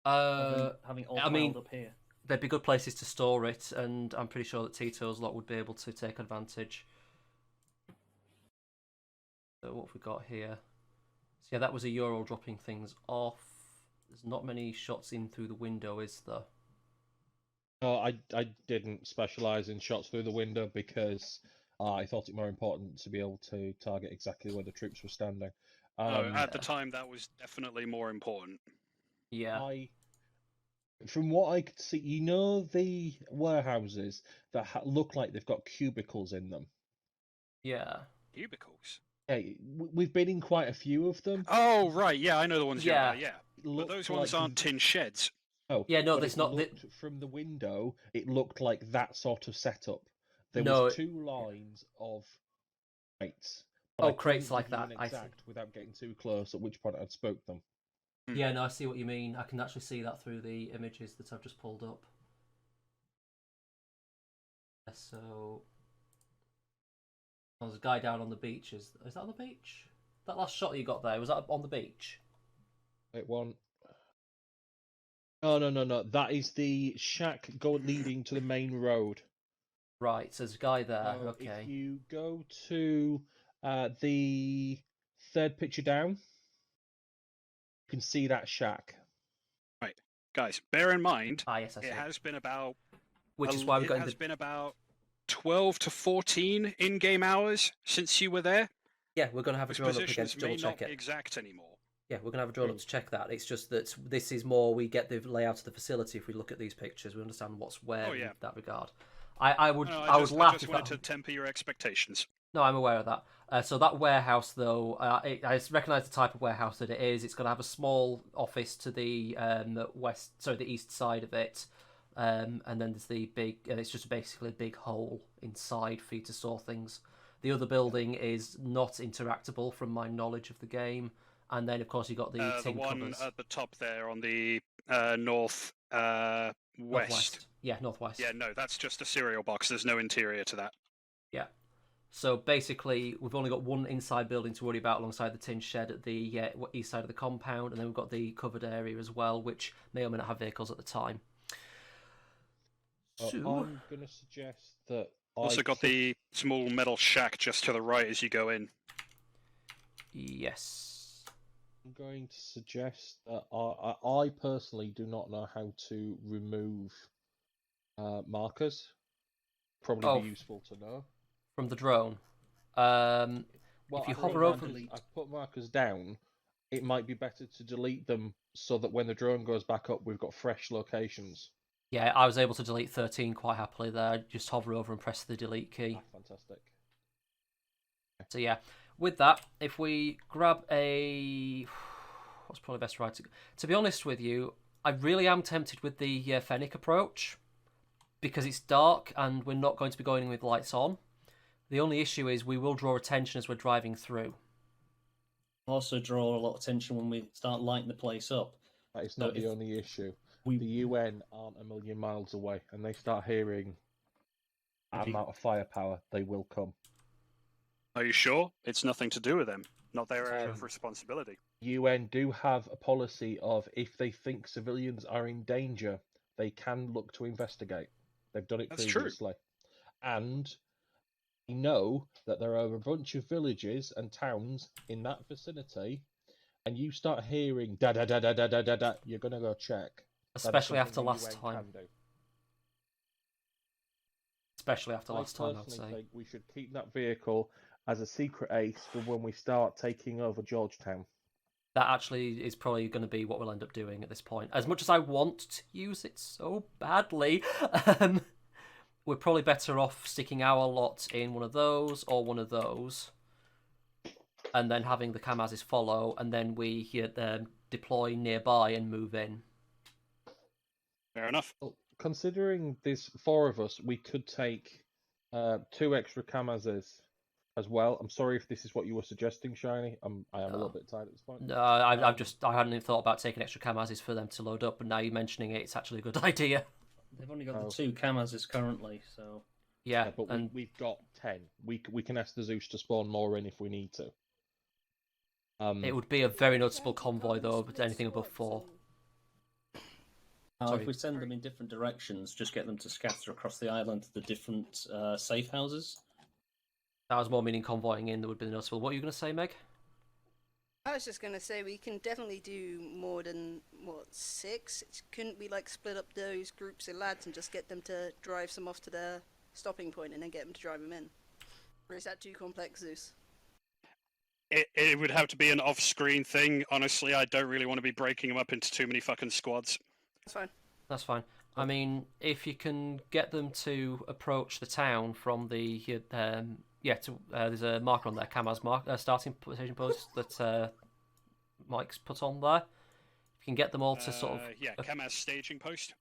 Having all piled up here. There'd be good places to store it, and I'm pretty sure that Tito's lot would be able to take advantage. So what have we got here? So yeah, that was a Euro dropping things off. There's not many shots in through the window, is there? No, I didn't specialise in shots through the window because I thought it more important to be able to target exactly where the troops were standing. At the time, that was definitely more important. Yeah. From what I could see, the warehouses that look like they've got cubicles in them. Yeah. Cubicles. Hey, we've been in quite a few of them. Oh, right, yeah, I know the ones you're Yeah. about, yeah. But those ones aren't tin sheds. Oh, Yeah, no, but there's it not. looked from the window, it looked like that sort of setup. There No, was 2 lines of crates. But Oh, I crates couldn't like give you that, an I see. exact without getting too close, at which point I'd spoke them. Yeah, no, I see what you mean. I can actually see that through the images that I've just pulled up. So, there's a guy down on the beach. Is that on the beach? That last shot you got there, was that on the beach? Wait, one. Oh, no. That is the shack leading to the main road. Right, so there's a guy there. Okay. If you go to the 3rd picture down, you can see that shack. Right, guys, bear in mind, yes, I see. it has been about... Which is why we're going to... It has been about 12 to 14 in-game hours since you were there. Yeah, we're going to have a drone up again to double check may not it. be exact anymore. Yeah, we're going to have a drone up to check that. It's just that this is more, we get the layout of the facility if we look at these pictures. We understand what's where in that regard. I would laugh. I just wanted to temper your expectations. No, I'm aware of that. So that warehouse, though, I recognise the type of warehouse that it is. It's going to have a small office to the the east side of it, and then there's the big. It's just basically a big hole inside for you to store things. The other building is not interactable, from my knowledge of the game, and then of course you got the tin one covers. at the top there on the northwest. Yeah, northwest. Yeah, no, that's just a cereal box. There's no interior to that. Yeah. So basically, we've only got one inside building to worry about alongside the tin shed at the east side of the compound, and then we've got the covered area as well, which may or may not have vehicles at the time. I'm going to suggest that Also got the small metal shack just to the right as you go in. Yes. I'm going to suggest that I personally do not know how to remove markers. Probably be useful to know. From the drone. If you hover over... I've put markers down. It might be better to delete them so that when the drone goes back up, we've got fresh locations. Yeah, I was able to delete 13 quite happily there. Just hover over and press the delete key. Fantastic. So yeah, with that, if we grab a... What's probably best right to be honest with you, I really am tempted with the Fennec approach, because it's dark and we're not going to be going in with lights on. The only issue is we will draw attention as we're driving through. Also draw a lot of attention when we start lighting the place up. That is not the only issue. The UN aren't a million miles away, and they start hearing that amount of firepower, they will come. Are you sure? It's nothing to do with them. Not their area of responsibility. UN do have a policy of if they think civilians are in danger, they can look to investigate. They've done it previously. And we know that there are a bunch of villages and towns in that vicinity, and you start hearing da-da-da-da-da-da-da, you're going to go check. Especially after last time. Especially after last time, I'd say. I think we should keep that vehicle as a secret ace for when we start taking over Georgetown. That actually is probably going to be what we'll end up doing at this point. As much as I want to use it so badly, we're probably better off sticking our lot in one of those or one of those, and then having the Kamazes follow, and then we deploy nearby and move in. Fair enough. Well, considering there's 4 of us, we could take 2 extra Kamazes as well. I'm sorry if this is what you were suggesting, Shiny. I am a little bit tired at this point. No, I hadn't even thought about taking extra Kamazes for them to load up, but now you're mentioning it, it's actually a good idea. They've only got the 2 Kamazes currently, so... Yeah, but we've got 10. We can ask the Zeus to spawn more in if we need to. It would be a very noticeable convoy, though, but anything above 4. If we send them in different directions, just get them to scatter across the island to the different safe houses. That was more meaning convoying in that would be noticeable. What are you going to say, Meg? I was just going to say we can definitely do more than, 6? Couldn't we, split up those groups of lads and just get them to drive some off to their stopping point and then get them to drive them in? Or is that too complex, Zeus? It would have to be an off-screen thing. Honestly, I don't really want to be breaking them up into too many fucking squads. That's fine. That's fine. I mean, if you can get them to approach the town from the there's a marker on there, Kamaz starting station post that Mike's put on there. If you can get them all to sort of Kamaz staging post.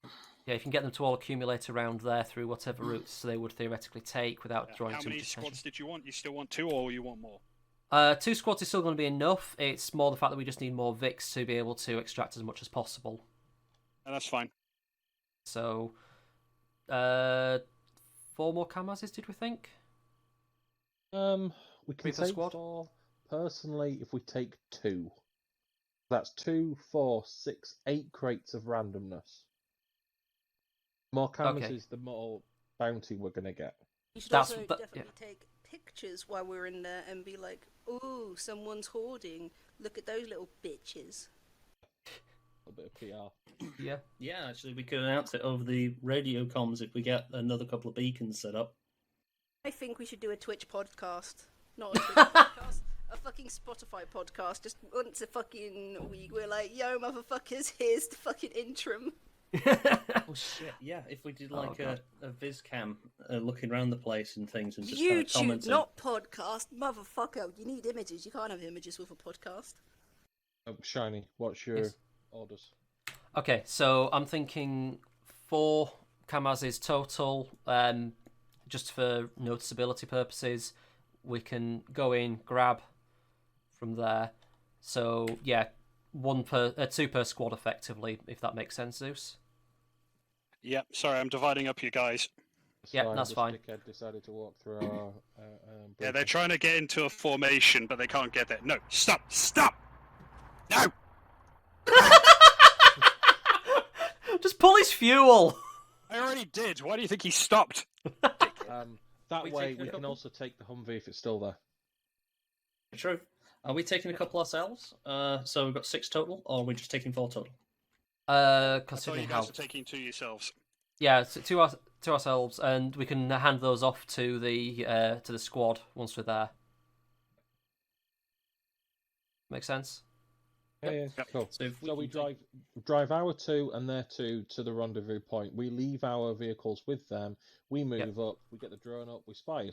Yeah, if you can get them to all accumulate around there through whatever routes they would theoretically take without drawing too much attention. How many squads did you want? You still want 2 or you want more? 2 squads is still going to be enough. It's more the fact that we just need more Vics to be able to extract as much as possible. And that's fine. So, 4 more Kamazes, did we think? We can take 4. Personally, if we take 2. That's 2, 4, 6, 8 crates of randomness. More Kamazes, the more bounty we're going to get. You should also definitely take pictures while we're in there and be like, ooh, someone's hoarding. Look at those little bitches. A bit of PR. Yeah, actually, we could announce it over the radio comms if we get another couple of beacons set up. I think we should do a Twitch podcast. Not a Twitch podcast. A fucking Spotify podcast. Just once a fucking week, we're like, yo, motherfuckers, here's the fucking interim. Oh shit! Yeah, if we did like a viz cam looking around the place and things and just kind of commenting. Not podcast, motherfucker. You need images. You can't have images with a podcast. Shiny, what's your orders? Okay, so I'm thinking 4 Kamazes total. Just for noticeability purposes, we can go in, grab from there. So yeah. 2 per squad, effectively, if that makes sense, Zeus. Yeah, sorry, I'm dividing up you guys. Yeah, that's fine. Dickhead decided to walk through our. Yeah, they're trying to get into a formation, but they can't get there. No, stop! No! Just pull his fuel! I already did. Why do you think he stopped? That way, we can also take the Humvee if it's still there. True. Are we taking a couple ourselves? So we've got 6 total, or are we just taking 4 total? Considering you guys are taking 2 yourselves. Yeah, so 2 ourselves, and we can hand those off to the squad once we're there. Make sense? Yeah, cool. So we drive our 2 and their 2 to the rendezvous point. We leave our vehicles with them. We move up. We get the drone up. We spy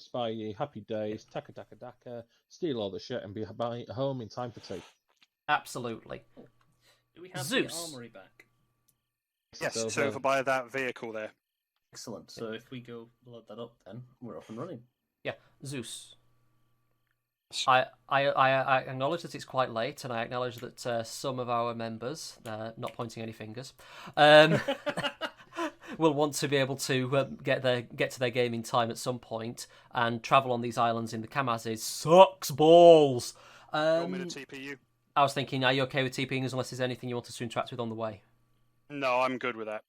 happy days. Taka taka taka. Steal all the shit and be home in time for tea. Absolutely. Do we have Zeus. the armory back? Yes, it's over by that vehicle there. Excellent. So if we go load that up, then we're off and running. Yeah, Zeus. I acknowledge that it's quite late, and I acknowledge that some of our members, not pointing any fingers, will want to be able to get to their game in time at some point, and travel on these islands in the Kamazes sucks balls. You want me to TP you? I was thinking, are you okay with TPing us unless there's anything you want us to interact with on the way? No, I'm good with that.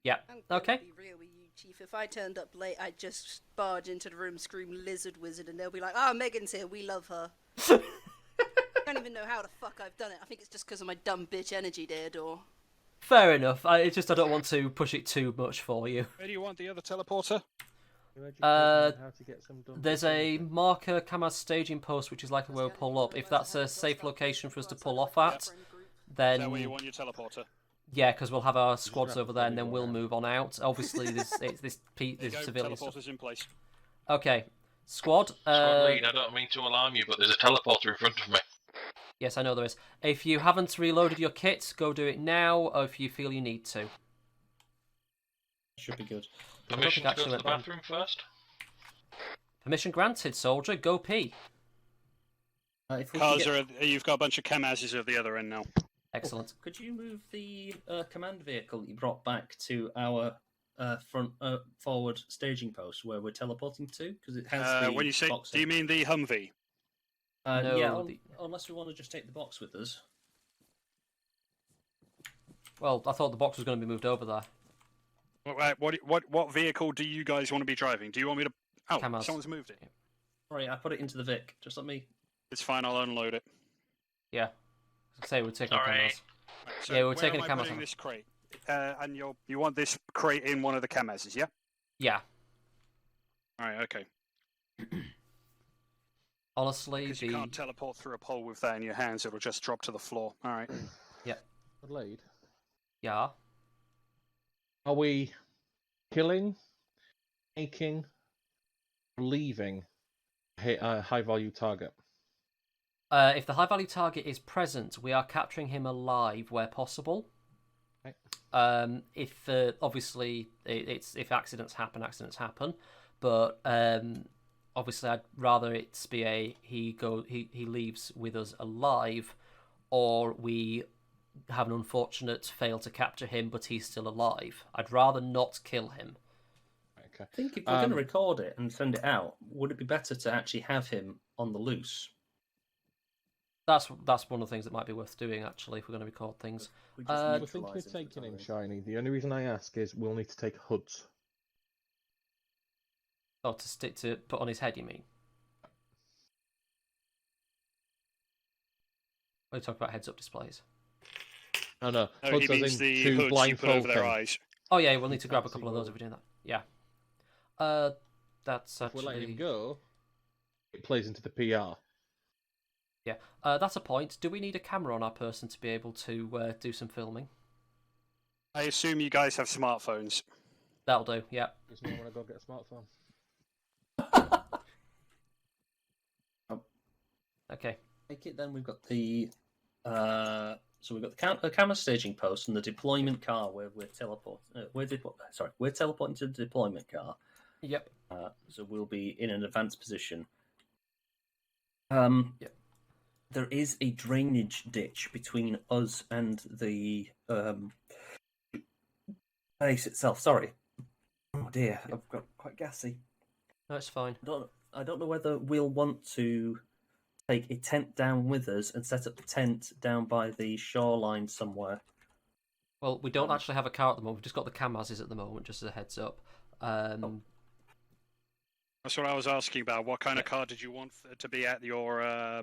Yeah. Okay. Be real with you, Chief. If I turned up late, I'd just barge into the room, scream "Lizard Wizard," and they'll be like, "Ah, Megan's here. We love her." I don't even know how the fuck I've done it. I think it's just because of my dumb bitch energy, Deodor. Fair enough. I don't want to push it too much for you. Where do you want the other teleporter? There's a marker Kamaz staging post, which is likely where we'll pull up. If that's a safe location for us to pull off at, then... Is that where you want your teleporter? Yeah, because we'll have our squads over there, and then we'll move on out. Obviously, there's civilians. Teleporter's in place. Okay, squad. Squad lead, I don't mean to alarm you, but there's a teleporter in front of me. Yes, I know there is. If you haven't reloaded your kit, go do it now, or if you feel you need to. Should be good. Permission to go to the bathroom first? Permission granted, soldier. Go pee. You've got a bunch of Kamazes at the other end now. Excellent. Could you move the command vehicle that you brought back to our forward staging post where we're teleporting to? Because it has the when you say, box do you mean the Humvee? No, yeah, unless we want to just take the box with us. Well, I thought the box was going to be moved over there. What vehicle do you guys want to be driving? Do you want me to... Oh, Kamaz. Someone's moved it. Sorry, I put it into the Vic. Just let me... It's fine, I'll unload it. Yeah. Say we're taking Sorry. Kamaz. So Yeah, we're taking a where am I Kamaz. putting this crate? And you want this crate in one of the Kamazes, yeah? Yeah. Alright, okay. Honestly, Because you can't teleport through a pole with that in your hands, it'll just drop to the floor. Alright. Yeah. Adelaide, Yeah. are we killing, taking, leaving high value target. If the high value target is present, we are capturing him alive where possible. Okay. If obviously if accidents happen, but obviously I'd rather it be he leaves with us alive, or we have an unfortunate fail to capture him, but he's still alive. I'd rather not kill him. Okay. I think if we're going to record it and send it out, would it be better to actually have him on the loose? That's one of the things that might be worth doing, actually, if we're going to record things. We're thinking of taking him, Shiny. The only reason I ask is we'll need to take hoods. Oh, to put on his head, you mean? Are you talking about heads-up displays? Oh, no. No, he means the hoods you put over their eyes. Oh, yeah, we'll need to grab a couple of those if we're doing that. Yeah. That's actually... If we're letting him go, it plays into the PR. Yeah, that's a point. Do we need a camera on our person to be able to do some filming? I assume you guys have smartphones. That'll do, yeah. Does no one want to go get a smartphone? Okay. Take it then. We've got the so we've got the camera staging post and the deployment car where we're teleporting. We're teleporting to the deployment car. Yep. So we'll be in an advanced position. Yep. There is a drainage ditch between us and the base itself. Sorry. Oh dear, I've got quite gassy. That's fine. I don't know whether we'll want to take a tent down with us and set up the tent down by the shoreline somewhere. Well, we don't actually have a car at the moment. We've just got the Kamazes at the moment, just as a heads up. That's what I was asking about. What kind of car did you want to be at your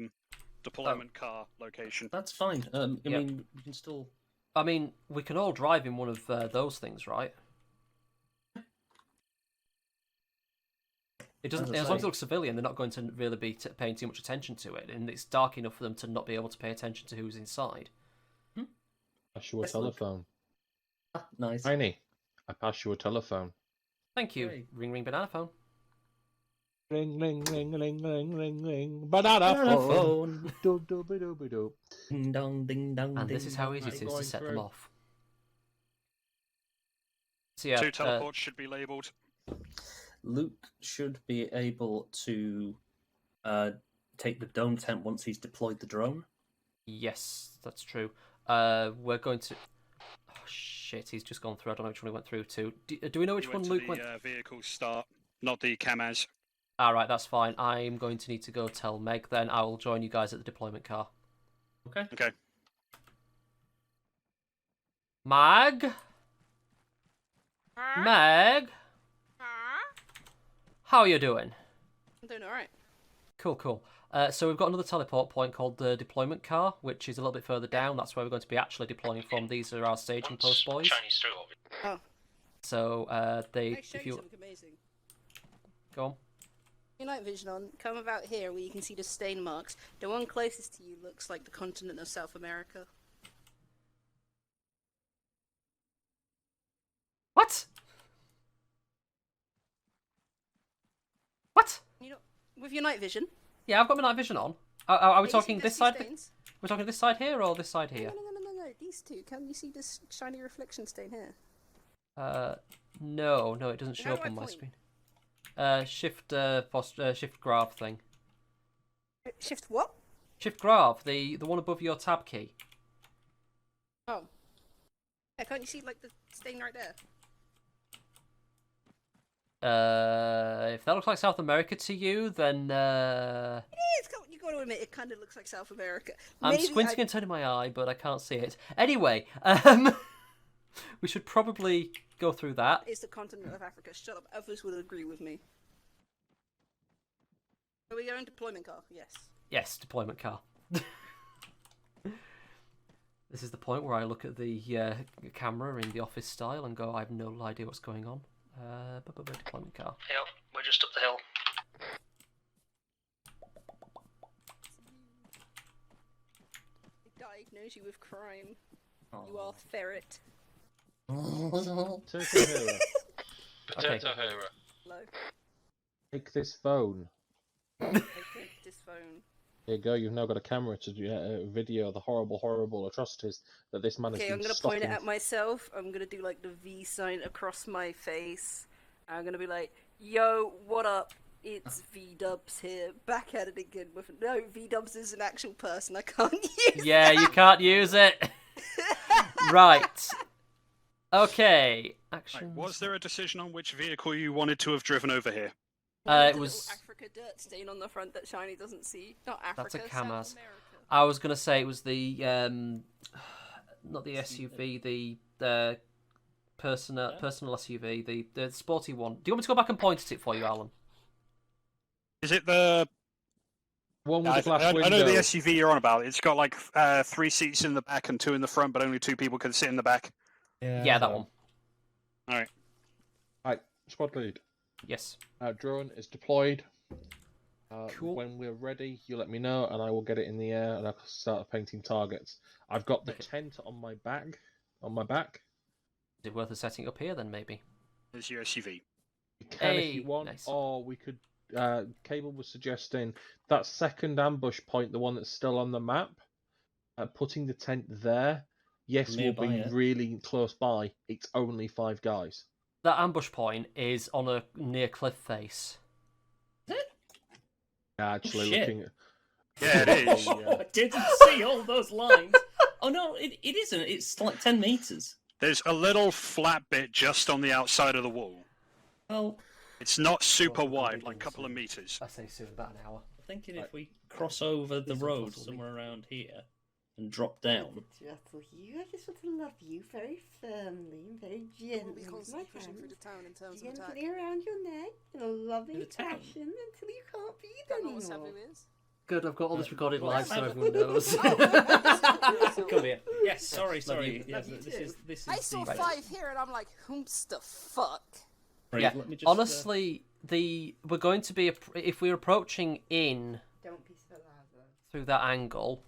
deployment car location? That's fine. I mean, we can still... I mean, we can all drive in one of those things, right? It doesn't. As long as it looks civilian, they're not going to really be paying too much attention to it, and it's dark enough for them to not be able to pay attention to who's inside. Pass you a telephone. Nice. Tiny, I pass you a telephone. Thank you. Great. Ring, ring, banana phone. Ring, ring, ring, ring, ring, ring, ring. Banana phone. Doo, doo, doo, doo, doo. Ding dong, ding dong. And this is how easy it is to set them off. So yeah, 2 teleports should be labelled. Luke should be able to take the dome tent once he's deployed the drone. Yes, that's true. We're going to... Oh, shit, he's just gone through. I don't know which one he went through to. Do we know which one Luke went... vehicle start, not the Kamaz. Alright, that's fine. I'm going to need to go tell Meg then. I will join you guys at the deployment car. Okay. Okay. Meg? Meg? How are you doing? I'm doing alright. Cool, cool. So we've got another teleport point called the deployment car, which is a little bit further down. That's where we're going to be actually deploying from. These are our staging post boys. Chinese through, Oh. So if you something amazing. Go on. Your night vision on. Come about here where you can see the stain marks. The one closest to you looks like the continent of South America. What? What? You know, with your night vision. Yeah, I've got my night vision on. Are we Yeah, talking you see this the side? stains? We're talking this side here or this side here? No. These two. Can you see this shiny reflection stain here? No, it doesn't show up on my screen. Shift graph thing. Shift what? Shift graph, the one above your tab key. Oh. Yeah, can't you see like the stain right there? If that looks like South America to you, then You got to admit, it kind of looks like South America. I'm squinting and turning my eye, but I can't see it. Anyway, we should probably go through that. It's the continent of Africa. Shut up. Others would agree with me. Are we going deployment car? Yes. Yes, deployment car. This is the point where I look at the camera in the office style and go, I have no idea what's going on. Deployment car. Yep, we're just up the hill. They diagnose you with crime. You are ferret. Potato hero. Potato hero. Hello. Take this phone. I take this phone. There you go. You've now got a camera to video the horrible atrocities that this man has been I'm gonna stalking. point it at myself. I'm gonna do like the V sign across my face. I'm gonna be like, "Yo, what up? It's V-Dubs here, back at it again with no V-Dubs is an actual person. I can't use. Yeah, you can't use it. Right. Okay. Action. Was there a decision on which vehicle you wanted to have driven over here? It was Africa dirt stain on the front that Shiny doesn't see. Not Africa. That's a South Kamaz. America. I was gonna say it was the not the SUV, the personal SUV, the sporty one. Do you want me to go back and point at it for you, Alan? Is it the one with the glass window? I know the SUV you're on about. It's got like 3 seats in the back and 2 in the front, but only 2 people can sit in the back. Yeah, that one. All right. Squad lead. Yes. Drone is deployed. Cool. When we're ready, you let me know, and I will get it in the air, and I'll start painting targets. I've got the tent on my back. Is it worth us setting up here then? Maybe. There's your SUV. You can if you want, nice. or we could. Cable was suggesting that second ambush point, the one that's still on the map. Putting the tent there. Yes, Nearby, we'll be yeah. really close by. It's only 5 guys. That ambush point is on a near cliff face. Actually, shit. looking at. Yeah, it is. I didn't see all those lines. Oh no, it isn't. It's like 10 meters. There's a little flat bit just on the outside of the wall. Well, it's not super wide, like a couple of meters. I say soon, about an hour. I'm thinking if we cross over the road somewhere around here and drop down. Gentle you. I just want to love you very firmly and very gently. We'll be constantly pushing through the town in terms of attack. Gently around your neck in a loving In the town? fashion until you can't breathe Don't know anymore. what Sabu is. Good, I've got all this recorded live so everyone knows. Come here. Yes, sorry. Yes, this is I saw the... 5 here and I'm like, whom's the fuck? Right, Yeah, let me just, honestly, we're going to be if we're approaching in Don't be so loud. through that angle,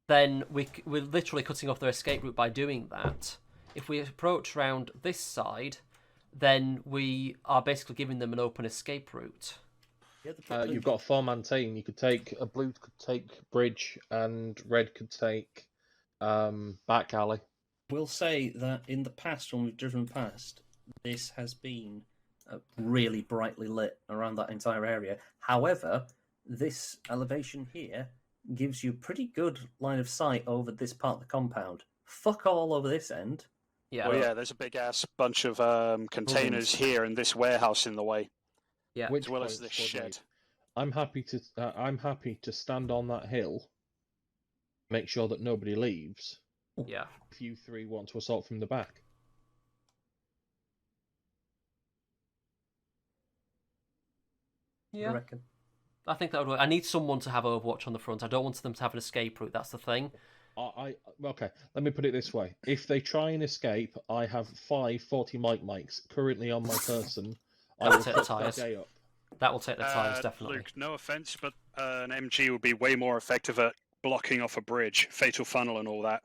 then we're literally cutting off their escape route by doing that. If we approach round this side, then we are basically giving them an open escape route. You've got a 4-man team. You could take blue could take bridge, and red could take back alley. We'll say that in the past, when we've driven past, this has been really brightly lit around that entire area. However, this elevation here gives you pretty good line of sight over this part of the compound. Fuck all over this end. Yeah. Well, yeah, there's a big ass bunch of containers here and this warehouse in the way. Yeah. As well as this shed. I'm happy to stand on that hill, make sure that nobody leaves. Yeah. If you 3 want to assault from the back. Yeah. I reckon. I think that would work. I need someone to have Overwatch on the front. I don't want them to have an escape route. That's the thing. Okay, let me put it this way. If they try and escape, I have 5 40 mics currently on my person. I will take the put that tyres. day up. That will take the tyres, definitely. Luke, no offense, but an MG would be way more effective at blocking off a bridge, fatal funnel and all that.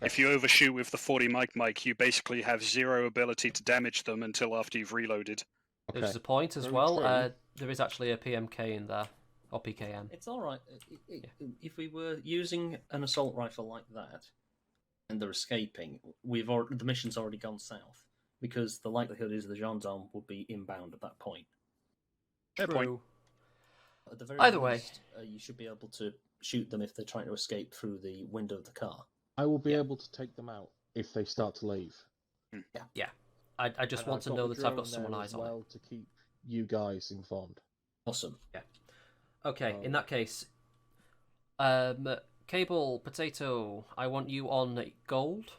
If you overshoot with the 40 mic, you basically have 0 ability to damage them until after you've reloaded. Okay. There's a point as Very well. true. There is actually a PMK in there, or PKM. It's all right. If we were using an assault rifle like that, and they're escaping, the mission's already gone south, because the likelihood is the gendarme will be inbound at that point. Fair point. At the very Either way. least, you should be able to shoot them if they're trying to escape through the window of the car. I will be able to take them out if they start to leave. Yeah. I just And want to got know the that I've got drone someone there eyes as on it. well to keep you guys informed. Awesome. Yeah. Okay, in that case, Cable, Potato, I want you on gold.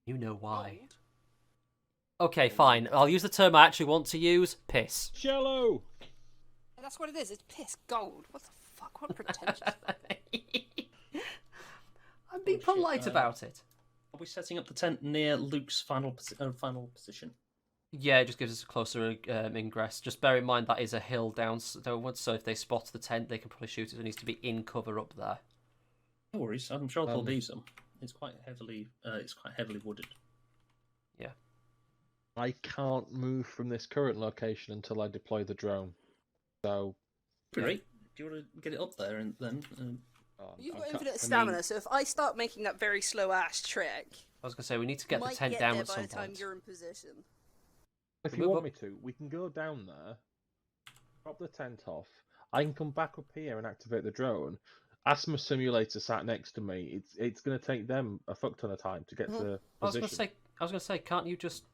You know why. Gold? Okay, fine. I'll use the term I actually want to use. Piss. Shallow! That's what it is. It's piss gold. What the fuck? What pretentious. I'm being polite about it. Are we setting up the tent near Luke's final position? Yeah, it just gives us a closer ingress. Just bear in mind that is a hill downwards, so if they spot the tent, they can probably shoot it. It needs to be in cover up there. No worries. I'm sure there'll be some. It's quite heavily wooded. Yeah. I can't move from this current location until I deploy the drone. So. Great. Do you want to get it up there and then? You've got infinite stamina, so if I start making that very slow-ass trek... I was going to say, we need to get the tent down at some point. By the time you're in position. If you want me to, we can go down there, drop the tent off, I can come back up here and activate the drone. Asthma simulator sat next to me. It's going to take them a fuck ton of time to get to position. I was going to say, can't you just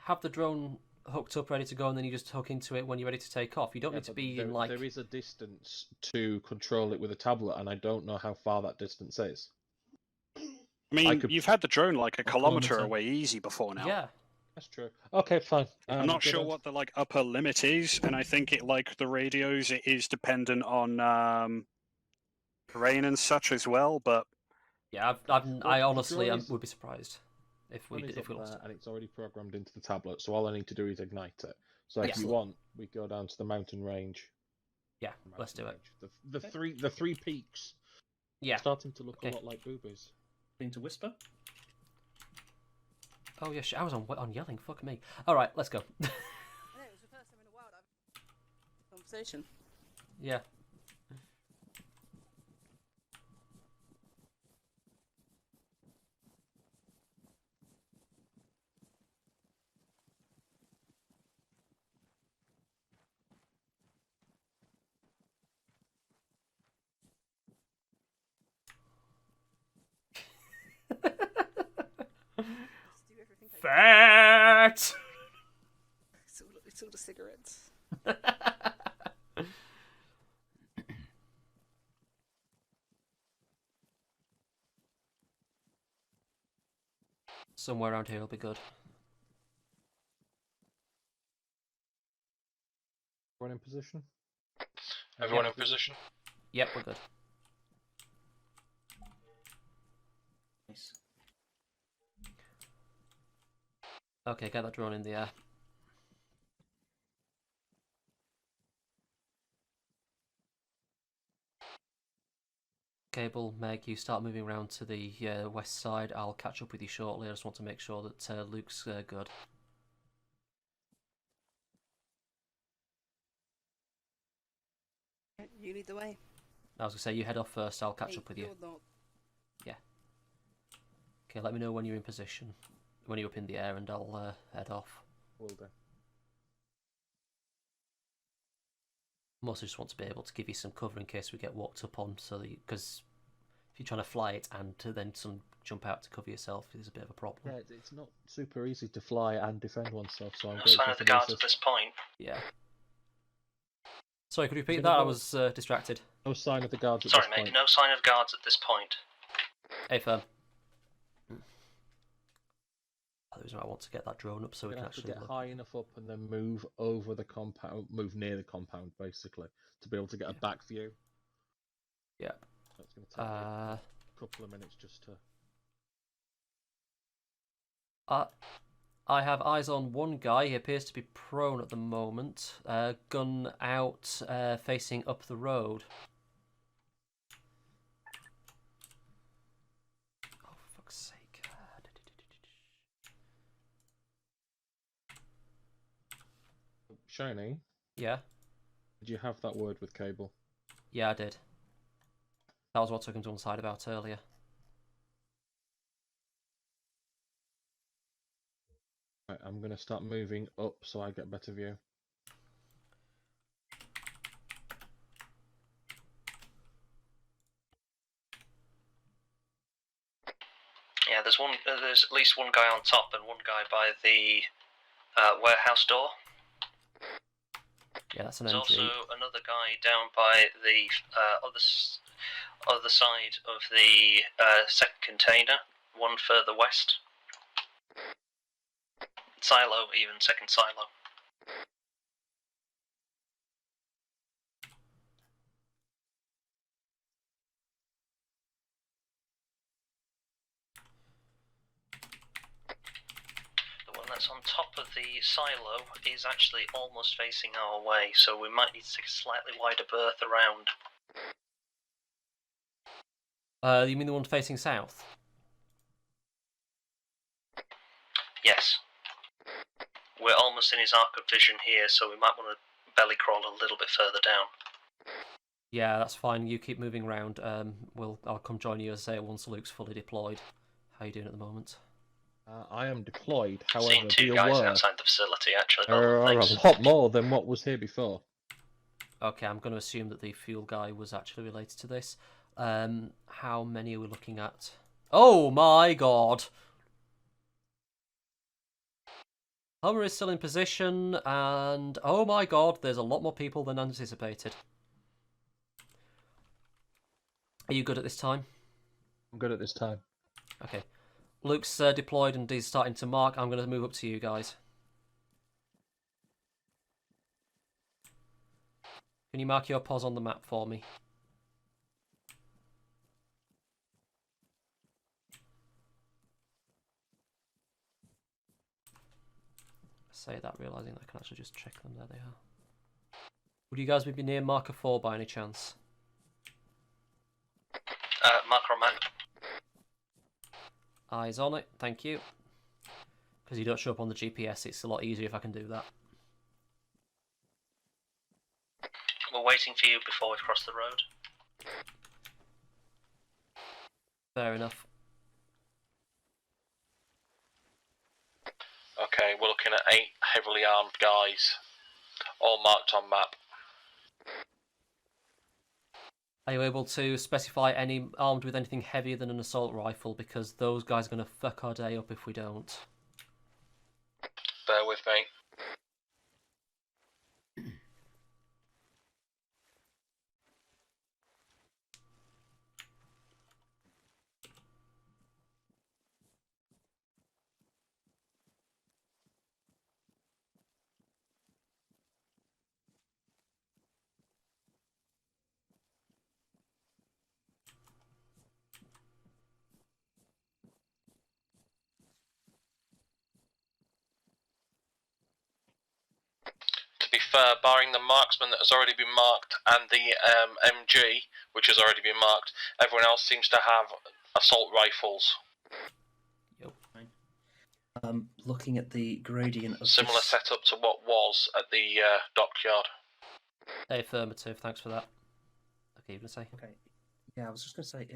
have the drone hooked up, ready to go, and then you just hook into it when you're ready to take off? You don't need to be in like... There is a distance to control it with a tablet, and I don't know how far that distance is. I mean, you've had the drone like a kilometre away easy before now. Yeah. That's true. Okay, fine. I'm not sure what the like upper limit is, and I think it like the radios, it is dependent on terrain and such as well. But yeah, I honestly would be surprised if we lost it. And it's already programmed into the tablet, so all I need to do is ignite it. So if you want, we go down to the mountain range. Yeah, let's do it. The three peaks. Yeah, starting to look a lot like boobies. Need to whisper. Oh yeah, I was on yelling. Fuck me. All right, let's go. I know, it was the first time in a while that I've had a conversation. Yeah. Fat! It's all the cigarettes. Somewhere around here will be good. Everyone in position? Everyone in position? Yep, we're good. Nice. Okay, get that drone in the air. Cable, Meg, you start moving around to the west side. I'll catch up with you shortly. I just want to make sure that Luke's good. You lead the way. I was going to say, you head off first, I'll catch up with you. Not... Yeah. Okay, let me know when you're in position. When you're up in the air, and I'll head off. Will do. Mostly just want to be able to give you some cover in case we get walked up on, so that because if you're trying to fly it and to then jump out to cover yourself is a bit of a problem. Yeah, it's not super easy to fly and defend oneself, so I'm no sign of the guards at this point. Yeah. Sorry, could you repeat that? I was distracted. No sign of the guards at Sorry, this mate, point. no sign of guards at this point. Hey, firm. The reason I want to get that drone up so we can actually get high enough up and then move over the compound, move near the compound, basically, to be able to get a back view. Yeah. So it's going to take a couple of minutes just to. I have eyes on one guy. He appears to be prone at the moment. Gun out, facing up the road. Oh, for fuck's sake. Shiny? Yeah? Did you have that word with Cable? Yeah, I did. That was what I took him to one side about earlier. Right, I'm going to start moving up so I get better view. Yeah, there's at least one guy on top and one guy by the warehouse door. Yeah, that's an There's MG. also another guy down by the other side of the second container, one further west. Silo, even, second silo. The one that's on top of the silo is actually almost facing our way, so we might need to take a slightly wider berth around. You mean the one facing south? Yes. us in his arc of vision here, so we might want to belly crawl a little bit further down. Yeah, that's fine. You keep moving around. I'll come join you, as I say, once Luke's fully deployed. How are you doing at the moment? I am deployed. However, Seen two guys outside the facility, actually. There are a lot more than what was here before. Okay, I'm going to assume that the fuel guy was actually related to this. How many are we looking at? Oh my god! Homer is still in position, and oh my god, there's a lot more people than anticipated. Are you good at this time? I'm good at this time. Okay. Luke's deployed and he's starting to mark. I'm going to move up to you guys. Can you mark your pos on the map for me? I say that, realising that I can actually just check them. There they are. Would you guys be near marker 4 by any chance? Marker on map. Eyes on it, thank you. Because you don't show up on the GPS, it's a lot easier if I can do that. We're waiting for you before we cross the road. Fair enough. Okay, we're looking at 8 heavily armed guys, all marked on map. Are you able to specify any armed with anything heavier than an assault rifle? Because those guys are going to fuck our day up if we don't. Bear with me. To be fair, barring the marksman that has already been marked and the MG, which has already been marked, everyone else seems to have assault rifles. Yep. Looking at the gradient of Similar setup to what was at the dockyard. Affirmative, thanks for that. Okay, you going to say? Okay. Yeah, I was just going to say,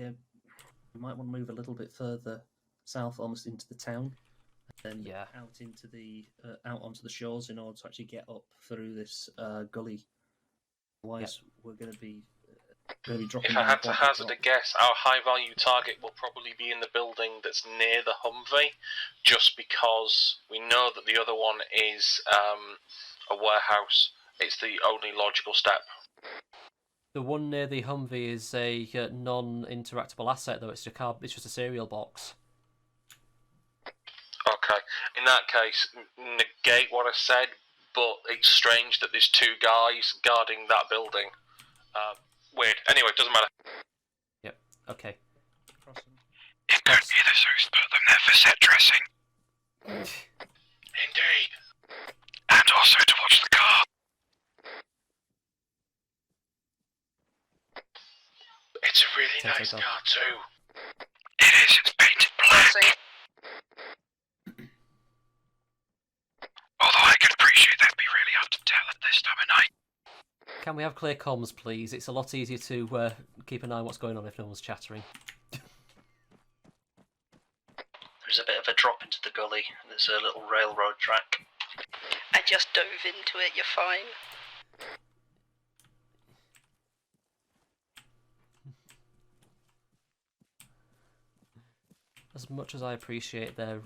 we might want to move a little bit further south, almost into the town, and then out into the out onto the shores in order to actually get up through this gully. Otherwise, we're going to be dropping. If I had to hazard a guess, our high-value target will probably be in the building that's near the Humvee, just because we know that the other one is a warehouse. It's the only logical step. The one near the Humvee is a non-interactable asset, though. It's just a cereal box. Okay. In that case, negate what I said, but it's strange that there's 2 guys guarding that building. Weird. Anyway, it doesn't matter. Yep. Okay. It could be the Zeus put them there for set dressing. Indeed. And also to watch the car. It's a really nice car too. It is, it's painted black. Although I can appreciate that'd be really hard to tell at this time of night. Can we have clear comms, please? It's a lot easier to keep an eye on what's going on if no one's chattering. There's a bit of a drop into the gully. There's a little railroad track. I just dove into it, you're fine. As much as I appreciate their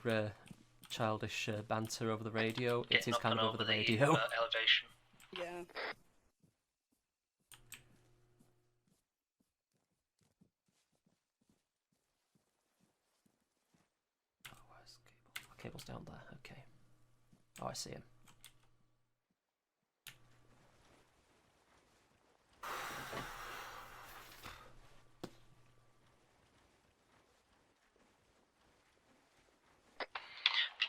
childish banter over the radio, it is kind of over the radio. Elevation. Yeah. Oh, where's cable? Oh, cable's down there. Okay. Oh, I see him.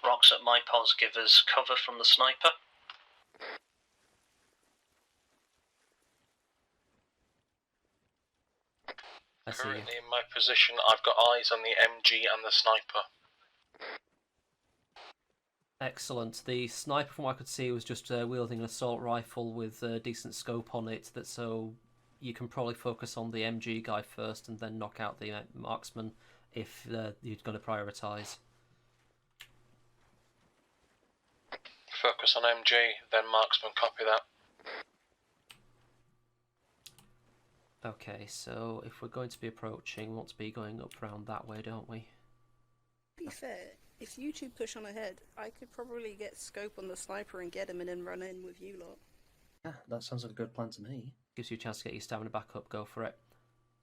Rocks at my pos give us cover from the sniper. Currently in my position, I've got eyes on the MG and the sniper. Excellent. The sniper, from what I could see, was just wielding an assault rifle with a decent scope on it, so you can probably focus on the MG guy first and then knock out the marksman if you're going to prioritise. Focus on MG, then marksman, copy that. Okay, so if we're going to be approaching, we want to be going up round that way, don't we? To be fair, if you two push on ahead, I could probably get scope on the sniper and get him and then run in with you lot. Yeah, that sounds like a good plan to me. Gives you a chance to get your stamina back up, go for it.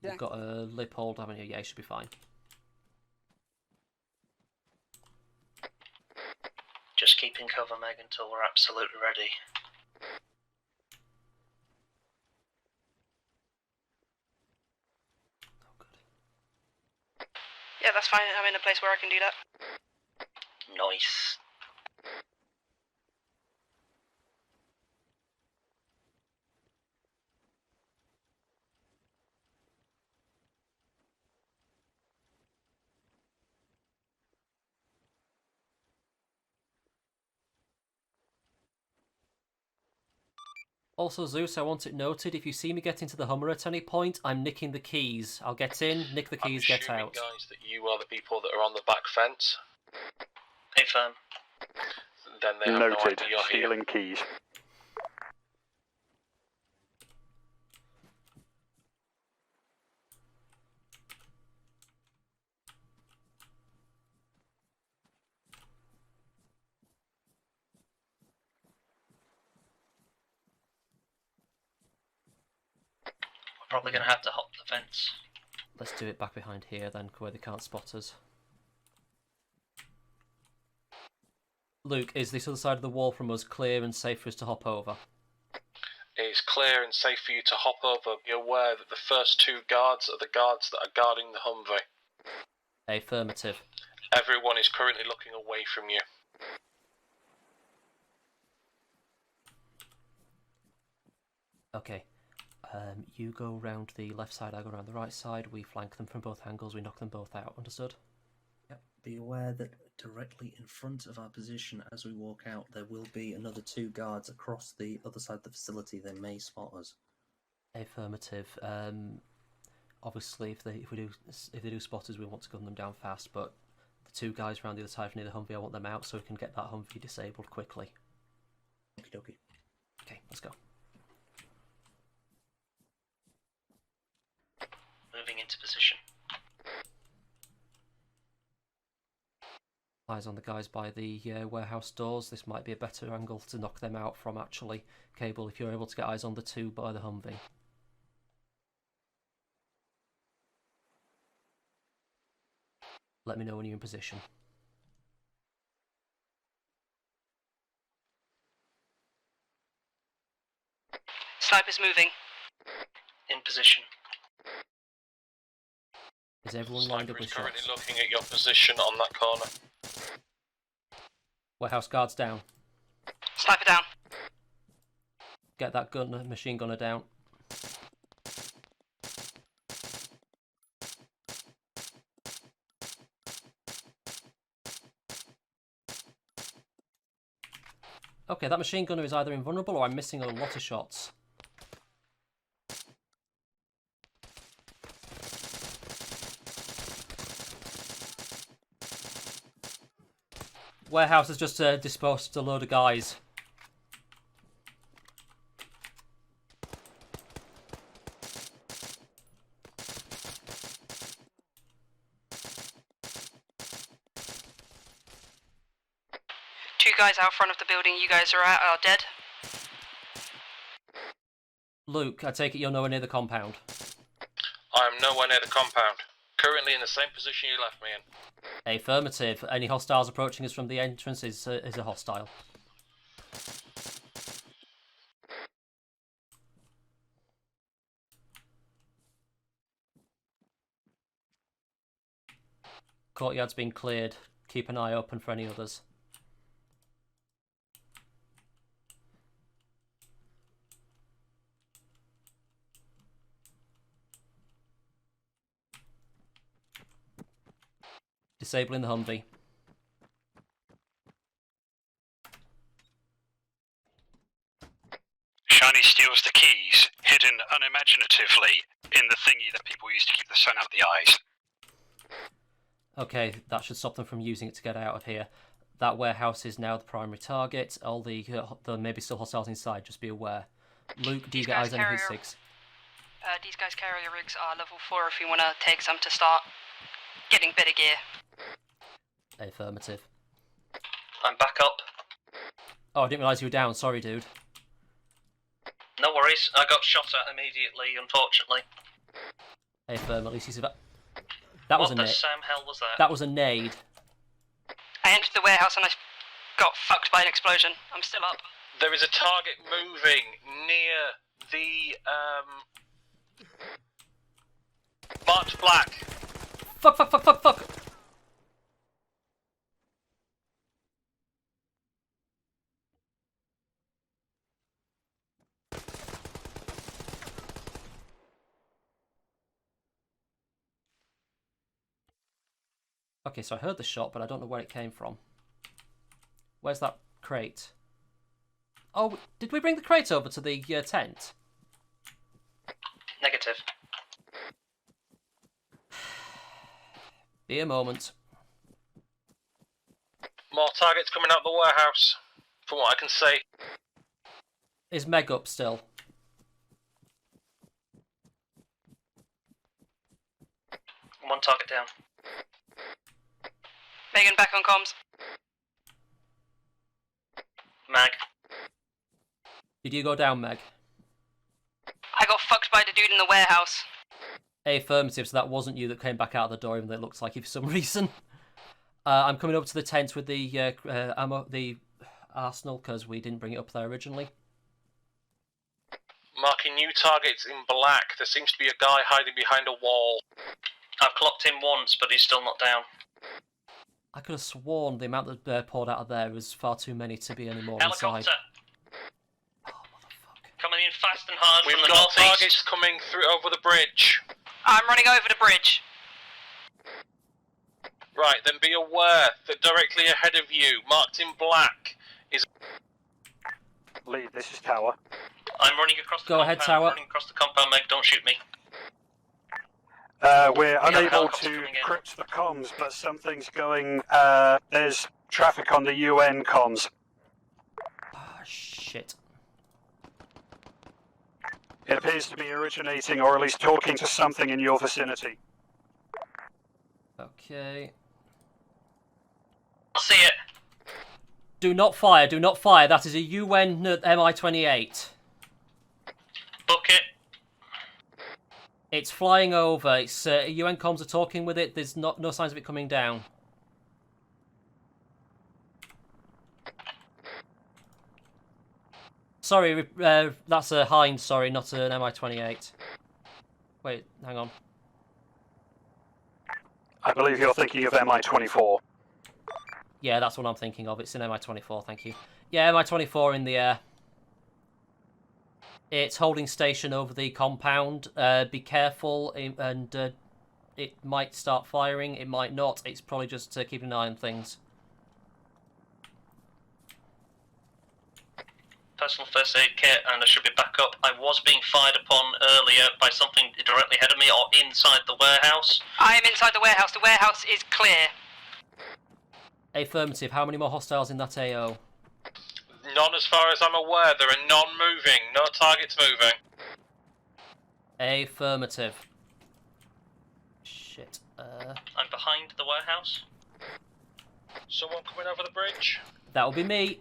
Yeah. You've got a lip hold, haven't you? Yeah, you should be fine. Just keeping cover, Meg, until we're absolutely ready. Yeah, that's fine. I'm in a place where I can do that. Nice. Also, Zeus, I want it noted, if you see me get into the Hummer at any point, I'm nicking the keys. I'll get in, nick the keys, get out. Guys, that you are the people that are on the back fence. Hey, firm. Then they have no idea you're stealing keys. Probably going to have to hop the fence. Let's do it back behind here then, where they can't spot us. Luke, is this other side of the wall from us clear and safe for us to hop over? It is clear and safe for you to hop over. Be aware that the first two guards are the guards that are guarding the Humvee. Affirmative. Everyone is currently looking away from you. Okay. You go round the left side, I go round the right side. We flank them from both angles, we knock them both out. Understood? Yep. Be aware that directly in front of our position as we walk out, there will be another two guards across the other side of the facility. They may spot us. Affirmative. Obviously, if they do spot us, we want to gun them down fast. But the two guys around the other side near the Humvee, I want them out so we can get that Humvee disabled quickly. Okie dokie. Okay, let's go. Moving into position. Eyes on the guys by the warehouse doors. This might be a better angle to knock them out from, actually. Cable, if you're able to get eyes on the two by the Humvee. Let me know when you're in position. Sniper's moving. In position. Is everyone lined up with currently shots? looking at your position on that corner. Warehouse guards down. Sniper down. Get that gunner, machine gunner down. Okay, that machine gunner is either invulnerable or I'm missing a lot of shots. Warehouse has just disposed a load of guys. Two guys out front of the building you guys are at are dead. Luke, I take it you're nowhere near the compound. I am nowhere near the compound. Currently in the same position you left me in. Affirmative. Any hostiles approaching us from the entrance is a hostile. Courtyard's been cleared. Keep an eye open for any others. Disabling the Humvee. turn out the eyes. Okay, that should stop them from using it to get out of here. That warehouse is now the primary target. All the there may be still hostiles inside, just be aware. Luke, do you get eyes on who's 6? These guys' carrier rigs are level 4 if you want to take some to start getting better gear. Affirmative. I'm back up. Oh, I didn't realise you were down. Sorry, dude. No worries. I got shot at immediately, unfortunately. Affirm, at least he's about... That was a nade. What the Sam hell was that? That was a nade. I entered the warehouse and I got fucked by an explosion. I'm still up. There is a target moving near the, marked black. Fuck, fuck, fuck, fuck, fuck! Okay, so I heard the shot, but I don't know where it came from. Where's that crate? Oh, did we bring the crate over to the tent? Negative. Be a moment. More targets coming out of the warehouse, from what I can see. Is Meg up still? One target down. Megan, back on comms. Mag. Did you go down, Meg? I got fucked by the dude in the warehouse. Affirmative, so that wasn't you that came back out of the door, even though it looks like it for some reason. I'm coming up to the tent with the ammo, the arsenal, because we didn't bring it up there originally. Marking new targets in black. There seems to be a guy hiding behind a wall. I've clocked him once, but he's still not down. I could have sworn the amount that poured out of there was far too many to be any more Helicopter. inside. Coming in fast and hard We've from the got northeast. targets coming through over the bridge. I'm running over the bridge. Right, then be aware that directly ahead of you, marked in black, is... Lead, this is Tower. I'm running across the Go compound. ahead, Tower. Running across the compound, Meg, don't shoot me. We're unable helicopter to coming in. crypt the comms, but something's going... there's traffic on the UN comms. Ah, shit. It appears to be originating, or at least talking to something in your vicinity. Okay. I see it. Do not fire, do not fire. That is a UN Mi-28. Book it. It's flying over. It's UN comms are talking with it. There's no signs of it coming down. Sorry, that's a Hind, sorry, not an Mi-28. Wait, hang on. I believe you're thinking of Mi-24. Yeah, that's what I'm thinking of. It's an Mi-24, thank you. Yeah, Mi-24 in the air. It's holding station over the compound. Be careful, and it might start firing, it might not. It's probably just keeping an eye on things. Personal first aid kit, and I should be back up. I was being fired upon earlier by something directly ahead of me or inside the warehouse. I am inside the warehouse. The warehouse is clear. Affirmative. How many more hostiles in that AO? None as far as I'm aware. There are none moving. No targets moving. Affirmative. Shit. I'm behind the warehouse. Someone coming over the bridge? That'll be me.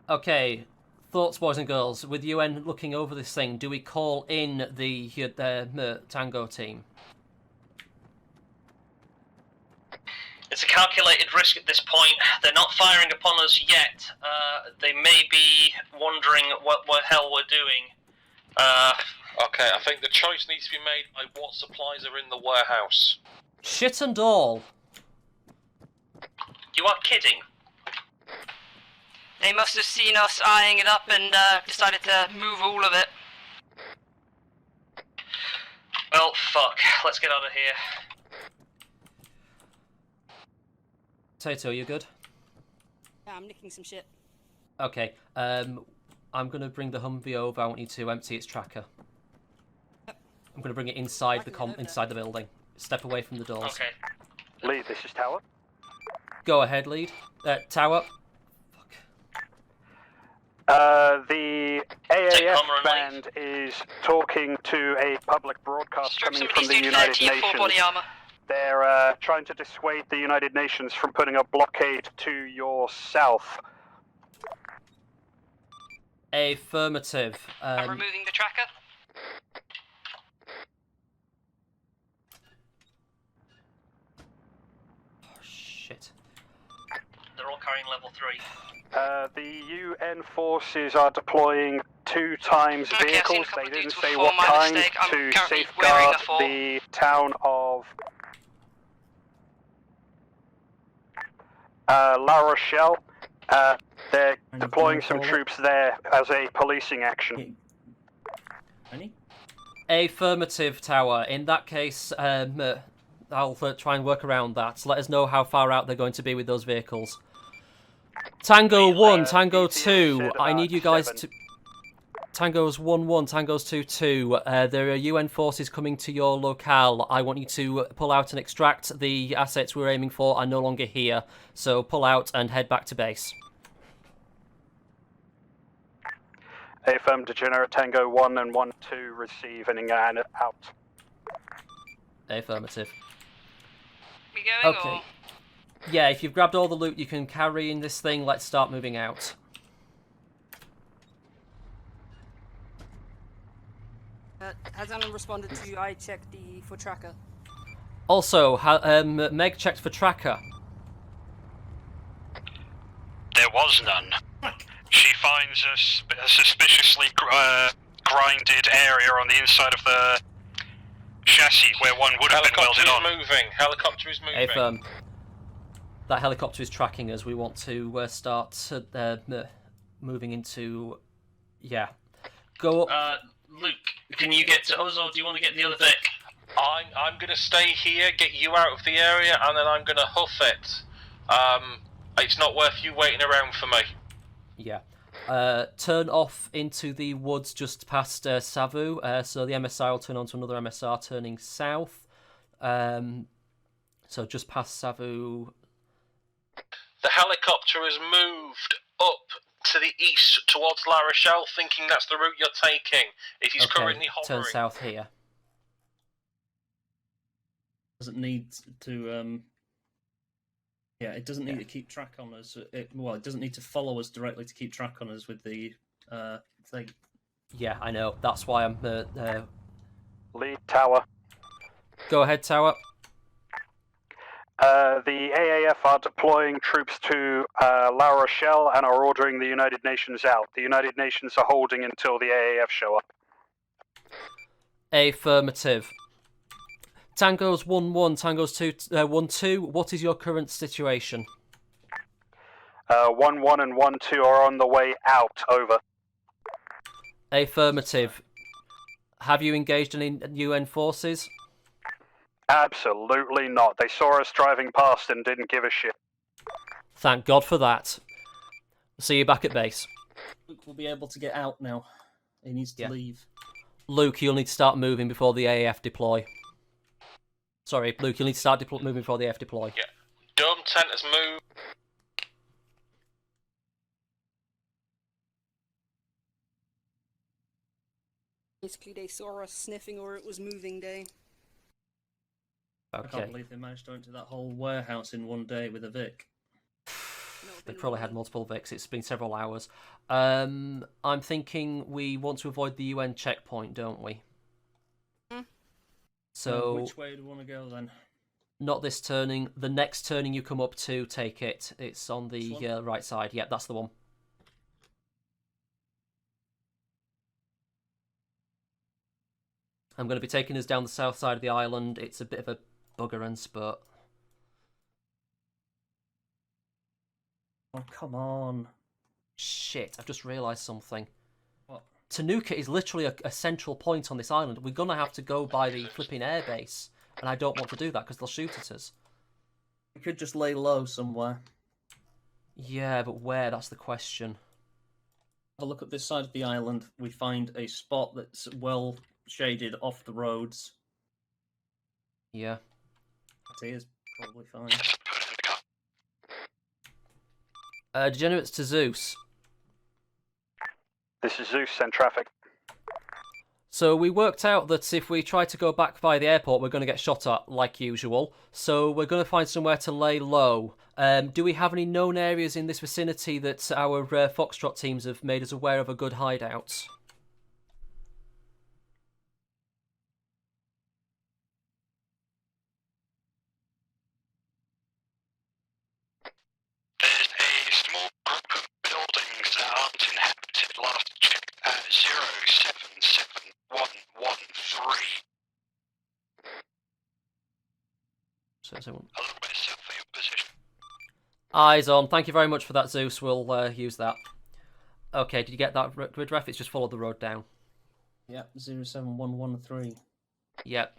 Okay, thoughts, boys and girls. With UN looking over this thing, do we call in the Tango team? It's a calculated risk at this point. They're not firing upon us yet. They may be wondering what hell we're doing. Okay, I think the choice needs to be made by what supplies are in the warehouse. Shit and all. You are kidding. They must have seen us eyeing it up and decided to move all of it. Well, fuck. Let's get out of here. Tato, you good? Yeah, I'm nicking some shit. Okay. I'm going to bring the Humvee over. I want you to empty its tracker. I'm going to bring it inside the building. Step away from the doors. Okay. Lead, this is Tower. Go ahead, lead. Tower. The AAF band is talking to a public broadcast coming from the United Nations. They're trying to dissuade the United Nations from putting a blockade to your south. Affirmative. I'm removing the tracker. Oh, shit. They're all carrying level 3. The UN forces are deploying 2 times vehicles. They didn't say what kind to safeguard the town of La Rochelle. They're deploying some troops there as a policing action. Affirmative, Tower. In that case, I'll try and work around that. Let us know how far out they're going to be with those vehicles. Tango 1, Tango 2, I need you guys to... Tango's 1-1, Tango's 2-2. There are UN forces coming to your locale. I want you to pull out and extract the assets we're aiming for are no longer here. So pull out and head back to base. Affirm Degenerate Tango 1 and 1-2 receive and out. Affirmative. We going okay. Or? Yeah, if you've grabbed all the loot you can carry in this thing, let's start moving out. Has anyone responded to I checked for tracker? Also, Meg checked for tracker. There was none. She finds a suspiciously grinded area on the inside of the chassis where one would have been welded on. Helicopter is moving. That helicopter is tracking us. We want to start moving into... Yeah. Go up. Luke, can you get to us, or do you want to get the other Vic? I'm going to stay here, get you out of the area, and then I'm going to hoof it. It's not worth you waiting around for me. Yeah. Turn off into the woods just past Savu. So the MSR will turn onto another MSR turning south. So just past Savu. The helicopter has moved up to the east towards La Rochelle, thinking that's the route you're taking. It is currently hovering. Turn south here. Doesn't need to. Yeah, it doesn't need to keep track on us. It doesn't need to follow us directly to keep track on us with the thing. Yeah, I know. That's why I'm Lead Tower. Go ahead, Tower. The AAF are deploying troops to La Rochelle and are ordering the United Nations out. The United Nations are holding until the AAF show up. Affirmative. Tango's 1-1, Tango's 1-2. What is your current situation? 1-1 and 1-2 are on the way out. Over. Affirmative. Have you engaged any UN forces? Absolutely not. They saw us driving past and didn't give a shit. Thank God for that. See you back at base. Luke will be able to get out now. He needs to leave. Luke, you'll need to start moving before the AF deploy. Sorry, Luke, you'll need to start moving before the AF deploy. Yeah. Dome tent has moved. Basically, they saw us sniffing or it was moving day. I can't believe they managed to enter that whole warehouse in one day with a Vic. They probably had multiple Vics. It's been several hours. I'm thinking we want to avoid the UN checkpoint, don't we? So which way do we want to go then? Not this turning. The next turning you come up to, take it. It's on the right side. Yeah, that's the one. I'm going to be taking us down the south side of the island. It's a bit of a buggerance, but... Oh, come on. Shit, I've just realised something. What? Tanuka is literally a central point on this island. We're going to have to go by the flipping airbase, and I don't want to do that because they'll shoot at us. We could just lay low somewhere. Yeah, but where? That's the question. a look at this side of the island. We find a spot that's well shaded off the roads. Yeah. That is probably fine. Degenerates to Zeus. This is Zeus, send traffic. So we worked out that if we try to go back by the airport, we're going to get shot at, like usual. So we're going to find somewhere to lay low. Do we have any known areas in this vicinity that our Foxtrot teams have made us aware of a good hideouts? There's a small group of buildings that aren't inhabited. Last check at 077113. So, A little bit south of your position. eyes on. Thank you very much for that, Zeus. We'll use that. Okay, did you get that grid ref? It's just followed the road down. Yep, 07113. Yep.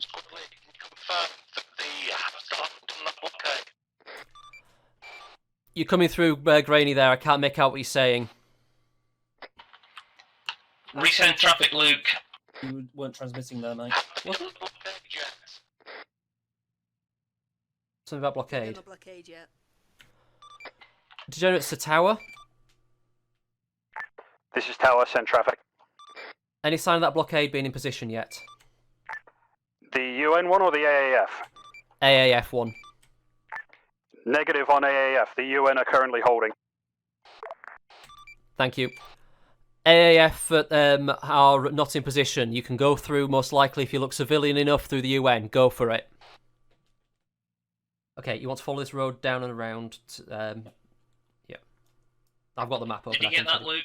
You're coming through grainy there. I can't make out what you're saying. Resend traffic, Luke. You weren't transmitting there, mate. Was it? Something about blockade. Not blockade yet. Degenerates to tower. This is Tower, send traffic. Any sign of that blockade being in position yet? The UN one or the AAF? AAF one. Negative on AAF. The UN are currently holding. Thank you. AAF are not in position. You can go through, most likely, if you look civilian enough, through the UN. Go for it. Okay, you want to follow this road down and around. Yeah. I've got the map open. Did you get that, Luke?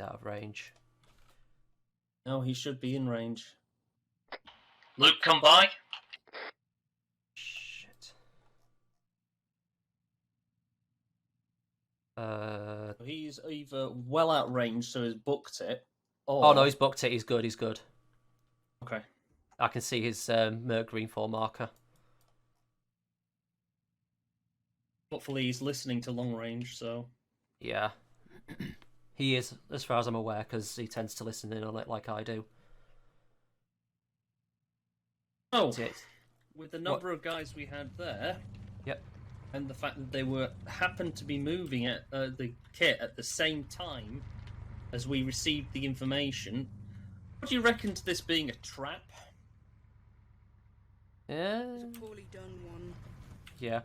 Out of range. No, he should be in range. Luke, come by. Shit. He's either well out range, so he's booked it, or... Oh no, he's booked it. He's good. He's good. Okay. I can see his Merc Green 4 marker. Hopefully he's listening to long range, so... Yeah. He is, as far as I'm aware, because he tends to listen in on it like I do. Oh, with the number of guys we had there... Yep. And the fact that they happened to be moving at the kit at the same time as we received the information, what do you reckon to this being a trap? Yeah. It's a poorly done one. Yeah.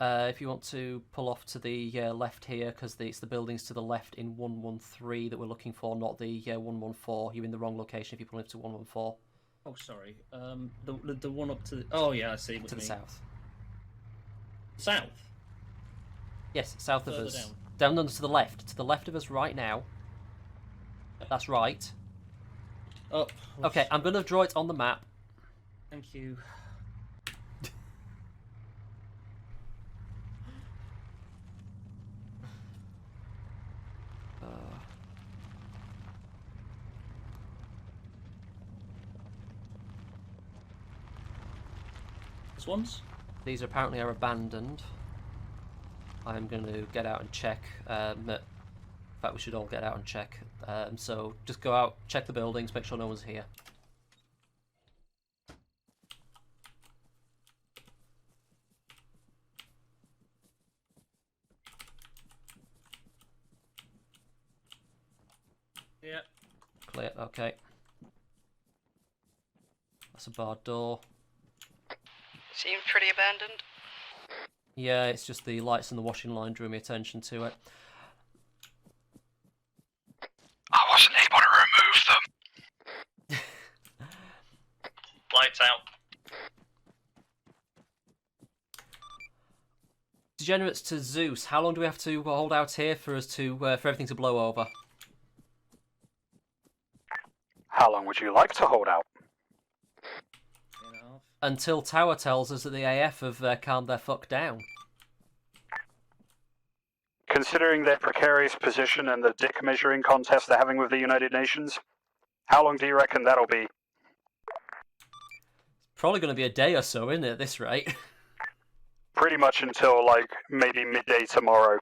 If you want to pull off to the left here, because it's the buildings to the left in 113 that we're looking for, not the 114. You're in the wrong location if you pull into 114. Oh, sorry. The one up to the... Oh, yeah, I see what to you the mean. south. South? Yes, south Further of us. down. Down to the left. To the left of us right now. That's right. Up. Okay, I'm going to draw it on the map. Thank you. This ones? These apparently are abandoned. I'm going to get out and check. In fact, we should all get out and check. So just go out, check the buildings, make sure no one's here. Yeah. Clear, okay. That's a barred door. Seems pretty abandoned. Yeah, it's just the lights and the washing line drew me attention to it. I wasn't able to remove them. Lights out. Degenerates to Zeus. How long do we have to hold out here for us to for everything to blow over? How long would you like to hold out? Until Tower tells us that the AF have calmed their fuck down. Considering their precarious position and the dick measuring contest they're having with the United Nations, how long do you reckon that'll be? Probably going to be a day or so, isn't it, at this rate? pretty much until, like, maybe midday tomorrow.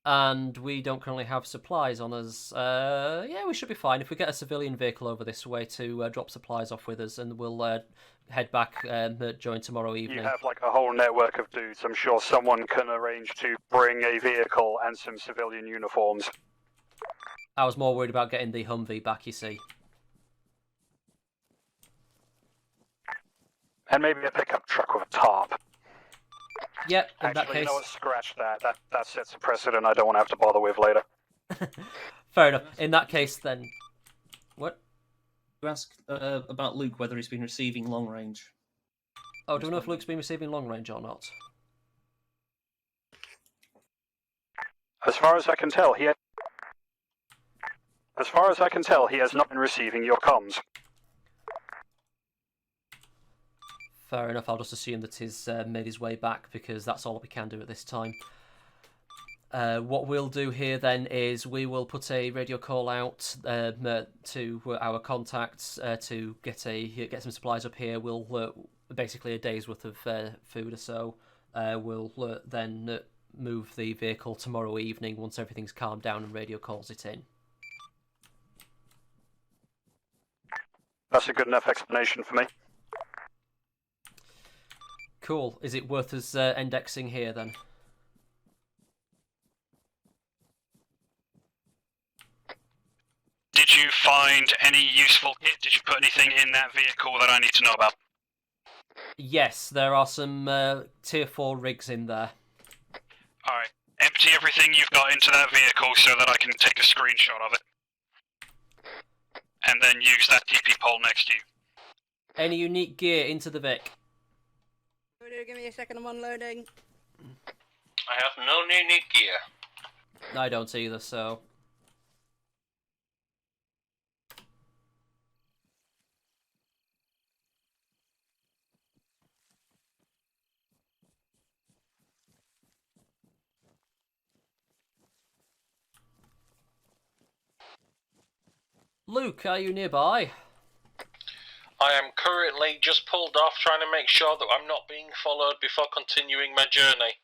And we don't currently have supplies on us. Yeah, we should be fine if we get a civilian vehicle over this way to drop supplies off with us, and we'll head back during tomorrow evening. You have, like, a whole network of dudes. I'm sure someone can arrange to bring a vehicle and some civilian uniforms. I was more worried about getting the Humvee back, you see. And maybe a pickup truck with a tarp. Yep, in Actually, that case... you know what, scratch that. That sets a precedent I don't want to have to bother with later. Fair enough. In that case, then... What? You ask about Luke, whether he's been receiving long range. Oh, do we know if Luke's been receiving long range or not? As far as I can tell, he has not been receiving your comms. Fair enough, I'll just assume that he's made his way back, because that's all we can do at this time. What we'll do here then is we will put a radio call out to our contacts to get some supplies up here. We'll basically a day's worth of food or so. We'll then move the vehicle tomorrow evening once everything's calmed down and radio calls it in. That's a good enough explanation for me. Cool. Is it worth us indexing here then? Did you find any useful kit? Did you put anything in that vehicle that I need to know about? Yes, there are some tier 4 rigs in there. Alright. Empty everything you've got into that vehicle so that I can take a screenshot of it. And then use that TP pole next to you. Any unique gear into the Vic? Give me a second, I'm unloading. I have no unique gear. I don't either, so... Luke, are you nearby? I am currently just pulled off trying to make sure that I'm not being followed before continuing my journey.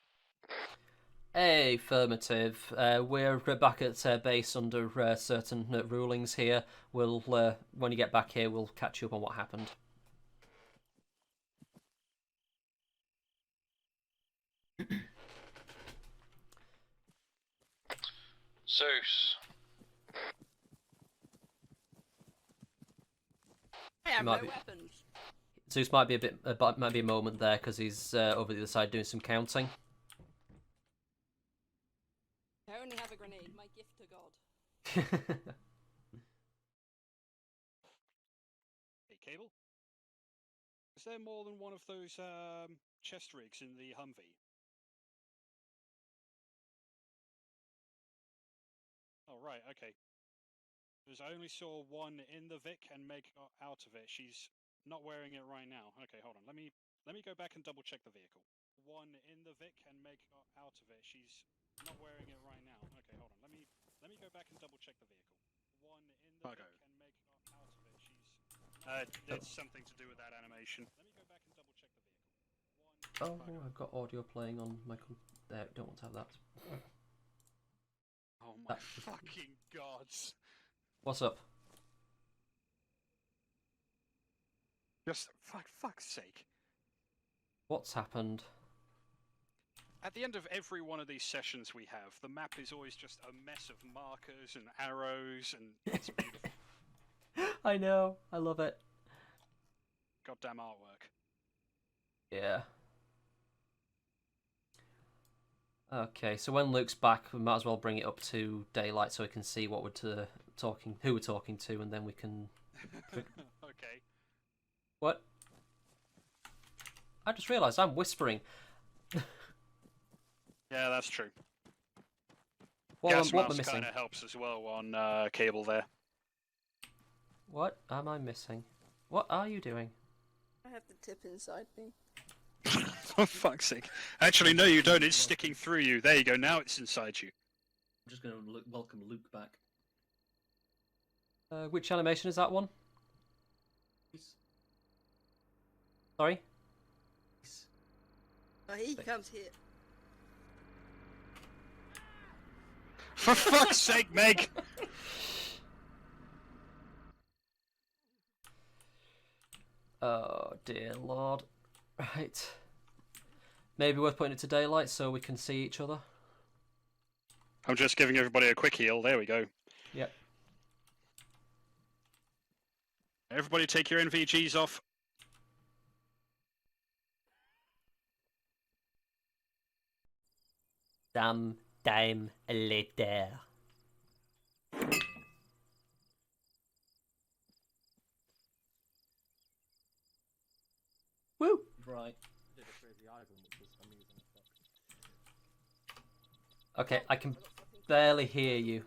Affirmative. We're back at base under certain rulings here. We'll, when you get back here, we'll catch you up on what happened. Zeus. I have no Might be- weapons. Zeus might be might be a moment there because he's over the other side doing some counting. I only have a grenade, my gift to God. Hey, Cable? Is there more than one of those chest rigs in the Humvee? Oh, right, okay. Because I only saw one in the Vic and Meg got out of it. She's not wearing it right now. Okay, hold on. Let me go back and double check the vehicle. One in the Vic and Meg got out of it. She's not wearing it right now. Okay, hold on. Let me go back and double check the vehicle. One in the Vic and Meg got out of it. She's it's something to do with that animation. Let me go back and double check the vehicle. Oh, I've got audio playing on my... There, don't want to have that. Oh my fucking gods. What's up? Just, fuck's sake. What's happened? At the end of every one of these sessions we have, the map is always just a mess of markers and arrows, and it's beautiful. I know, I love it. Goddamn artwork. Yeah. Okay, so when Luke's back, we might as well bring it up to daylight so we can see what we're who we're talking to, and then we can... Okay. What? I just realised I'm whispering. Yeah, that's true. What am I Gas missing? kind of helps as well on Cable there. What am I missing? What are you doing? I have the tip inside me. For fuck's sake. Actually, no, you don't. It's sticking through you. There you go. Now it's inside you. I'm just going to welcome Luke back. Which animation is that one? Sorry? Oh, he comes here. For fuck's sake, Meg! Oh dear lord. Right. Maybe worth putting it to daylight so we can see each other. I'm just giving everybody a quick heal. There we go. Yep. Everybody take your NVGs off. Some time later. Woo! Right. Okay, I can barely hear you.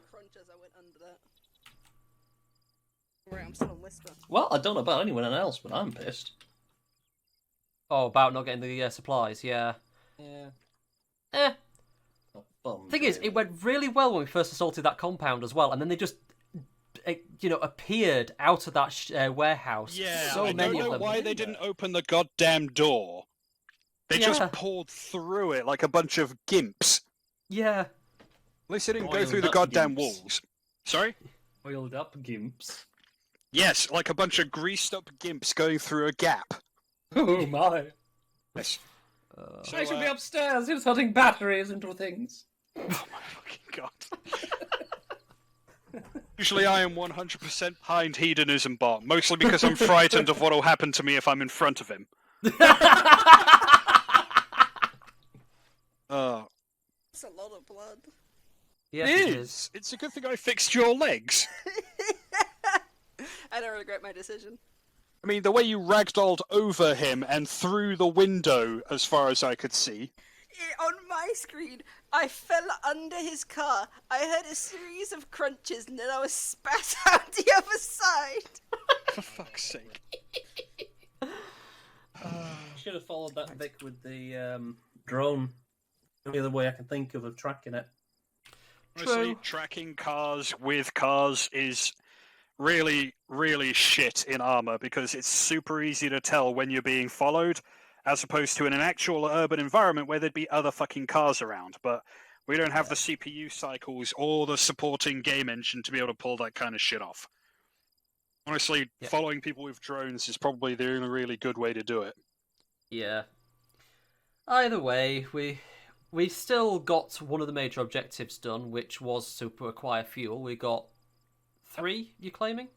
Right, I'm still on whisper. Well, I don't know about anyone else, but I'm pissed. Oh, about not getting the supplies, yeah. Yeah. Thing is, it went really well when we first assaulted that compound as well, and then they just, appeared out of that warehouse. Yeah, so I many don't of know them. why they didn't open the goddamn door. They just poured through it like a bunch of gimps. Yeah. At least they didn't go Oiled through the up goddamn gimps. walls. Sorry? Oiled up gimps. Yes, like a bunch of greased up gimps going through a gap. Oh my. Yes. I should be upstairs. He was putting batteries into things. Oh my fucking god. Usually I am 100% behind hedonism bot, mostly because I'm frightened of what will happen to me if I'm in front of him. It's a lot of blood. Yes, it is. It's a good thing I fixed your legs. I don't regret my decision. I mean, the way you ragdolled over him and through the window, as far as I could see. On my screen, I fell under his car. I heard a series of crunches, and then I was spat out the other side. For fuck's sake. Should have followed that Vic with the drone. The only other way I can think of tracking it. Honestly, tracking cars with cars is really, really shit in Arma because it's super easy to tell when you're being followed, as opposed to in an actual urban environment where there'd be other fucking cars around. But we don't have the CPU cycles or the supporting game engine to be able to pull that kind of shit off. Honestly, following people with drones is probably the only really good way to do it. Yeah. Either way, we still got one of the major objectives done, which was to acquire fuel. We got 3, you claiming?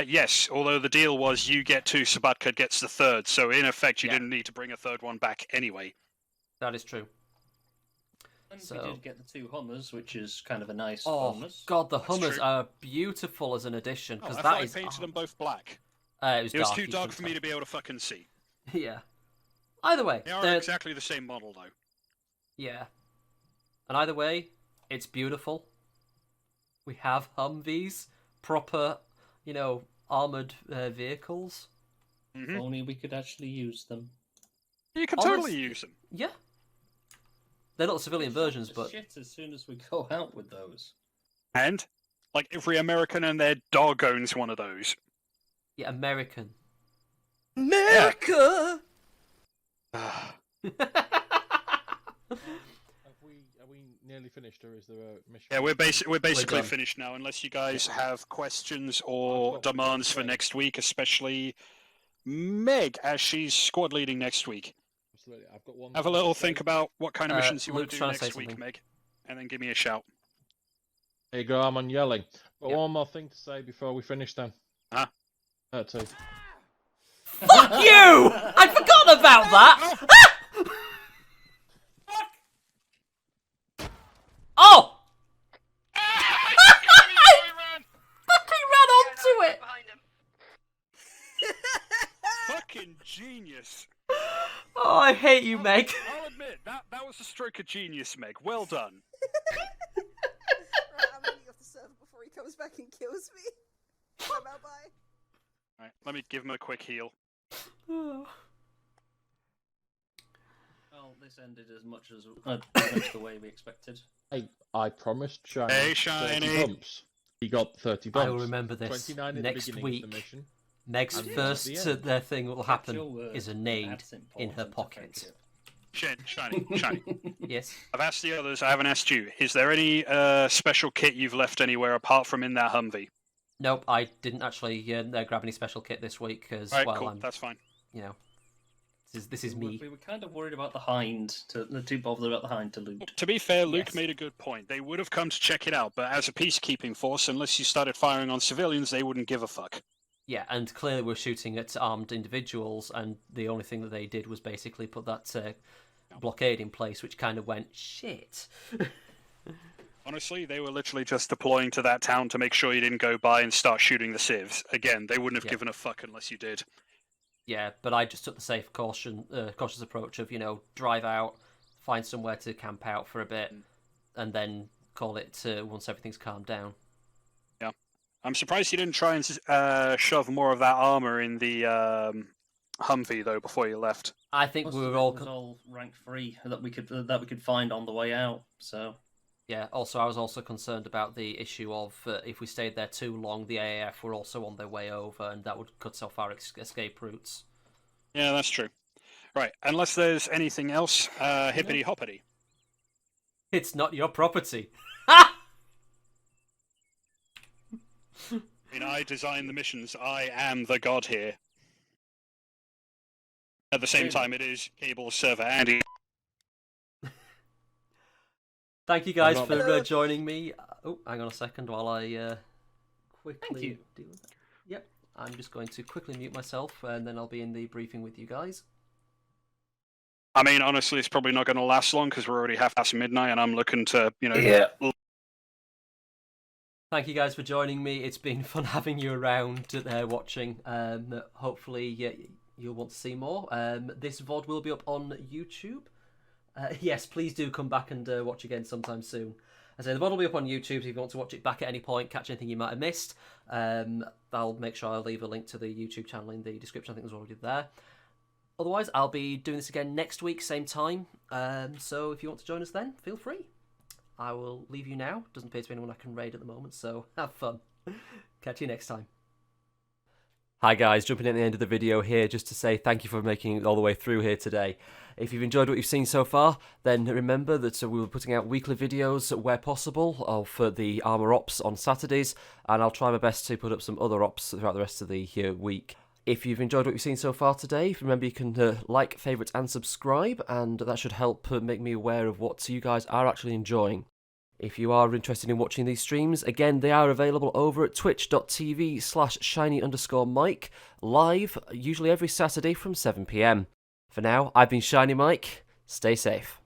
Yes, although the deal was you get 2, Sabatka gets the 3rd, so in effect you didn't need to bring a 3rd one back anyway. That is true. And we did get the 2 Hummers, which is kind of a nice Oh bonus. god, the Hummers are beautiful as an addition, because I that thought is... I painted them both black. It was too dark for me to be able to fucking see. Yeah. Either way. They are exactly the same model, though. Yeah. And either way, it's beautiful. We have Humvees, proper, armoured vehicles. Mm-hmm. If only we could actually use them. You can totally use them. Yeah. They're not civilian versions, but... Shit as soon as we go out with those. And, like, every American and their dog owns one of those. Yeah, American. America! Are we nearly finished, or is there a mission? Yeah, we're basically finished now, unless you guys have questions or demands for next week, especially Meg, as she's squad leading next week. Absolutely, I've got one. Have a little think about what kind of missions you want Luke's to do trying to next say week, something. Meg, and then give me a shout. There you go, I'm on yelling. But one more thing to say before we finish then. Huh? Too. Fuck you! I'd forgotten about that! Oh! Fucking ran onto it! Fucking genius! Oh, I hate you, Meg. I'll admit, that was a stroke of genius, Meg. Well done. Right, I'm getting off the server before he comes back and kills me. Bye-bye. Alright, let me give him a quick heal. Well, this ended as much the way we expected. I promised Shiny Hey, 30 Shiny. bumps. He got 30 bumps. I will remember this 29 at next the beginning week. of the mission. Meg's and first at the end. thing that will happen Actual, is a nade that's in her important, pocket. thank you. Shiny. Yes. I've asked the others, I haven't asked you. Is there any special kit you've left anywhere apart from in that Humvee? Nope, I didn't actually grab any special kit this week because, Right, well, cool, that's fine. You know, this is me. We were kind of worried about the Hind, too bothered about the Hind to loot. To be fair, Luke made a good point. They would have come to check it out, but as a peacekeeping force, unless you started firing on civilians, they wouldn't give a fuck. Yeah, and clearly we're shooting at armed individuals, and the only thing that they did was basically put that blockade in place, which kind of went, shit. Honestly, they were literally just deploying to that town to make sure you didn't go by and start shooting the civs. Again, they wouldn't have given a fuck unless you did. Yeah, but I just took the safe cautious approach of, drive out, find somewhere to camp out for a bit, and then call it once everything's calmed down. Yeah. I'm surprised you didn't try and shove more of that armor in the Humvee, though, before you left. I think we were all... It was all rank 3 that we could find on the way out, so... Yeah, also I was also concerned about the issue of if we stayed there too long, the AAF were also on their way over, and that would cut off our escape routes. Yeah, that's true. Right, unless there's anything else, hippity hoppity. It's not your property. I design the missions. I am the god here. At the same time, it is Cable's server, Andy. Thank you guys for joining me. Oh, hang on a second while I quickly deal with that. Yep, I'm just going to quickly mute myself, and then I'll be in the briefing with you guys. I mean, honestly, it's probably not going to last long because we're already half past midnight, and I'm looking to, Thank you guys for joining me. It's been fun having you around watching. Hopefully, you'll want to see more. This VOD will be up on YouTube. Yes, please do come back and watch again sometime soon. As I say, the VOD will be up on YouTube, so if you want to watch it back at any point, catch anything you might have missed, I'll make sure I'll leave a link to the YouTube channel in the description. I think there's already there. Otherwise, I'll be doing this again next week, same time. So if you want to join us then, feel free. I will leave you now. Doesn't appear to be anyone I can raid at the moment, so have fun. Catch you next time. Hi guys, jumping in at the end of the video here just to say thank you for making it all the way through here today. If you've enjoyed what you've seen so far, then remember that we were putting out weekly videos where possible of the Arma ops on Saturdays, and I'll try my best to put up some other ops throughout the rest of the week. If you've enjoyed what you've seen so far today, remember you can like, favourite and subscribe, and that should help make me aware of what you guys are actually enjoying. If you are interested in watching these streams, again, they are available over at twitch.tv/shiny_Mike, live, usually every Saturday from 7 PM. For now, I've been Shiny Mike. Stay safe.